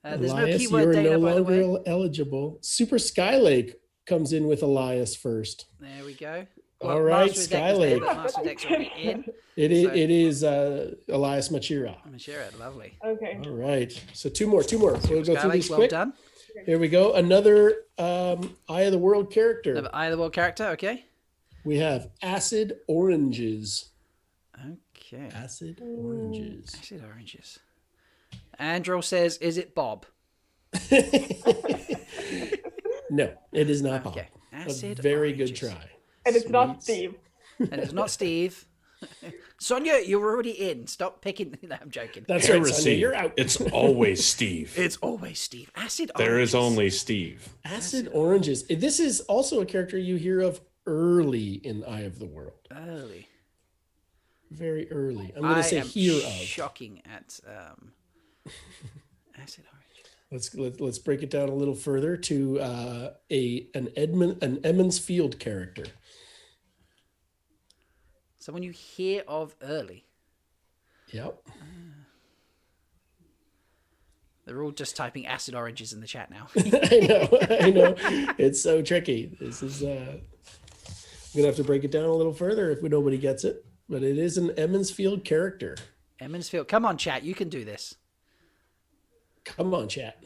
There's Elias, no keyword you're data, no by the way. longer eligible. Super Skylake comes in with Elias first. There we go. All right, Master of the Deck was there, Skylake. but Master of the Deck's already in. It is Elias Machira. Machira, lovely. Okay. All right. So two more. We'll go through Skylake, these well quick. done. Here we go. Another Eye of the World character. Another Eye of the World character, okay. We have Acid Oranges. Okay. Acid Oranges. Acid Oranges. Andrew says, is it Bob? No, it is not Bob. Okay. Acid A very Oranges. good try. And it's not Steve. And it's not Steve. Sonia, you're already in. Stop picking. No, I'm joking. That's right, Sonia. Heresy. You're out. It's always Steve. It's always Steve. Acid There Oranges. is only Steve. Acid Oranges. This is also a character you hear of early in Eye of the World. Early. Very early. I'm going to say am hear of. shocking at Acid Orange. Let's break it down a little further to an Emmons Field character. Someone you hear of early. Yep. They're all just typing acid oranges in the chat now. I know. It's so tricky. This is I'm gonna have to break it down a little further if nobody gets it. But it is an Emmons Field character. Emmons Field. Come on, chat. You can do this. Come on, chat.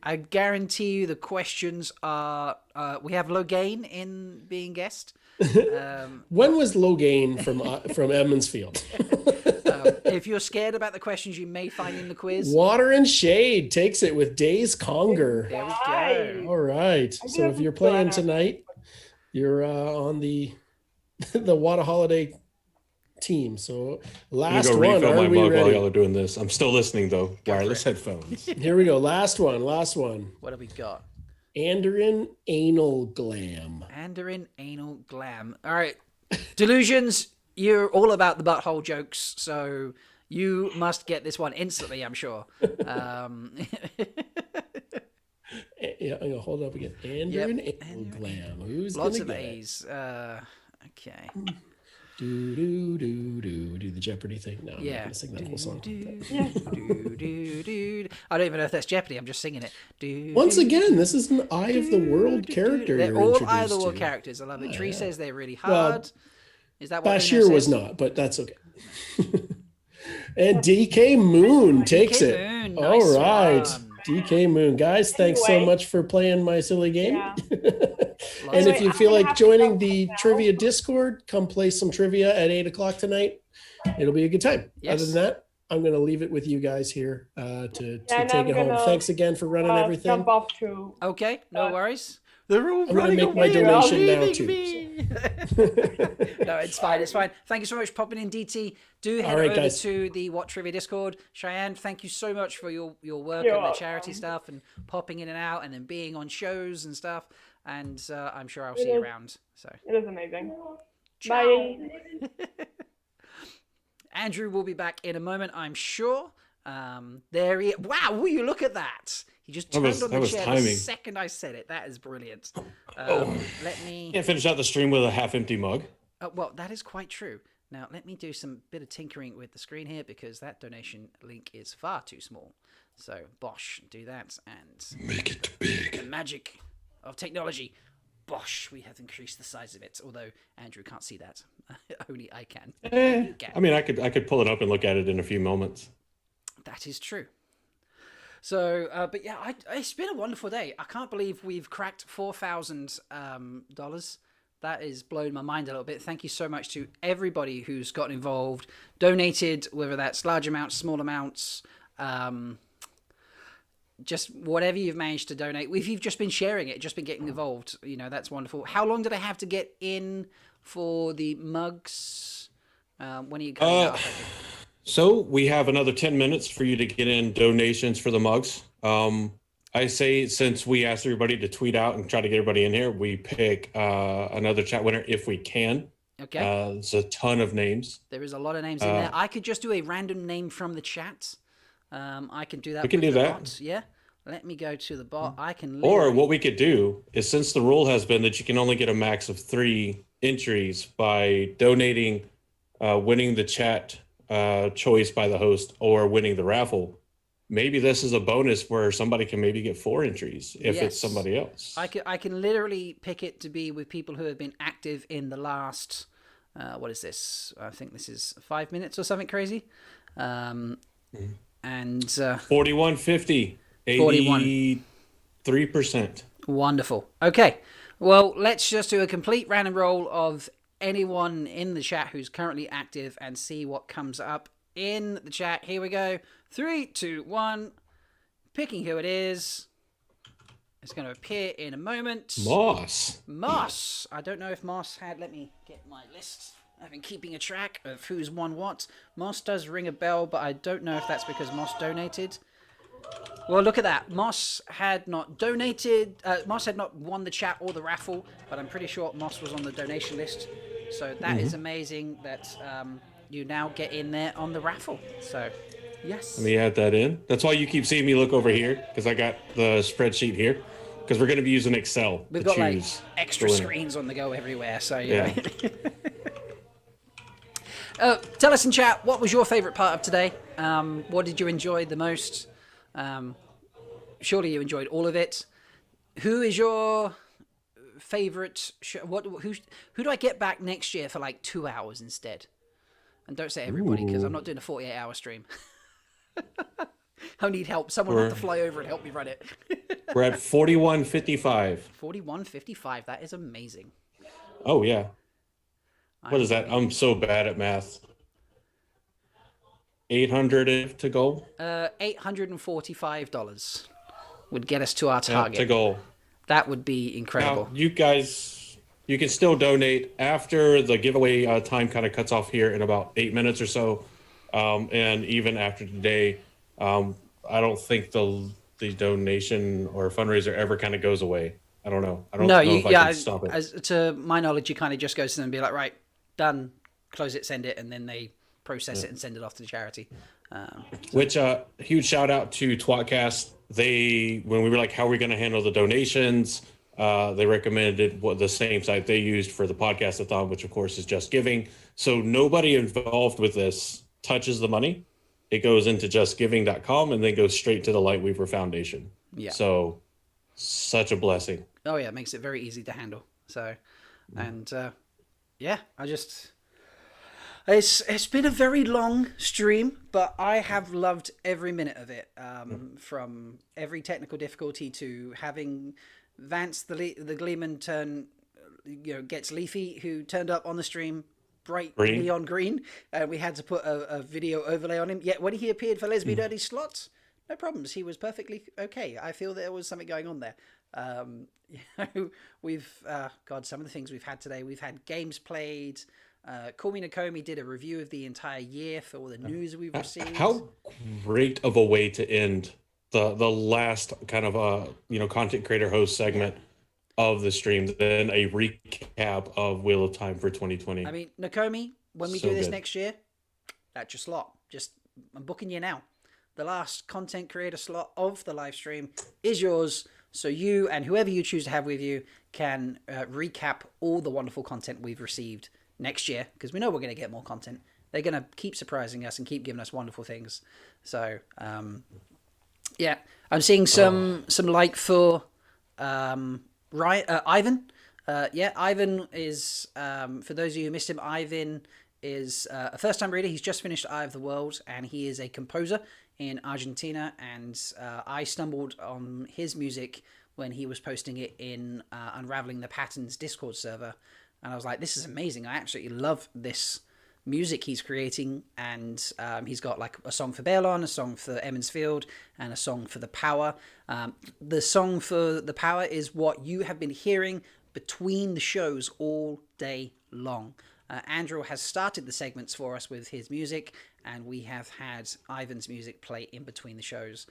I guarantee you the questions are... we have Logain in being guest. When was Logain from Emmons Field? If you're scared about the questions you may find in the quiz... Water and Shade takes it with Days Conger. There we go. All right. So if you're playing tonight, you're on the WoTaHoliday team. So last I'm gonna go one. refill Are my we mug while ready? y'all are doing this. I'm still listening though. Wireless headphones. Here we go. Last one. What have we got? Andarin Anal Glam. Andarin Anal Glam. All right. Delusions, you're all about the butthole jokes, so you must get this one instantly, I'm sure. Yeah, I'm gonna hold it up again. Andarin Anal Glam. Who's Lots gonna of get it? A's. Okay. Do the Jeopardy thing. No, I'm not Yeah. gonna sing that whole song. I don't even know if that's Jeopardy. I'm just singing it. Once again, this is an Eye of the World character. They're you're all introduced Eye of the World to. characters. I love it. Tree yeah. says they're really Well, hard. Is that what Bashir Uno was says? not, but that's okay. And DK Moon takes it. Moon, All nice right. one. DK Moon. Guys, thanks so Anyway. much for playing my silly game. Yeah. And Anyway, if you I'm feel gonna like have to joining go the now. trivia Discord, come play some trivia at 8 o'clock tonight. It'll be a good time. Yes. Other than that, I'm going to leave it with you guys here to Yeah, and take I'm it home. gonna, Thanks again for running everything. Jump off to. Okay, no worries. They're all I'm gonna running make my away. donation They're now, leaving too, me. No, it's fine. It's fine. Thank you so much for popping in, DT. Do head All right, over guys. to the What Trivia Discord. Cheyenne, thank you so much for your work You're and the welcome. charity stuff and popping in and out and then being on shows and stuff. and I'm sure I'll see you around. So it is amazing. Ciao. Bye. Andrew will be back in a moment, I'm sure. There he. Wow! Will you look at that? He just turned on the chair the second I said it. That is brilliant. Let me. Can't finish out the stream with a half-empty mug. Well, that is quite true. Now, let me do some bit of tinkering with the screen here because that donation link is far too small. So, bosh, do that and make it big. The magic of technology. Bosh, we have increased the size of it. Although Andrew can't see that, only I can. I mean, I could pull it up and look at it in a few moments. That is true. So, but yeah, it's been a wonderful day. I can't believe we've cracked $4,000. That has blown my mind a little bit. Thank you so much to everybody who's gotten involved, donated, whether that's large amounts, small amounts, just whatever you've managed to donate. If you've just been sharing it, just been getting involved, that's wonderful. How long did I have to get in for the mugs? When are you coming out? So we have another 10 minutes for you to get in donations for the mugs. I say, since we asked everybody to tweet out and try to get everybody in here, we pick another chat winner if we can. Okay. There's a ton of names. There is a lot of names in there. I could just do a random name from the chat. I can do that. We can do that. Bot. Yeah. Let me go to the bot. I can. Or what we could do is, since the rule has been that you can only get a max of 3 entries by donating, winning the chat choice by the host, or winning the raffle. Maybe this is a bonus where somebody can maybe get 4 entries if it's somebody else. I can literally pick it to be with people who have been active in the last, what is this? I think this is 5 minutes or something crazy. And 4150, 83%. Wonderful. Okay. Well, let's just do a complete random roll of anyone in the chat who's currently active and see what comes up in the chat. Here we go. 3, 2, 1. Picking who it is. It's going to appear in a moment. Moss. I don't know if Moss had... Let me get my list. I've been keeping a track of who's won what. Moss does ring a bell, but I don't know if that's because Moss donated. Well, look at that. Moss had not donated. Moss had not won the chat or the raffle, but I'm pretty sure Moss was on the donation list. So that is amazing that you now get in there on the raffle. So, yes. Let me add that in. That's why you keep seeing me look over here, because I got the spreadsheet here, because we're going to be using Excel. We've got like extra screens on the go everywhere. So, yeah. Tell us in chat, what was your favorite part of today? What did you enjoy the most? Surely you enjoyed all of it. Who is your favorite show? Who do I get back next year for like 2 hours instead? And don't say everybody, because I'm not doing a 48-hour stream. I need help. Someone will have to fly over and help me run it. We're at 4155. 4155. That is amazing. Oh yeah. What is that? I'm so bad at math. 800 to goal? $845 would get us to our target. To goal. That would be incredible. Now, you guys, you can still donate after the giveaway time kind of cuts off here in about 8 minutes or so. And even after today, I don't think the donation or fundraiser ever kind of goes away. I don't know. I don't know if I can stop it. To my knowledge, you kind of just go to them and be like, right, done, close it, send it, and then they process it and send it off to the charity. Which huge shout out to tWoTcast. When we were like, how are we going to handle the donations? They recommended the same site they used for the podcast-a-thon, which of course is Just Giving. So nobody involved with this touches the money. It goes into justgiving.com and then goes straight to the Lightweaver Foundation. Yeah. So such a blessing. Oh yeah, it makes it very easy to handle. So, and yeah, it's been a very long stream, but I have loved every minute of it. From every technical difficulty to having Vance the Gleeman gets Leafy, who turned up on the stream bright neon green. We had to put a video overlay on him. Yet when he appeared for Lesbian Dirty Slots, no problems. He was perfectly okay. I feel there was something going on there. We've some of the things we've had today. We've had games played. Call Me Nakomi did a review of the entire year for all the news we've received. How great of a way to end the last kind of content creator host segment of the stream than a recap of Wheel of Time for 2020. I mean, Nakomi, when we So do this good. next year, that's your slot. I'm booking you now. The last content creator slot of the live stream is yours. So you and whoever you choose to have with you can recap all the wonderful content we've received next year, because we know we're going to get more content. They're going to keep surprising us and keep giving us wonderful things. So, yeah, I'm seeing some like for Ivan. Ivan is, for those of you who missed him, Ivan is a first-time reader. He's just finished Eye of the World, and he is a composer in Argentina. And I stumbled on his music when he was posting it in Unraveling the Patterns Discord server. And I was like, this is amazing. I absolutely love this music he's creating. And he's got like a song for Baelon, a song for Emmons Field, and a song for The Power. The song for The Power is what you have been hearing between the shows all day long. Andrew has started the segments for us with his music, and we have had Ivan's music play in between the shows.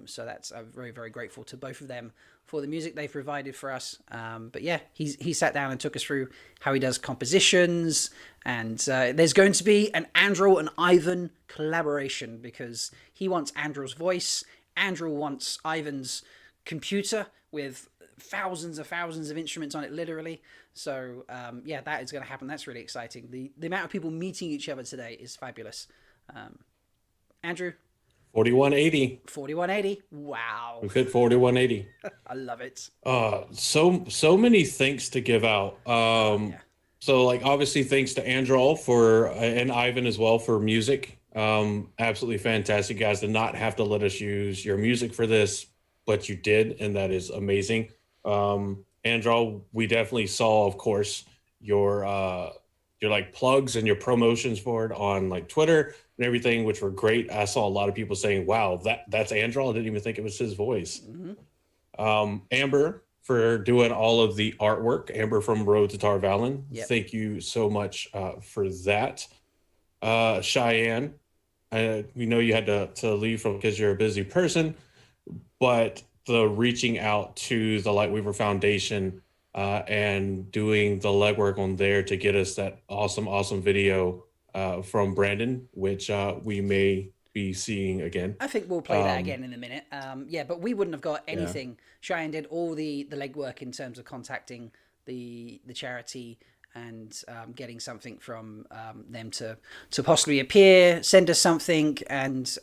So that's I'm very, very grateful to both of them for the music they've provided for us. But yeah, he sat down and took us through how he does compositions, and there's going to be an Andrew and Ivan collaboration, because he wants Andrew's voice, Andrew wants Ivan's computer with thousands of instruments on it, literally. So yeah, that is going to happen. That's really exciting. The amount of people meeting each other today is fabulous. Andrew? 4180. Wow. We fit 4180. I love it. So many thanks to give out. So like obviously thanks to Andrew for and Ivan as well for music. Absolutely fantastic. You guys did not have to let us use your music for this, but you did, and that is amazing. Andrew, we definitely saw, of course, your like plugs and your promotions for it on like Twitter and everything, which were great. I saw a lot of people saying, wow, that's Andrew. I didn't even think it was his voice. Mm-hmm. Amber, for doing all of the artwork. Amber from Road to Tarvalon. Yep. Thank you so much for that. Cheyenne, we know you had to leave because you're a busy person, but the reaching out to the Lightweaver Foundation and doing the legwork on there to get us that awesome video from Brandon, which we may be seeing again. I think we'll play that again in a minute. Yeah, but we wouldn't have got anything. Yeah. Cheyenne did all the legwork in terms of contacting the charity and getting something from them to possibly appear, send us something, and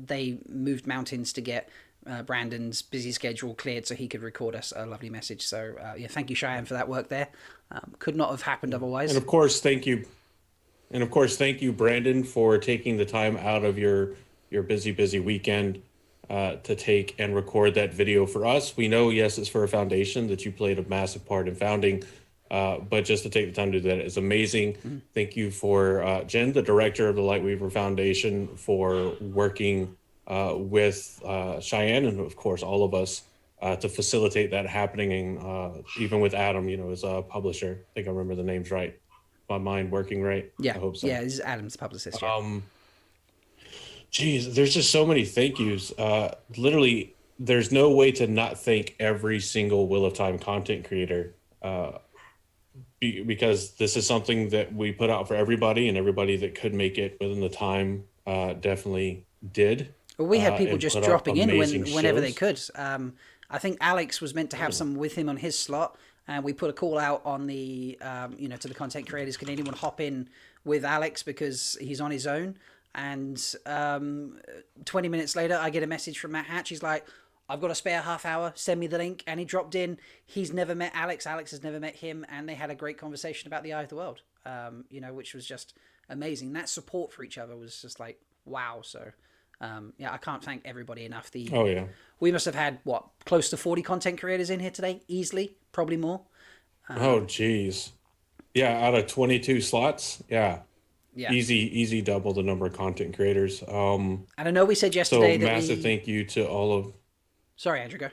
they moved mountains to get Brandon's busy schedule cleared so he could record us a lovely message. So yeah, thank you, Cheyenne, for that work there. Could not have happened otherwise. And of course, thank you, Brandon, for taking the time out of your busy weekend to take and record that video for us. We know, yes, it's for a foundation that you played a massive part in founding, but just to take the time to do that is amazing. Mm-hmm. Thank you for Jen, the director of the Lightweaver Foundation, for working with Cheyenne and of course all of us to facilitate that happening, and even with Adam, as a publisher. I think I remember the names right. My mind working right? Yeah, I hope so. Yeah, this is Adam's publicist. Yeah. Geez, there's just so many thank yous. Literally, there's no way to not thank every single Wheel of Time content creator, because this is something that we put out for everybody, and everybody that could make it within the time definitely did. Well, we had people just dropping in whenever they could. I think Alex was meant to have some with him on his slot, and we put a call out on the, to the content creators. Can anyone hop in with Alex because he's on his own? And 20 minutes later, I get a message from Matt Hatch. He's like, I've got a spare half hour. Send me the link. And he dropped in. He's never met Alex. Alex has never met him. And they had a great conversation about the Eye of the World, which was just amazing. That support for each other was just like, wow. So... I can't thank everybody enough. We must have had close to 40 content creators in here today, easily, probably more. Oh geez, yeah, out of 22 slots, yeah, easy double the number of content creators. And I know we said yesterday that massive thank you to all of. Sorry, Andrew, go.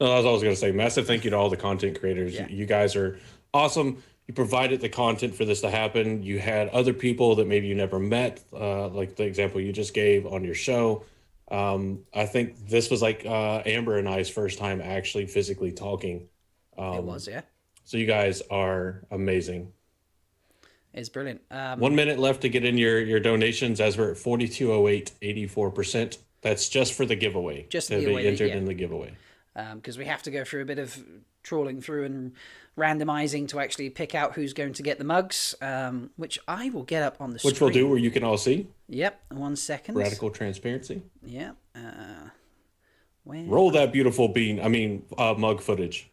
No, I was always going to say massive thank you to all the content creators. Yeah. You guys are awesome. You provided the content for this to happen. You had other people that maybe you never met, like the example you just gave on your show. I think this was like Amber and I's first time actually physically talking. It was, yeah. So you guys are amazing. It's brilliant. 1 minute left to get in your donations as we're at 4208, 84%. That's just for the giveaway. Just to the be giveaway, entered yeah. in the giveaway. Because we have to go through a bit of trawling through and randomizing to actually pick out who's going to get the mugs, which I will get up on the screen. Which we'll do where you can all see. Yep, 1 second. Radical transparency. Yep. Roll that beautiful mug footage.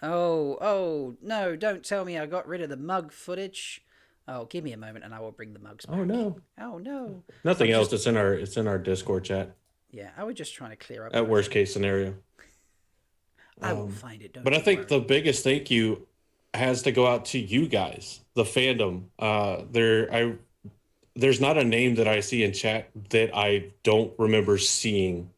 Oh, no, don't tell me I got rid of the mug footage. Oh, give me a moment and I will bring the mugs back. Oh, no. Oh, no. Nothing else. It's in our Discord chat. Yeah, I was just trying to clear up. At worst case snenario. I will find it. But I think the biggest thank you has to go out to you guys, the fandom. There's not a name that I see in chat that I don't remember seeing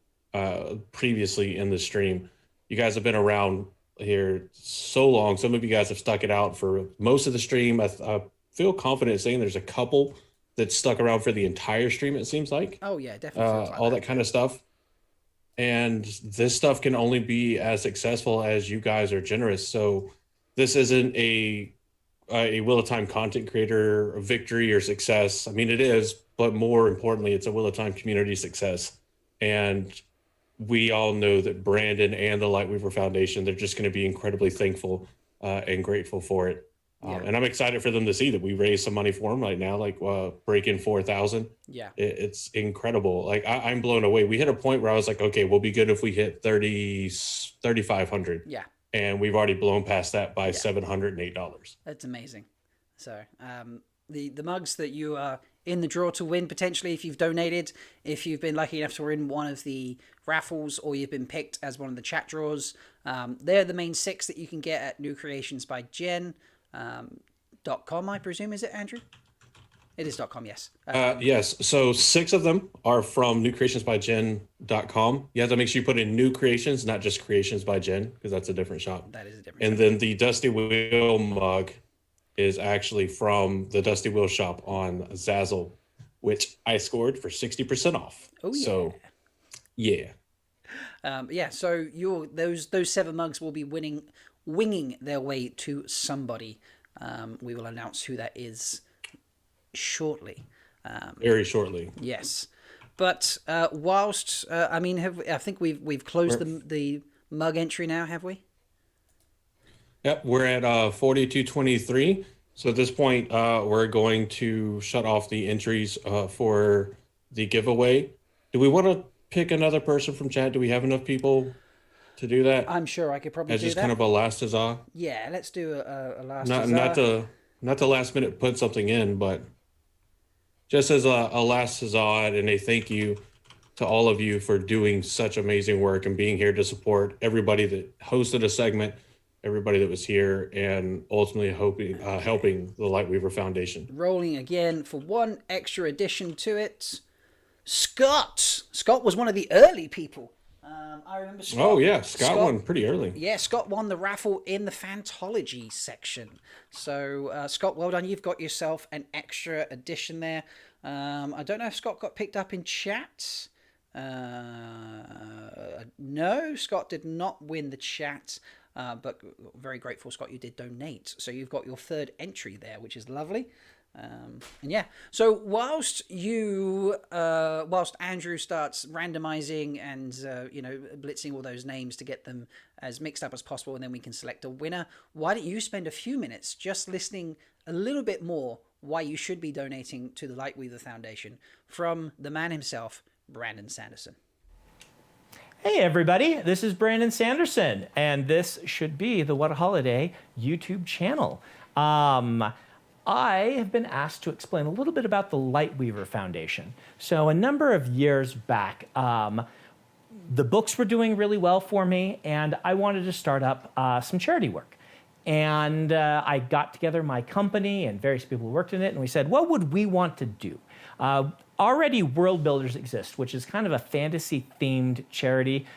previously in the stream. You guys have been around here so long. Some of you guys have stuck it out for most of the stream. I feel confident saying there's a couple that stuck around for the entire stream, it seems like. Oh, yeah, definitely. All that kind of stuff. And this stuff can only be as successful as you guys are generous. So this isn't a Wheel of Time content creator victory or success. I mean, it is, but more importantly, it's a Wheel of Time community success. And we all know that Brandon and the Lightweaver Foundation, they're just going to be incredibly thankful and grateful for it. And I'm excited for them to see that we raised some money for them right now, like breaking 4,000. Yeah. It's incredible. Like I'm blown away. We hit a point where I was like, okay, we'll be good if we hit 3,500. Yeah. And we've already blown past that by $708. That's amazing. So the mugs that you are in the draw to win, potentially, if you've donated, if you've been lucky enough to win one of the raffles or you've been picked as one of the chat draws, they're the main 6 that you can get at newcreationsbyjen.com, I presume. Is it, Andrew? It is .com, yes. Yes. So 6 of them are from newcreationsbyjen.com. You have to make sure you put in New Creations, not just Creations by Jen, because that's a different shop. That is a different And shop. then the Dusty Wheel mug is actually from the Dusty Wheel shop on Zazzle, which I scored for 60% off. Oh, yeah. So, yeah. So those 7 mugs will be winging their way to somebody. We will announce who that is shortly. Very shortly. Yes. But whilst I think we've closed the mug entry now, have we? Yep, we're at 4223. So at this point, we're going to shut off the entries for the giveaway. Do we want to pick another person from chat? Do we have enough people to do that? I'm sure I could probably do that. As just kind of a last huzzah? Yeah, let's do a last huzzah. Not to last minute put something in, but just as a last huzzah and a thank you to all of you for doing such amazing work and being here to support everybody that hosted a segment, everybody that was here, and ultimately helping the Lightweaver Foundation. Rolling again for one extra addition to it. Scott was one of the early people. I remember Scott. Oh, yeah. Scott won pretty early. Yeah, Scott won the raffle in the Fantology section. So, Scott, well done. You've got yourself an extra addition there. I don't know if Scott got picked up in chat. No, Scott did not win the chat. But very grateful, Scott, you did donate. So you've got your 3rd entry there, which is lovely. And yeah, so whilst Andrew starts randomizing and blitzing all those names to get them as mixed up as possible, and then we can select a winner, why don't you spend a few minutes just listening a little bit more why you should be donating to the Lightweaver Foundation from the man himself, Brandon Sanderson. Hey everybody, this is Brandon Sanderson, and this should be the WoTaHoliday YouTube channel. I have been asked to explain a little bit about the Lightweaver Foundation. So a number of years back, the books were doing really well for me, and I wanted to start up some charity work. And I got together my company and various people who worked in it, and we said, what would we want to do? Already World Builders exist, which is kind of a fantasy-themed charity.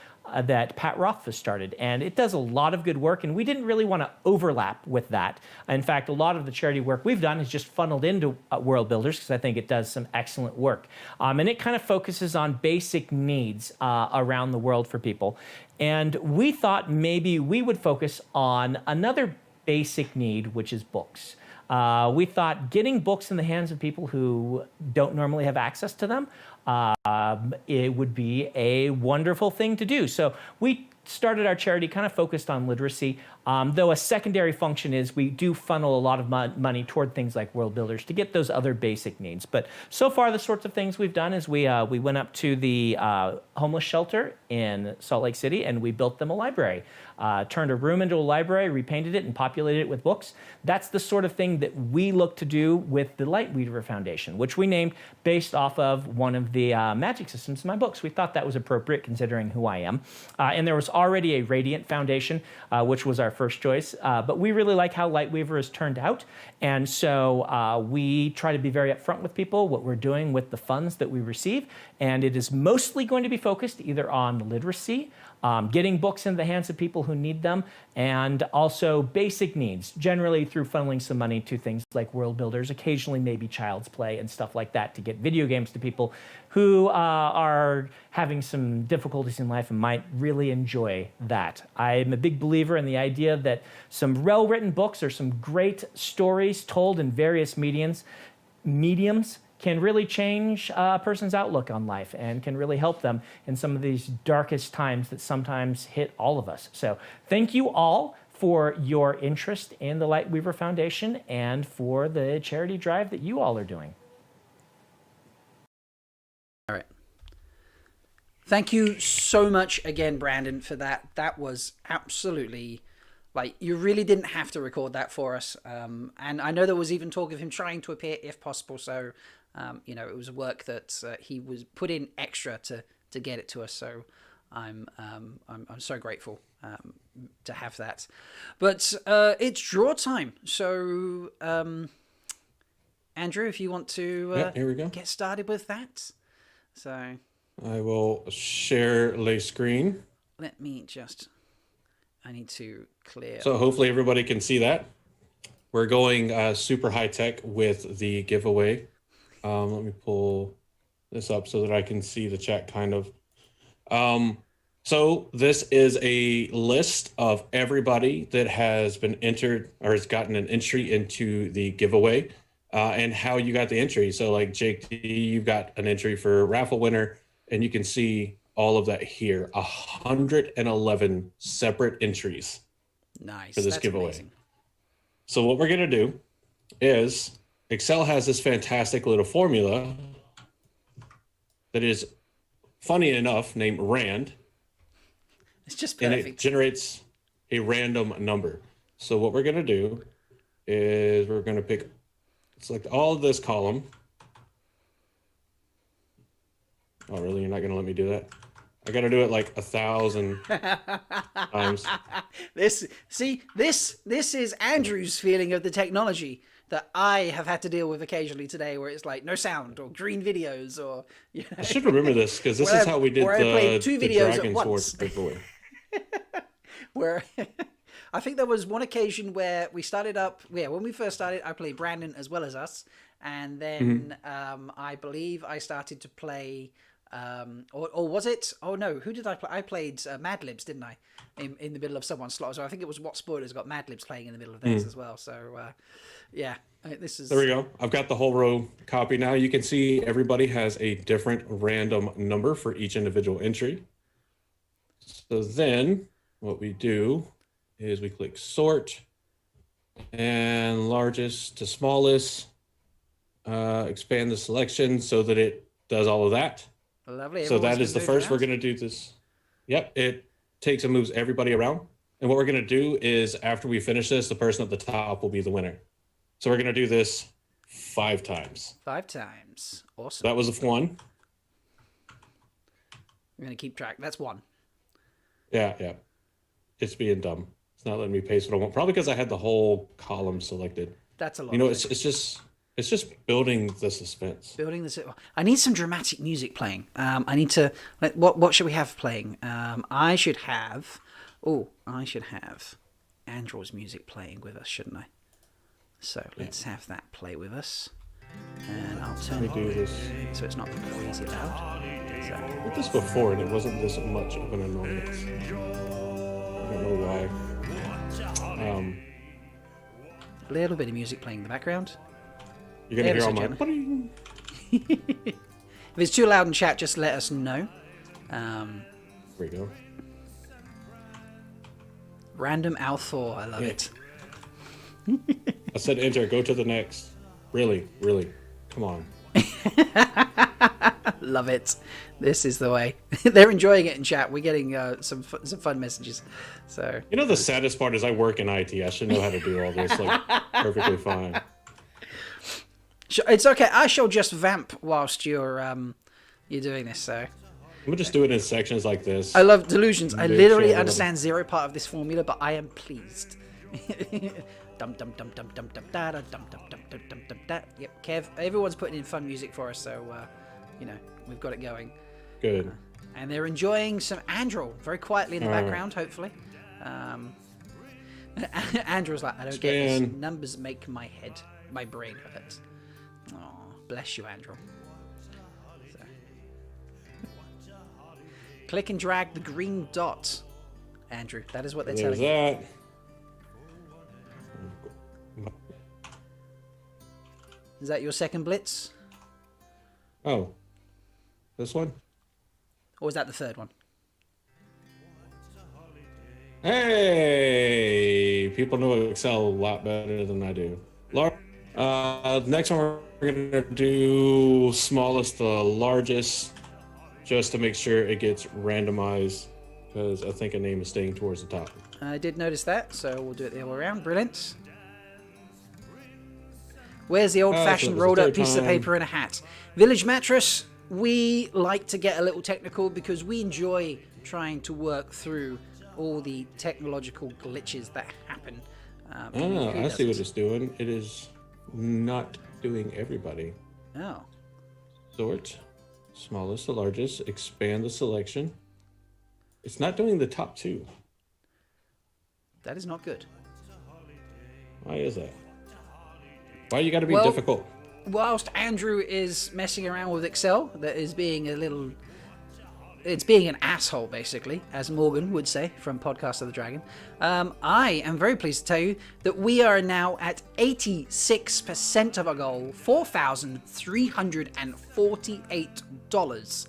that Pat Rothfuss started, and it does a lot of good work, and we didn't really want to overlap with that. In fact, a lot of the charity work we've done is just funneled into World Builders because I think it does some excellent work. And it kind of focuses on basic needs around the world for people. And we thought maybe we would focus on another basic need, which is books. We thought getting books in the hands of people who don't normally have access to them, it would be a wonderful thing to do. So we started our charity kind of focused on literacy, though a secondary function is we do funnel a lot of money toward things like World Builders to get those other basic needs. But so far, the sorts of things we've done is we went up to the homeless shelter in Salt Lake City and we built them a library. Turned a room into a library, repainted it, and populated it with books. That's the sort of thing that we look to do with the Lightweaver Foundation, which we named based off of one of the magic systems in my books. We thought that was appropriate considering who I am. And there was already a Radiant Foundation, which was our first choice. But we really like how Lightweaver has turned out. And so we try to be very upfront with people, what we're doing with the funds that we receive. And it is mostly going to be focused either on literacy, getting books into the hands of people who need them, and also basic needs, generally through funneling some money to things like World Builders, occasionally maybe Child's Play and stuff like that to get video games to people who are having some difficulties in life and might really enjoy that. I'm a big believer in the idea that some well-written books or some great stories told in various mediums can really change a person's outlook on life and can really help them in some of these darkest times that sometimes hit all of us. So thank you all for your interest in the Lightweaver Foundation and for the charity drive that you all are doing. All right. Thank you so much again, Brandon, for that. That was absolutely... Like, you really didn't have to record that for us. And I know there was even talk of him trying to appear if possible. So, you know, it was work that he was put in extra to get it to us. So I'm so grateful to have that. But it's draw time. So, Andrew, if you want to here we go. Get started with that. So I will share the screen. Let me just... I need to clear. So hopefully everybody can see that. We're going super high tech with the giveaway. Let me pull this up so that I can see the chat kind of. So this is a list of everybody that has been entered or has gotten an entry into the giveaway and how you got the entry. So like Jake D, you've got an entry for raffle winner, and you can see all of that here, 111 separate entries. Nice. For this That's giveaway. amazing. So what we're going to do is Excel has this fantastic little formula that is funny enough named RAND. It's just perfect. And perfect. it generates a random number. So what we're going to do is we're going to select all of this column. Oh, really? You're not going to let me do that? I got to do it like 1,000 times. This is Andrew's feeling of the technology that I have had to deal with occasionally today, where it's like no sound or green videos or. You know, I should remember this because this is how we did the Dragon Sword giveaway. Where I think there was one occasion where we started up. Yeah, when we first started, I played Brandon as well as us, and then I believe I started to play. Or was it? Oh no, who did I play? I played Mad Libs, didn't I? In the middle of someone's slot. So I think it was What Spoilers got Mad Libs playing in the middle of theirs as well. So yeah, this is. There we go. I've got the whole row copy now. You can see everybody has a different random number for each individual entry. So then what we do is we click sort and largest to smallest, expand the selection so that it does all of that. Lovely. So that is the first. We're going to do this. Yep. It takes and moves everybody around. And what we're going to do is after we finish this, the person at the top will be the winner. So we're going to do this 5 times. 5 times. Awesome. That was one. I'm going to keep track. That's 1. Yeah. It's being dumb. It's not letting me paste what I want. Probably because I had the whole column selected. That's a lot. You know, it's just It's just building the suspense. Building this. I need some dramatic music playing. I need to. What should we have playing? I should have Andrew's music playing with us, shouldn't I? So let's have that play with us. And I'll turn it so it's not crazy loud. So. I did this before and it wasn't this much of an annoyance. I don't know why. A little bit of music playing in the background. You're gonna hear all my. If it's too loud in chat, just let us know. Here we go. Random Althor, I love it. I said enter, go to the next. Really, come on. Love it. This is the way. They're enjoying it in chat. We're getting some fun messages. So you know the saddest part is I work in IT. I should know how to do all this like perfectly fine. It's okay. I shall just vamp whilst you're doing this. So We'll just do it in sections like this. I love delusions. I literally understand zero part of this formula, but I am pleased. Dum dum dum dum dum dum da da dum dum dum dum dum dum da. Yep, Kev. Everyone's putting in fun music for us, so we've got it going. Good. And they're enjoying some Andrew very quietly in the background, hopefully. Andrew's like, I don't get this. Numbers make my brain hurt. Oh, bless you, Andrew. So. Click and drag the green dot, Andrew. That is what they're telling you. Is that your second blitz? Oh, this one? Or was that the third one? Hey, people know Excel a lot better than I do. Next one we're gonna do smallest to largest, just to make sure it gets randomized, because I think a name is staying towards the top. I did notice that, so we'll do it the other way around. Brilliant. Where's the old-fashioned rolled-up piece of paper and a hat? Village Mattress, we like to get a little technical because we enjoy trying to work through all the technological glitches that happen. I see what it's doing. It is not doing everybody. Oh. Sort, smallest to largest, expand the selection. It's not doing the top two. That is not good. Why is that? Why you got to be difficult? Whilst Andrew is messing around with Excel, that is being it's being an asshole, basically, as Morgan would say from Podcast of the Dragon. I am very pleased to tell you that we are now at 86% of our goal, $4,348.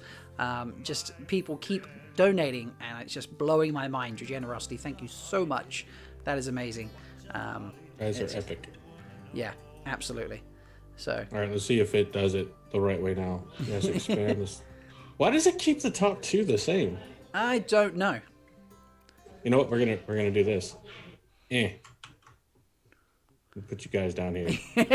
Just people keep donating, and it's just blowing my mind. Your generosity, thank you so much. That is amazing. Guys are epic. Yeah, absolutely. So. All right, let's see if it does it the right way now. Yes, expand this. Why does it keep the top two the same? I don't know. You know what? We're gonna do this. We'll put you guys down here. And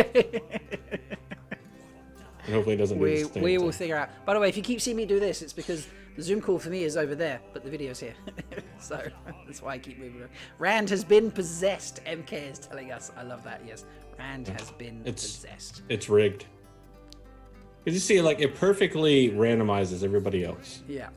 hopefully it doesn't do this thing. We will figure out. By the way, if you keep seeing me do this, it's because the Zoom call for me is over there, but the video's here. So that's why I keep moving around. Rand has been possessed, MK is telling us. I love that, yes. Rand has been possessed. It's rigged. Because you see, like, it perfectly randomizes everybody else. Yeah.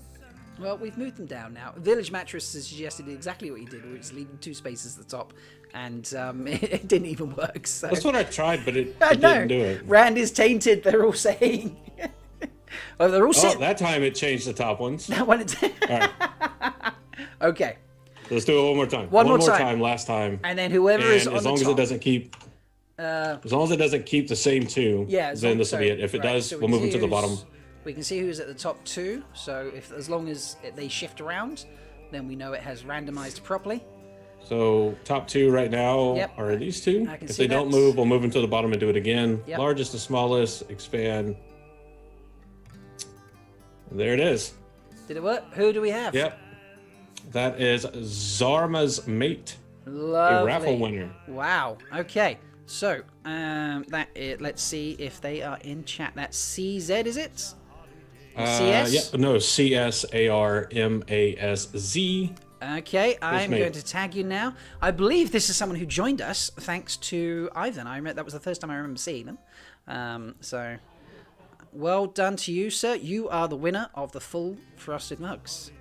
Well, we've moved them down now. Village Mattress has suggested exactly what he did, which is leaving 2 spaces at the top, and it didn't even work. So. That's what I tried, but it didn't do it. Rand is tainted, they're all saying. Well, they're all that time it changed the top ones. That one. All right. Okay. Let's do it one more time. One more time. Last time. And then whoever is on as long the as top. it doesn't keep. As long as it doesn't keep the same two, then this will be it. If it does, we'll move them to the bottom. We can see who's at the top 2. So as long as they shift around, then we know it has randomized properly. So top 2 right now are these 2. If they don't move, we'll move them to the bottom and do it again. Yep. Largest to smallest, expand. And there it is. Did it work? Who do we have? Yep. That is Zarma's Mate. Lovely. A raffle winner. Wow. Okay. So, let's see if they are in chat. That's CZ, is it? CS? No, CSARMASZ. Okay, I'm mate. going to tag you now. I believe this is someone who joined us thanks to Ivan. That was the first time I remember seeing them. So, well done to you, sir. You are the winner of the full frosted mugs.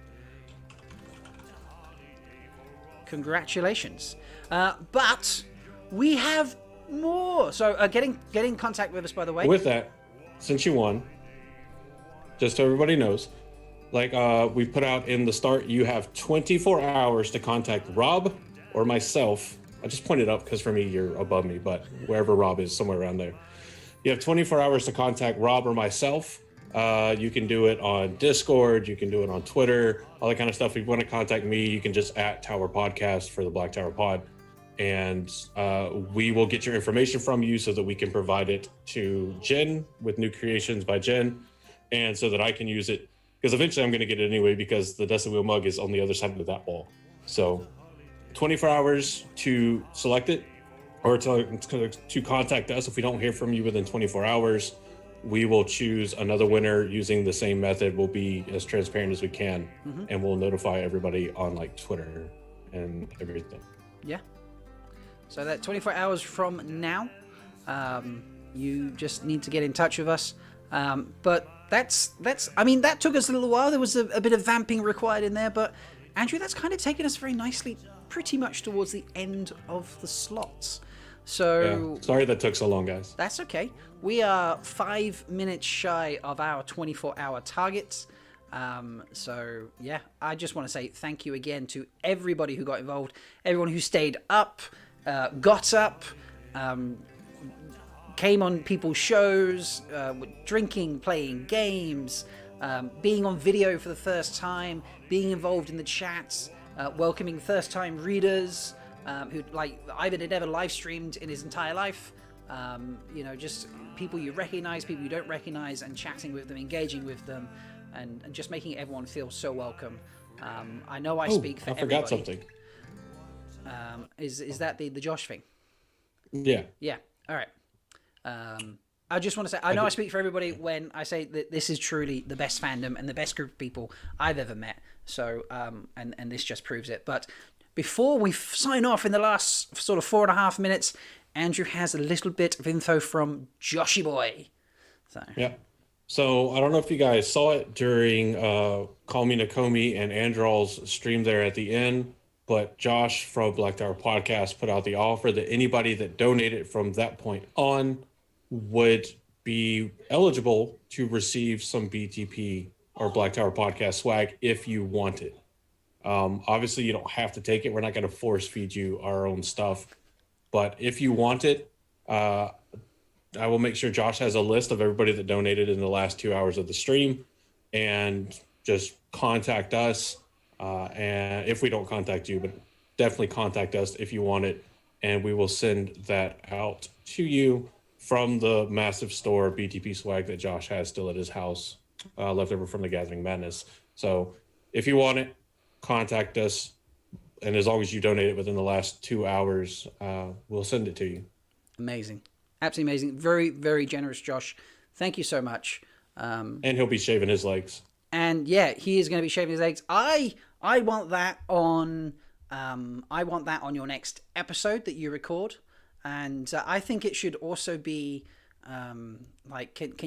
Congratulations. But we have more. So, get in contact with us, by the way. With that, since you won, just so everybody knows, like we put out in the start, you have 24 hours to contact Rob or myself. I just pointed up because for me, you're above me, but wherever Rob is, somewhere around there. You have 24 hours to contact Rob or myself. You can do it on Discord. You can do it on Twitter, all that kind of stuff. If you want to contact me, you can just @TowerPodcast for the Black Tower Pod. And we will get your information from you so that we can provide it to Jen with New Creations by Jen. And so that I can use it. Because eventually I'm going to get it anyway because the Dusty Wheel mug is on the other side of that wall. So 24 hours to select it or to contact us. If we don't hear from you within 24 hours, we will choose another winner using the same method. We'll be as transparent as we can, and we'll notify everybody on like Twitter and everything. Yeah. So that 24 hours from now, you just need to get in touch with us. But that's I mean, that took us a little while. There was a bit of vamping required in there, but Andrew, that's kind of taken us very nicely pretty much towards the end of the slots. So yeah. Sorry that took so long, guys. That's okay. We are 5 minutes shy of our 24-hour targets. So yeah, I just want to say thank you again to everybody who got involved, everyone who stayed up, got up, came on people's shows, drinking, playing games, being on video for the first time, being involved in the chats, welcoming first-time readers who, like, Ivan had never live streamed in his entire life. Just people you recognize, people you don't recognize, and chatting with them, engaging with them, and just making everyone feel so welcome. I know I speak for everybody. I forgot something. Is that the Josh thing? Yeah. Yeah. All right. I just want to say, I know I speak for everybody when I say that this is truly the best fandom and the best group of people I've ever met. So, and this just proves it. But before we sign off in the last sort of 4.5 minutes, Andrew has a little bit of info from Joshy Boy. So. Yeah. So I don't know if you guys saw it during Call Me Nakomi and Androl's stream there at the end, but Josh from Black Tower Podcast put out the offer that anybody that donated from that point on would be eligible to receive some BTP or Black Tower Podcast swag if you want it. Obviously, you don't have to take it. We're not going to force feed you our own stuff. But if you want it, I will make sure Josh has a list of everybody that donated in the last 2 hours of the stream, and just contact us. And if we don't contact you, but definitely contact us if you want it, and we will send that out to you from the massive store BTP swag that Josh has still at his house, left over from the Gathering Madness. So if you want it, contact us. And as long as you donate it within the last 2 hours, we'll send it to you. Amazing. Absolutely amazing. Very, very generous, Josh. Thank you so much. And he'll be shaving his legs. And yeah, he is going to be shaving his legs. I want that on your next episode that you record. And I think it should also be can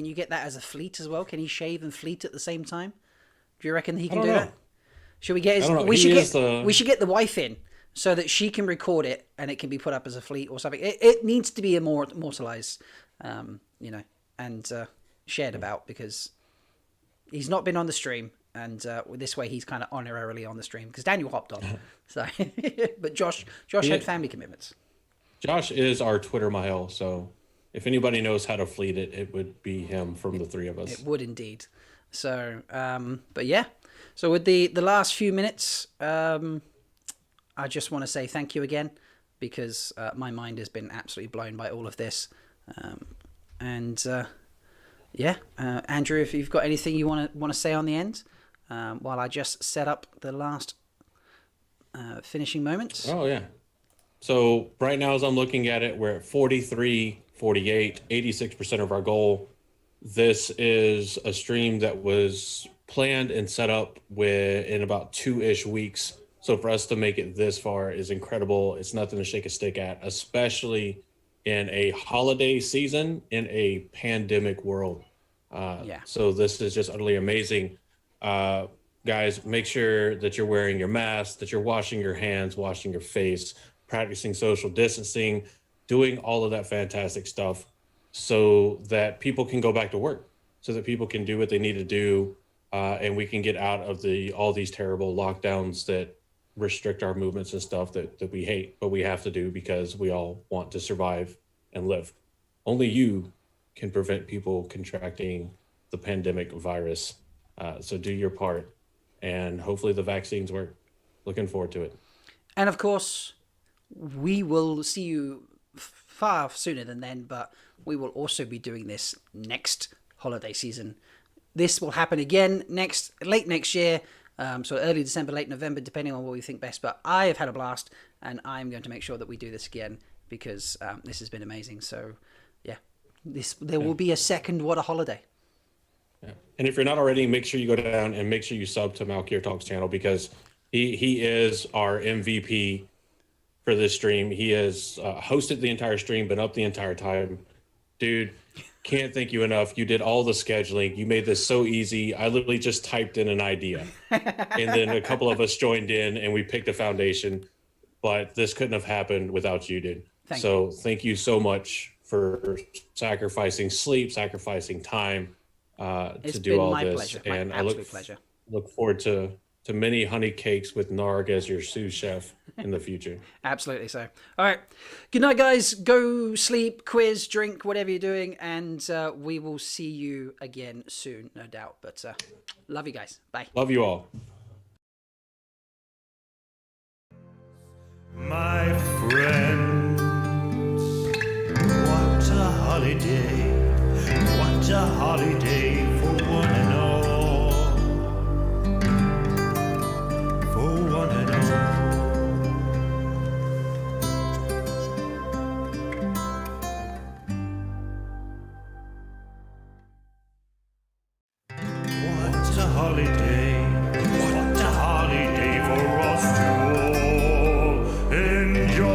you get that as a fleet as well? Can he shave and fleet at the same time? Do you reckon he can do that? Should we get we should get the wife in so that she can record it and it can be put up as a fleet or something. It needs to be immortalized, and shared about, because he's not been on the stream, and this way he's kind of honorarily on the stream because Daniel hopped on. So, but Josh had family commitments. Josh is our Twitter Mahel, so if anybody knows how to fleet it, it would be him from the three of us. It would indeed. So, but yeah. So with the last few minutes, I just want to say thank you again, because my mind has been absolutely blown by all of this. Andrew, if you've got anything you want to say on the end, while I just set up the last finishing moments. Oh, yeah. So right now, as I'm looking at it, we're at 43, 48, 86% of our goal. This is a stream that was planned and set up in about 2-ish weeks So for us to make it this far is incredible. It's nothing to shake a stick at, especially in a holiday season in a pandemic world. So this is just utterly amazing. Guys, make sure that you're wearing your mask, that you're washing your hands, washing your face, practicing social distancing, doing all of that fantastic stuff so that people can go back to work, so that people can do what they need to do, and we can get out of all these terrible lockdowns that restrict our movements and stuff that we hate, but we have to do because we all want to survive and live. Only you can prevent people contracting the pandemic virus. So do your part, and hopefully the vaccines work. Looking forward to it. And of course, we will see you far sooner than then, but we will also be doing this next holiday season. This will happen again late next year. So early December, late November, depending on what we think best. But I have had a blast, and I'm going to make sure that we do this again because this has been amazing. So, yeah, there will be a second WoTaHoliday. Yeah. And if you're not already, make sure you go down and make sure you sub to Malkier Talks channel because he is our MVP for this stream. He has hosted the entire stream, been up the entire time. Dude, can't thank you enough. You did all the scheduling. You made this so easy. I literally just typed in an idea. And then a couple of us joined in and we picked a foundation. But this couldn't have happened without you, dude. Thank you so much for sacrificing sleep, sacrificing time to do all this. Pleasure. And I look forward to many honey cakes with Narg as your sous chef in the future. Absolutely so. All right. Good night, guys. Go sleep, quiz, drink, whatever you're doing. And we will see you again soon, no doubt. But love you guys. Bye. Love you all. My friends, what a holiday. What a holiday for one and all. One and what a holiday, what a holiday for us to all enjoy.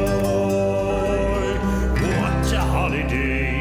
What a holiday.